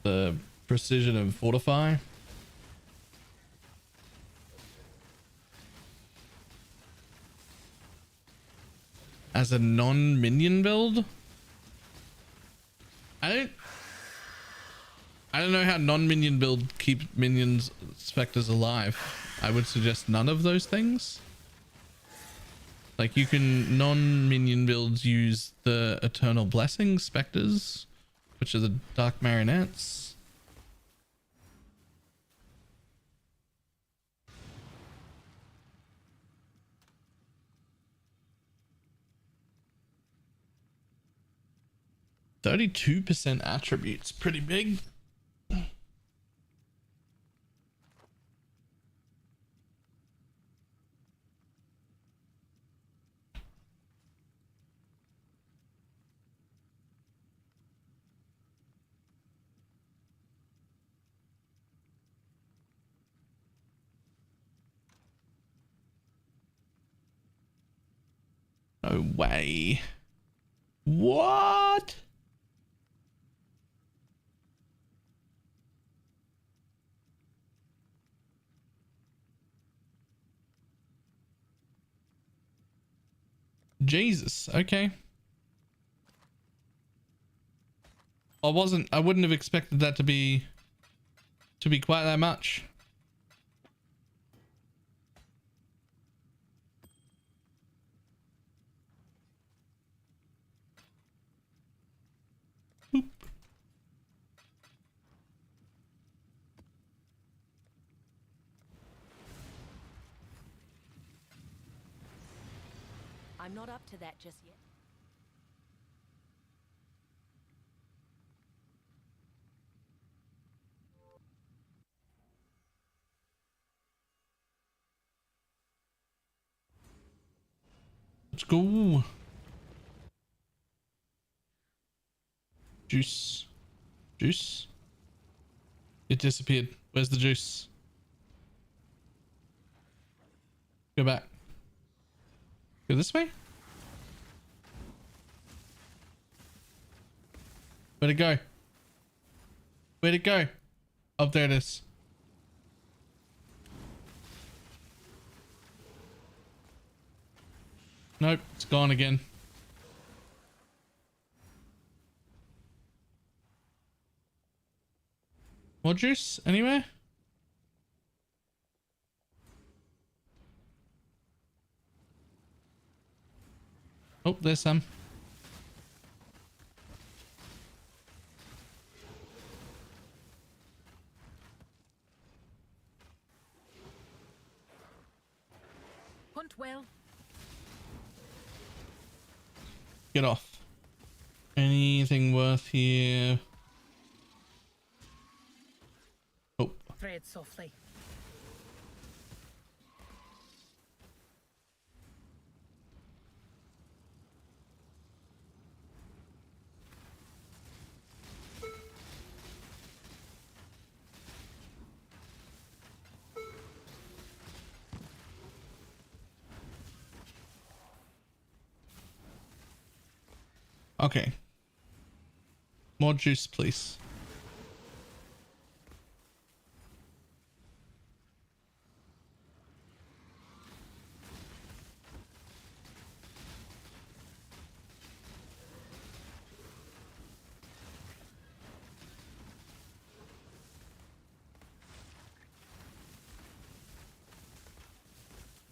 The precision and fortify. As a non-minion build? I don't know how non-minion build keeps minions specters alive. I would suggest none of those things. Like you can non-minion builds use the Eternal Blessing specters, which are the Dark Marionettes. 32% attributes, pretty big. No way. What? Jesus. Okay. I wouldn't have expected that to be quite that much. Boop. I'm not up to that just yet. Let's go. Juice. Juice. It disappeared. Where's the juice? Go back. Go this way? Where'd it go? Where'd it go? Oh, there it is. Nope, it's gone again. More juice? Anywhere? Oh, there's some. Hunt well. Get off. Anything worth here? Oh. Tread softly. Okay. More juice, please.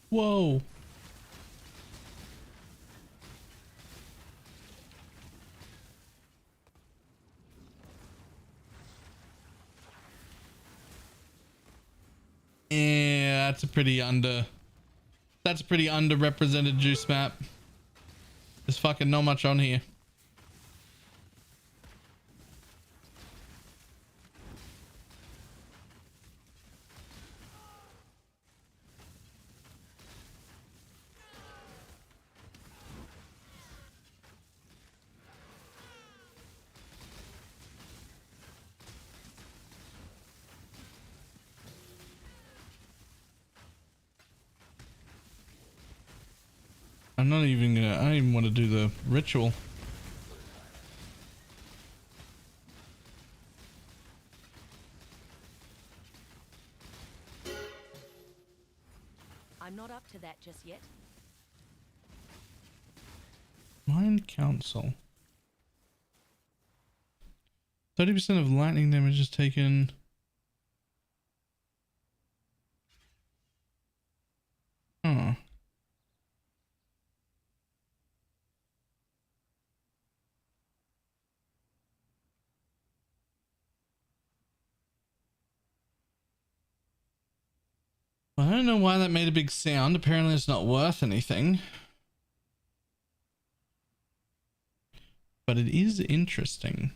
Whoa. Yeah, that's a pretty underrepresented juice map. There's fucking not much on here. I don't even want to do the ritual. I'm not up to that just yet. Mind Council. 30% of lightning damage is taken. Huh. I don't know why that made a big sound. Apparently it's not worth anything. But it is interesting.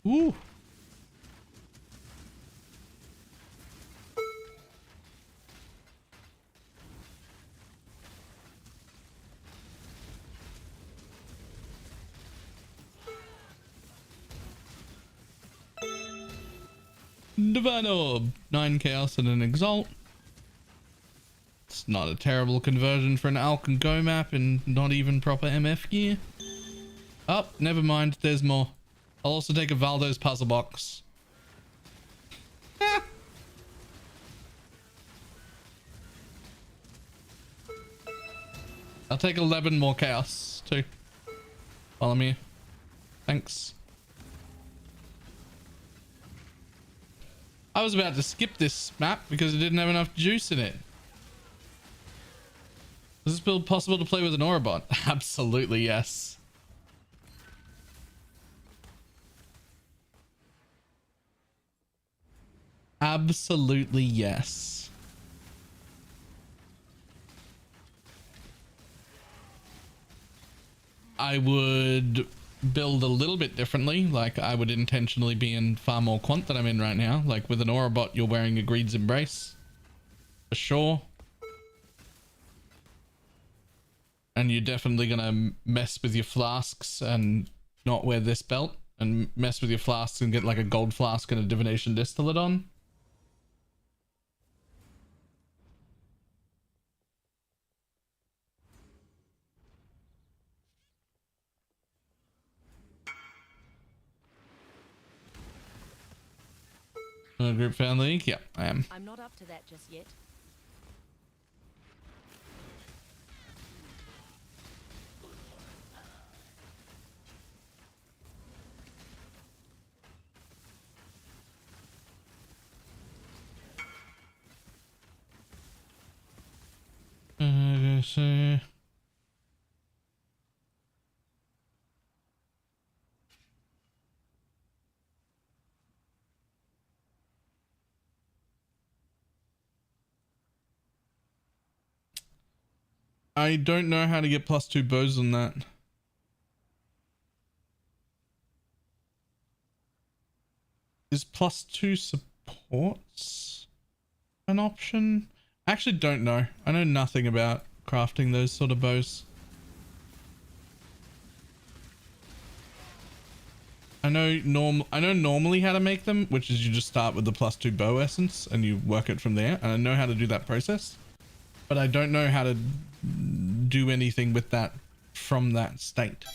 Ooh. Divine Orb, 9 Chaos and an Exalt. It's not a terrible conversion for an Alk and Go map and not even proper MF gear. Oh, never mind, there's more. I'll also take a Valdo's puzzle box. I'll take 11 more chaos too while I'm here. Thanks. I was about to skip this map because it didn't have enough juice in it. Is this build possible to play with an Aurabot? Absolutely yes. Absolutely yes. I would build a little bit differently. Like I would intentionally be in far more quant than I'm in right now. Like with an Aurabot, you're wearing a Greed's Embrace. For sure. And you're definitely gonna mess with your flasks and not wear this belt. And mess with your flasks and get like a gold flask and a divination distillate on. Group fan league? Yeah, I am. I'm not up to that just yet. So I don't know how to get +2 bows on that. Is +2 supports? an option? I actually don't know. I know nothing about crafting those sort of bows. I know normally how to make them, which is you just start with the +2 bow essence and you work it from there. And I know how to do that process, but I don't know how to do anything with that from that state.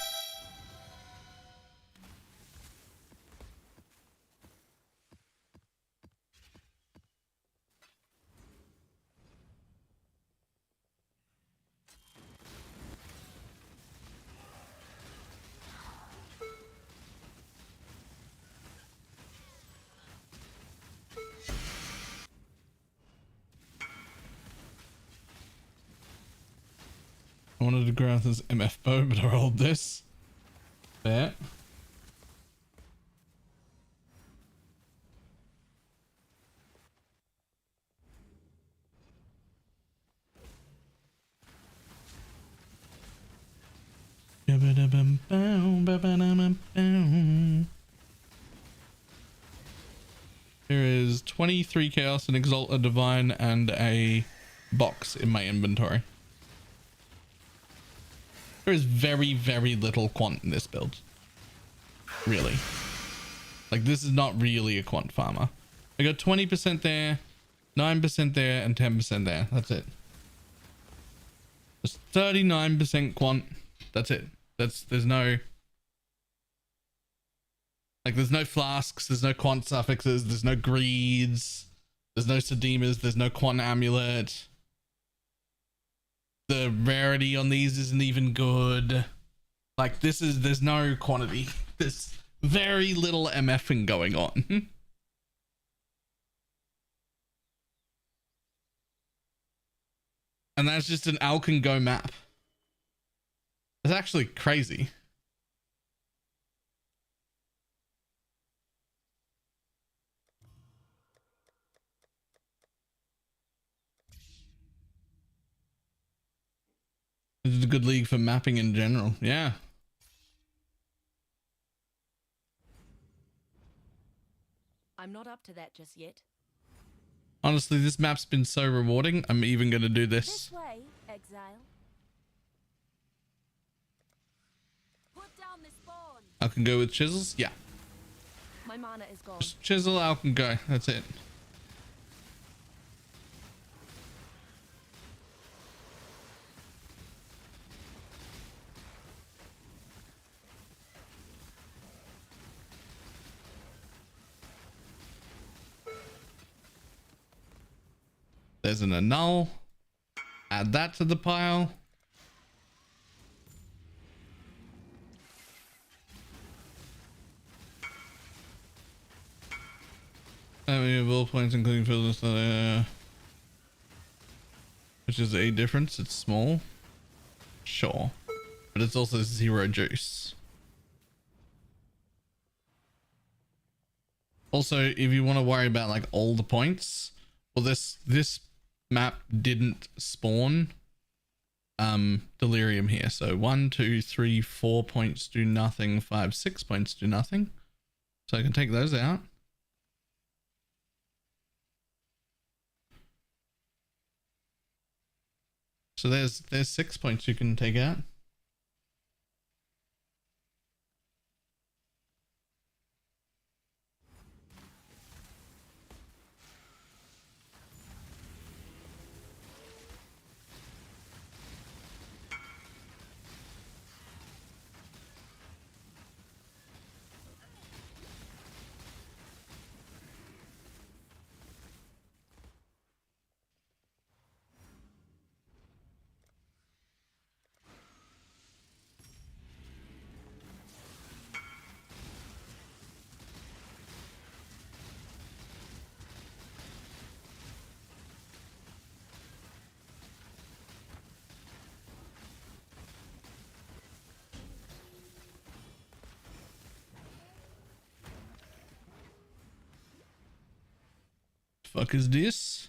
I wanted to grab this MF bow, but I rolled this. There. There is 23 Chaos, an Exalt, a Divine, and a box in my inventory. There is very, very little quant in this build. Really. Like, this is not really a quant farmer. I got 20% there, 9% there, and 10% there. That's it. There's 39% quant. That's it. There's no... Like, there's no flasks, there's no quant suffixes, there's no greeds, there's no sedemas, there's no quant amulet. The rarity on these isn't even good. Like, there's no quantity. There's very little MFing going on. And that's just an Alcan Go map. It's actually crazy. This is a good league for mapping in general. Yeah. I'm not up to that just yet. Honestly, this map's been so rewarding. I'm even going to do this. This way, exile. Put down this spawn. I can go with chisels. Yeah. My mana is gone. Just chisel, I can go. That's it. There's an annul. Add that to the pile. How many of all points including filters which is a difference? It's small. Sure. But it's also 0 juice. Also, if you want to worry about like all the points, well, this map didn't spawn delirium here. So 1, 2, 3, 4 points do nothing, 5, 6 points do nothing. So I can take those out. So there's 6 points you can take out. Fuck is this?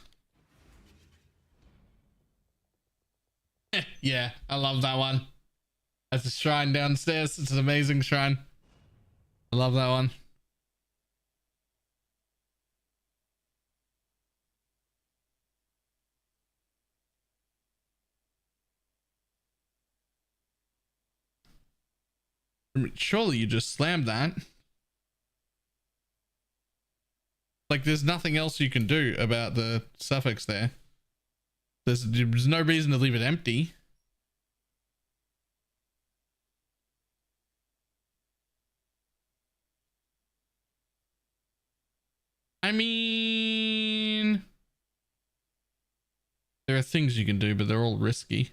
Yeah, I love that one. That's a shrine downstairs. It's an amazing shrine. I love that one. I mean, surely you just slammed that. Like, there's nothing else you can do about the suffix there. There's no reason to leave it empty. I mean, there are things you can do, but they're all risky.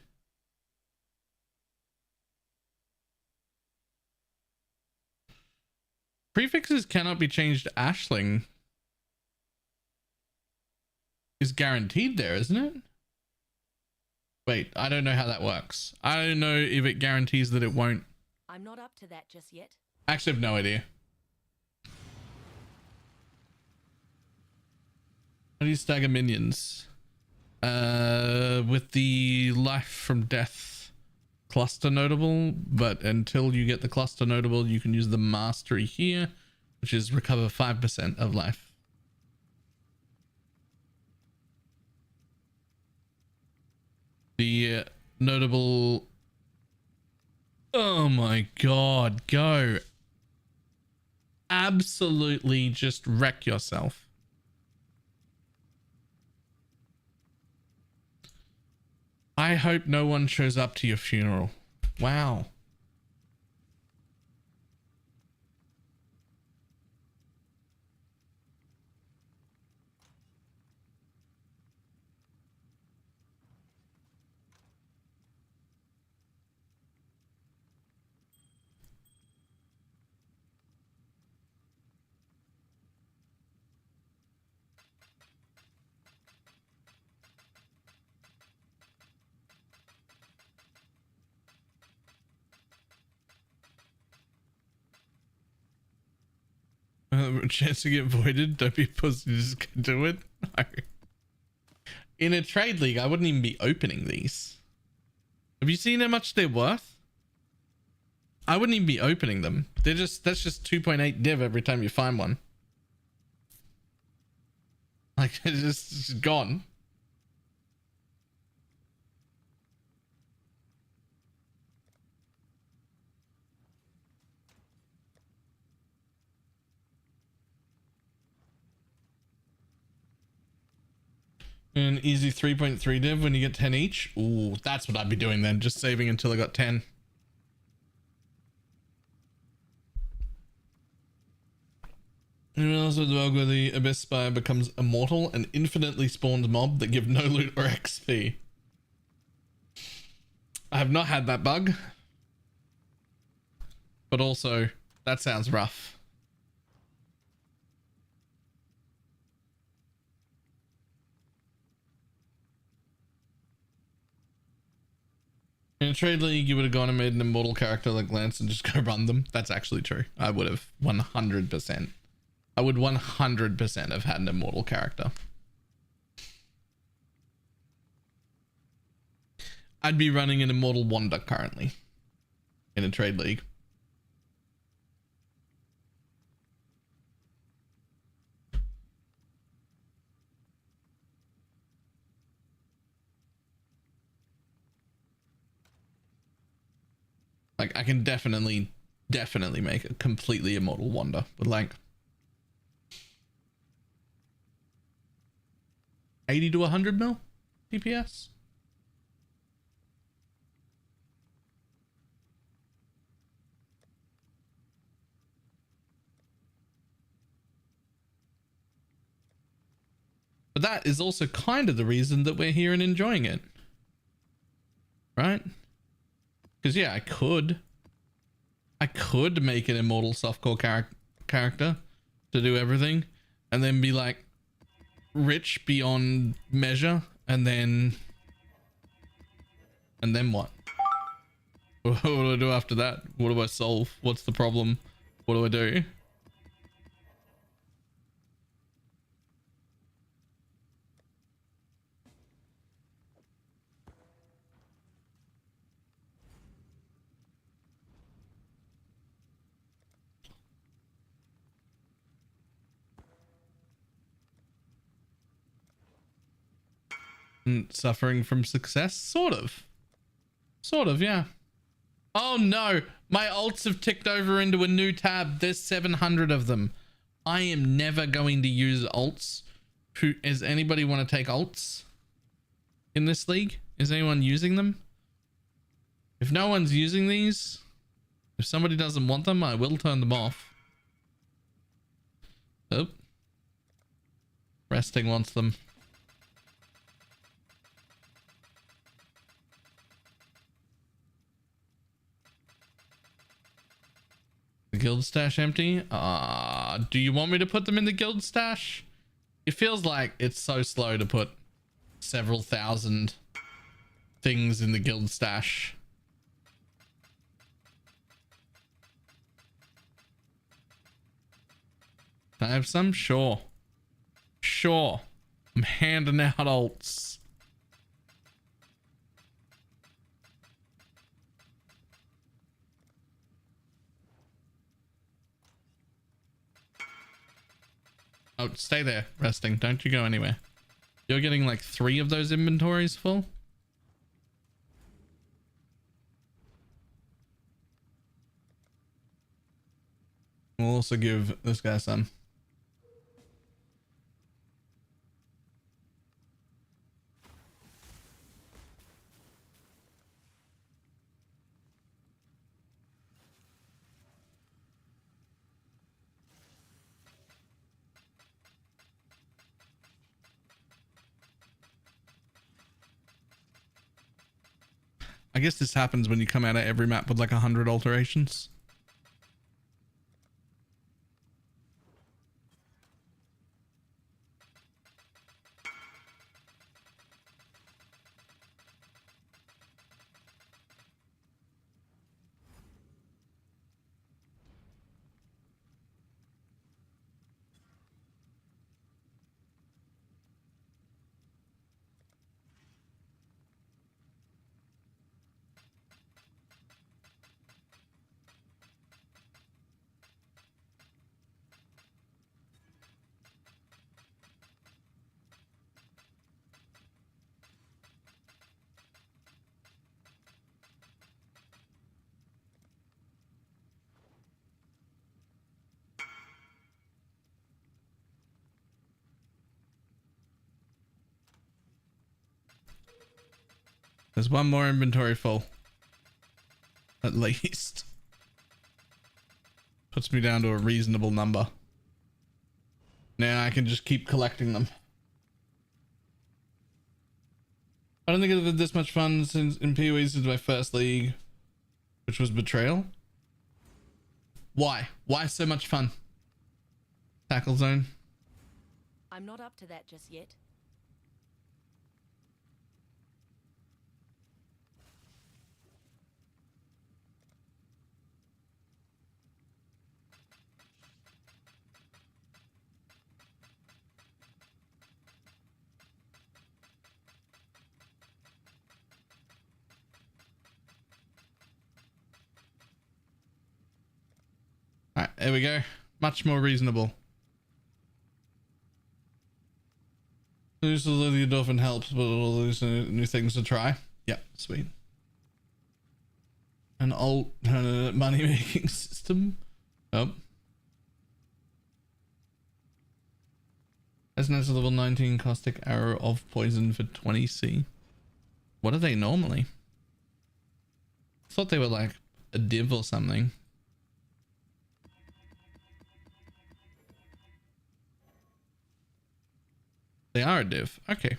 Prefixes cannot be changed to Ashling. Is guaranteed there, isn't it? Wait, I don't know how that works. I don't know if it guarantees that it won't. I'm not up to that just yet. Actually, I have no idea. How do you stagger minions? With the life from death cluster notable, but until you get the cluster notable, you can use the mastery here, which is recover 5% of life. The notable, oh my god, go absolutely just wreck yourself. I hope no one shows up to your funeral. Wow. Chance to get voided. Don't be a pussy, just do it. No. In a trade league, I wouldn't even be opening these. Have you seen how much they're worth? I wouldn't even be opening them. That's just 2.8 div every time you find one. Like, it's just gone. An easy 3.3 div when you get 10 each. Ooh, that's what I'd be doing then. Just saving until I got 10. And also the world where the Abyss Spire becomes immortal and infinitely spawns mob that give no loot or XP. I have not had that bug. But also, that sounds rough. In a trade league, you would have gone and made an immortal character like Lance and just go run them. That's actually true. I would have 100%. I would 100% have had an immortal character. I'd be running an immortal Wanda currently in a trade league. Like, I can definitely make a completely immortal Wanda with like 80 to 100 mil DPS. But that is also kind of the reason that we're here and enjoying it. Right? Because yeah, I could make an immortal softcore character to do everything and then be like rich beyond measure and then what? What do I do after that? What do I solve? What's the problem? What do I do? Suffering from success? Sort of, yeah. Oh no, My alts have ticked over into a new tab. There's 700 of them. I am never going to use alts. Does anybody want to take alts in this league? Is anyone using them? If no one's using these, if somebody doesn't want them, I will turn them off. Oh. Resting wants them. The guild stash empty? Do you want me to put them in the guild stash? It feels like it's so slow to put several thousand things in the guild stash. Can I have some? Sure. Sure. I'm handing out alts. Oh, stay there, resting. Don't you go anywhere. You're getting like 3 of those inventories full. We'll also give this guy some. I guess this happens when you come out of every map with like 100 alterations. There's one more inventory full. At least. Puts me down to a reasonable number. Now I can just keep collecting them. I don't think I've had this much fun since in PoE since my first league, which was Betrayal. Why? Why so much fun? Tackle zone. I'm not up to that just yet. Alright, there we go. Much more reasonable. Use the dolphin helps, but all these new things to try. Yep, sweet. An alternate money making system. Oh. Resonance level 19 caustic arrow of poison for 20C. What are they normally? I thought they were like a div or something. They are a div. Okay.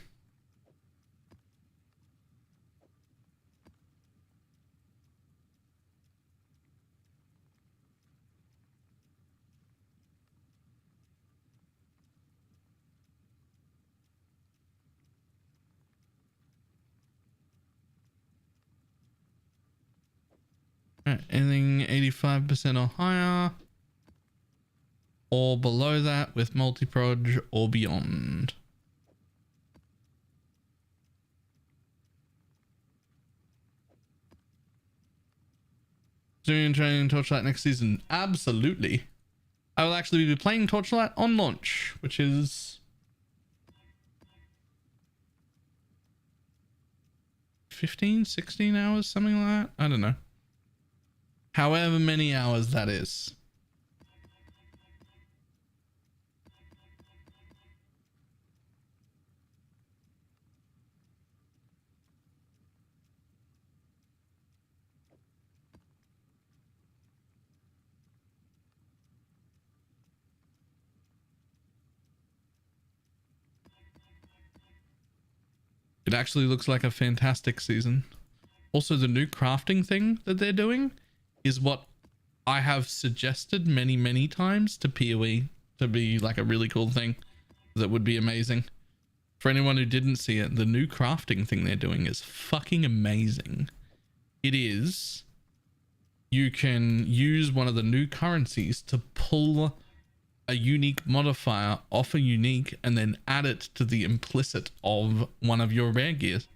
Alright, anything 85% or higher or below that with multi-proj or beyond. Doing training Torchlight next season? Absolutely. I will actually be playing Torchlight on launch, which is 15, 16 hours, something like that. I don't know. However many hours that is. It actually looks like a fantastic season. Also, the new crafting thing that they're doing is what I have suggested many, many times to PoE to be like a really cool thing that would be amazing. For anyone who didn't see it, the new crafting thing they're doing is fucking amazing. It is, you can use one of the new currencies to pull a unique modifier off a unique and then add it to the implicit of one of your rare gears.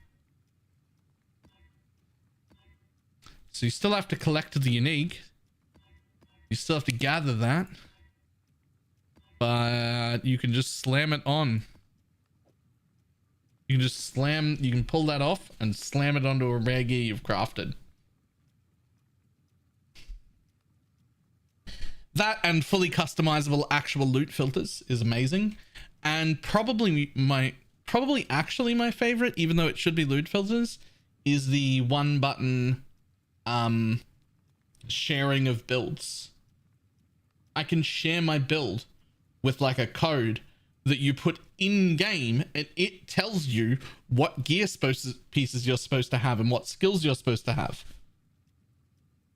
So you still have to collect the unique. You still have to gather that. But you can just slam it on. You can just slam, you can pull that off and slam it onto a rare gear you've crafted. That and fully customizable actual loot filters is amazing. And probably actually my favorite, even though it should be loot filters, is the one button sharing of builds. I can share my build with like a code that you put in game, and it tells you what gear pieces you're supposed to have and what skills you're supposed to have.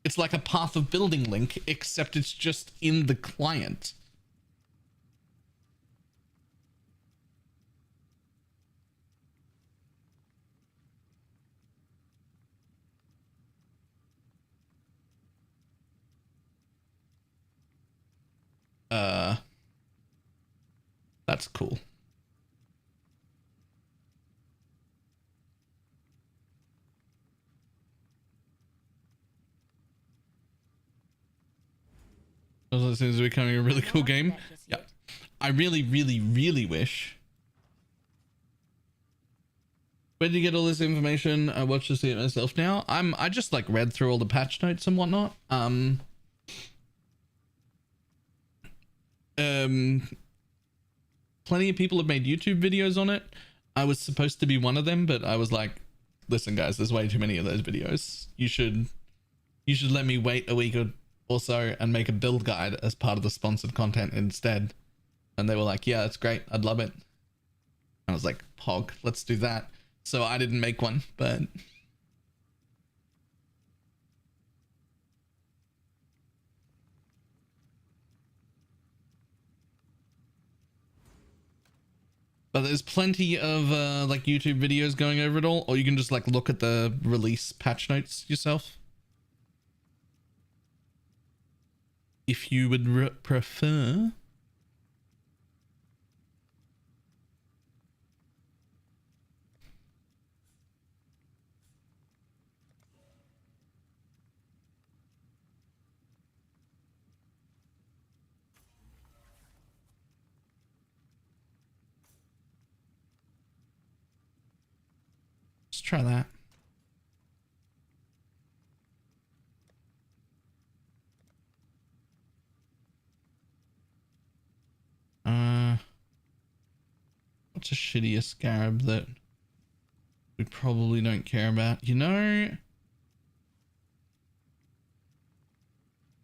It's like a path of building link, except it's just in the client. That's cool. This is becoming a really cool game. Yeah, I really, really, really wish. Where did you get all this information? I watched to see it myself now. I just like read through all the patch notes and whatnot. Plenty of people have made YouTube videos on it. I was supposed to be one of them, but I was like, listen guys, there's way too many of those videos. You should let me wait a week or so and make a build guide as part of the sponsored content instead. And they were like, yeah, that's great, I'd love it. I was like, pog, let's do that. So I didn't make one, but there's plenty of like YouTube videos going over it all, or you can just like look at the release patch notes yourself if you would prefer. Let's try that. What's a shittier scarab that we probably don't care about? You know,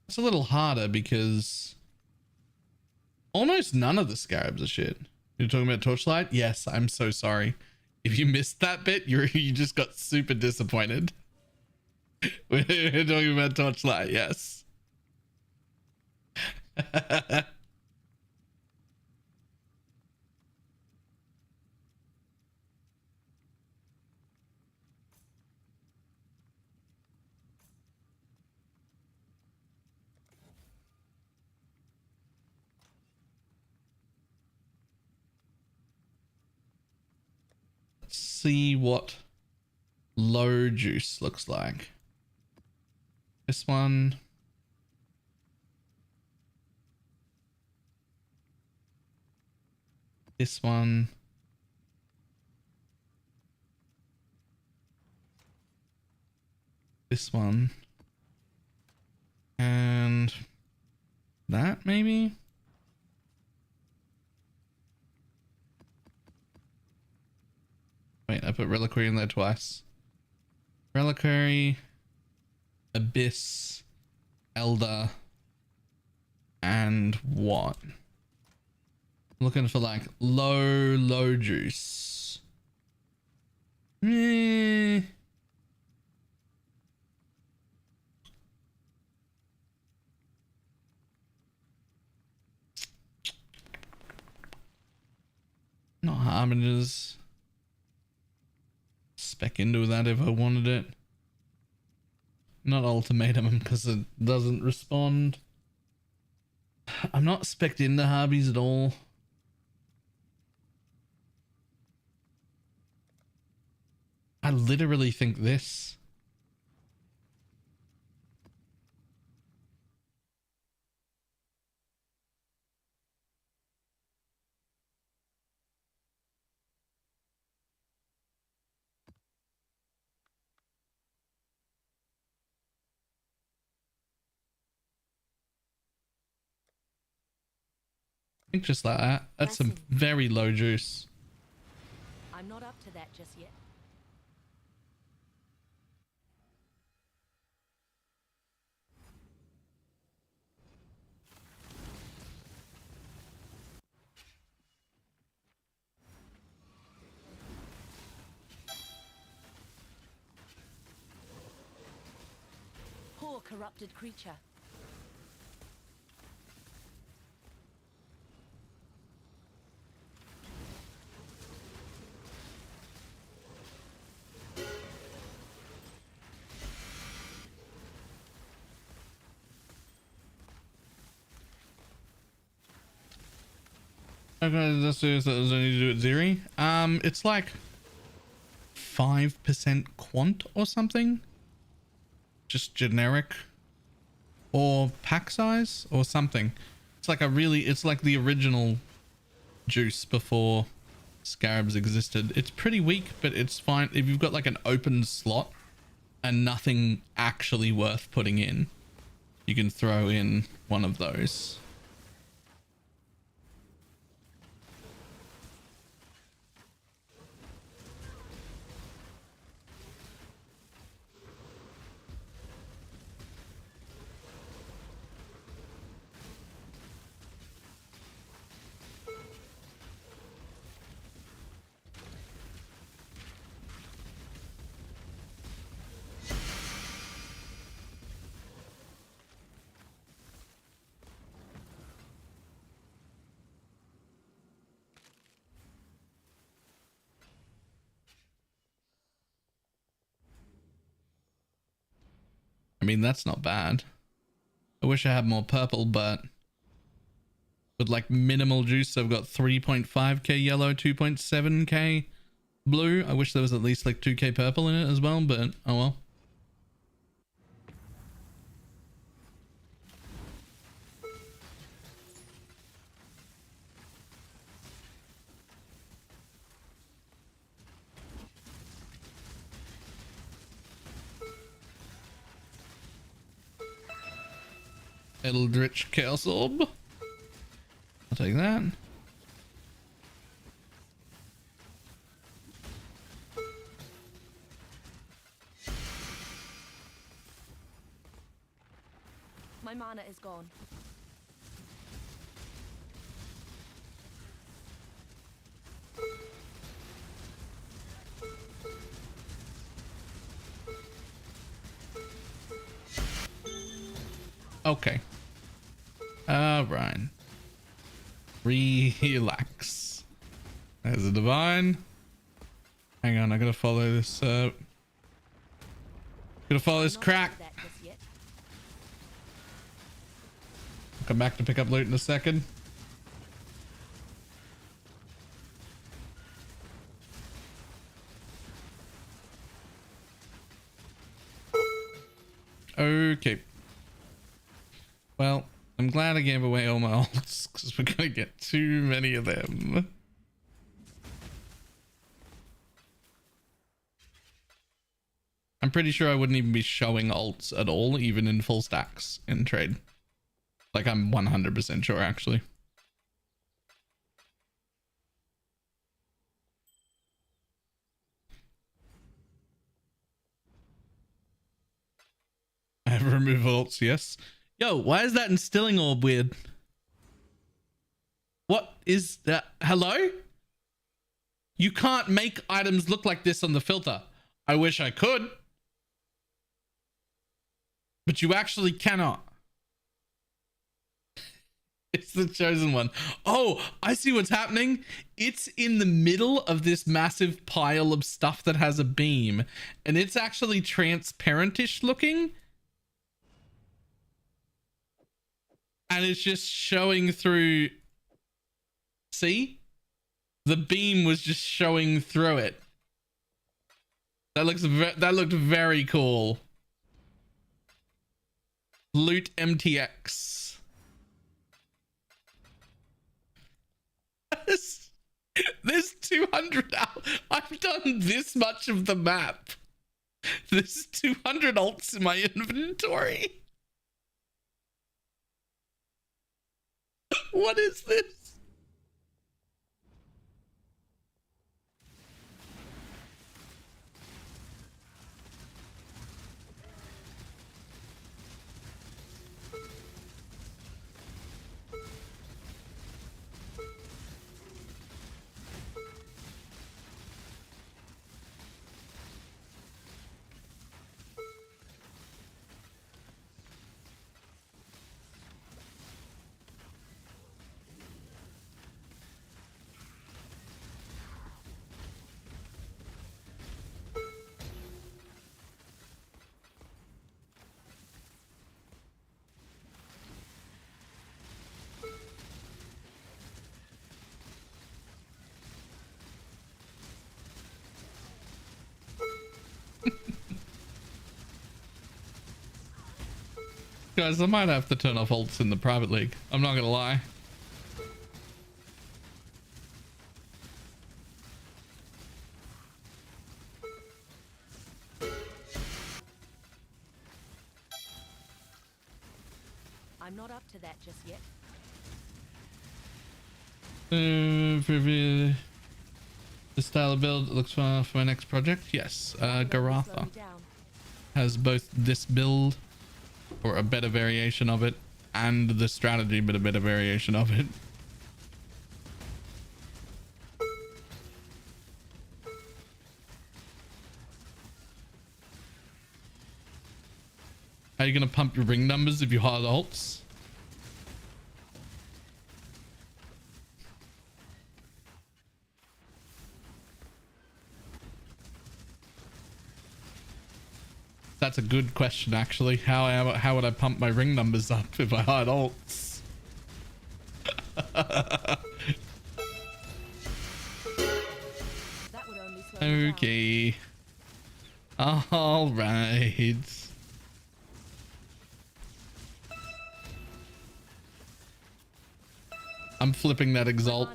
it's a little harder because almost none of the scarabs are shit. You're talking about Torchlight? Yes, I'm so sorry. If you missed that bit, you just got super disappointed. We're talking about Torchlight, yes. Let's see what low juice looks like. This one. This one. This one. And that maybe? Wait, I put Reliquary in there twice. Reliquary, Abyss, Elder, and what? Looking for like low juice. Eh. Not Harbingers. Spec into that if I wanted it. Not Ultimatum because it doesn't respond. I'm not spec'd into Harbies at all. I literally think this. I think just like that. That's some very low juice. I'm not up to that just yet. Poor corrupted creature. Okay, that's what I only to do at Zeri. It's like 5% quant or something. Just generic. Or pack size or something. It's like it's like the original juice before scarabs existed. It's pretty weak, but it's fine if you've got like an open slot and nothing actually worth putting in. You can throw in one of those. I mean, that's not bad. I wish I had more purple, but with like minimal juice, I've got 3.5k yellow, 2.7k blue. I wish there was at least like 2k purple in it as well, but oh well. Eldritch Chaos Orb. I'll take that. My mana is gone. Okay. Ryan. Relax. There's a divine. Hang on, I gotta follow this gotta follow this crack. Come back to pick up loot in a second. Okay. Well, I'm glad I gave away all my ults because we're gonna get too many of them. I'm pretty sure I wouldn't even be showing alts at all, even in full stacks in trade. Like, I'm 100% sure, actually. I have remove alts, yes. Yo, why is that instilling orb weird? What is that? Hello? You can't make items look like this on the filter. I wish I could. But you actually cannot. It's the chosen one. Oh, I see what's happening. It's in the middle of this massive pile of stuff that has a beam. And it's actually transparentish looking. And it's just showing through. See? The beam was just showing through it. That looked very cool. Loot MTX. There's 200 out. I've done this much of the map. There's 200 alts in my inventory. What is this? Guys, I might have to turn off ults in the private league. I'm not gonna lie. I'm not up to that just yet. The style of build looks for my next project. Yes, Garatha has both this build, or a better variation of it, and the strategy, but a better variation of it. How are you gonna pump your ring numbers if you hard alts? That's a good question, actually. How would I pump my ring numbers up if I hard alts? Okay. All right. I'm flipping that exalt.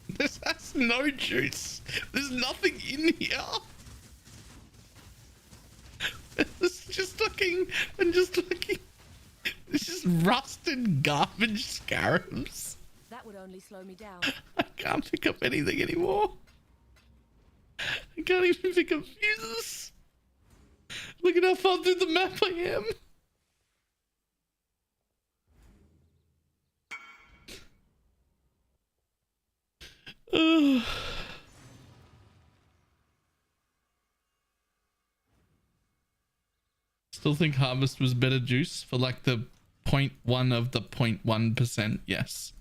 This has no juice. There's nothing in here. It's just looking and just looking. It's just rusted garbage scarabs. That would only slow me down. I can't pick up anything anymore. I can't even pick up fuses. Look at how far through the map I am. Still think Harvest was better juice for like the 0.1 of the 0.1%. Yes.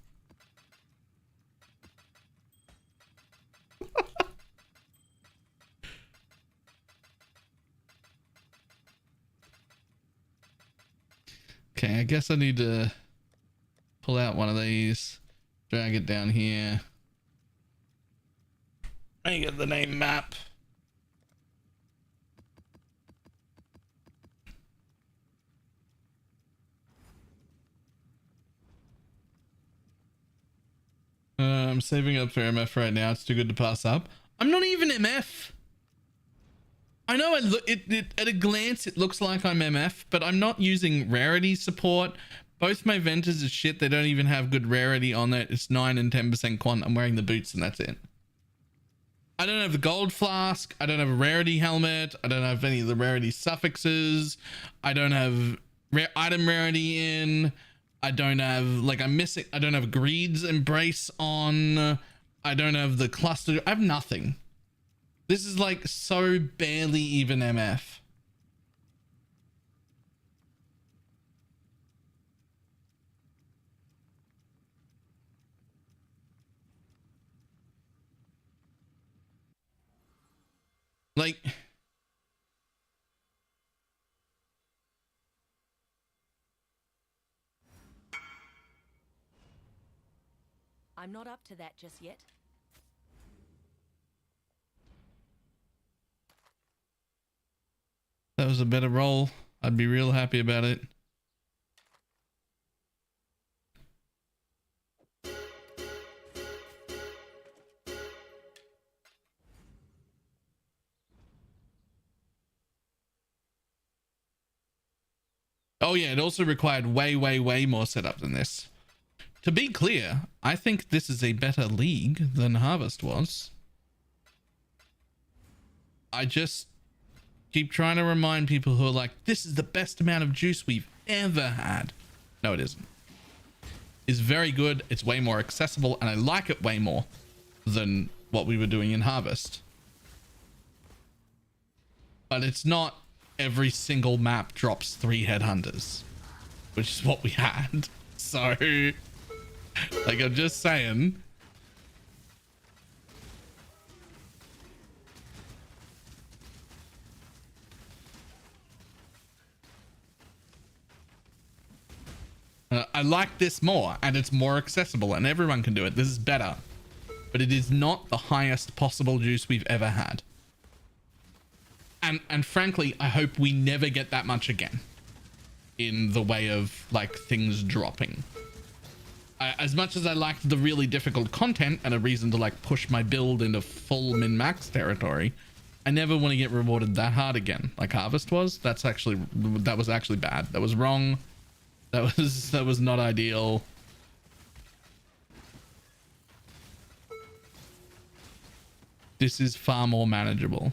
Okay, I guess I need to pull out one of these, drag it down here. I get the name map. I'm saving up for MF right now. It's too good to pass up. I'm not even MF. I know at a glance it looks like I'm MF, but I'm not using rarity support. Both my Ventus is shit. They don't even have good rarity on it. It's 9 and 10% quant. I'm wearing the boots and that's it. I don't have the gold flask. I don't have a rarity helmet. I don't have any of the rarity suffixes. I don't have item rarity in. I don't have, like, I'm missing. I don't have Greed's Embrace on. I don't have the cluster. I have nothing. This is like so barely even MF. Like, I'm not up to that just yet. that was a better roll. I'd be real happy about it. Oh yeah, it also required way more setup than this. To be clear, I think this is a better league than Harvest was. I just keep trying to remind people who are like, this is the best amount of juice we've ever had. No, it isn't. It's very good. It's way more accessible, and I like it way more than what we were doing in Harvest. But it's not every single map drops 3 headhunters, which is what we had. So, like, I'm just saying. I like this more, and it's more accessible, and everyone can do it. This is better, but it is not the highest possible juice we've ever had. And frankly, I hope we never get that much again in the way of, like, things dropping. As much as I liked the really difficult content and a reason to, like, push my build into full min-max territory, I never want to get rewarded that hard again, like Harvest was. That was actually bad. That was wrong. That was not ideal. This is far more manageable.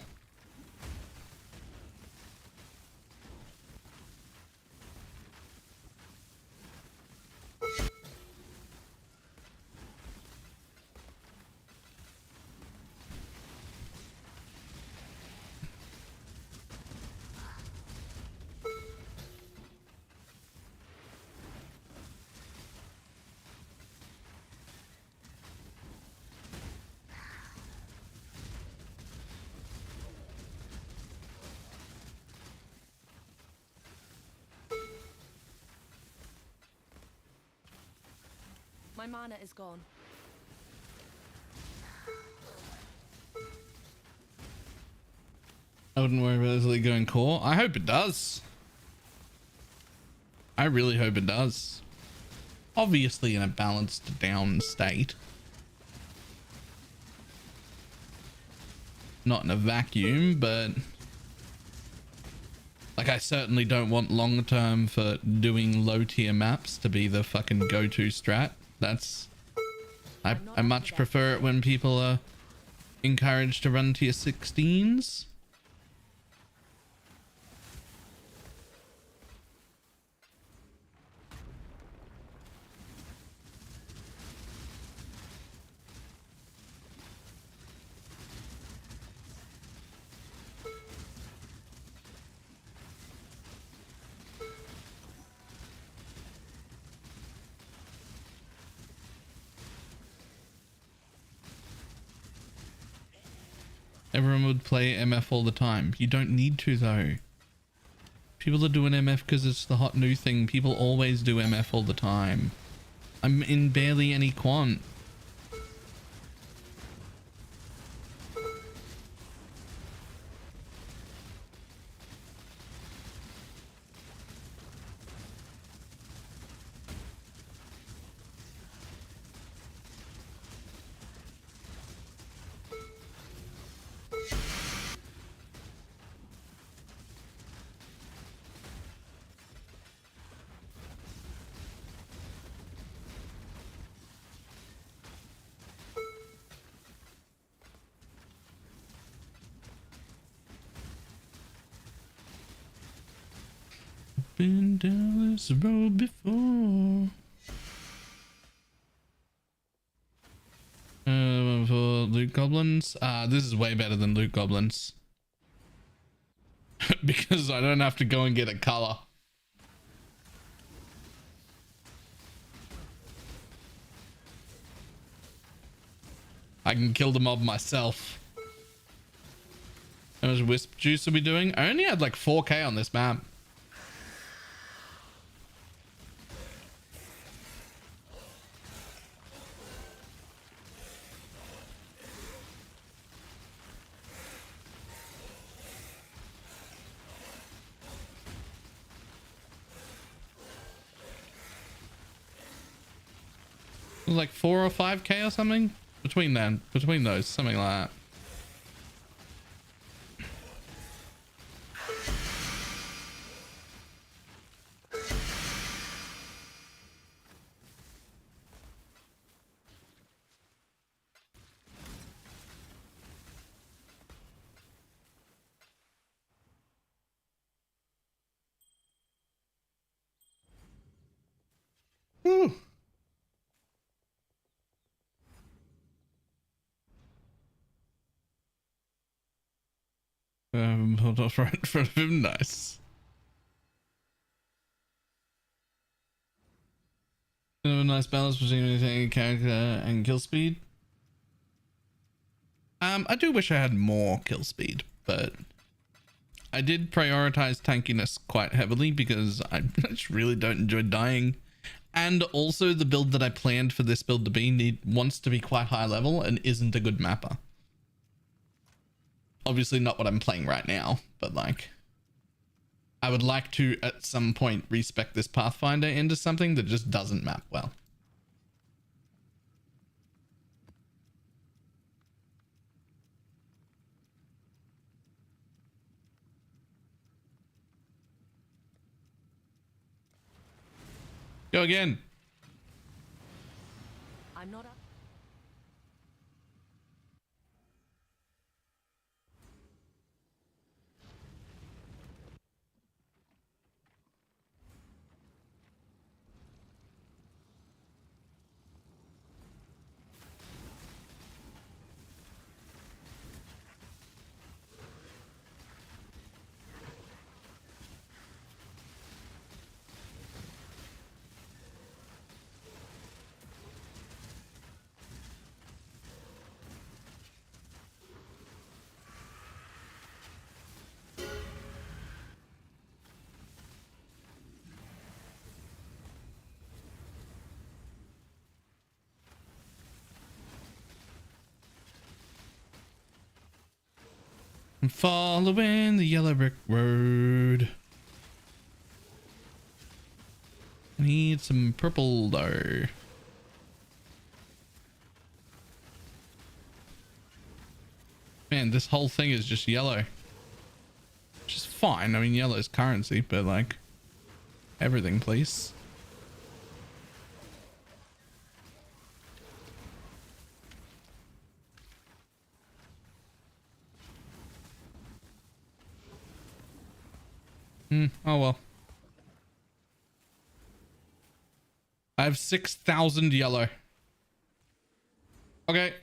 My mana is gone. I wouldn't worry about this league going core. I hope it does. I really hope it does. Obviously in a balanced down state. Not in a vacuum, but like, I certainly don't want long term for doing low tier maps to be the fucking go-to strat. That's, I much prefer it when people are encouraged to run tier 16s. Everyone would play MF all the time. You don't need to, though. People are doing MF because it's the hot new thing. People always do MF all the time. I'm in barely any quant. Been down this road before. For loot goblins, this is way better than loot goblins because I don't have to go and get a color. I can kill the mob myself. How much wisp juice are we doing? I only had like 4k on this map. It was like 4 or 5k or something between those, something like that. Whew. Hold off right in front of him. Nice. Kind of a nice balance between maintaining character and kill speed. I do wish I had more kill speed, but I did prioritize tankiness quite heavily because I just really don't enjoy dying. And also the build that I planned for this build to be wants to be quite high level and isn't a good mapper. Obviously not what I'm playing right now, but like I would like to at some point respec this Pathfinder into something that just doesn't map well. Go again. I'm not up. I'm following the yellow brick road. I need some purple though. Man, this whole thing is just yellow. Which is fine. I mean, yellow is currency, but like everything, please. Oh well. I have 6,000 yellow. Okay.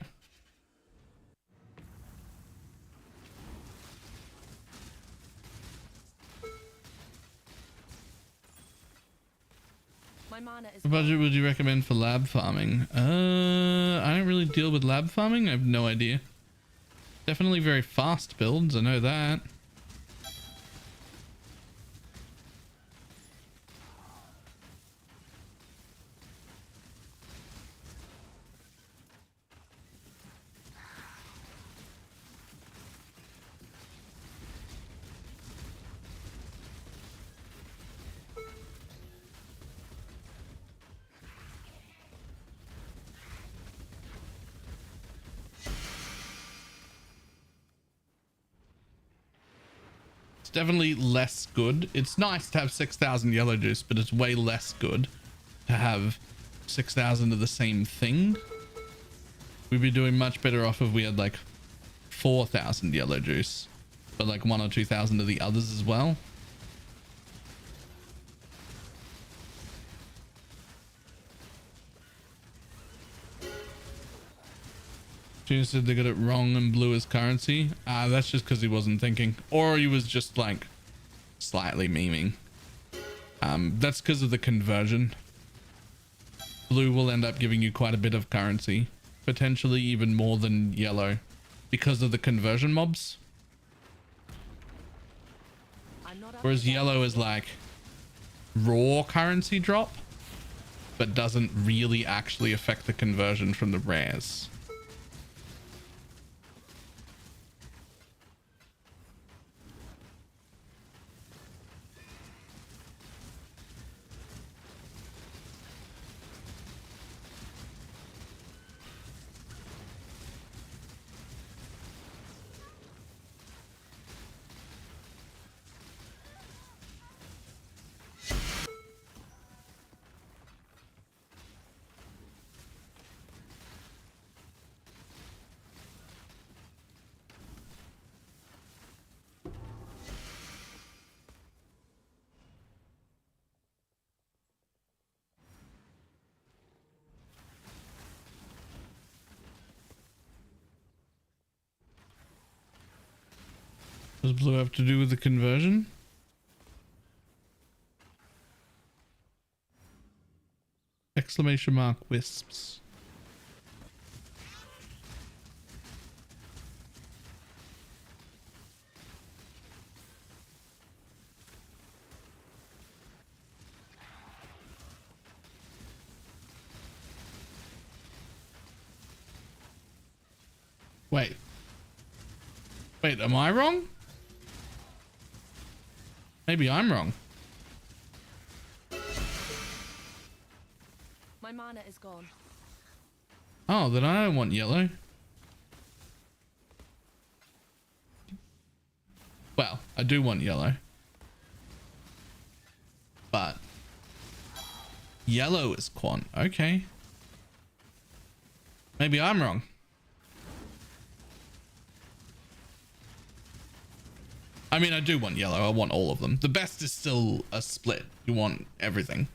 My mana is What budget would you recommend for lab farming? I don't really deal with lab farming. I have no idea. Definitely very fast builds. I know that. Definitely less good. It's nice to have 6,000 yellow juice, but it's way less good to have 6,000 of the same thing. We'd be doing much better off if we had like 4,000 yellow juice, but like 1,000 or 2,000 of the others as well. June said they got it wrong and blue as currency. That's just because he wasn't thinking, or he was just like slightly memeing. That's because of the conversion. Blue will end up giving you quite a bit of currency, potentially even more than yellow, because of the conversion mobs. Whereas yellow is like raw currency drop, but doesn't really actually affect the conversion from the rares. Does blue have to do with the conversion? Exclamation mark wisps. Wait. Wait, am I wrong? Maybe I'm wrong. My mana is gone. Oh, then I don't want yellow. Well, I do want yellow. But yellow is quant. Okay. Maybe I'm wrong. I mean, I do want yellow. I want all of them. The best is still a split. You want everything.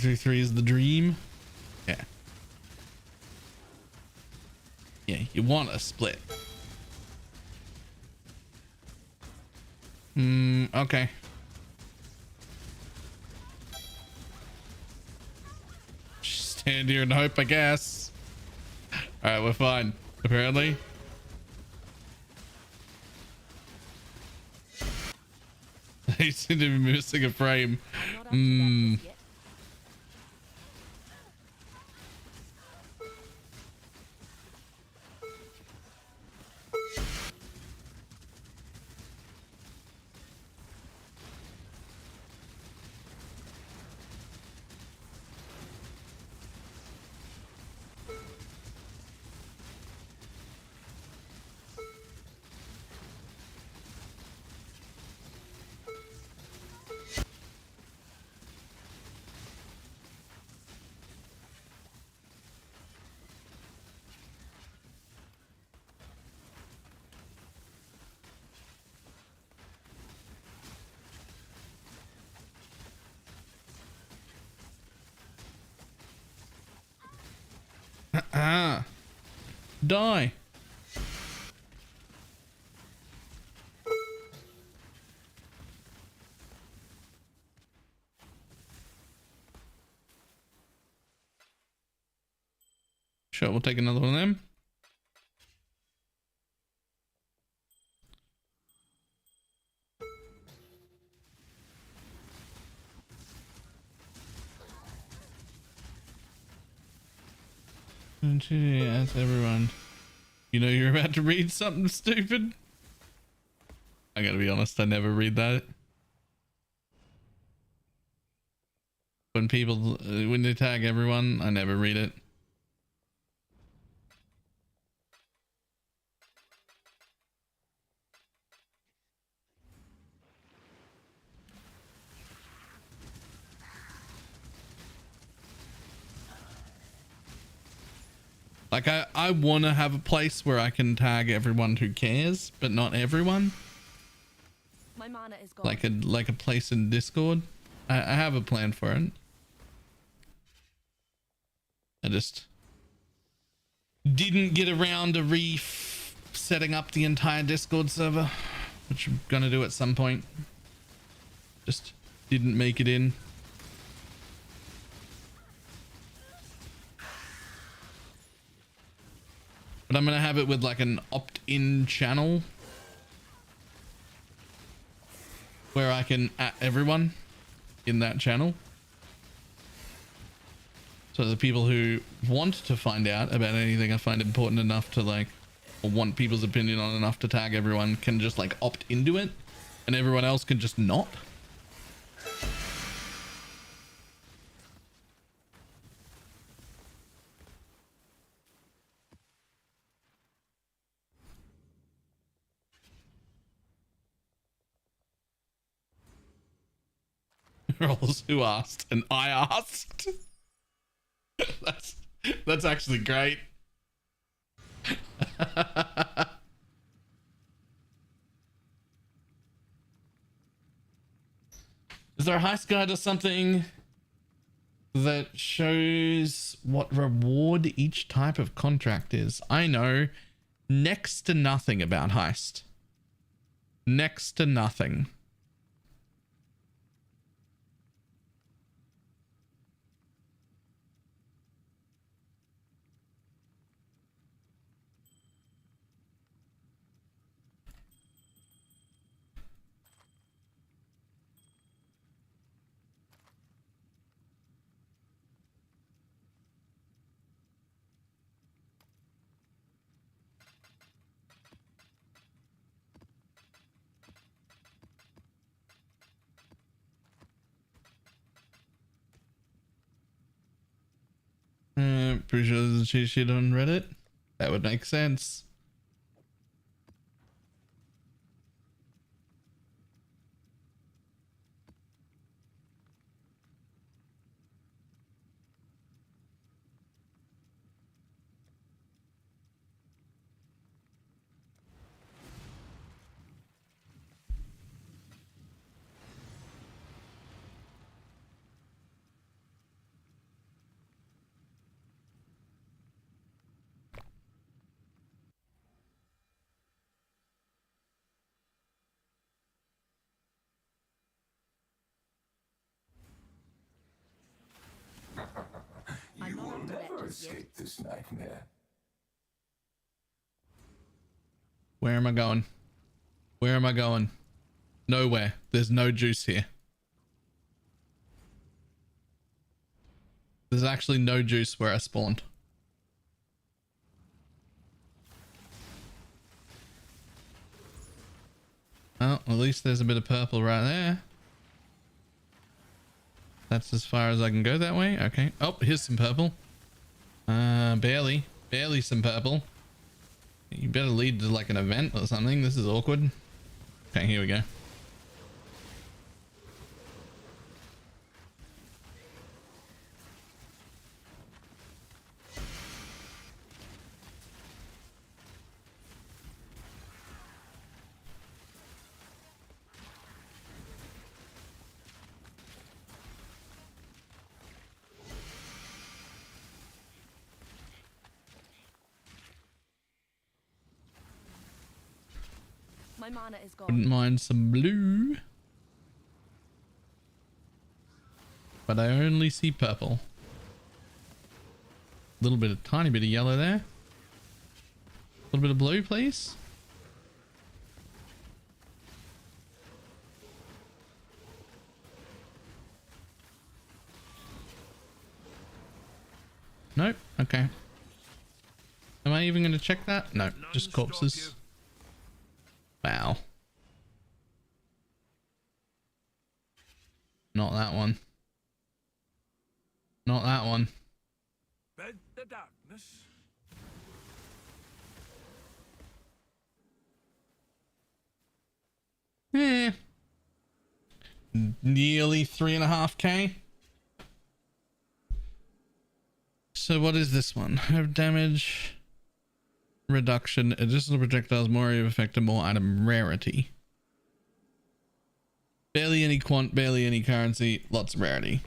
Three, 3 is the dream. Yeah. Yeah, you want a split. Okay. Stand here and hope, I guess. All right, we're fine, apparently. They seem to be missing a frame. Die. Sure, we'll take another one of them. That's everyone. You know you're about to read something stupid? I gotta be honest, I never read that. When they tag everyone, I never read it. Like I want to have a place where I can tag everyone who cares, but not everyone. My mana is gone. Like a place in Discord. I have a plan for it. I just didn't get around to setting up the entire Discord server, which I'm gonna do at some point. Just didn't make it in. But I'm gonna have it with like an opt-in channel where I can add everyone in that channel. So the people who want to find out about anything I find important enough to like, or want people's opinion on enough to tag everyone, can just like opt into it, and everyone else can just not. Rolls who asked, and I asked. That's actually great. Is there a heist guide or something that shows what reward each type of contract is? I know next to nothing about heist. Next to nothing. Pretty sure there's a cheat sheet on Reddit. That would make sense. You will never escape this nightmare. Where am I going? Where am I going? Nowhere. There's no juice here. There's actually no juice where I spawned. Oh, at least there's a bit of purple right there. That's as far as I can go that way. Okay. Oh, here's some purple. Barely some purple. You better lead to like an event or something. This is awkward. Okay, here we go. My mana is gone. Wouldn't mind some blue. But I only see purple. A little bit of tiny bit of yellow there. A little bit of blue, please. Nope. Okay. Am I even going to check that? No, just corpses. Wow. Not that one. Not that one. Bed the darkness. Nearly 3.5k. So what is this one? Have damage reduction, additional projectiles, more area of effect, and more item rarity. Barely any quant, barely any currency, lots of rarity.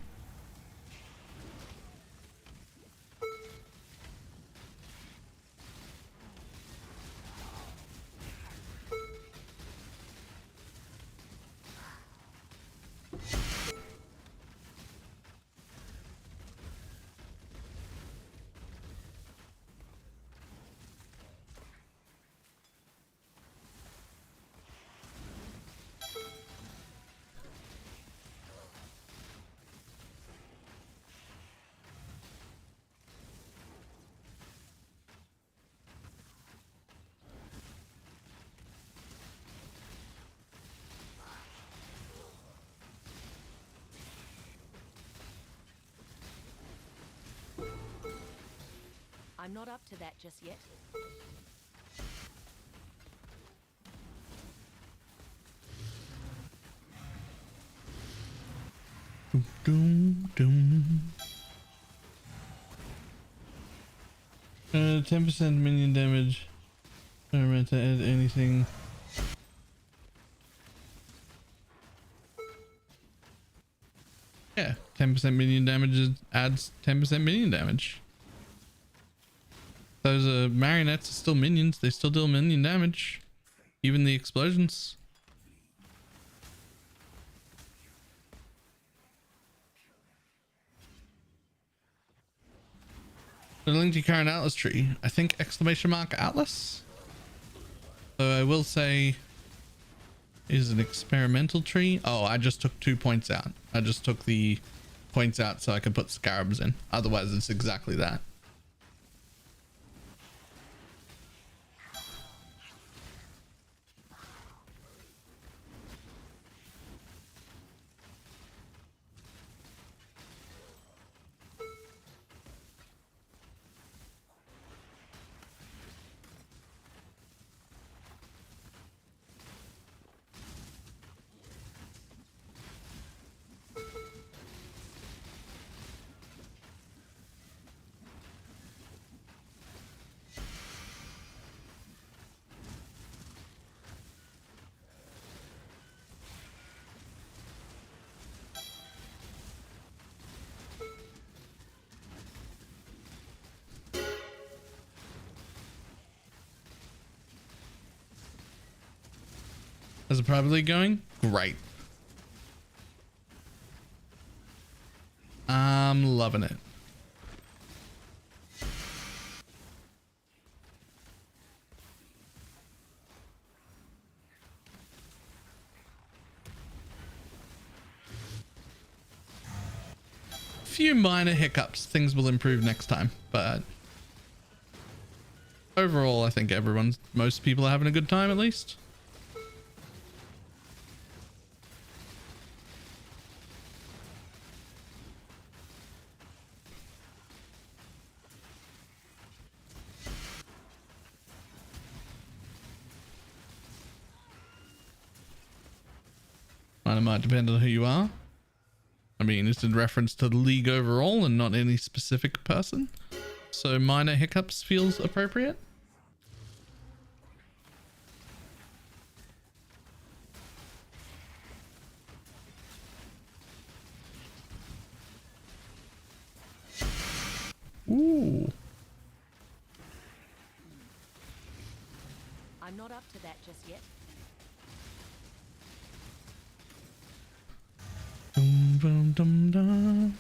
I'm not up to that just yet. Doom, doom. 10% minion damage. I don't meant to add anything. Yeah, 10% minion damage adds 10% minion damage. Those marionettes are still minions. They still deal minion damage. Even the explosions. The link to your current Atlas tree. I think exclamation mark Atlas. So I will say is an experimental tree. Oh, I just took 2 points out. I just took the points out so I could put scarabs in. Otherwise it's exactly that. How's the private league going? Great. I'm loving it. Few minor hiccups. Things will improve next time, but overall, I think most people are having a good time at least. It might depend on who you are. I mean, it's in reference to the league overall and not any specific person. So minor hiccups feels appropriate. Ooh. I'm not up to that just yet. Dum, dum, dum, dum.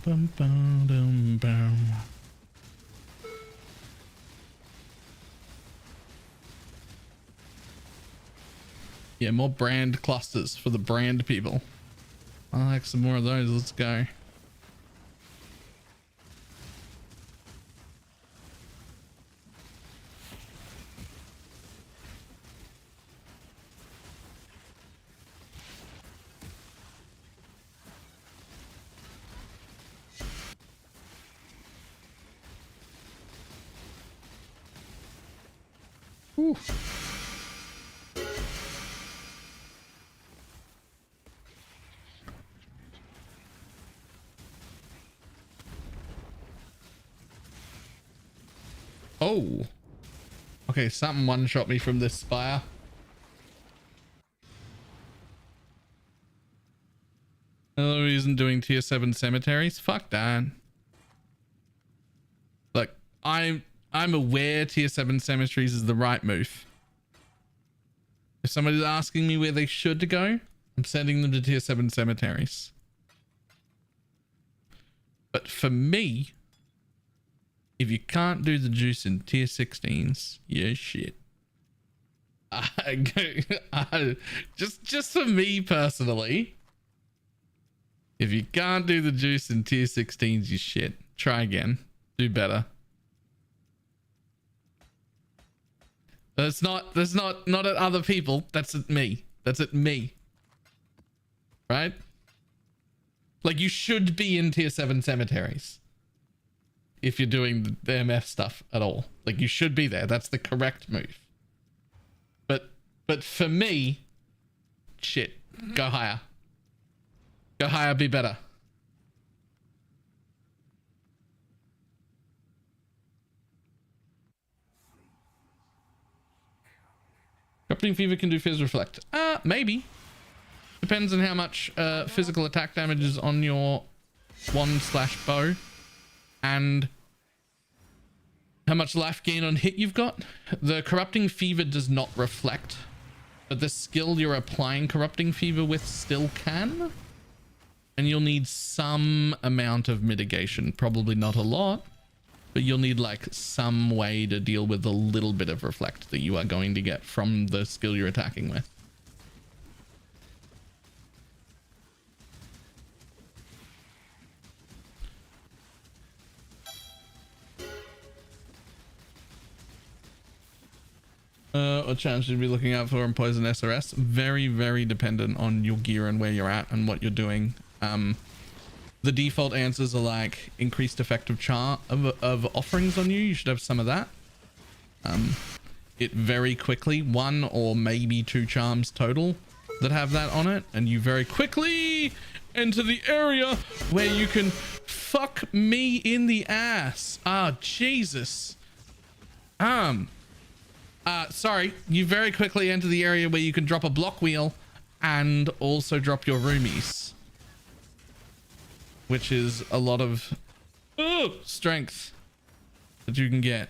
Bum, bum, dum, bum. Yeah, more brand clusters for the brand people. I like some more of those. Let's go. Ooh. Oh. Okay, something one-shot me from this spire. Another reason doing tier 7 cemeteries? Fuck that. Look, I'm aware tier 7 cemeteries is the right move. If somebody's asking me where they should go, I'm sending them to tier 7 cemeteries. But for me, if you can't do the juice in tier 16s, you're shit. Just for me personally, if you can't do the juice in tier 16s, you shit. Try again. Do better. That's not at other people. That's at me. That's at me. Right? Like, you should be in tier 7 cemeteries if you're doing the MF stuff at all. Like, you should be there. That's the correct move. But for me, shit, go higher. Go higher, be better. Corrupting Fever can do Fizz Reflect. Maybe. Depends on how much physical attack damage is on your wand/bow and how much life gain on hit you've got. The Corrupting Fever does not reflect, but the skill you're applying Corrupting Fever with still can. And you'll need some amount of mitigation. Probably not a lot, but you'll need like some way to deal with a little bit of reflect that you are going to get from the skill you're attacking with. What challenge should you be looking out for in Poison SRS? Very, very dependent on your gear and where you're at and what you're doing. The default answers are like increased effective of offerings on you. You should have some of that. It very quickly, 1 or maybe 2 charms total that have that on it, and you very quickly enter the area where you can fuck me in the ass. Ah, Jesus. Sorry, you very quickly enter the area where you can drop a block wheel and also drop your roomies, which is a lot of strength that you can get.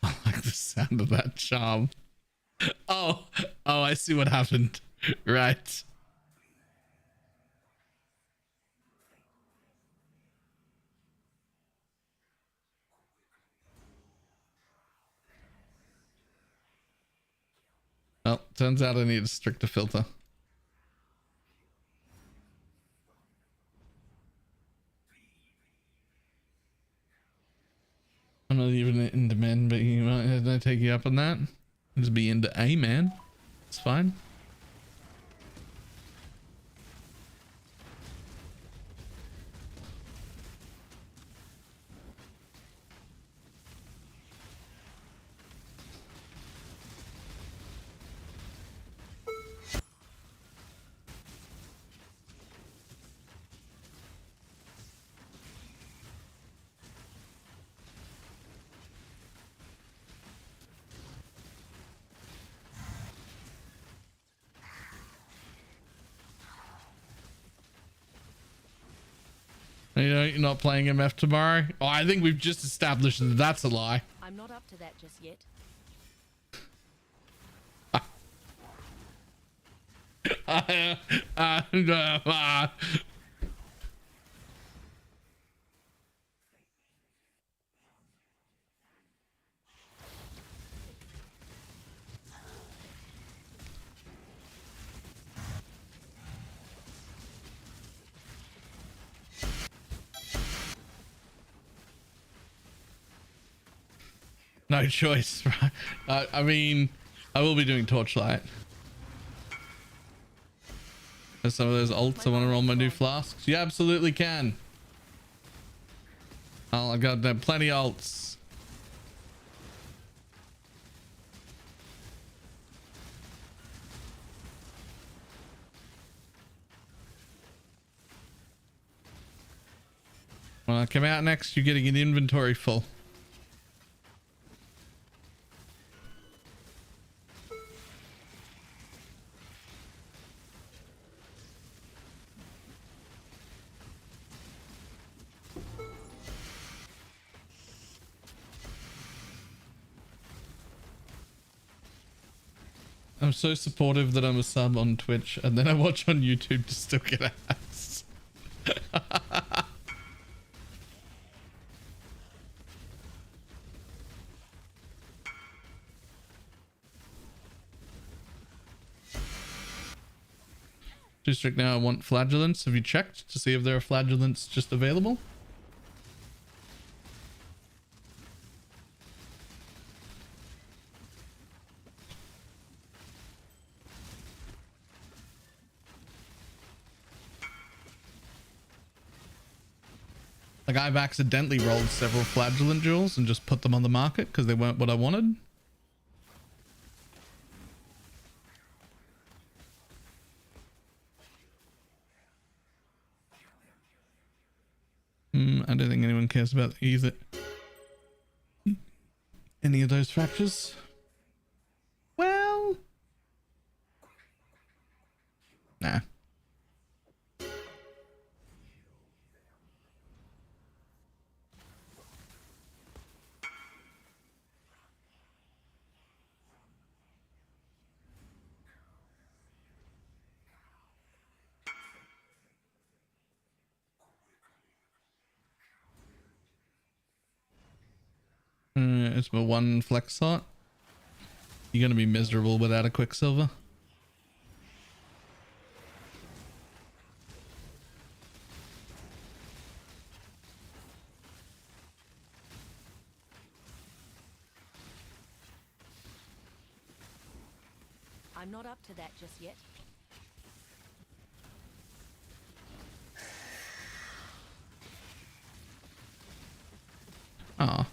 I like the sound of that charm. Oh, I see what happened. Right. Well, turns out I need a stricter filter. I'm not even into men, but you might I take you up on that. Just be into a man. It's fine. You know, you're not playing MF tomorrow. Oh, I think we've just established that that's a lie. I'm not up to that just yet. No choice. I mean, I will be doing Torchlight. There's some of those ults I want to roll my new flasks. You absolutely can. Oh, I got plenty of ults. When I come out next, you're getting an inventory full. I'm so supportive that I'm a sub on Twitch and then I watch on YouTube to still get ads. Too strict now. I want flagellants. Have you checked to see if there are flagellants just available? Like, I've accidentally rolled several flagellant jewels and just put them on the market because they weren't what I wanted. I don't think anyone cares about either. Any of those fractures? Well, nah. It's my one flex slot. You're gonna be miserable without a Quicksilver. I'm not up to that just yet. Ah,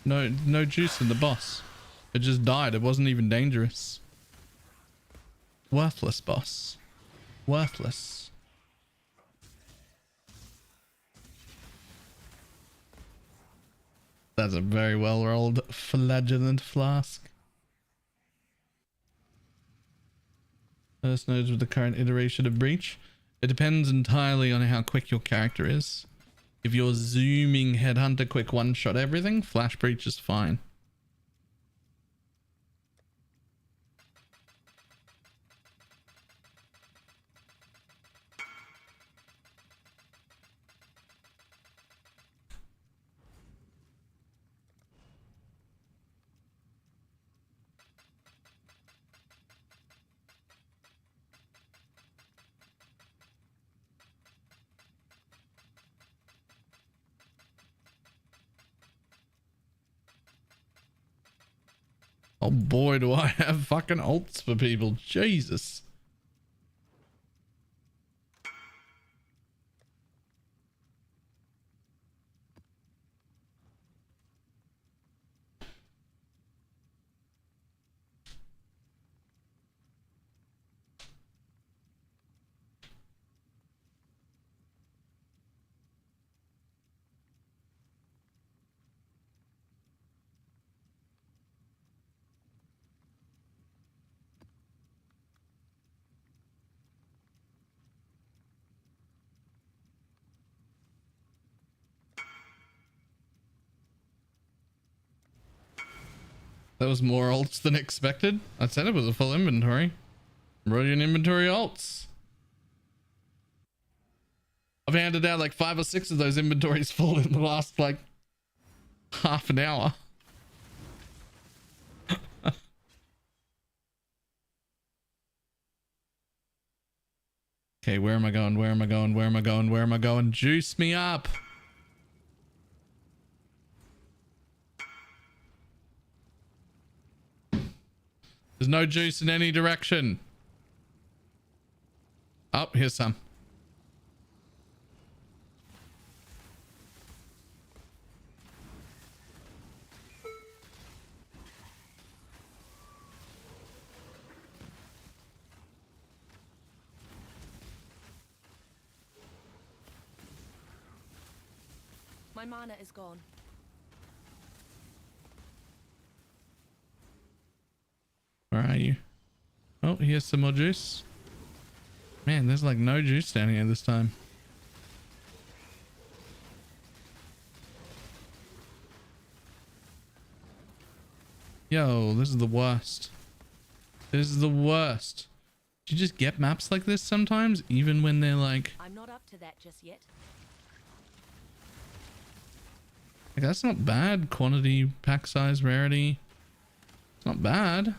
no juice in the boss. It just died. It wasn't even dangerous. Worthless boss. Worthless. That's a very well rolled flagellant flask. First nodes with the current iteration of Breach. It depends entirely on how quick your character is. If you're zooming Headhunter quick one-shot everything, Flash Breach is fine. Oh boy, do I have fucking ults for people. Jesus. That was more alts than expected. I said it was a full inventory. Brought you an inventory alts. I've handed out like 5 or 6 of those inventories full in the last like half an hour. Okay, where am I going? Where am I going? Where am I going? Where am I going? Juice me up. There's no juice in any direction. Oh, here's some. My mana is gone. Where are you? Oh, here's some more juice. Man, there's like no juice down here this time. Yo, this is the worst. This is the worst. Do you just get maps like this sometimes, even when they're like... I'm not up to that just yet. Like, that's not bad. Quantity, pack size, rarity. It's not bad.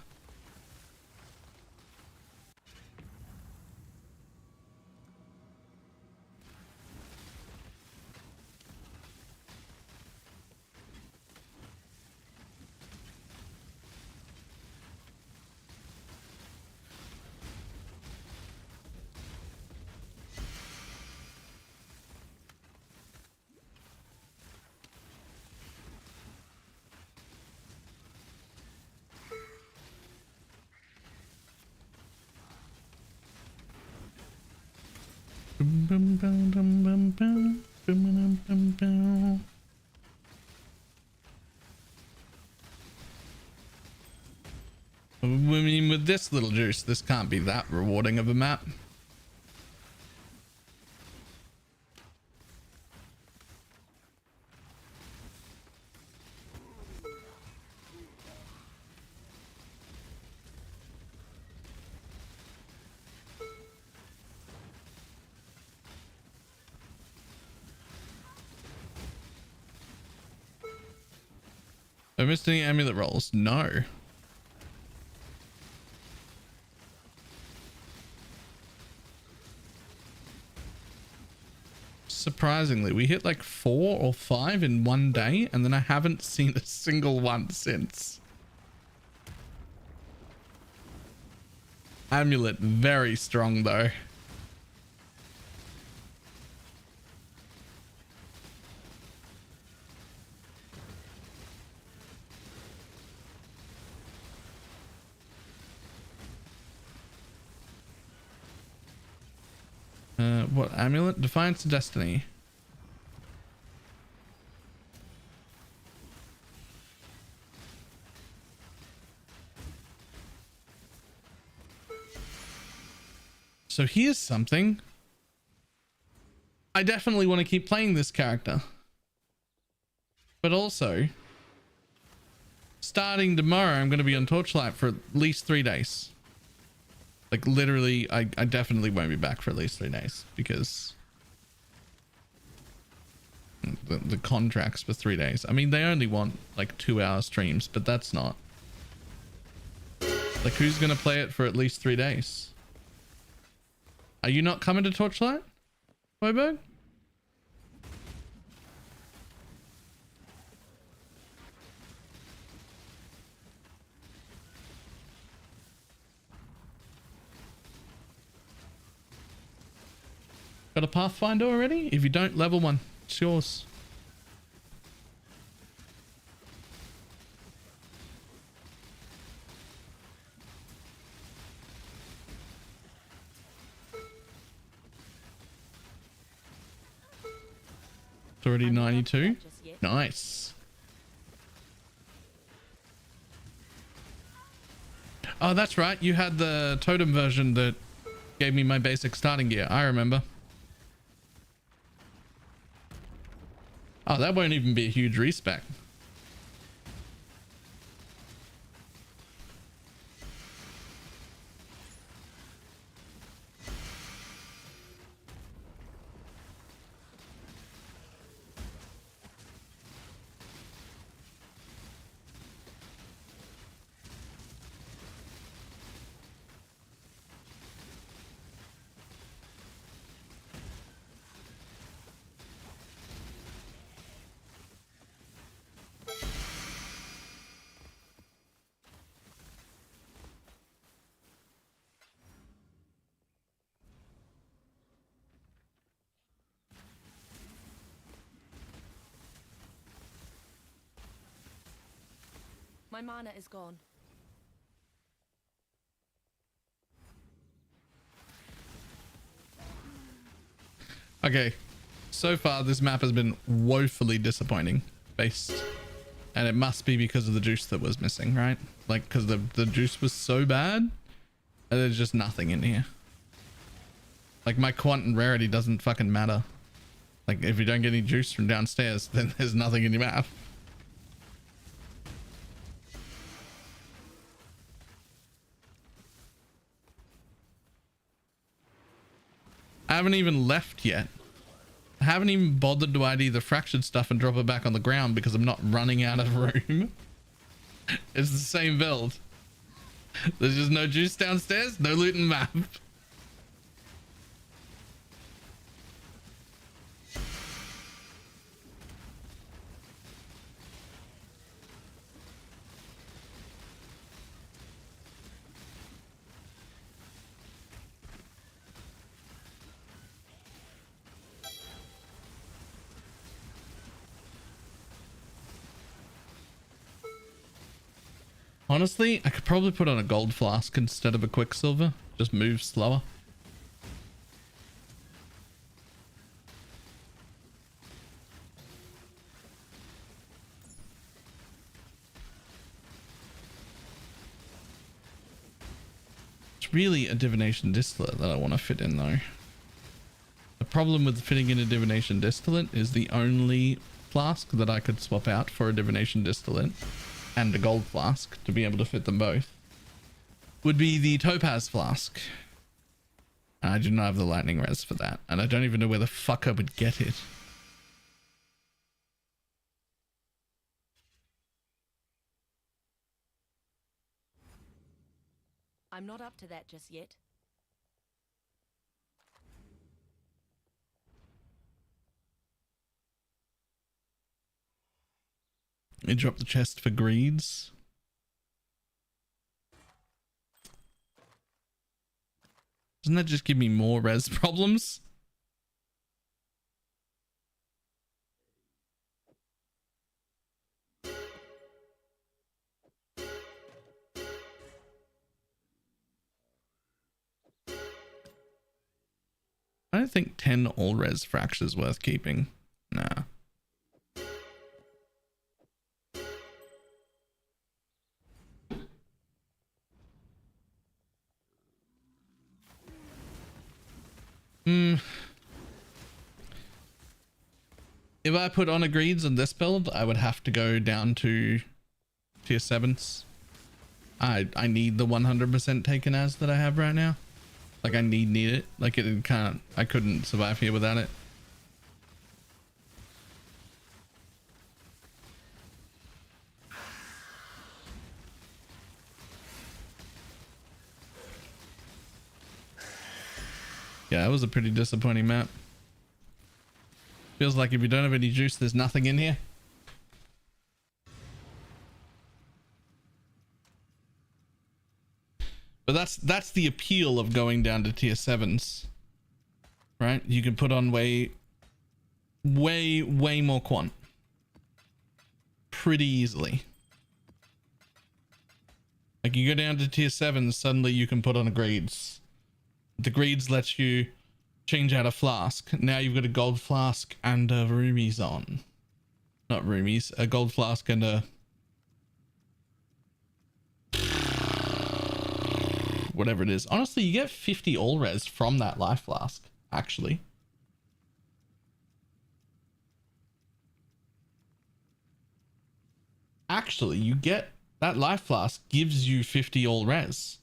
I mean, with this little juice, this can't be that rewarding of a map. I missed any amulet rolls? No. Surprisingly, we hit like 4 or 5 in one day, and then I haven't seen a single one since. Amulet, very strong though. What amulet? Defiance to Destiny. So here's something. I definitely want to keep playing this character. But also, starting tomorrow, I'm going to be on Torchlight for at least 3 days. Like literally, I definitely won't be back for at least 3 days because the contract's for 3 days. I mean, they only want like 2-hour streams, but that's not. Like, who's going to play it for at least 3 days? Are you not coming to Torchlight, Hoiberg? Got a Pathfinder already? If you don't, level 1. It's yours. It's already 92. Nice. Oh, that's right. You had the totem version that gave me my basic starting gear. I remember. Oh, that won't even be a huge respec. My mana is gone. Okay, so far this map has been woefully disappointing and it must be because of the juice that was missing, right? Like, because the juice was so bad and there's just nothing in here. Like, my quant and rarity doesn't fucking matter. Like, if you don't get any juice from downstairs, then there's nothing in your map. I haven't even left yet. I haven't even bothered to ID the fractured stuff and drop it back on the ground because I'm not running out of room. It's the same build. There's just no juice downstairs, no loot in map. Honestly, I could probably put on a gold flask instead of a quicksilver. Just move slower. It's really a divination distillate that I want to fit in though. The problem with fitting in a divination distillate is the only flask that I could swap out for a divination distillate and a gold flask to be able to fit them both would be the topaz flask. I do not have the lightning res for that, and I don't even know where the fuck I would get it. I'm not up to that just yet. Let me drop the chest for greeds. Doesn't that just give me more res problems? I don't think 10 all res fractures worth keeping. Nah. If I put on a greeds on this build, I would have to go down to tier 7s. I need the 100% taken as that I have right now. Like, I need it. Like, I couldn't survive here without it. Yeah, it was a pretty disappointing map. Feels like if you don't have any juice, there's nothing in here. But that's the appeal of going down to tier 7s. Right? You can put on way more quant. Pretty easily. Like, you go down to tier 7s, suddenly you can put on a greeds. The greeds lets you change out a flask. Now you've got a gold flask and a roomies on. Not roomies, a gold flask and a... whatever it is. Honestly, you get 50 all res from that life flask, actually. Actually, you get... that life flask gives you 50 all res.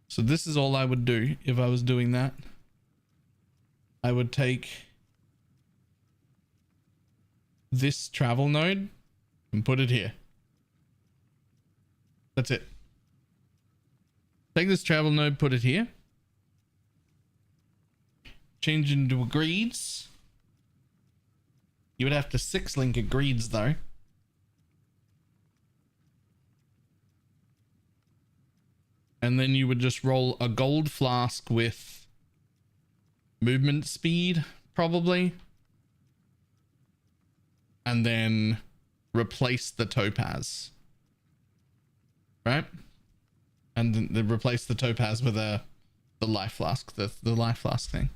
So this is all I would do if I was doing that. I would take this travel node and put it here. That's it. Take this travel node, put it here. Change into a greeds. You would have to 6-link a greeds though. And then you would just roll a gold flask with movement speed, probably. And then replace the topaz. Right? And then replace the topaz with the life flask, the life flask thing.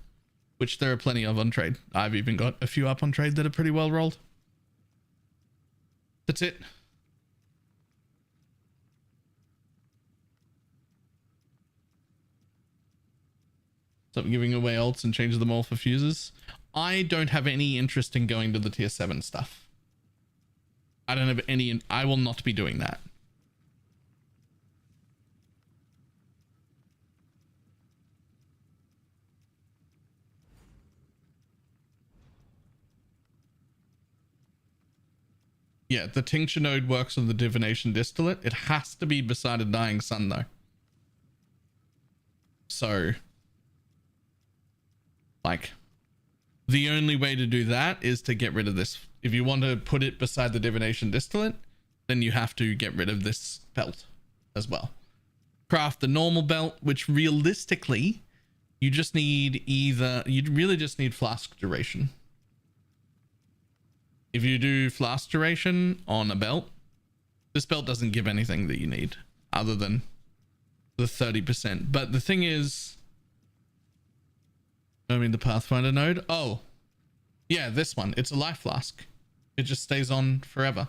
Which there are plenty of on trade. I've even got a few up on trade that are pretty well rolled. That's it. Stop giving away ults and change them all for fuses. I don't have any interest in going to the tier 7 stuff. I don't have any, I will not be doing that. Yeah, the tincture node works on the divination distillate. It has to be beside a dying sun though. So, like, the only way to do that is to get rid of this. If you want to put it beside the divination distillate, then you have to get rid of this belt as well. Craft the normal belt, which realistically, you just need either, you really just need flask duration. If you do flask duration on a belt, this belt doesn't give anything that you need other than the 30%. But the thing is, I mean the Pathfinder node. Oh, yeah, this one. It's a life flask. It just stays on forever.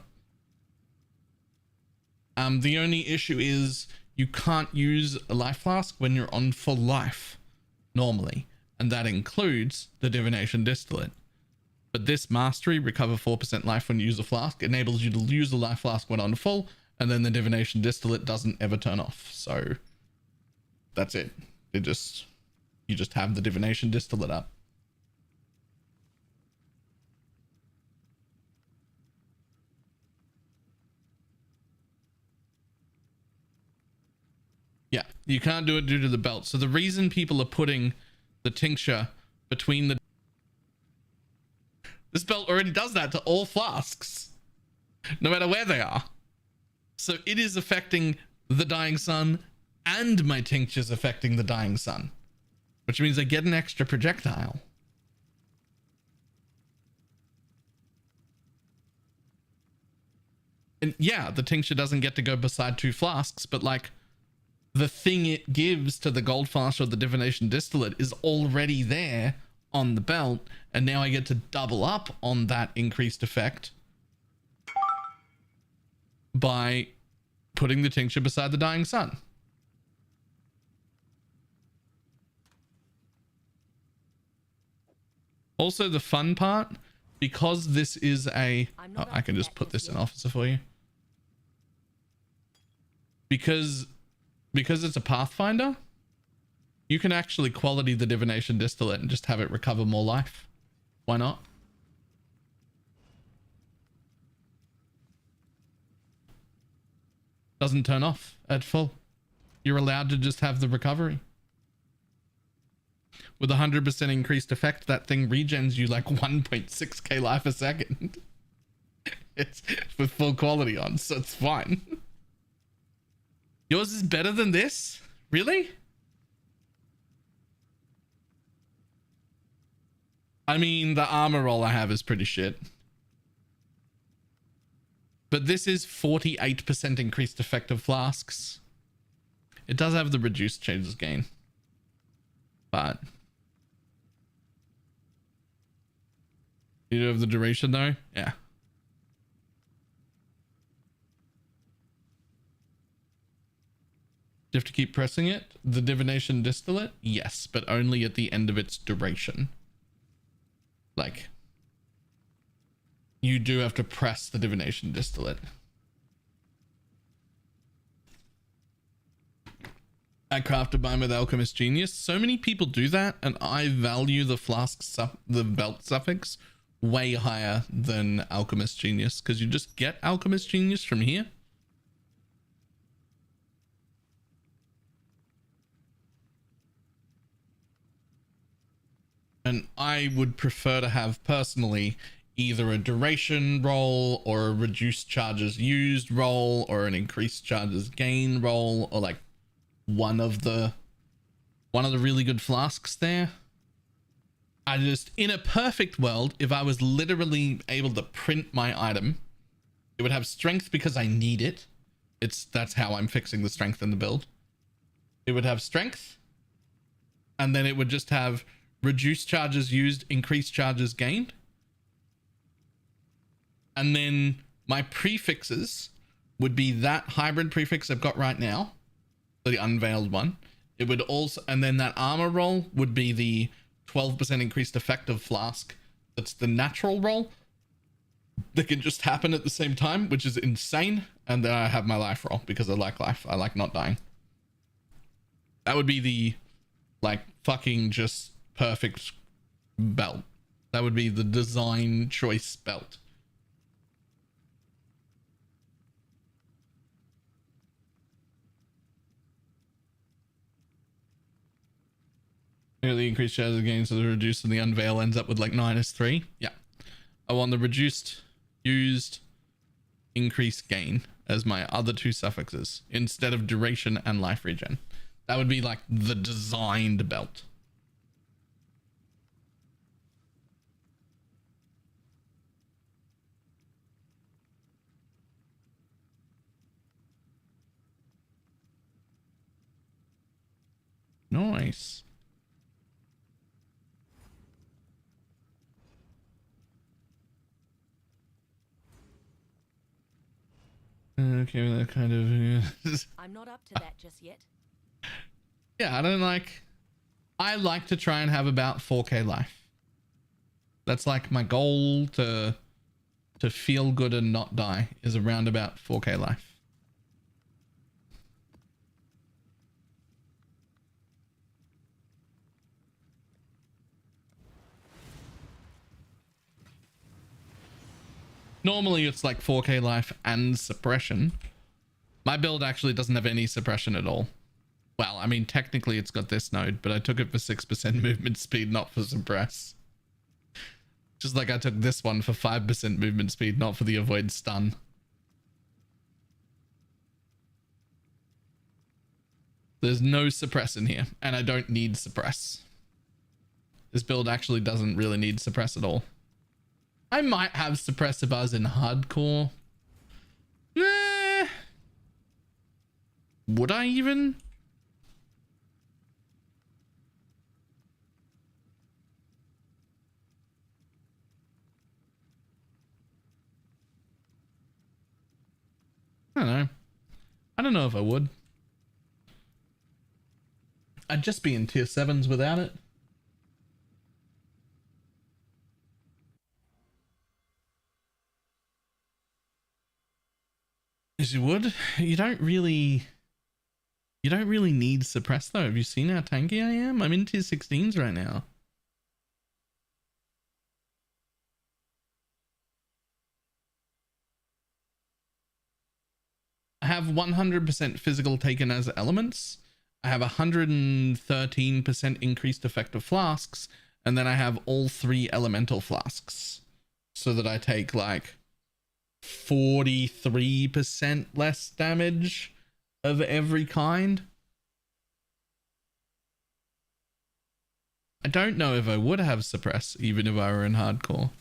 The only issue is you can't use a life flask when you're on full life normally, and that includes the divination distillate. But this mastery, recover 4% life when you use a flask, enables you to use the life flask when on full, and then the divination distillate doesn't ever turn off. So that's it. You just have the divination distillate up. Yeah, you can't do it due to the belt. So the reason people are putting the tincture between the... This belt already does that to all flasks, no matter where they are. So it is affecting the dying sun, and my tincture's affecting the dying sun, which means I get an extra projectile. And yeah, the tincture doesn't get to go beside 2 flasks, but like the thing it gives to the gold flask or the divination distillate is already there on the belt, and now I get to double up on that increased effect by putting the tincture beside the dying sun. Also, the fun part, because this is a... Oh, I can just put this in officer for you. Because it's a Pathfinder, you can actually quality the divination distillate and just have it recover more life. Why not? Doesn't turn off at full. You're allowed to just have the recovery. With 100% increased effect, that thing regens you like 1.6k life a second. It's with full quality on, so it's fine. Yours is better than this? Really? I mean, the armor roll I have is pretty shit. But this is 48% increased effect of flasks. It does have the reduced changes gain. But you do have the duration though? Yeah. Do you have to keep pressing it? The divination distillate? Yes, but only at the end of its duration. Like, you do have to press the divination distillate. I crafted mine with Alchemist Genius. So many people do that, and I value the the belt suffix way higher than Alchemist Genius, because you just get Alchemist Genius from here. And I would prefer to have personally either a duration roll or a reduced charges used roll or an increased charges gain roll, or like one of the really good flasks there. I just, in a perfect world, if I was literally able to print my item, it would have strength because I need it. That's how I'm fixing the strength in the build. It would have strength, and then it would just have reduced charges used, increased charges gained. And then my prefixes would be that hybrid prefix I've got right now, the unveiled one. It would also, and then that armor roll would be the 12% increased effective flask. That's the natural roll that can just happen at the same time, which is insane. And then I have my life roll because I like life. I like not dying. That would be the like fucking just perfect belt. That would be the design choice belt. The increased charges gain, so the reduced and the unveil ends up with like -3. Yeah. I want the reduced, used, increased gain as my other two suffixes instead of duration and life regen. That would be like the designed belt. Nice. Okay, that kind of. I'm not up to that just yet. Yeah, I like to try and have about 4K life. That's like my goal to feel good and not die is around about 4K life. Normally it's like 4K life and suppression. My build actually doesn't have any suppression at all. Well, I mean, technically it's got this node, but I took it for 6% movement speed, not for suppress. Just like I took this one for 5% movement speed, not for the avoid stun. There's no suppress in here, and I don't need suppress. This build actually doesn't really need suppress at all. I might have suppress if I was in hardcore. Nah. Would I even? I don't know. I don't know if I would. I'd just be in tier 7s without it. As you would. You don't really need suppress though. Have you seen how tanky I am? I'm in tier 16s right now. I have 100% physical taken as elements. I have 113% increased effective flasks, and then I have all 3 elemental flasks, so that I take like 43% less damage of every kind. I don't know if I would have suppress even if I were in hardcore.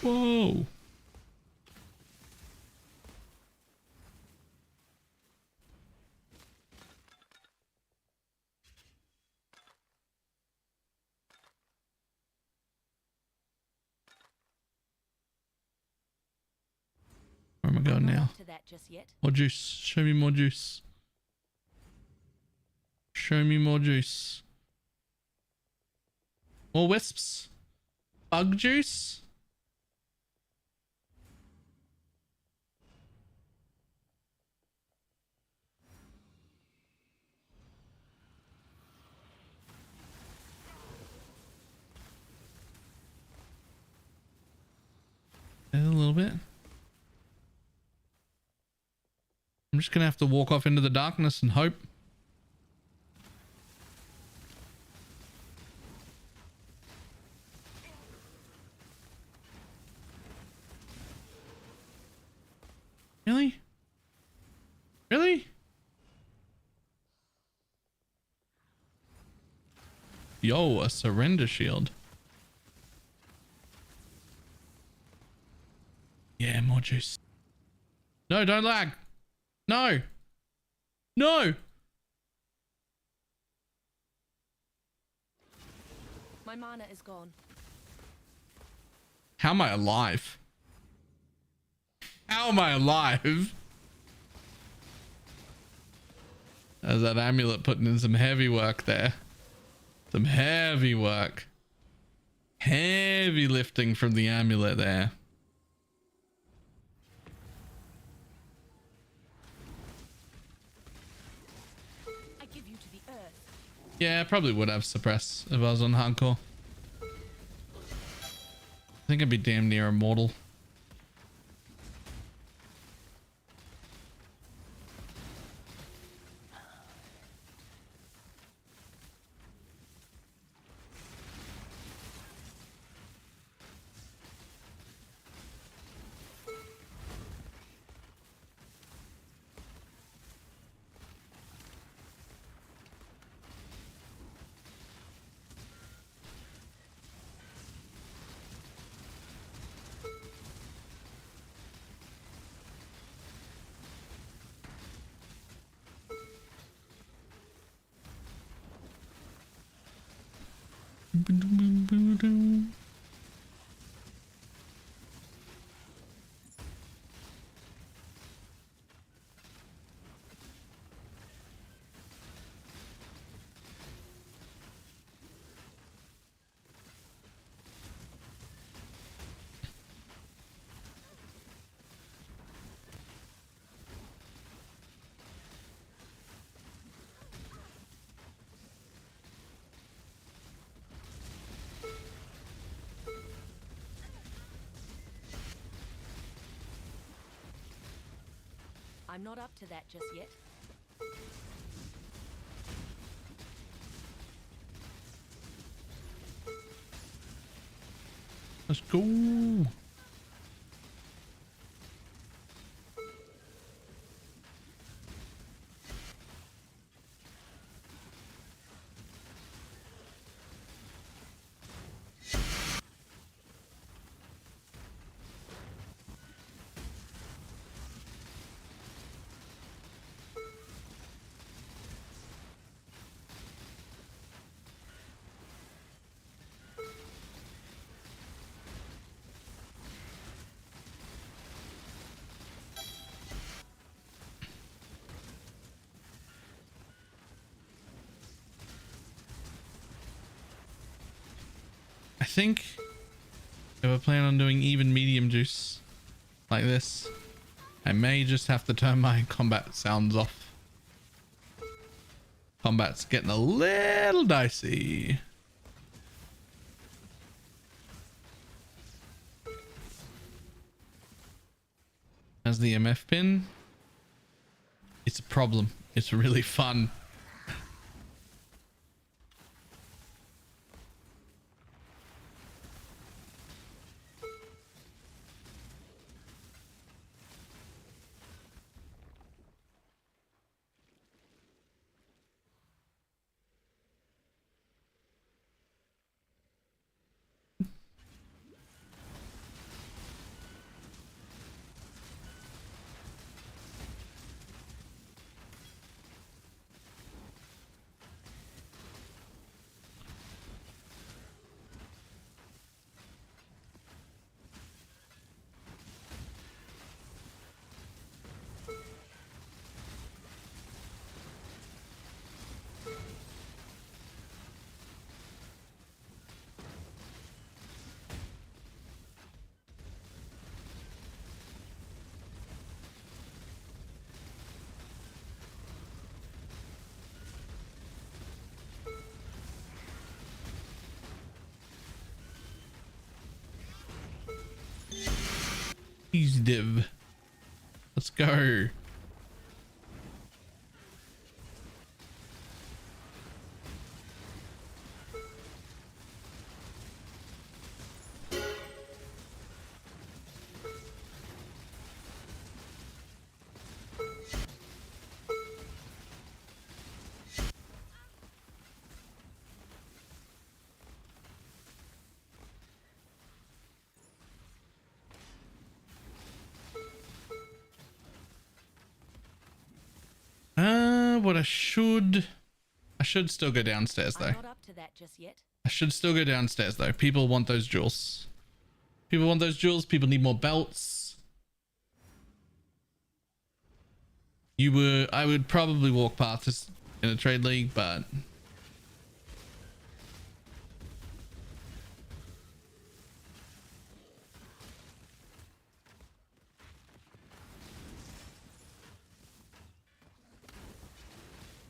Whoa. am I going now? To that just yet. More juice. Show me more juice. Show me more juice. More wisps. Bug juice. A little bit. I'm just gonna have to walk off into the darkness and hope. Really? Really? Yo, a surrender shield. Yeah, more juice. No, don't lag. No. No. My mana is gone. How am I alive? How am I alive? There's that amulet putting in some heavy work there. Some heavy work. Heavy lifting from the amulet there. I give you to the earth. Yeah, I probably would have suppress if I was on hardcore. I think I'd be damn near immortal. I'm not up to that just yet. Let's go. I think if I plan on doing even medium juice like this, I may just have to turn my combat sounds off. Combat's getting a little dicey. As the MF pin, it's a problem. It's really fun. Easy div. Let's go. What I should still go downstairs though. I'm not up to that just yet. I should still go downstairs though. People want those jewels. People want those jewels. People need more belts. I would probably walk past this in a trade league, but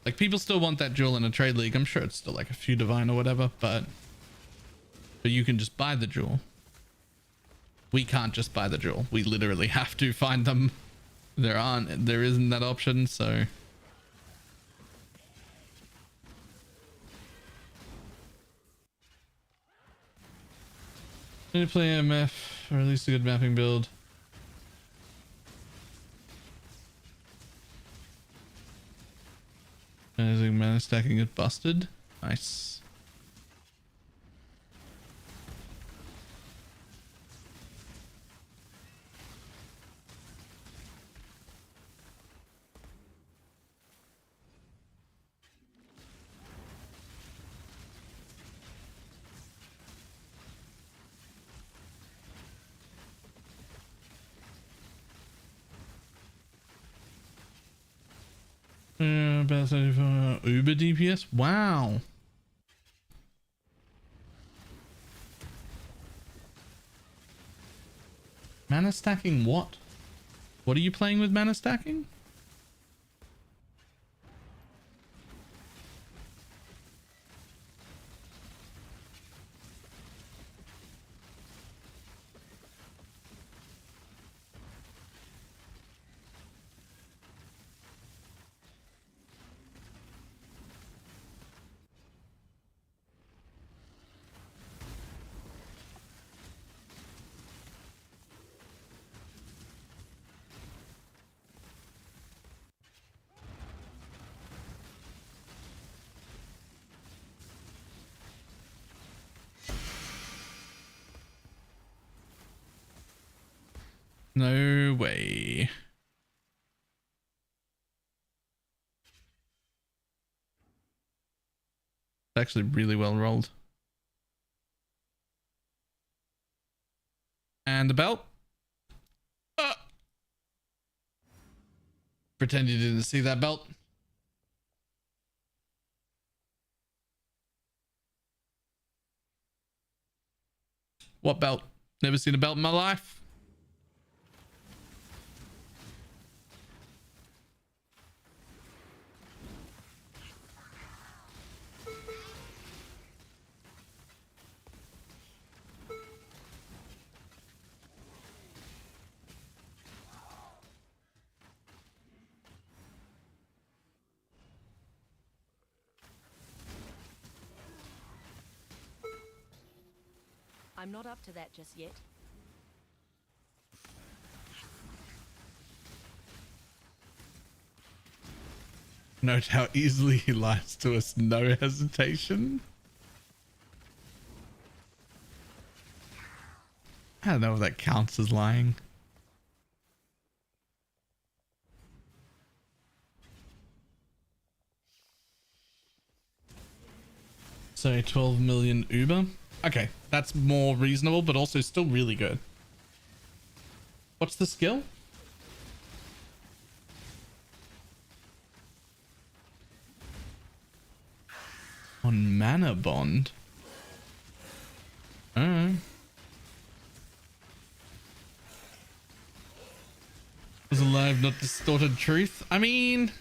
like people still want that jewel in a trade league. I'm sure it's still like a few divine or whatever, but you can just buy the jewel. We can't just buy the jewel. We literally have to find them. There isn't that option, so need to play MF or at least a good mapping build. Managing mana stacking it busted. Nice. About 34 Uber DPS. Wow. Mana stacking what? What are you playing with mana stacking? No way. It's actually really well rolled. And the belt. Pretend you didn't see that belt. What belt? Never seen a belt in my life. I'm not up to that just yet. Note how easily he lies to us, no hesitation. I don't know if that counts as lying. So 12 million Uber. Okay, that's more reasonable, but also still really good. What's the skill? On mana bond. Was alive, not distorted truth. I mean,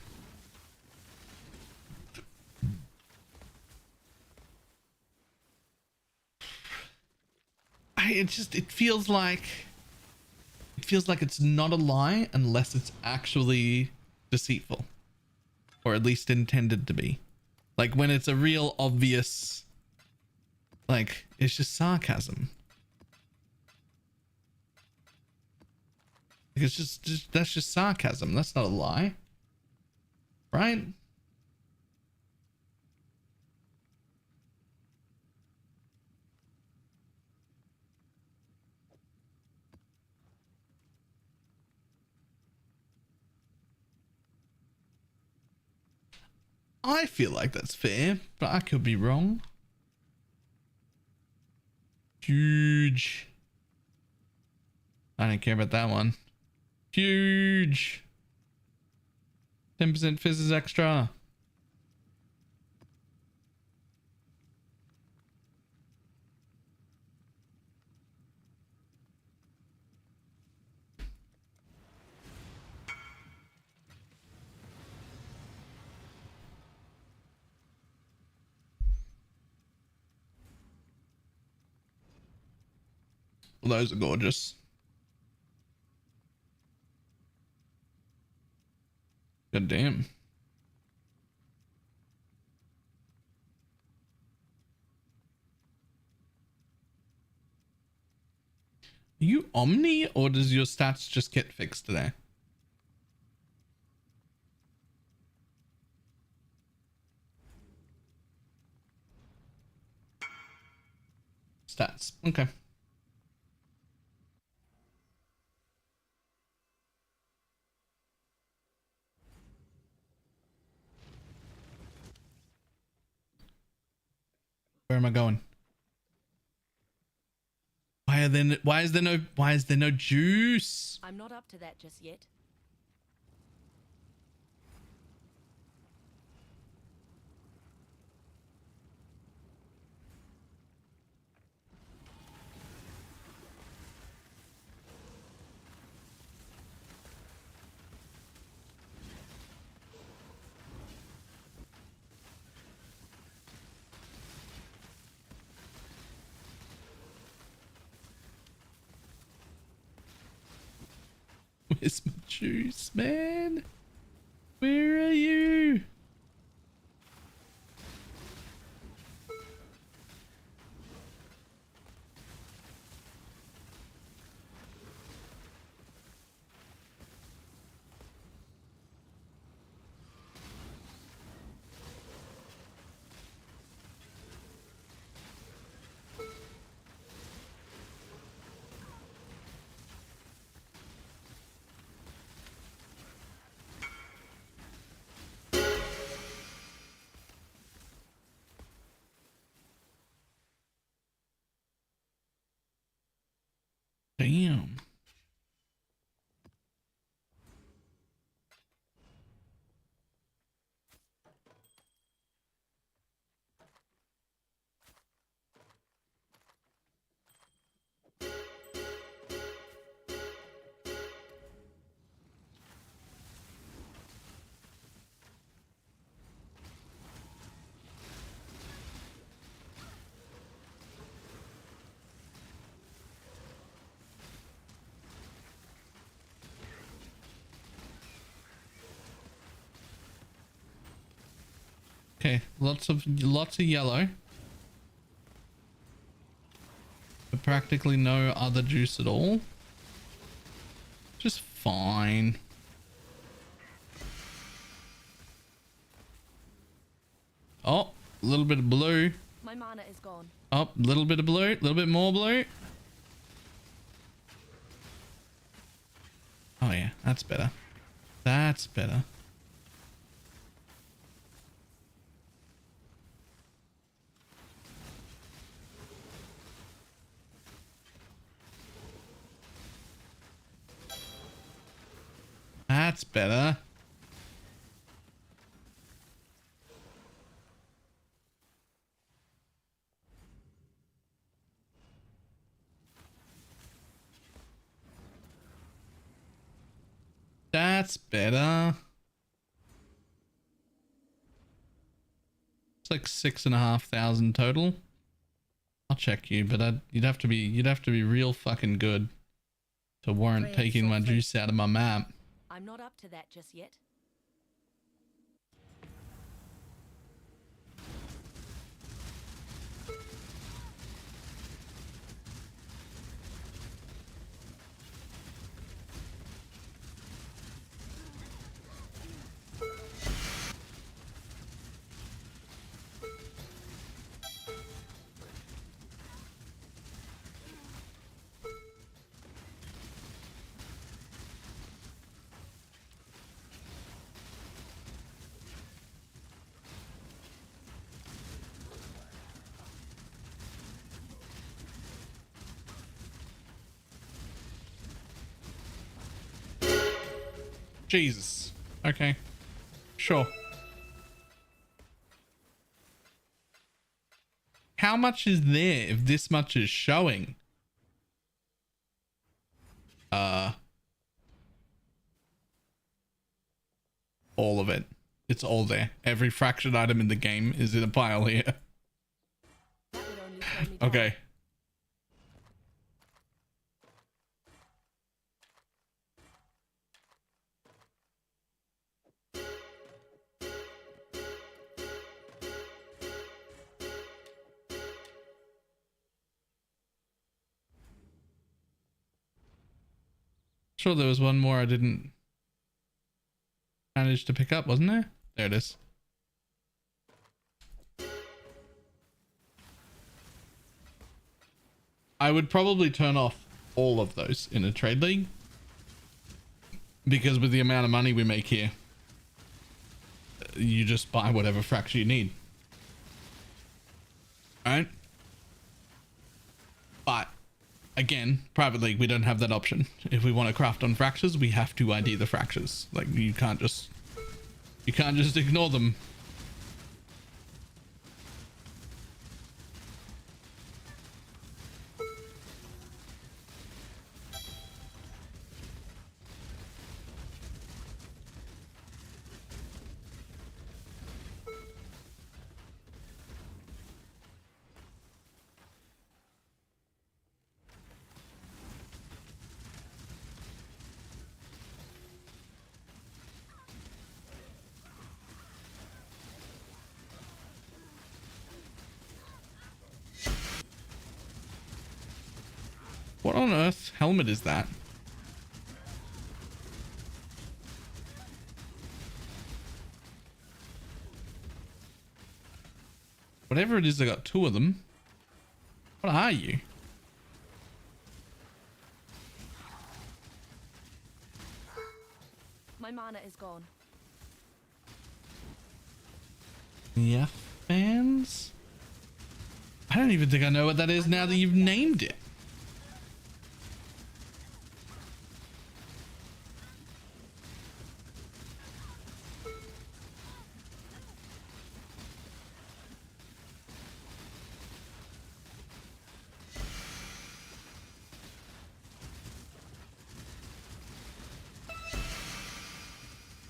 it feels like it feels like it's not a lie unless it's actually deceitful, or at least intended to be. Like when it's a real obvious, like it's just sarcasm. Like it's just that's just sarcasm. That's not a lie, right? I feel like that's fair, but I could be wrong. Huge. I don't care about that one. Huge. 10% fizzes extra. Well, those are gorgeous. God damn. Are you Omni, or does your stats just get fixed today? Stats. Okay. Where am I going? Why is there no juice? I'm not up to that just yet. Where's my juice, man? Where are you? Damn. Okay, lots of yellow, but practically no other juice at all. Just fine. Oh, a little bit of blue. My mana is gone. Oh, a little bit of blue, a little bit more blue. Oh yeah, that's better. That's better. That's better. That's better. It's like 6,500 total. I'll check you, but you'd have to be real fucking good. to warrant taking my juice out of my map. I'm not up to that just yet. Jesus. Okay. Sure. How much is there if this much is showing? All of it. It's all there. Every fractured item in the game is in a pile here. Okay. Sure, there was one more I didn't manage to pick up, wasn't there? There it is. I would probably turn off all of those in a trade league, because with the amount of money we make here, you just buy whatever fracture you need. Alright? But again, private league, we don't have that option. If we want to craft on fractures, we have to ID the fractures. Like, you can't just ignore them. What on earth helmet is that? Whatever it is, I got two of them. What are you? My mana is gone. Yeah, fans? I don't even think I know what that is now that you've named it.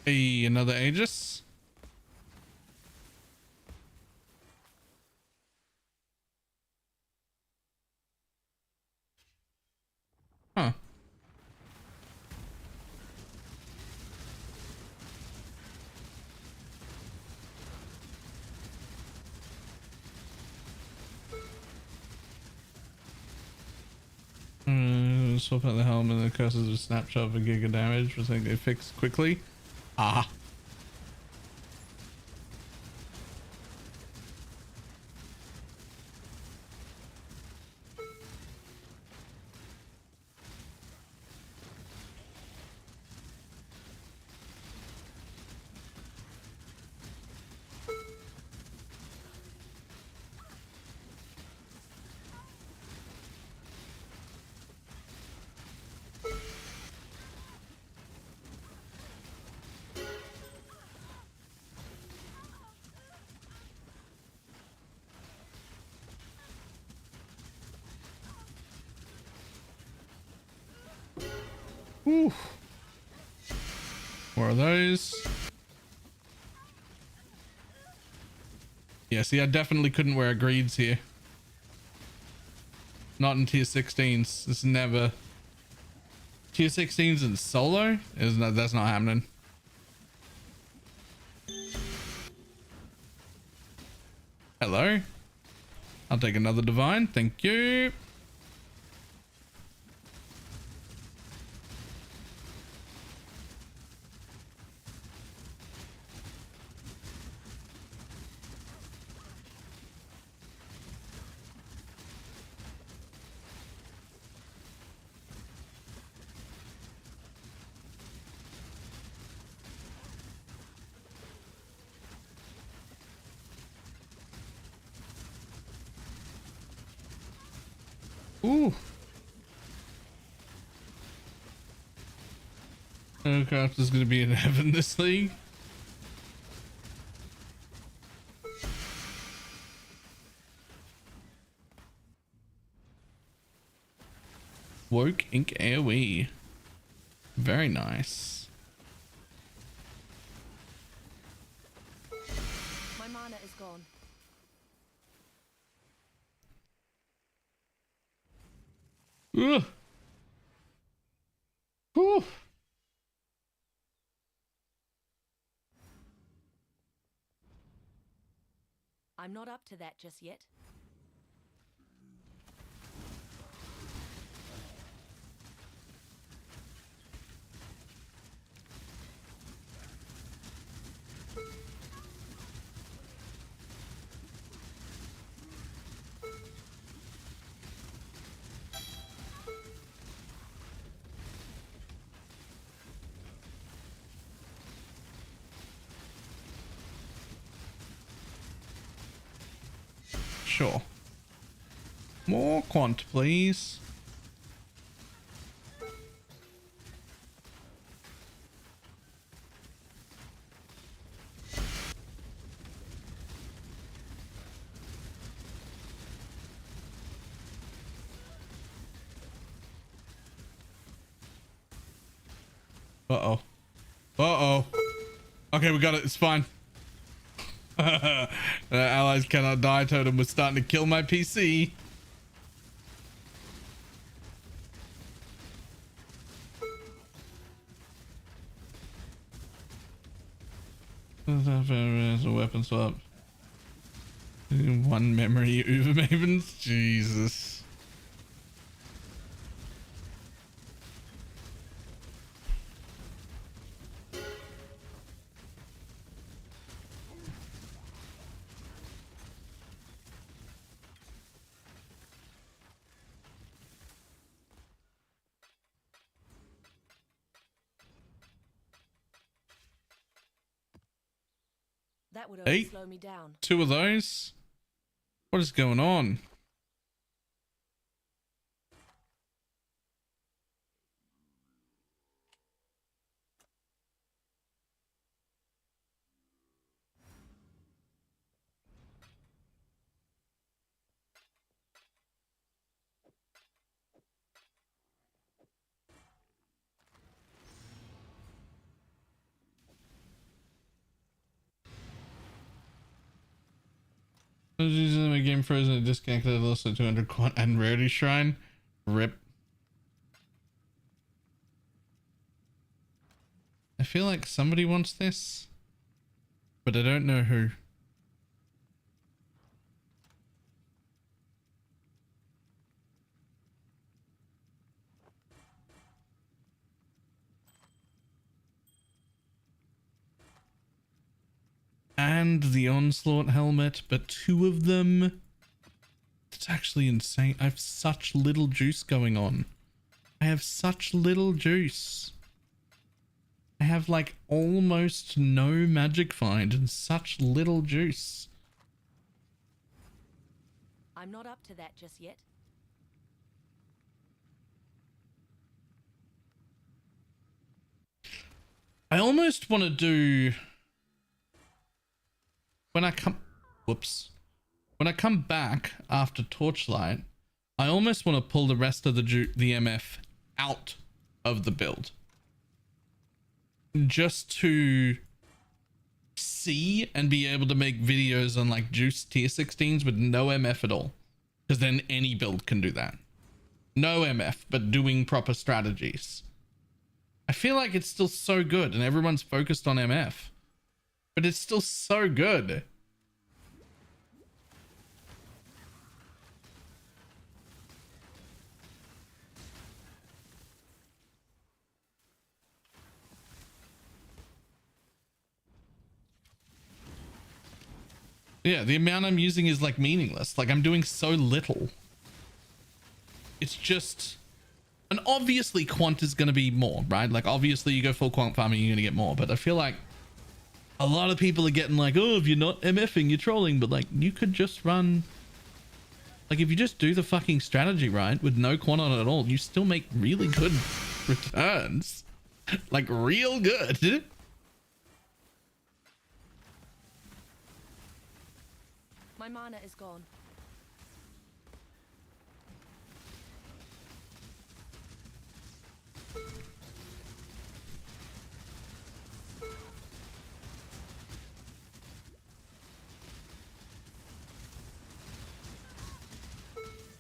Hey, another Aegis. Huh. Swap out the helmet and the curses a snapshot of a gig of damage, which I think they fixed quickly. Ah. Oof. More of those. Yeah, see, I definitely couldn't wear greeds here. Not in tier 16s. This never Tier 16s in solo? That's not happening. Hello. I'll take another divine. Thank you. Ooh. Aircraft is going to be in heaven this league. Woke Ink AoE. Very nice. My mana is gone. Ugh. Whew. I'm not up to that just yet. Sure. More quant, please. Uh-oh. Uh-oh. Okay, we got it. It's fine. The allies cannot die totem was starting to kill my PC. A weapon swap. One memory Uber Mavens. Jesus. That would only slow me down. 2 of those. What is going on? Using my game frozen and disconnected, also 200 quant and rarity shrine. RIP. I feel like somebody wants this, but I don't know who. And the onslaught helmet, but 2 of them. That's actually insane. I have such little juice going on. I have such little juice. I have like almost no magic find and such little juice. I'm not up to that just yet. I almost want to do when I come back after Torchlight, I almost want to pull the rest of the MF out of the build just to see and be able to make videos on like juice tier 16s with no MF at all, because then any build can do that. No MF, but doing proper strategies. I feel like it's still so good and everyone's focused on MF, but it's still so good. Yeah, the amount I'm using is like meaningless. Like I'm doing so little. It's just, and obviously quant is going to be more, right? Like obviously you go full quant farming, you're going to get more, but I feel like a lot of people are getting like, oh, if you're not MFing, you're trolling, but like you could just run, like if you just do the fucking strategy right with no quant on it at all, you still make really good returns. Like real good. My mana is gone.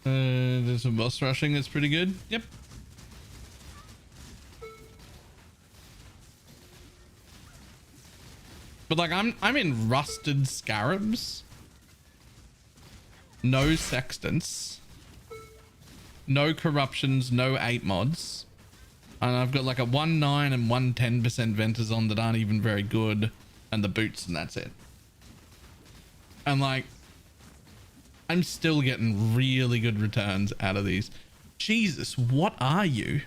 There's some boss rushing that's pretty good. Yep. But like I'm in rusted scarabs. No sextants. No corruptions, no 8 mods. And I've got like a 1.9 and 1.10% Venters on that aren't even very good. And the boots, and that's it. And like, I'm still getting really good returns out of these. Jesus, what are you?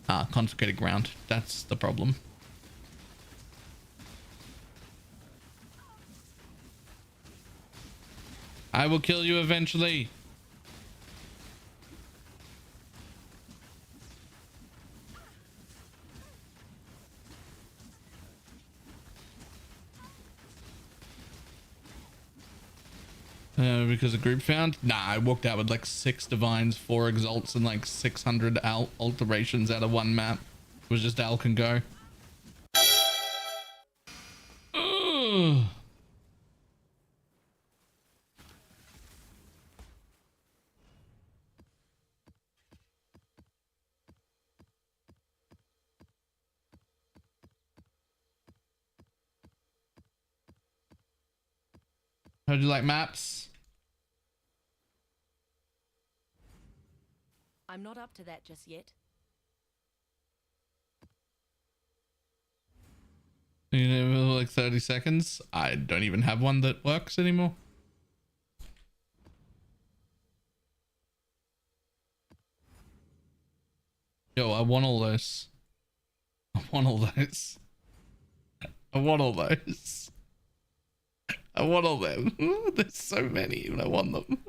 Ah, consecrated ground. That's the problem. I will kill you eventually. Because a group found? Nah, I walked out with like 6 divines, 4 exalts, and like 600 alterations out of one map. It was just Al can go. Ugh. How'd you like maps? I'm not up to that just yet. You know, like 30 seconds. I don't even have one that works anymore. Yo, I want all those. I want all those. I want all those. I want all them. There's so many and I want them.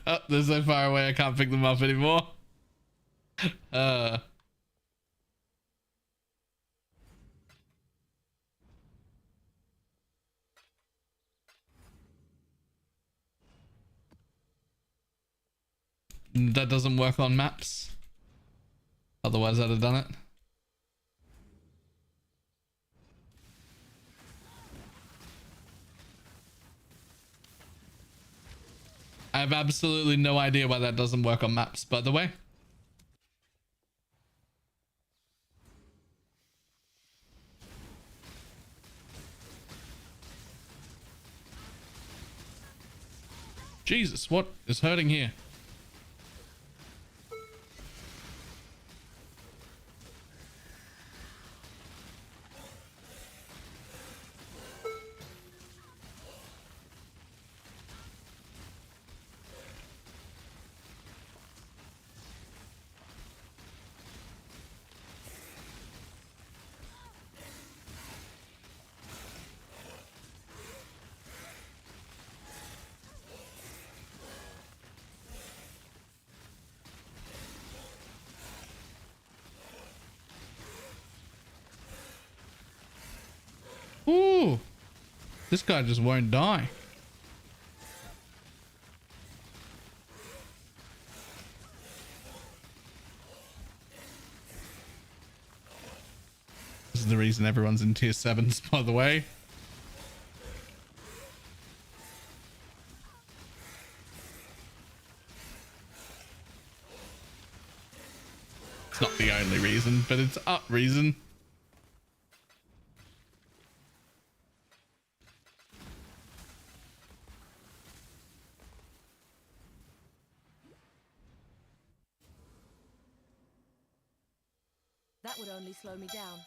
Oh, they're so far away I can't pick them up anymore. That doesn't work on maps. Otherwise I'd have done it. I have absolutely no idea why that doesn't work on maps, by the way. Jesus, what is hurting here? Ooh, this guy just won't die. is the reason everyone's in tier 7s, by the way. It's not the only reason, but it's a reason. That would only slow me down.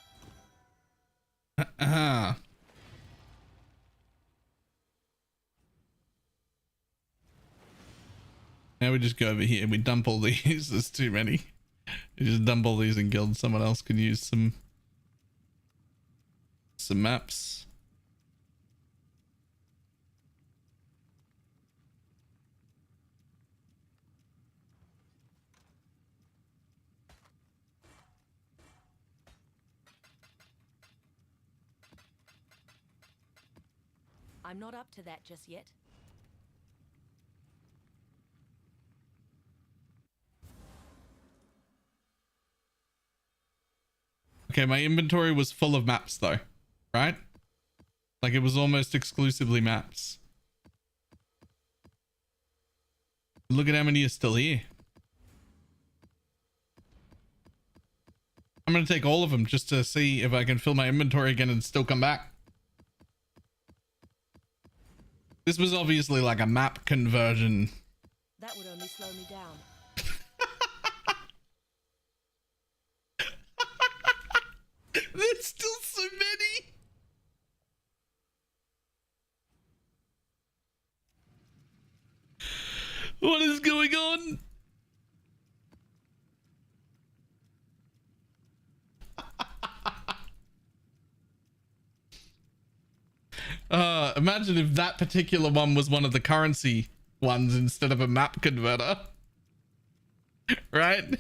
Now we just go over here and we dump all these. There's too many. We just dump all these in guild. Someone else can use some maps. I'm not up to that just yet. Okay, my inventory was full of maps though, right? Like it was almost exclusively maps. Look at how many are still here. I'm going to take all of them just to see if I can fill my inventory again and still come back. This was obviously like a map conversion. That would only slow me down. There's still so many. What is going on? Imagine if that particular one was one of the currency ones instead of a map converter. Right?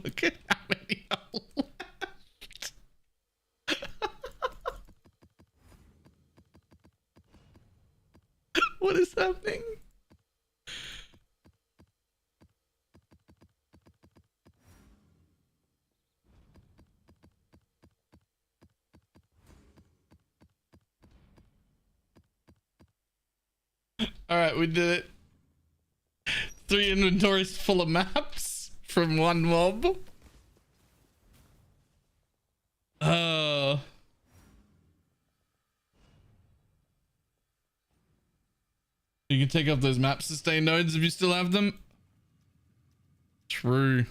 Look at how many are left. What is happening? All right, we did it. 3 inventories full of maps from one mob. You can take off those map sustain nodes if you still have them. True.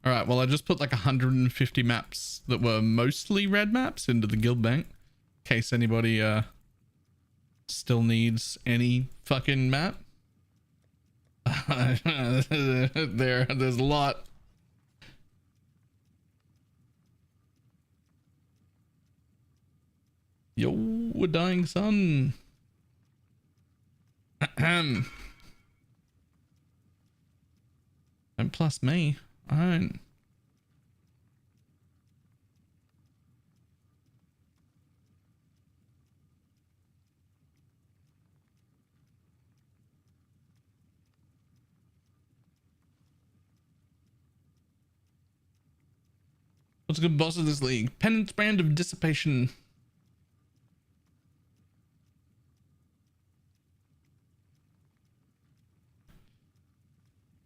All right, well, I just put like 150 maps that were mostly red maps into the guild bank in case anybody still needs any fucking map. There's a lot. Yo, a dying sun. And plus me. I don't. What's a good boss of this league? Penance brand of dissipation.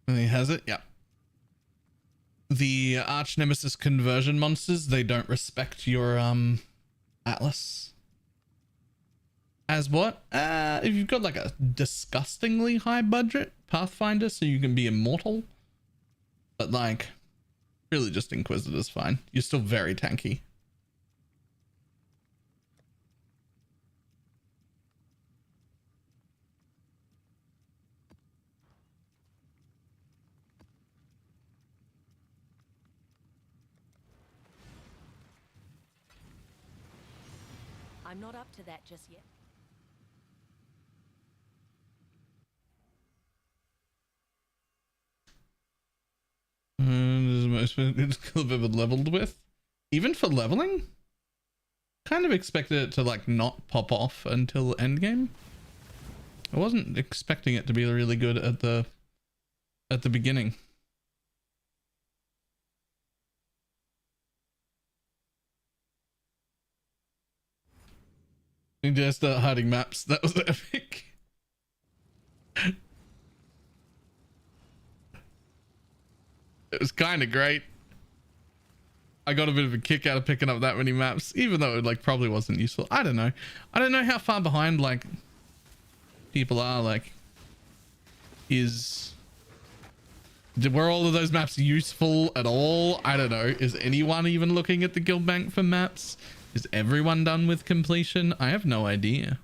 And he has it, yeah. The arch nemesis conversion monsters, they don't respect your atlas. As what? If you've got like a disgustingly high budget Pathfinder so you can be immortal. But like really just Inquisitor's fine. You're still very tanky. I'm not up to that just yet. This is the most good skill I've ever leveled with. Even for leveling? Kind of expected it to like not pop off until endgame. I wasn't expecting it to be really good at the beginning. You just start hiding maps. That was epic. It was kind of great. I got a bit of a kick out of picking up that many maps, even though it like probably wasn't useful. I don't know. I don't know how far behind like people are. Like, were all of those maps useful at all? I don't know. Is anyone even looking at the guild bank for maps? Is everyone done with completion? I have no idea.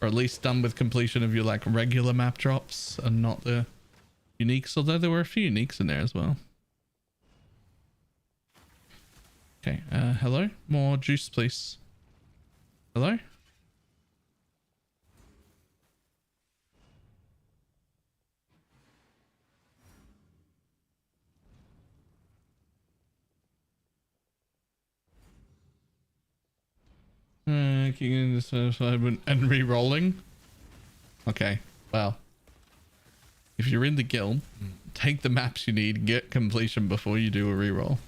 Or at least done with completion of your like regular map drops and not the uniques, although there were a few uniques in there as well. Okay, hello? More juice, please. Hello? Keeping dissatisfied and re-rolling. Okay, well, if you're in the guild, take the maps you need, get completion before you do a re-roll.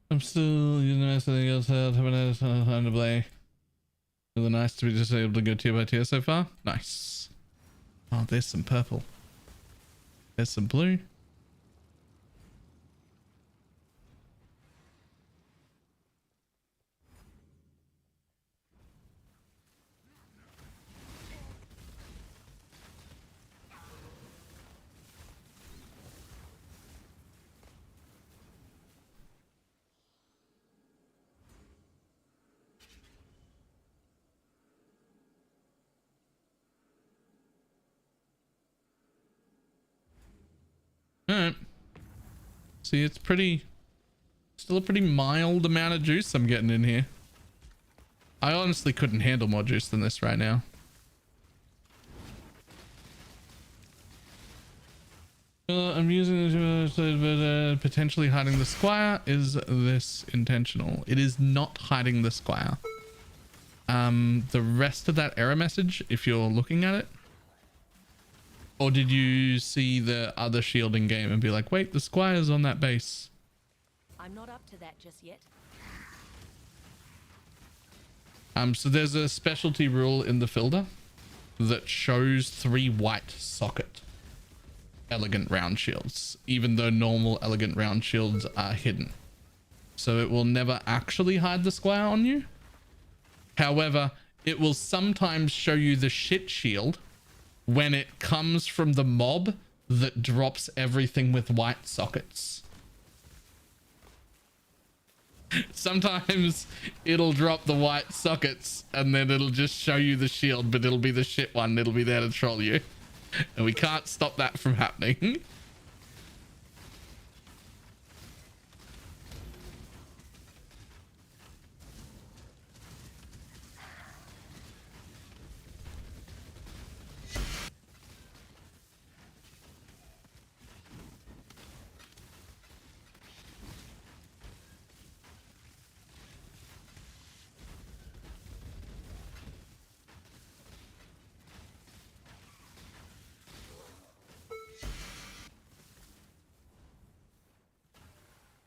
I'm still using the rest of the else. Haven't had time to play. Really nice to be just able to go tier by tier so far. Nice. Oh, there's some purple. There's some blue. Alright. See, it's still a pretty mild amount of juice I'm getting in here. I honestly couldn't handle more juice than this right now. I'm using but potentially hiding the squire. Is this intentional? It is not hiding the squire. The rest of that error message, if you're looking at it, or did you see the other shielding game and be like, wait, the squire's on that base? I'm not up to that just yet. So there's a specialty rule in the filter that shows 3 white socket elegant round shields, even though normal elegant round shields are hidden. So it will never actually hide the squire on you. However, it will sometimes show you the shit shield when it comes from the mob that drops everything with white sockets. Sometimes it'll drop the white sockets and then it'll just show you the shield, but it'll be the shit one. It'll be there to troll you. And we can't stop that from happening.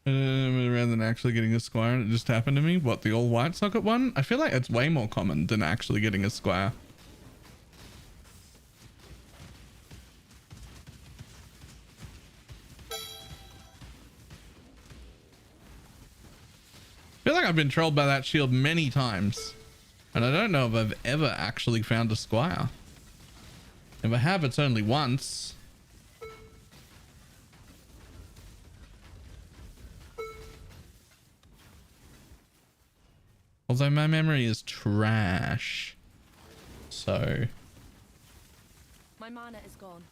Rather than actually getting a squire, and it just happened to me. What, the all white socket one? I feel like it's way more common than actually getting a squire. I feel like I've been trolled by that shield many times, and I don't know if I've ever actually found a squire. If I have, it's only once. Although my memory is trash. So My mana is gone.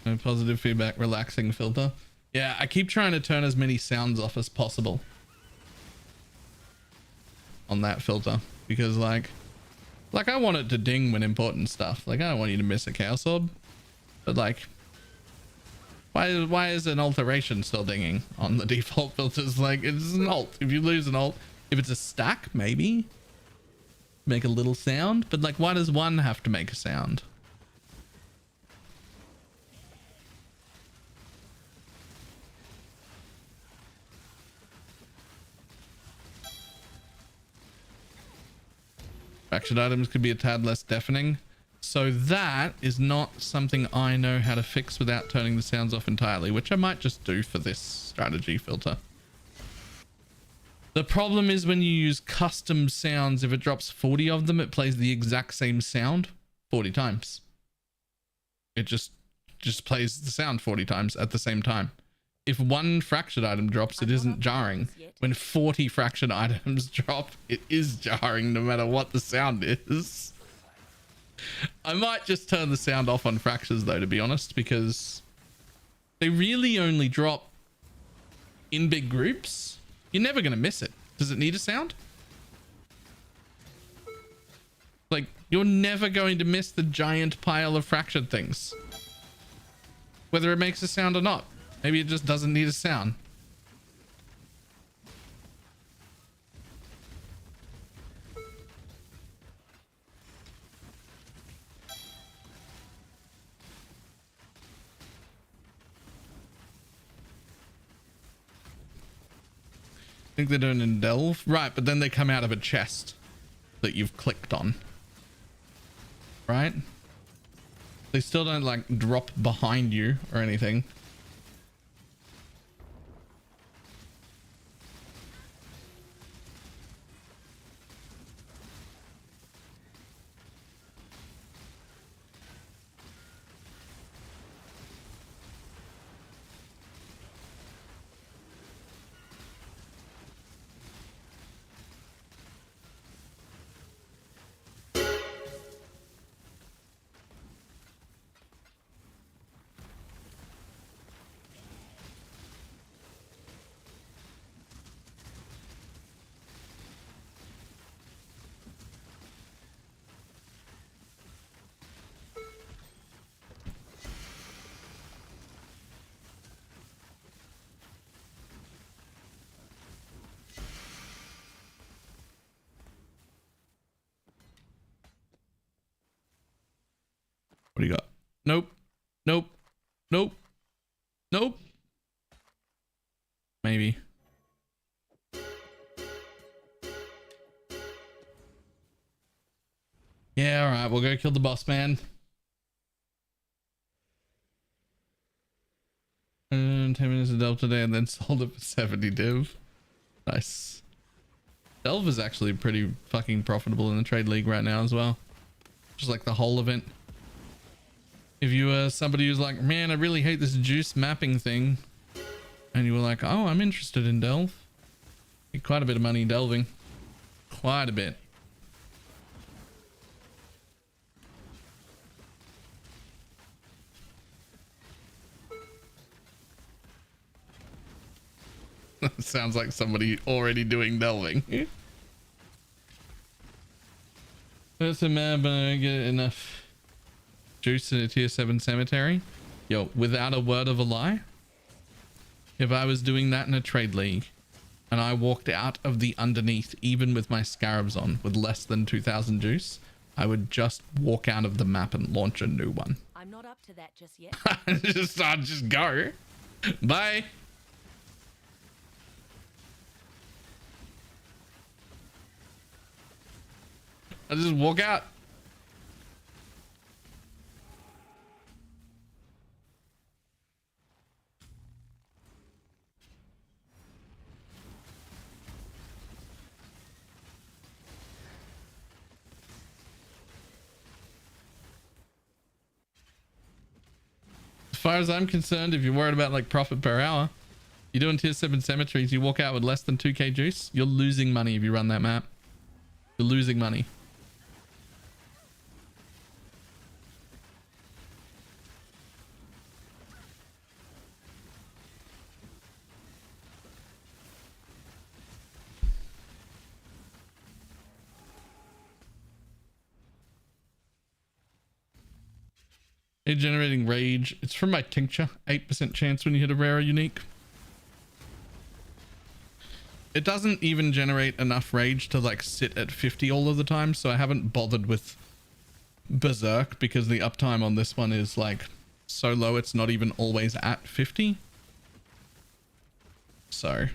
no positive feedback, relaxing filter. Yeah, I keep trying to turn as many sounds off as possible on that filter because like I want it to ding when important stuff. Like I don't want you to miss a chaos orb, but like why is an alteration still dinging on the default filters? Like it's an alt. If you lose an alt, if it's a stack, maybe make a little sound, but like why does one have to make a sound? Action items could be a tad less deafening. So that is not something I know how to fix without turning the sounds off entirely, which I might just do for this strategy filter. The problem is when you use custom sounds, if it drops 40 of them, it plays the exact same sound 40 times. It just plays the sound 40 times at the same time. If one fractured item drops, it isn't jarring. When 40 fractured items drop, it is jarring no matter what the sound is. I might just turn the sound off on fractures though, to be honest, because they really only drop in big groups. You're never going to miss it. Does it need a sound? Like, you're never going to miss the giant pile of fractured things. Whether it makes a sound or not. Maybe it just doesn't need a sound. I think they don't in Delve. Right, but then they come out of a chest that you've clicked on. Right? They still don't like drop behind you or anything. What do you got? Nope. Nope. Nope. Nope. Maybe. Yeah, alright. We'll go kill the boss man. 10 minutes of Delve today and then sold it for 70 div. Nice. Delve is actually pretty fucking profitable in the trade league right now as well. Just like the whole event. If you were somebody who's like, man, I really hate this juice mapping thing, and you were like, oh, I'm interested in Delve. Get quite a bit of money delving. Quite a bit. Sounds like somebody already doing delving. That's a map, but I don't get enough juice in a tier 7 cemetery. Yo, without a word of a lie, if I was doing that in a trade league and I walked out of the underneath, even with my scarabs on, with less than 2,000 juice, I would just walk out of the map and launch a new one. I'm not up to that just yet. I'd just go. Bye. I just walk out. As far as I'm concerned, if you're worried about like profit per hour, You're doing tier 7 cemeteries, you walk out with less than 2k juice, you're losing money if you run that map. You're losing money. Hey, generating rage. It's from my tincture. 8% chance when you hit a rare or unique. It doesn't even generate enough rage to like sit at 50 all of the time, so I haven't bothered with Berserk because the uptime on this one is like so low it's not even always at 50. So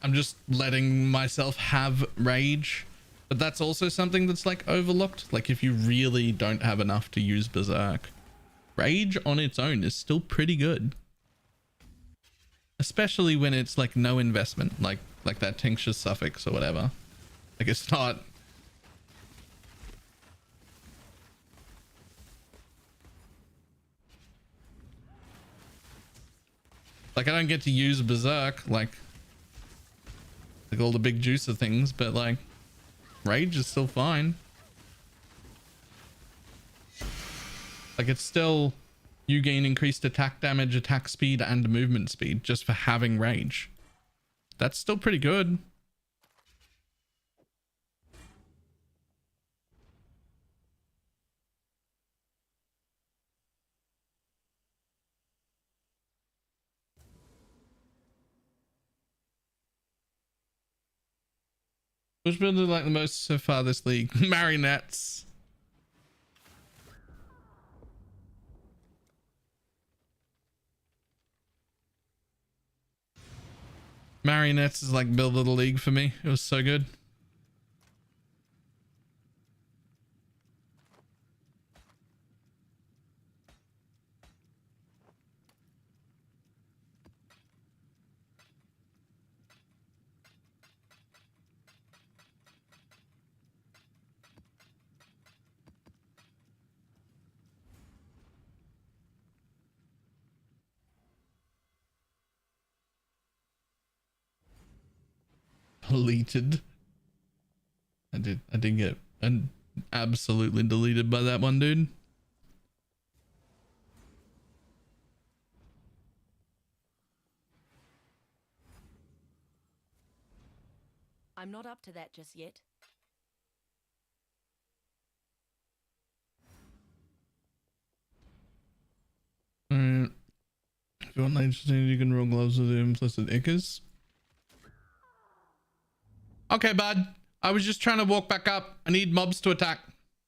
I'm just letting myself have rage. But that's also something that's like overlooked. Like if you really don't have enough to use Berserk, rage on its own is still pretty good. Especially when it's like no investment, like that tincture suffix or whatever. Like it's not. Like I don't get to use Berserk like all the big juicer things, but like rage is still fine. Like it's still, you gain increased attack damage, attack speed, and movement speed just for having rage. That's still pretty good. Which build do you like the most so far this league? Marionettes. Marionettes is like build of the league for me. It was so good. Deleted. I did get absolutely deleted by that one, dude. I'm not up to that just yet. If you want interesting, you can roll gloves with the implicit ickers. Okay, bud. I was just trying to walk back up. I need mobs to attack.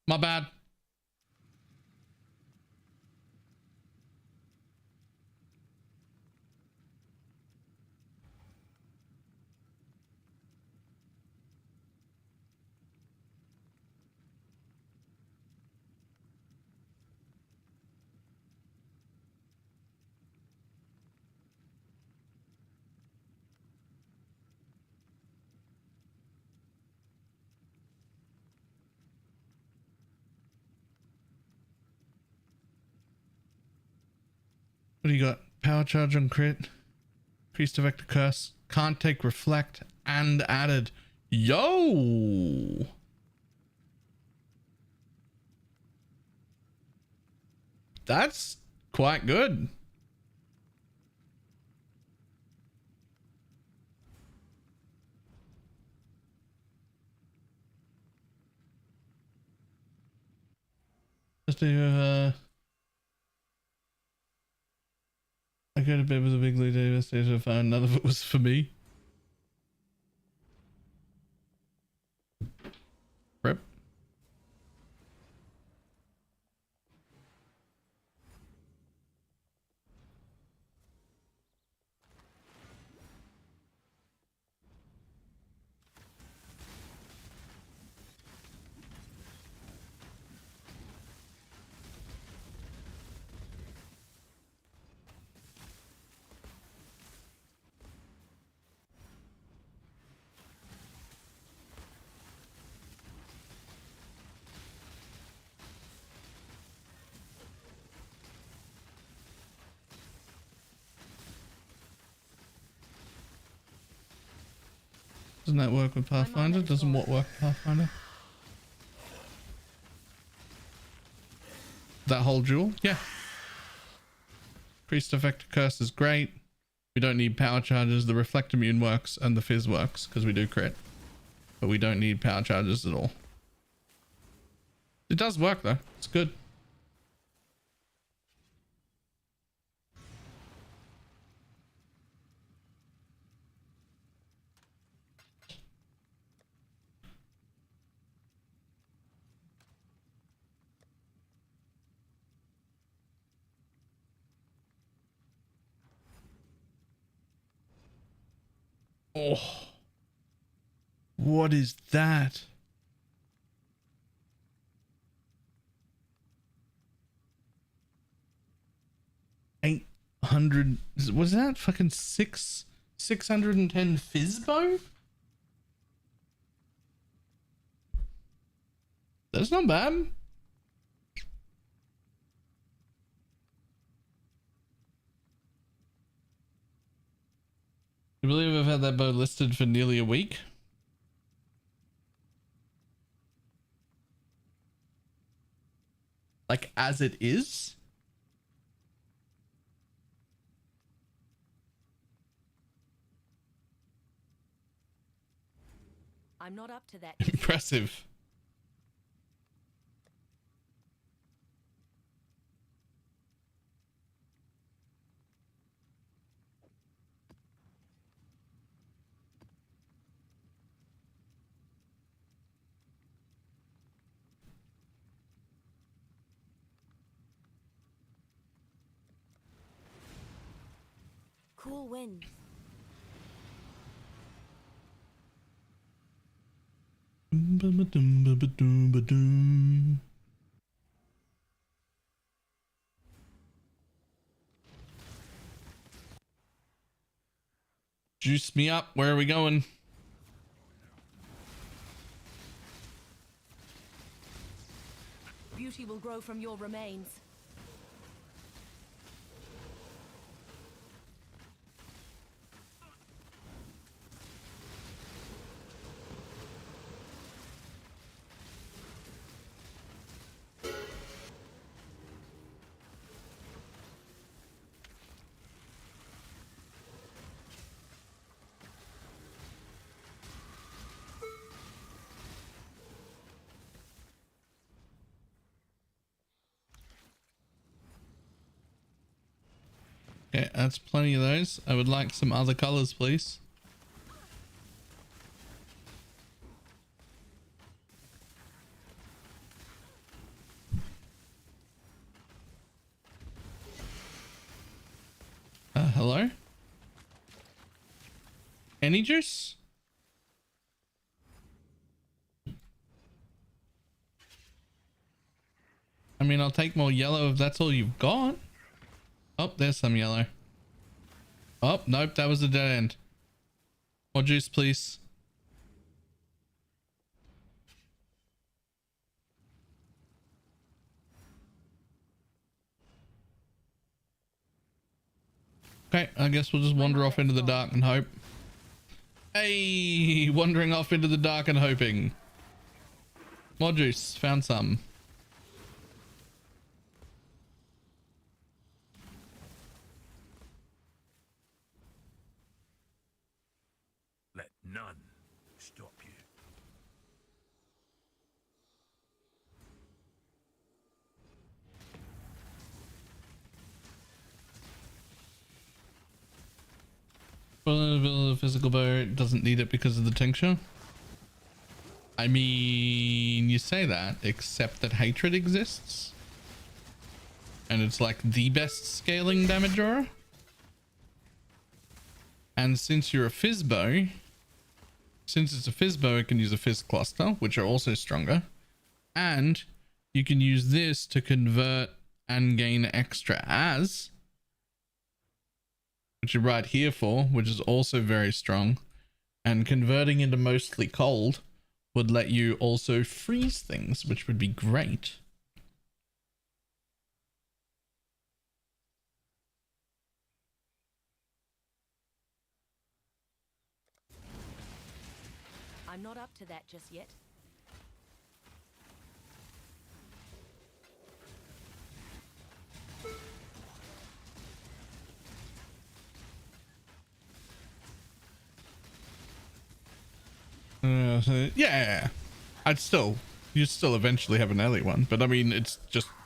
My bad. What do you got? Power charge on crit. Increased to vector curse. Can't take reflect and added. Yo! That's quite good. Just do I go to bed with a big blue devastation phone. None of it was for me. Rip. Doesn't that work with Pathfinder? Doesn't what work with Pathfinder? That whole jewel? Yeah. Priest effect curse is great. We don't need power charges. The reflect immune works and the fizz works because we do crit. But we don't need power charges at all. It does work though. It's good. Oh, what is that? $800. Was that fucking 610 Fizzbo? That's not bad. You believe I've had that bow listed for nearly a week? Like as it is? I'm not up to that. Impressive. Cool wind. Juice me up. Where are we going? Beauty will grow from your remains. Okay, that's plenty of those. I would like some other colors, please. Hello? Any juice? I mean, I'll take more yellow if that's all you've got. Oh, there's some yellow. Oh, nope, that was a dead end. More juice, please. Okay, I guess we'll just wander off into the dark and hope. Hey, wandering off into the dark and hoping. More juice, found some. Let none stop you. Well, the physical bow doesn't need it because of the tincture. I mean, you say that, except that hatred exists. And it's like the best scaling damage aura. And since you're a fizz bow, since it's a fizz bow, it can use a fizz cluster, which are also stronger. And you can use this to convert and gain extra as, which you're right here for, which is also very strong. And converting into mostly cold would let you also freeze things, which would be great. I'm not up to that just yet. So, yeah, you'd still eventually have an early one, but I mean, it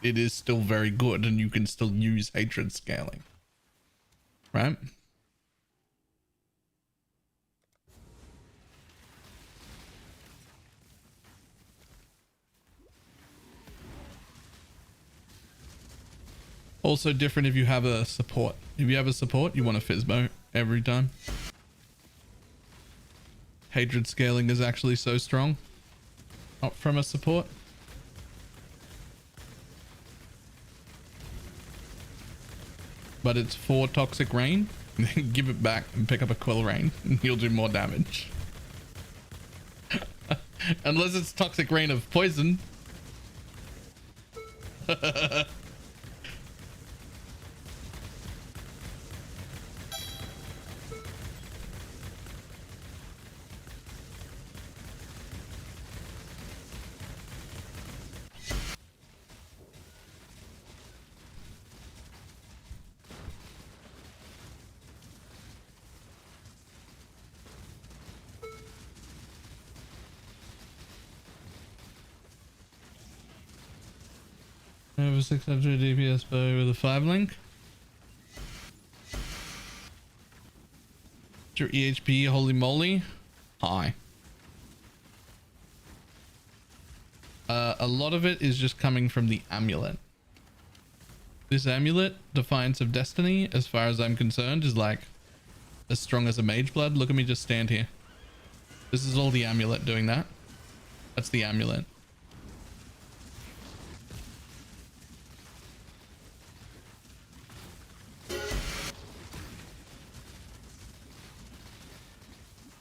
is still very good, and you can still use hatred scaling, right? Also different if you have a support. If you have a support, you want a Fizbo every time. Hatred scaling is actually so strong. Not from a support. But it's 4 toxic rain. Give it back and pick up a quill rain and you'll do more damage. Unless it's toxic rain of poison. Over 600 DPS bow with a 5 link. Your EHP, holy moly. High. A lot of it is just coming from the amulet. This amulet, Defiance of Destiny, as far as I'm concerned, is like as strong as a mage blood. Look at me just stand here. This is all the amulet doing that. That's the amulet.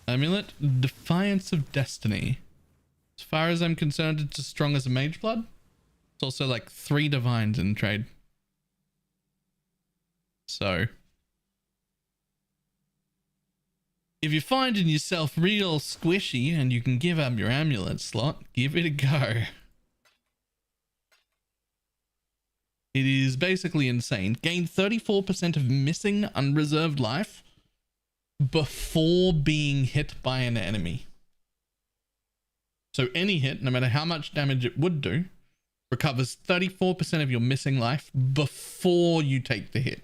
Amulet, Defiance of Destiny. As far as I'm concerned, it's as strong as a mage blood. It's also like 3 divines in trade. So, if you're finding yourself real squishy and you can give up your amulet slot, give it a go. It is basically insane. Gain 34% of missing unreserved life before being hit by an enemy. So any hit, no matter how much damage it would do, recovers 34% of your missing life before you take the hit.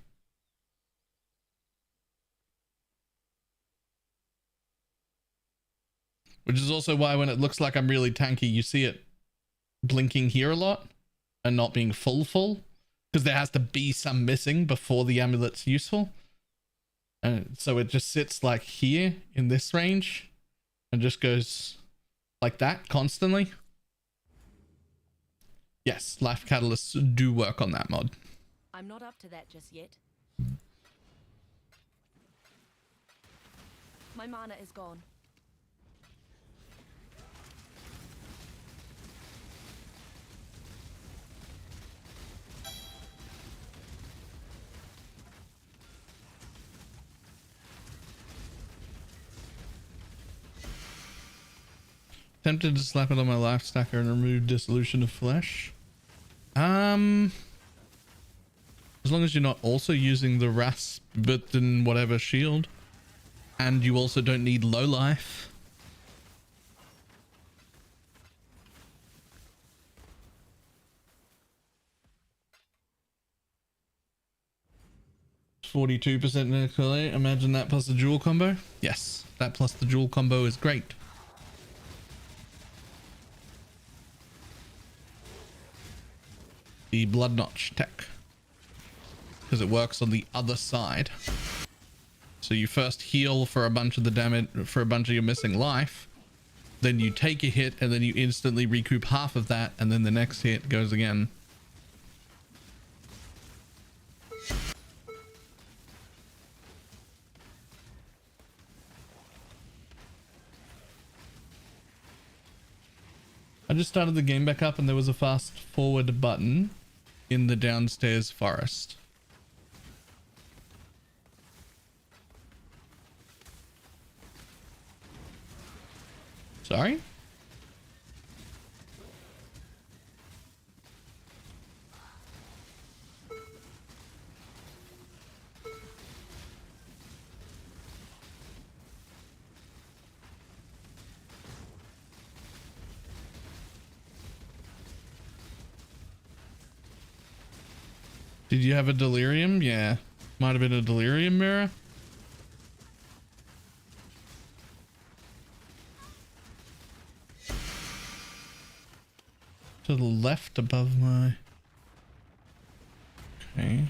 Which is also why when it looks like I'm really tanky, you see it blinking here a lot and not being full, because there has to be some missing before the amulet's useful. And so it just sits like here in this range and just goes like that constantly. Yes, life catalysts do work on that mod. I'm not up to that just yet. My mana is gone. Tempted to slap it on my life stacker and remove dissolution of flesh. As long as you're not also using the rasp but then whatever shield, and you also don't need low life. %, imagine that plus the jewel combo. Yes, that plus the jewel combo is great. The blood notch tech, because it works on the other side. So you first heal for a bunch of the damage, for a bunch of your missing life, then you take a hit and then you instantly recoup half of that, and then the next hit goes again. I just started the game back up and there was a fast forward button in the downstairs forest. Sorry? Did you have a delirium? Yeah. Might have been a delirium mirror. To the left above my... Okay.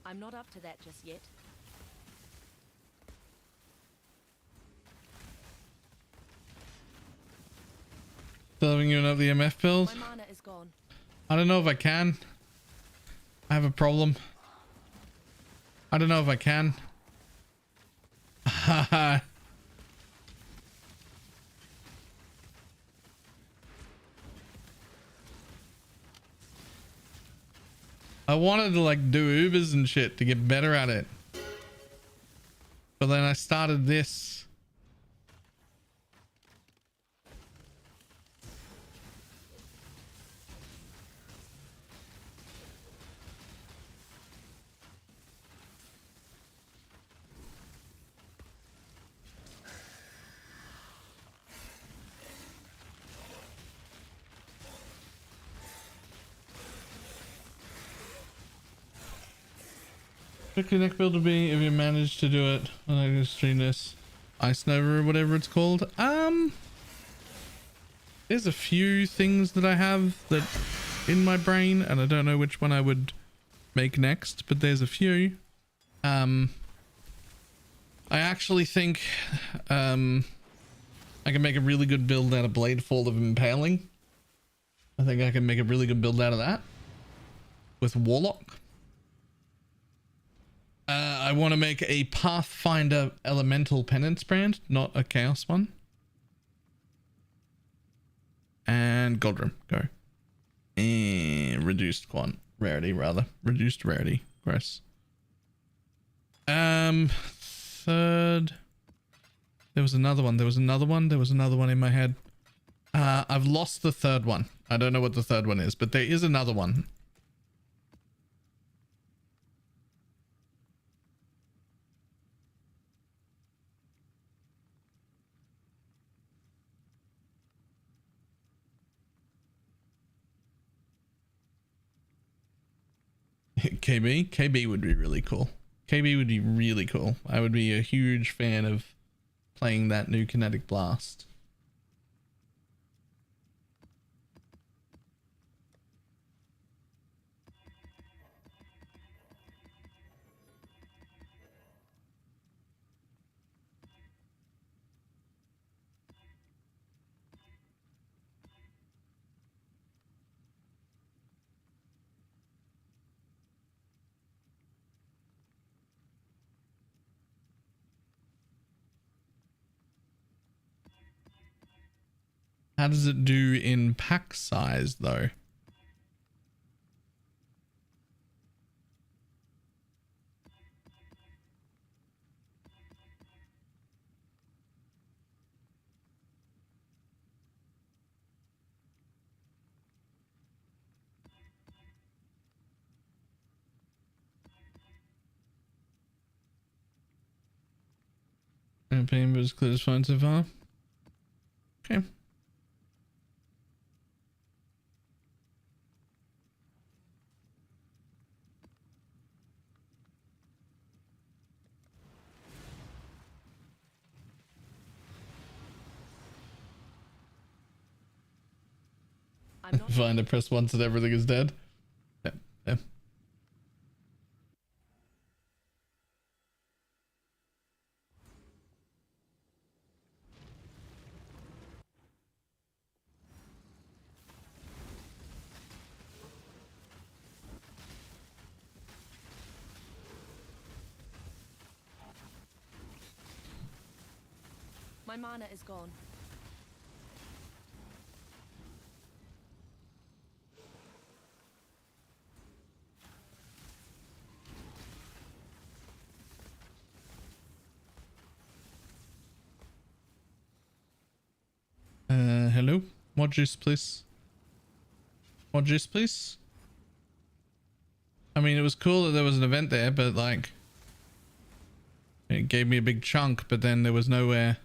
I'm not up to that just yet. Still having you another EMF build? My mana is gone. I don't know if I can. I have a problem. I don't know if I can. Haha. I wanted to like do Ubers and shit to get better at it. But then I started this. What your next build would be if you managed to do it when I just stream this Ice Nova or whatever it's called? There's a few things that I have that in my brain and I don't know which one I would make next, but there's a few. I actually think I can make a really good build out of Bladefall of Impaling. I think I can make a really good build out of that with Warlock. I want to make a Pathfinder Elemental Penance brand, not a Chaos one. And Godrim, go. And reduced quant rarity, rather. Reduced rarity. Gross. Third. There was another one. There was another one. There was another one in my head. I've lost the third one. I don't know what the third one is, but there is another one. KB would be really cool. KB would be really cool. I would be a huge fan of playing that new Kinetic Blast. How does it do in pack size though? Campaign was clear as fine so far. Okay. Find it, press once and everything is dead. Yep. Yep. My mana is gone. Hello? More juice, please. More juice, please. I mean, it was cool that there was an event there, but like, it gave me a big chunk, but then there was nowhere.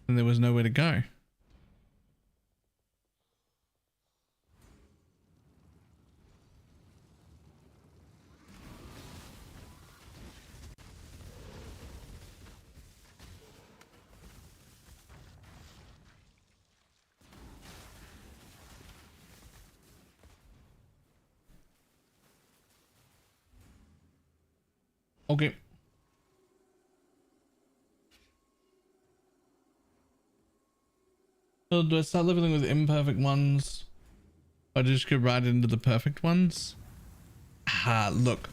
And there was nowhere to go. Okay. So do I start leveling with imperfect ones? Or just go right into the perfect ones? Look.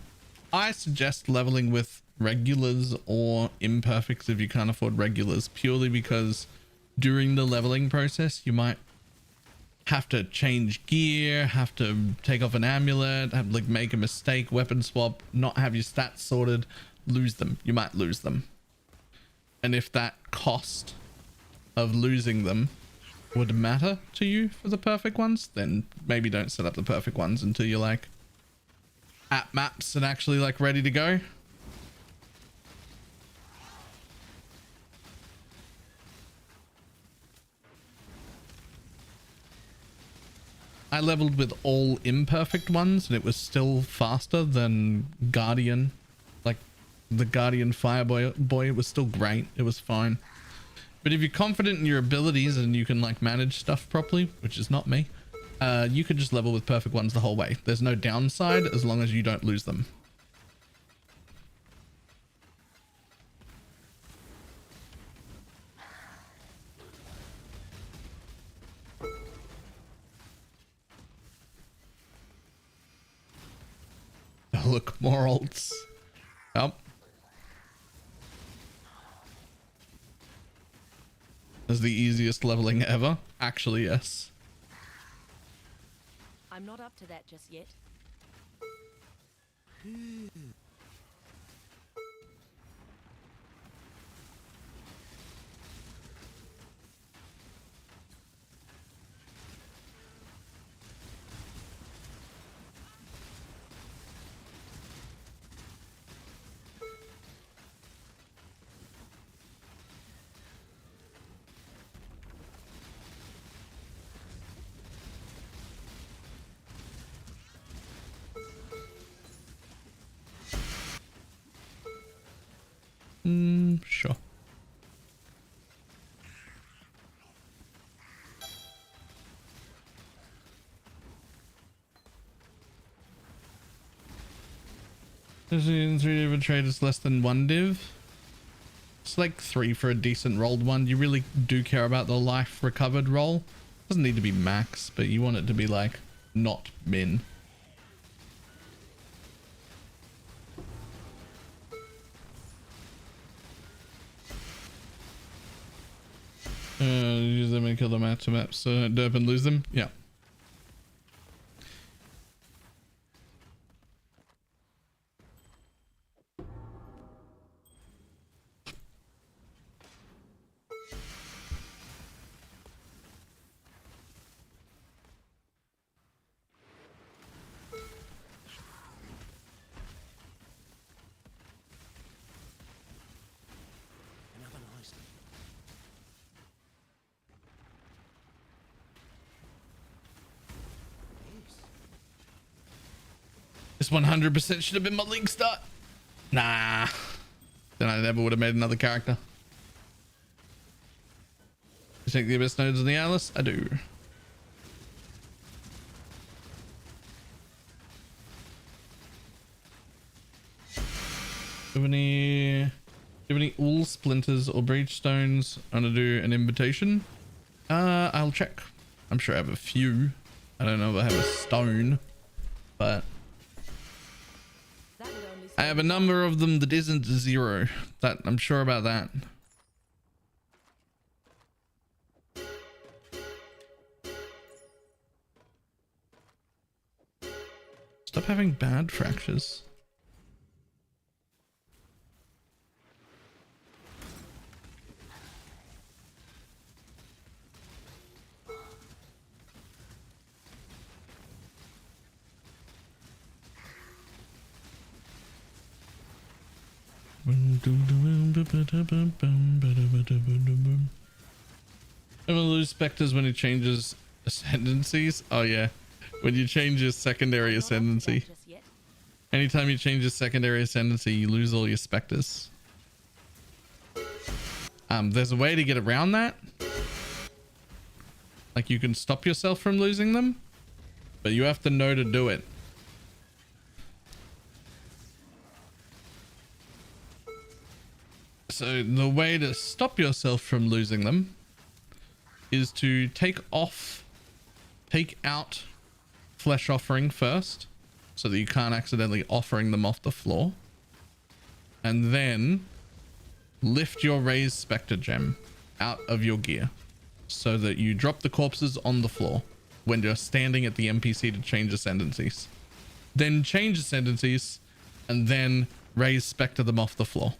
I suggest leveling with regulars or imperfects if you can't afford regulars, purely because during the leveling process you might have to change gear, have to take off an amulet, have like make a mistake, weapon swap, not have your stats sorted, lose them. You might lose them. And if that cost of losing them would matter to you for the perfect ones, then maybe don't set up the perfect ones until you're like at maps and actually like ready to go. I leveled with all imperfect ones and it was still faster than Guardian. Like the Guardian Fireboy, it was still great. It was fine. But if you're confident in your abilities and you can like manage stuff properly, which is not me, you could just level with perfect ones the whole way. There's no downside as long as you don't lose them. Look, more alts. Yep. Is the easiest leveling ever? Actually, yes. I'm not up to that just yet. Sure. Is it in 3 div trade is less than 1 div? It's like 3 for a decent rolled one. You really do care about the life recovered roll. Doesn't need to be max, but you want it to be like not min. Use them and kill them out to maps so derp and lose them. Yeah. This 100% should have been my league start. Nah. Then I never would have made another character. You take the Abyss nodes in the Atlas? I do. Do you have any ul splinters or breach stones? I want to do an invitation. I'll check. I'm sure I have a few. I don't know if I have a stone, but I have a number of them that isn't 0. That I'm sure about that. Stop having bad fractures. I'm gonna lose specters when he changes ascendancies. Oh yeah, when you change your secondary ascendancy. Anytime you change your secondary ascendancy, you lose all your specters. There's a way to get around that. Like you can stop yourself from losing them, but you have to know to do it. So the way to stop yourself from losing them is to take out flesh offering first, so that you can't accidentally offering them off the floor, and then lift your raised specter gem out of your gear so that you drop the corpses on the floor when you're standing at the NPC to change ascendancies. Then change ascendancies and then raise specter them off the floor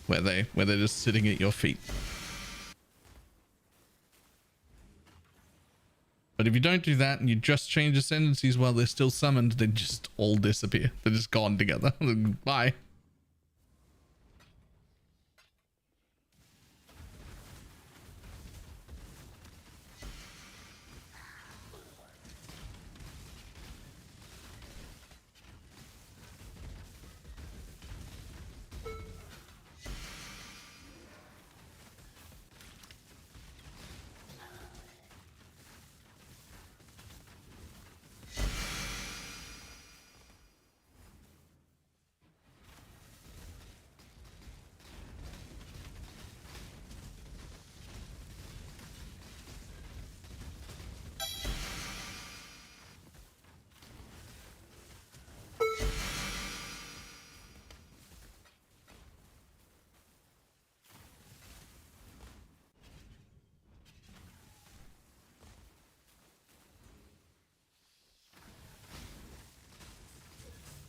where they're just sitting at your feet. But if you don't do that and you just change ascendancies while they're still summoned, they just all disappear. They're just gone together. Bye.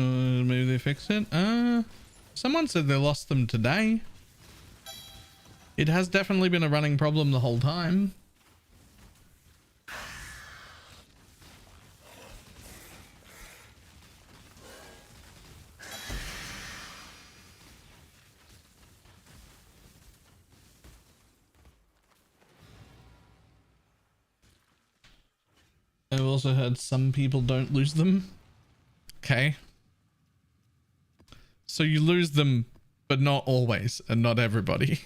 Maybe they fixed it. Someone said they lost them today. It has definitely been a running problem the whole time. I've also heard some people don't lose them. Okay. So you lose them, but not always, and not everybody.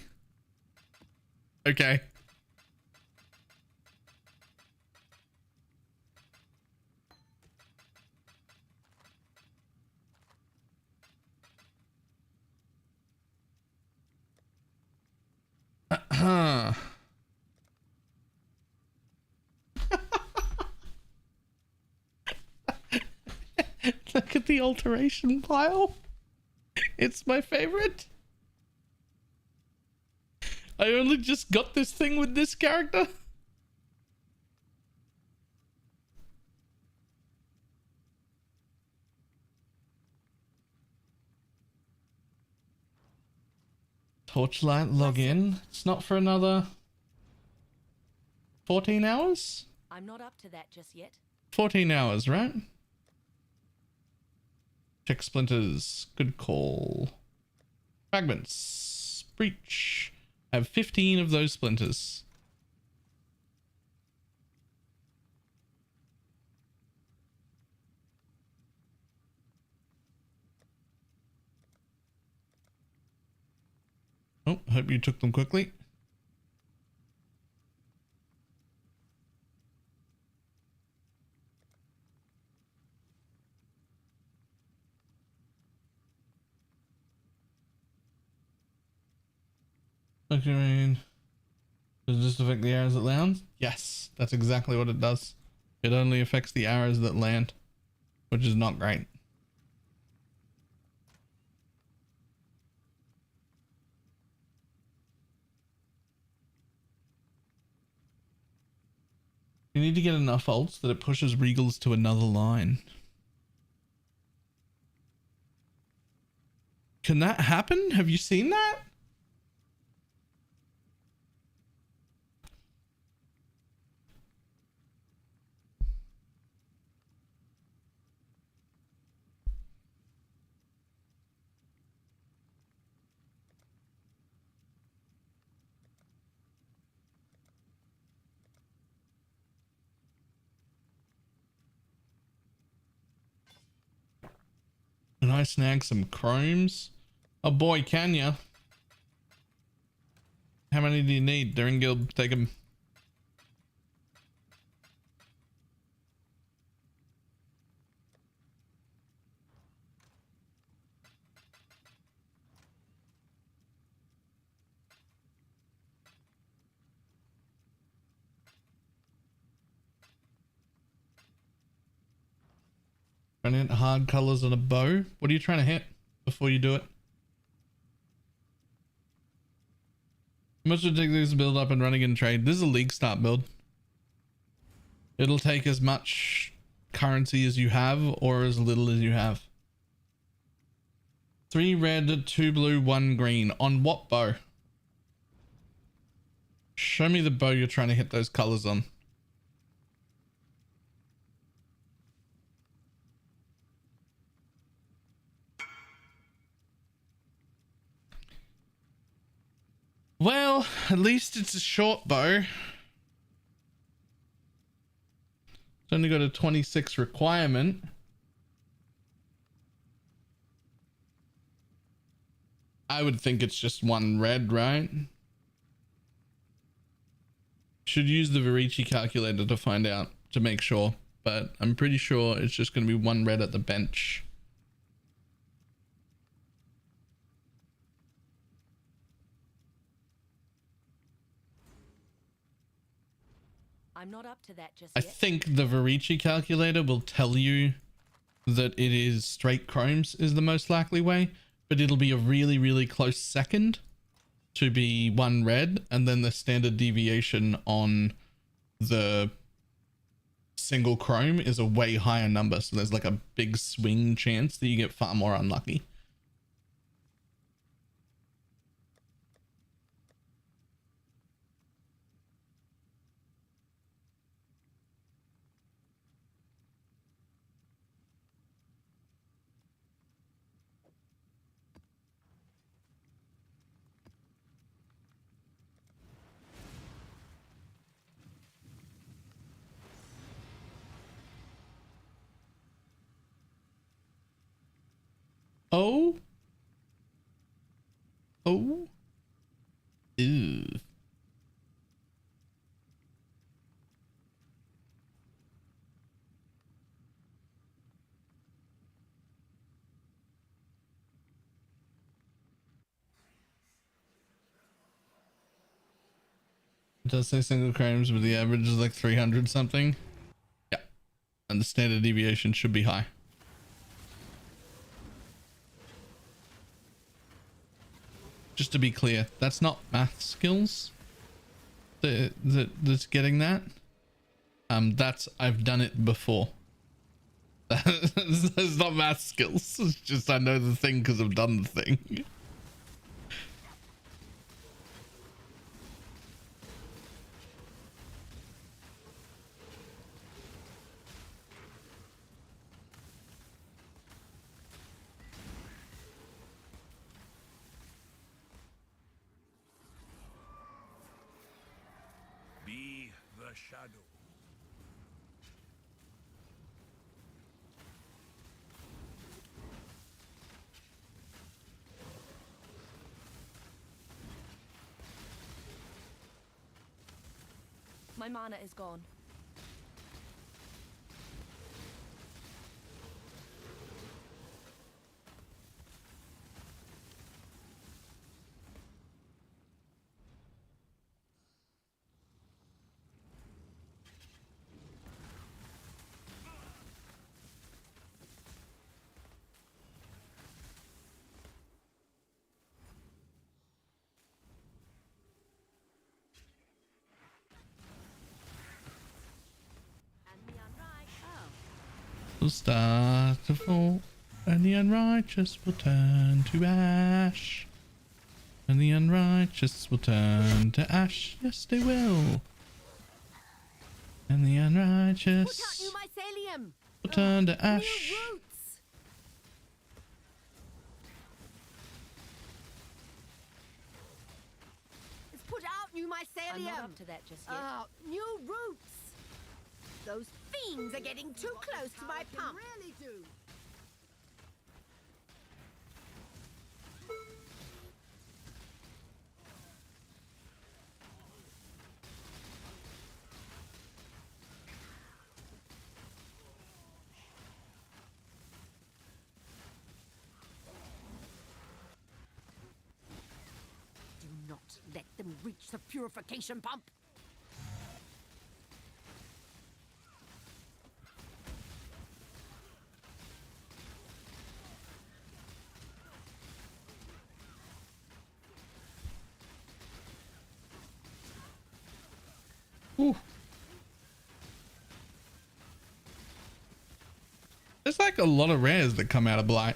Okay. Look at the alteration pile. It's my favorite. I only just got this thing with this character. Torchlight login. It's not for another 14 hours? I'm not up to that just yet. 14 hours, right? Check splinters. Good call. Fragments. Breach. I have 15 of those splinters. Oh, hope you took them quickly. What do you mean? Does this affect the arrows that land? Yes, that's exactly what it does. It only affects the arrows that land, which is not great. You need to get enough ults that it pushes Regals to another line. Can that happen? Have you seen that? Can I snag some chromes? Oh boy, can ya? How many do you need? During guild, take them. Trying to hit hard colors on a bow. What are you trying to hit before you do it? How much would it take this build up and running in trade? This is a league start build. It'll take as much currency as you have or as little as you have. 3 red, 2 blue, 1 green. On what bow? Show me the bow you're trying to hit those colors on. Well, at least it's a short bow. It's only got a 26 requirement. I would think it's just 1 red, right? Should use the Varici calculator to find out, to make sure, but I'm pretty sure it's just going to be 1 red at the bench. I'm not up to that just I yet. think the Varici calculator will tell you that it is straight chromes is the most likely way, but it'll be a really, really close second to be 1 red, and then the standard deviation on the single chrome is a way higher number, so there's like a big swing chance that you get far more unlucky. Oh. Oh. Ew. It does say single chromes, but the average is like 300 something. Yeah. And the standard deviation should be high. Just to be clear, that's not math skills that's getting that. That's, I've done it before. That's not math skills. It's just I know the thing because I've done the thing. Be the shadow. My mana is gone. will start to fall, and the unrighteous will turn to ash. And the unrighteous will turn to ash. Yes, they will. And the unrighteous will turn to ash. Let's put out new mycelium. I'm not up to that just yet. New roots. Those fiends are getting too close to my pump. Really do. Do not let them reach the purification pump. Ooh. There's like a lot of rares that come out of Blight.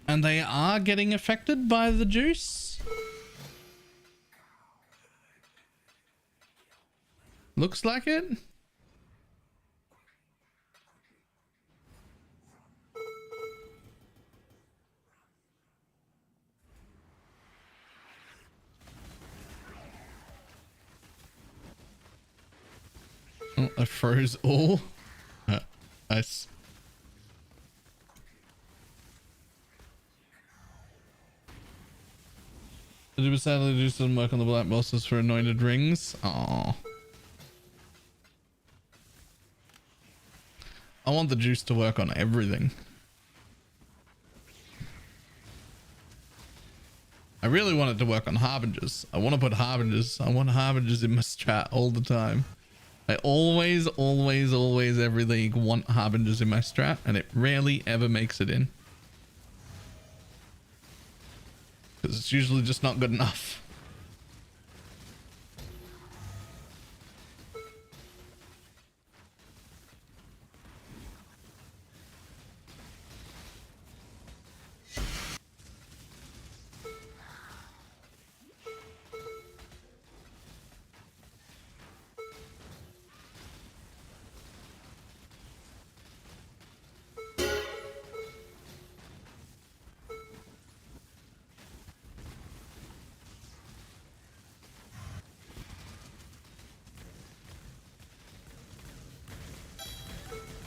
And they are getting affected by the juice. Looks like it. Oh, I froze all. Nice. Did we sadly do some work on the black bosses for anointed rings? Aww. I want the juice to work on everything. I really want it to work on harbingers. I want to put harbingers. I want harbingers in my strat all the time. I always every league want harbingers in my strat, and it rarely ever makes it in. Because it's usually just not good enough.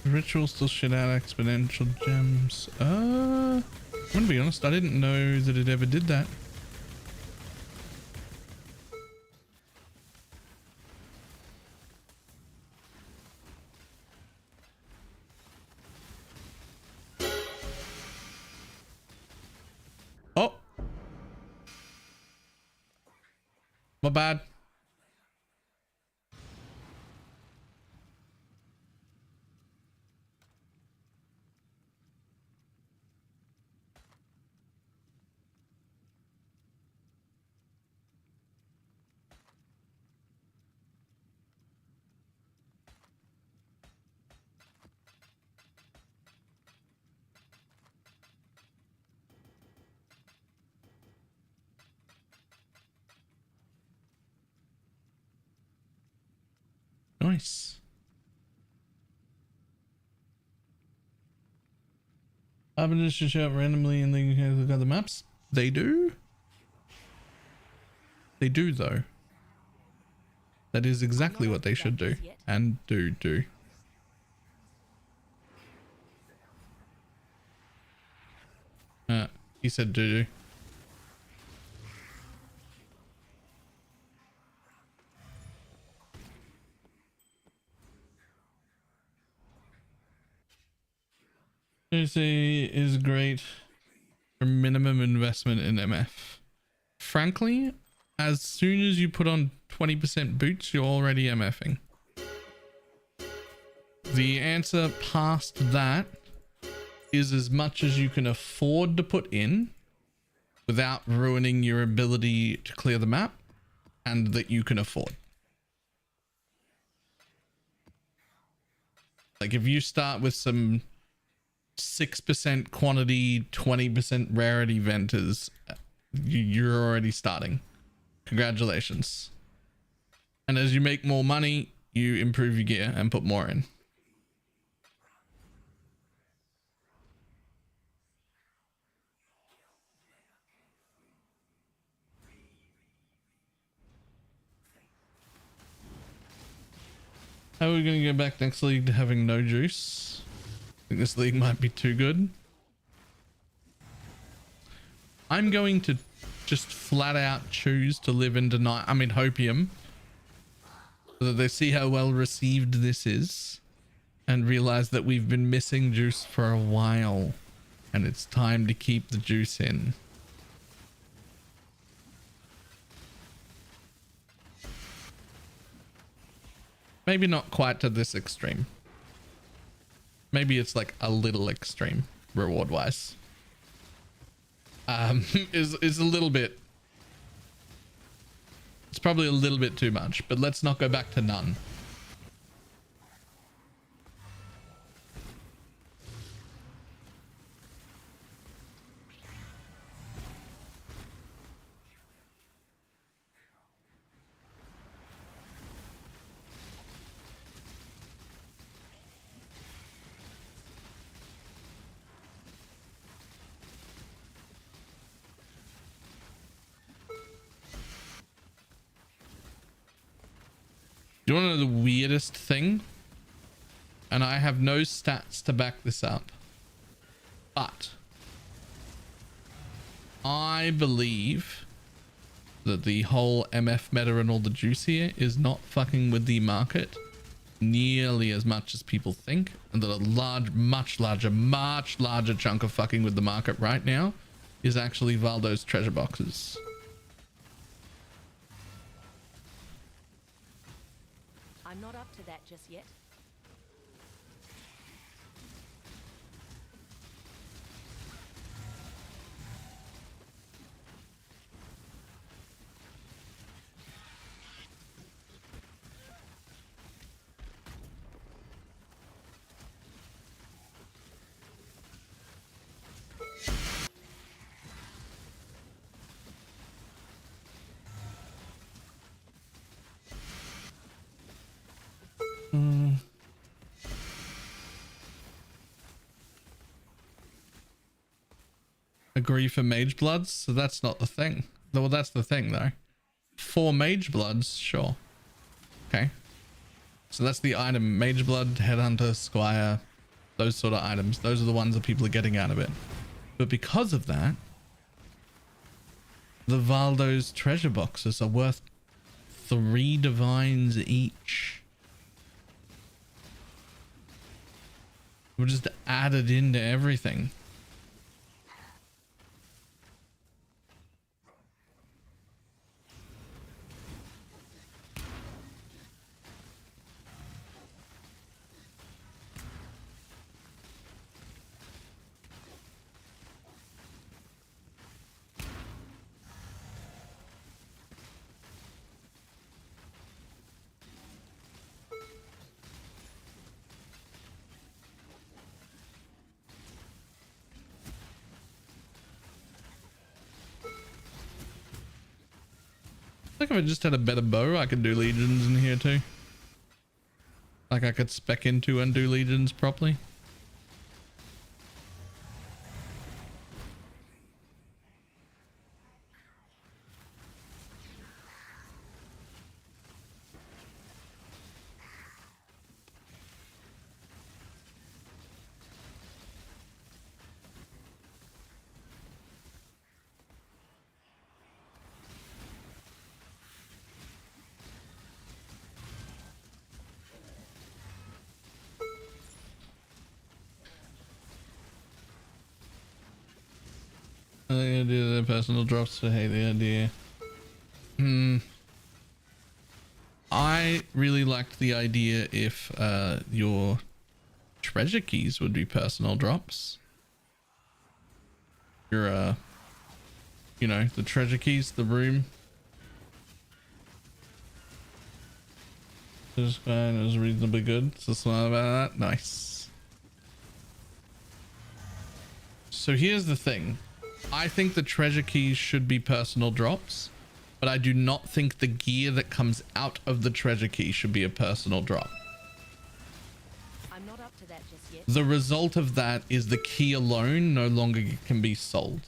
Ritual still shit out exponential gems. I'm gonna be honest, I didn't know that it ever did that. Oh, my bad. Nice. Harbingers should show up randomly and then you can look at the maps. They do? They do though. That is exactly what they should do. And do. He said do. Say is great for minimum investment in MF. Frankly, as soon as you put on 20% boots, you're already MFing. The answer past that is as much as you can afford to put in without ruining your ability to clear the map, and that you can afford. Like if you start with some 6% quantity, 20% rarity venters, you're already starting. Congratulations. And as you make more money, you improve your gear and put more in. How are we going to go back next league to having no juice? I think this league might be too good. I'm going to just flat out choose to live in hopium, so that they see how well received this is and realize that we've been missing juice for a while and it's time to keep the juice in. Maybe not quite to this extreme. Maybe it's like a little extreme reward wise. Is a little bit. It's probably a little bit too much, but let's not go back to none. Do you want to know the weirdest thing? And I have no stats to back this up, but I believe that the whole MF meta and all the juice here is not fucking with the market nearly as much as people think, and that a much larger chunk of fucking with the market right now is actually Valdo's treasure boxes. I'm not up to that just yet. Agree for mage bloods, so that's not the thing. Well, that's the thing though. 4 mage bloods, sure. Okay. So that's the item. Mage blood, headhunter, squire, those sort of items. Those are the ones that people are getting out of it. But because of that, the Valdo's treasure boxes are worth 3 divines each. We're just added into everything. I think if I just had a better bow, I could do legions in here too. Like I could spec into and do legions properly. I think I do the personal drops. I hate the idea. I really liked the idea if your treasure keys would be personal drops. Your you know, the treasure keys, the room. This guy is reasonably good. So smart about that. Nice. So here's the thing. I think the treasure keys should be personal drops, but I do not think the gear that comes out of the treasure key should be a personal drop. I'm not up to that just yet. The result of that is the key alone no longer can be sold.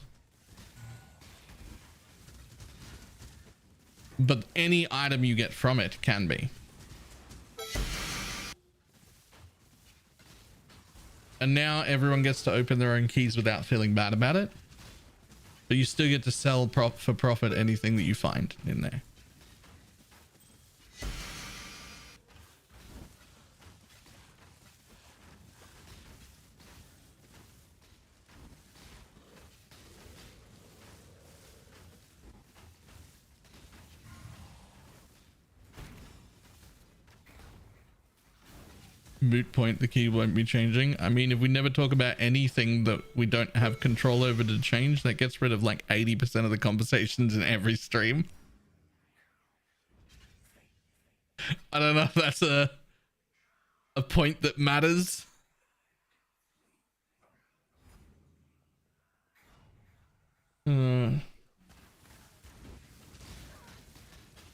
But any item you get from it can be. And now everyone gets to open their own keys without feeling bad about it. But you still get to sell for profit anything that you find in there. Moot point, the key won't be changing. I mean, if we never talk about anything that we don't have control over to change, that gets rid of like 80% of the conversations in every stream. I don't know if that's a point that matters.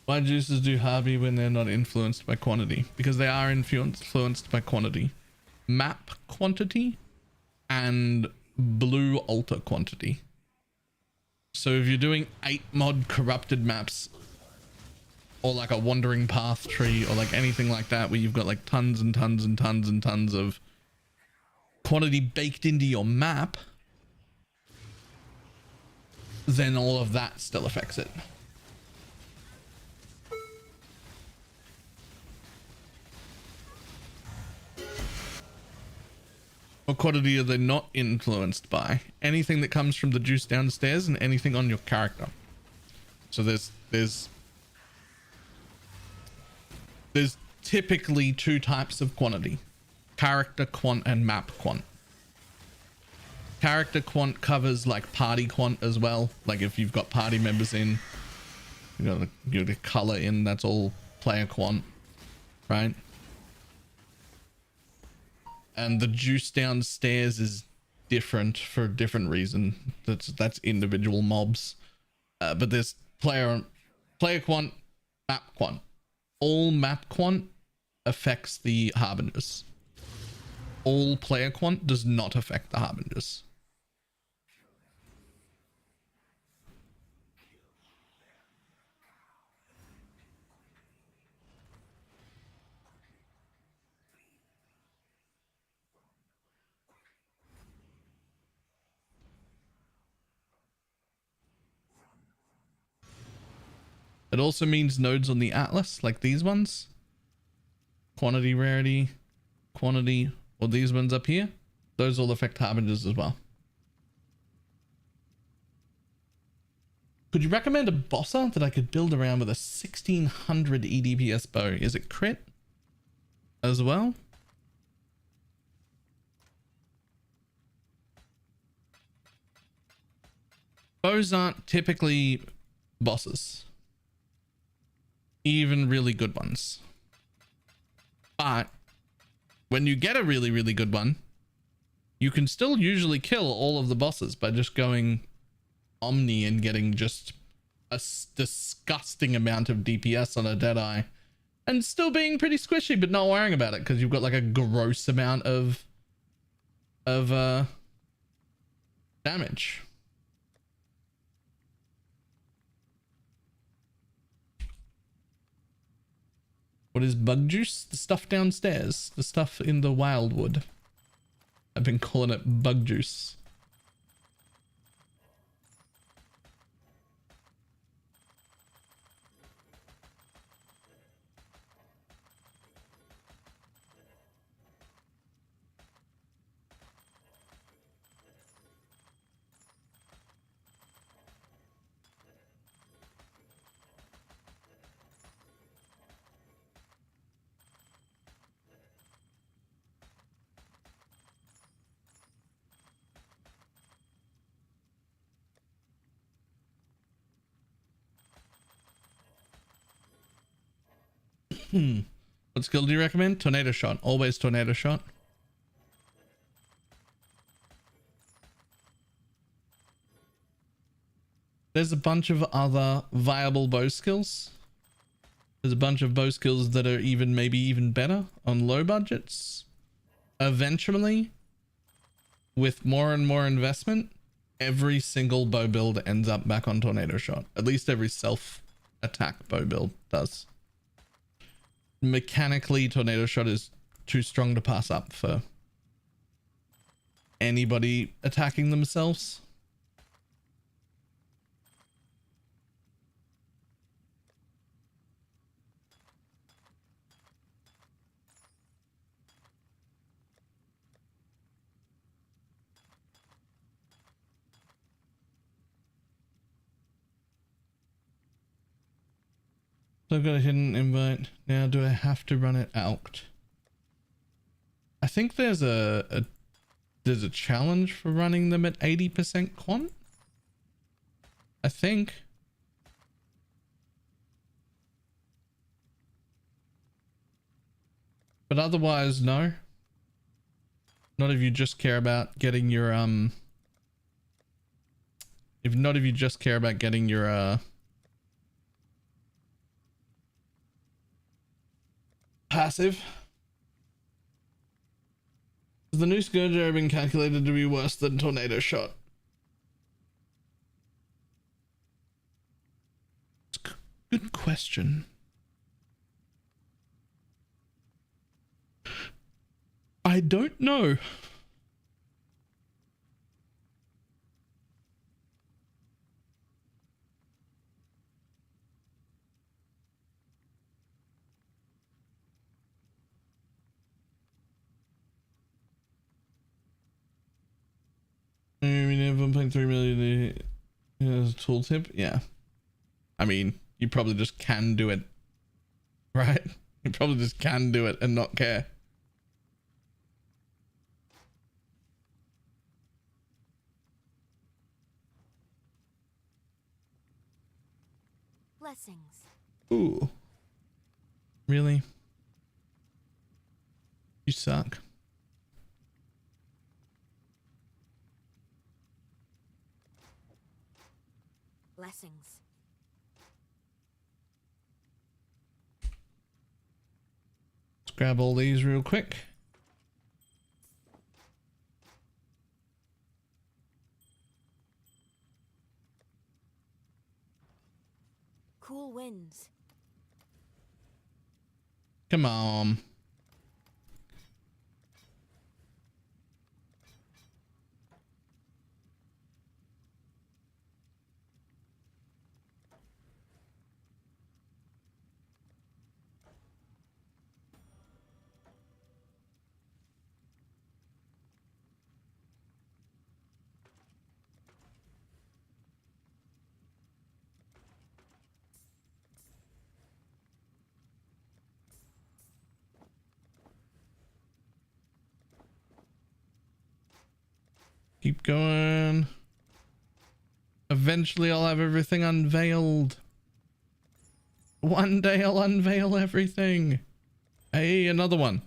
Why juices do Harvey when they're not influenced by quantity? Because they are influenced by quantity. Map quantity and blue altar quantity. So if you're doing 8 mod corrupted maps, or like a wandering path tree, or like anything like that, where you've got like tons and tons and tons and tons of quantity baked into your map, then all of that still affects it. What quantity are they not influenced by? Anything that comes from the juice downstairs and anything on your character. So there's typically 2 types of quantity: character quant and map quant. Character quant covers like party quant as well. Like if you've got party members in, you know, the color in, that's all player quant, right? And the juice downstairs is different for a different reason. That's individual mobs. But there's player quant, map quant. All map quant affects the harbingers. All player quant does not affect the harbingers. It also means nodes on the atlas, like these ones. Quantity, rarity, quantity, or these ones up here. Those all affect harbingers as well. Could you recommend a bosser that I could build around with a 1600 EDPS bow? Is it crit as well? Bows aren't typically bosses. Even really good ones. But when you get a really, really good one, you can still usually kill all of the bosses by just going Omni and getting just a disgusting amount of DPS on a Deadeye and still being pretty squishy, but not worrying about it because you've got like a gross amount of damage. What is bug juice? The stuff downstairs. The stuff in the wildwood. I've been calling it bug juice. What skill do you recommend? Tornado shot. Always tornado shot. There's a bunch of other viable bow skills. There's a bunch of bow skills that are even maybe even better on low budgets. Eventually, with more and more investment, every single bow build ends up back on tornado shot. At least every self attack bow build does. Mechanically, tornado shot is too strong to pass up for anybody attacking themselves. So I've got a hidden invite. Now do I have to run it out? I think there's a challenge for running them at 80% quant. I think. But otherwise, no. Not if you just care about getting your if not if you just care about getting your passive. Has the new Scourge area been calculated to be worse than tornado shot? Good question. I don't know. I mean, 1.3 million as a tooltip. Yeah. I mean, you probably just can do it, right? You probably just can do it and not care. Blessings. Ooh. Really? You suck. Blessings. Let's grab all these real quick. Cool winds. Come on. Keep going. Eventually I'll have everything unveiled. One day I'll unveil everything. Hey, another one.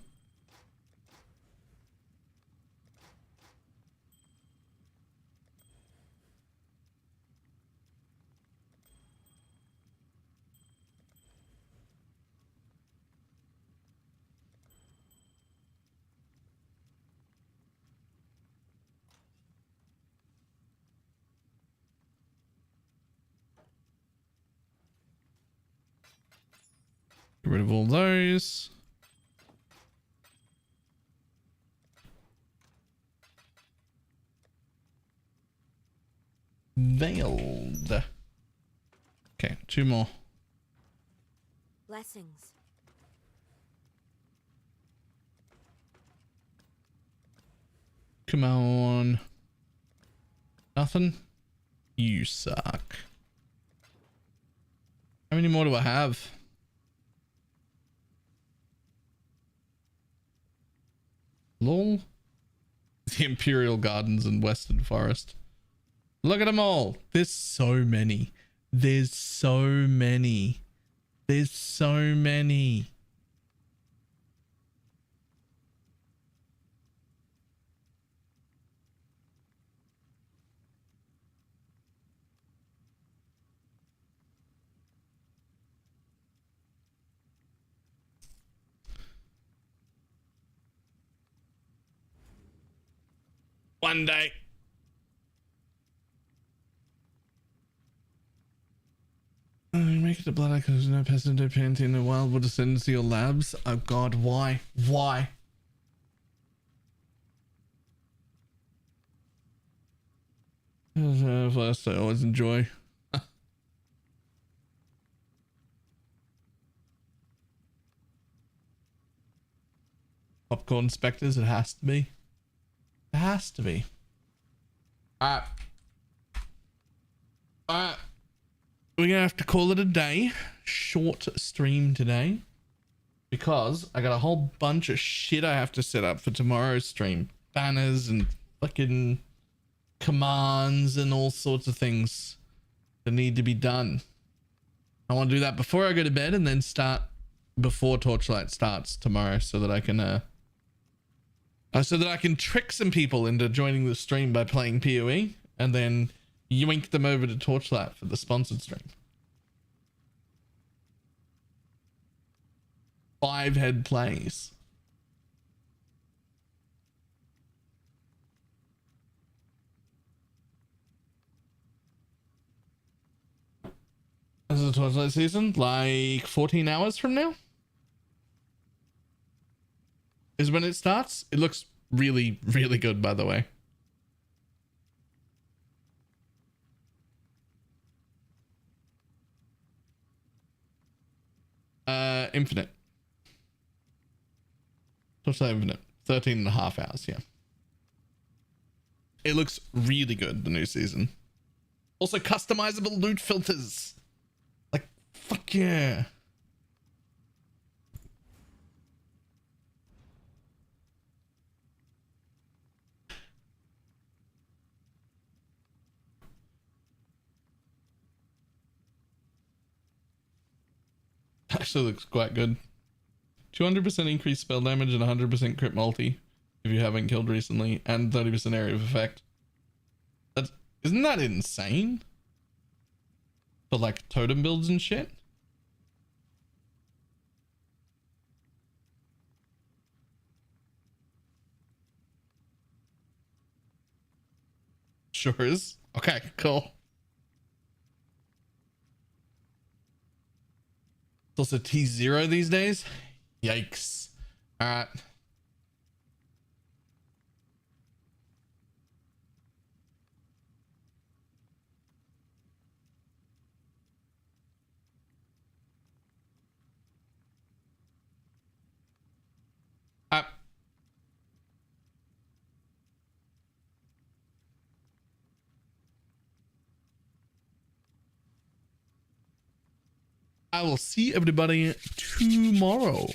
Get rid of all those. Veiled. Okay, two more. Blessings. Come on. Nothing? You suck. How many more do I have? Lol. The Imperial Gardens and Western Forest. Look at them all. There's so many. There's so many. There's so many. One day. Make it a blood because no peasant or paint in the wild will descend to your labs. Oh god, why? Why? First, I always enjoy. Popcorn inspectors, it has to be. It has to be. Alright. Alright. We're gonna have to call it a day. Short stream today. Because I got a whole bunch of shit I have to set up for tomorrow's stream. Banners and fucking commands and all sorts of things that need to be done. I want to do that before I go to bed and then start before Torchlight starts tomorrow so that I can trick some people into joining the stream by playing PoE and then yoink them over to Torchlight for the sponsored stream. 5 head plays. This is the Torchlight season, like 14 hours from now is when it starts. It looks really, really good, by the way. Infinite. Torchlight Infinite. 13 and a half hours, yeah. It looks really good, the new season. Also, customizable loot filters. Like, fuck yeah. Actually looks quite good. 200% increased spell damage and 100% crit multi if you haven't killed recently, and 30% area of effect. Isn't that insane? For like totem builds and shit? Sure is. Okay, cool. It's also T0 these days. Yikes. All right. I will see everybody tomorrow.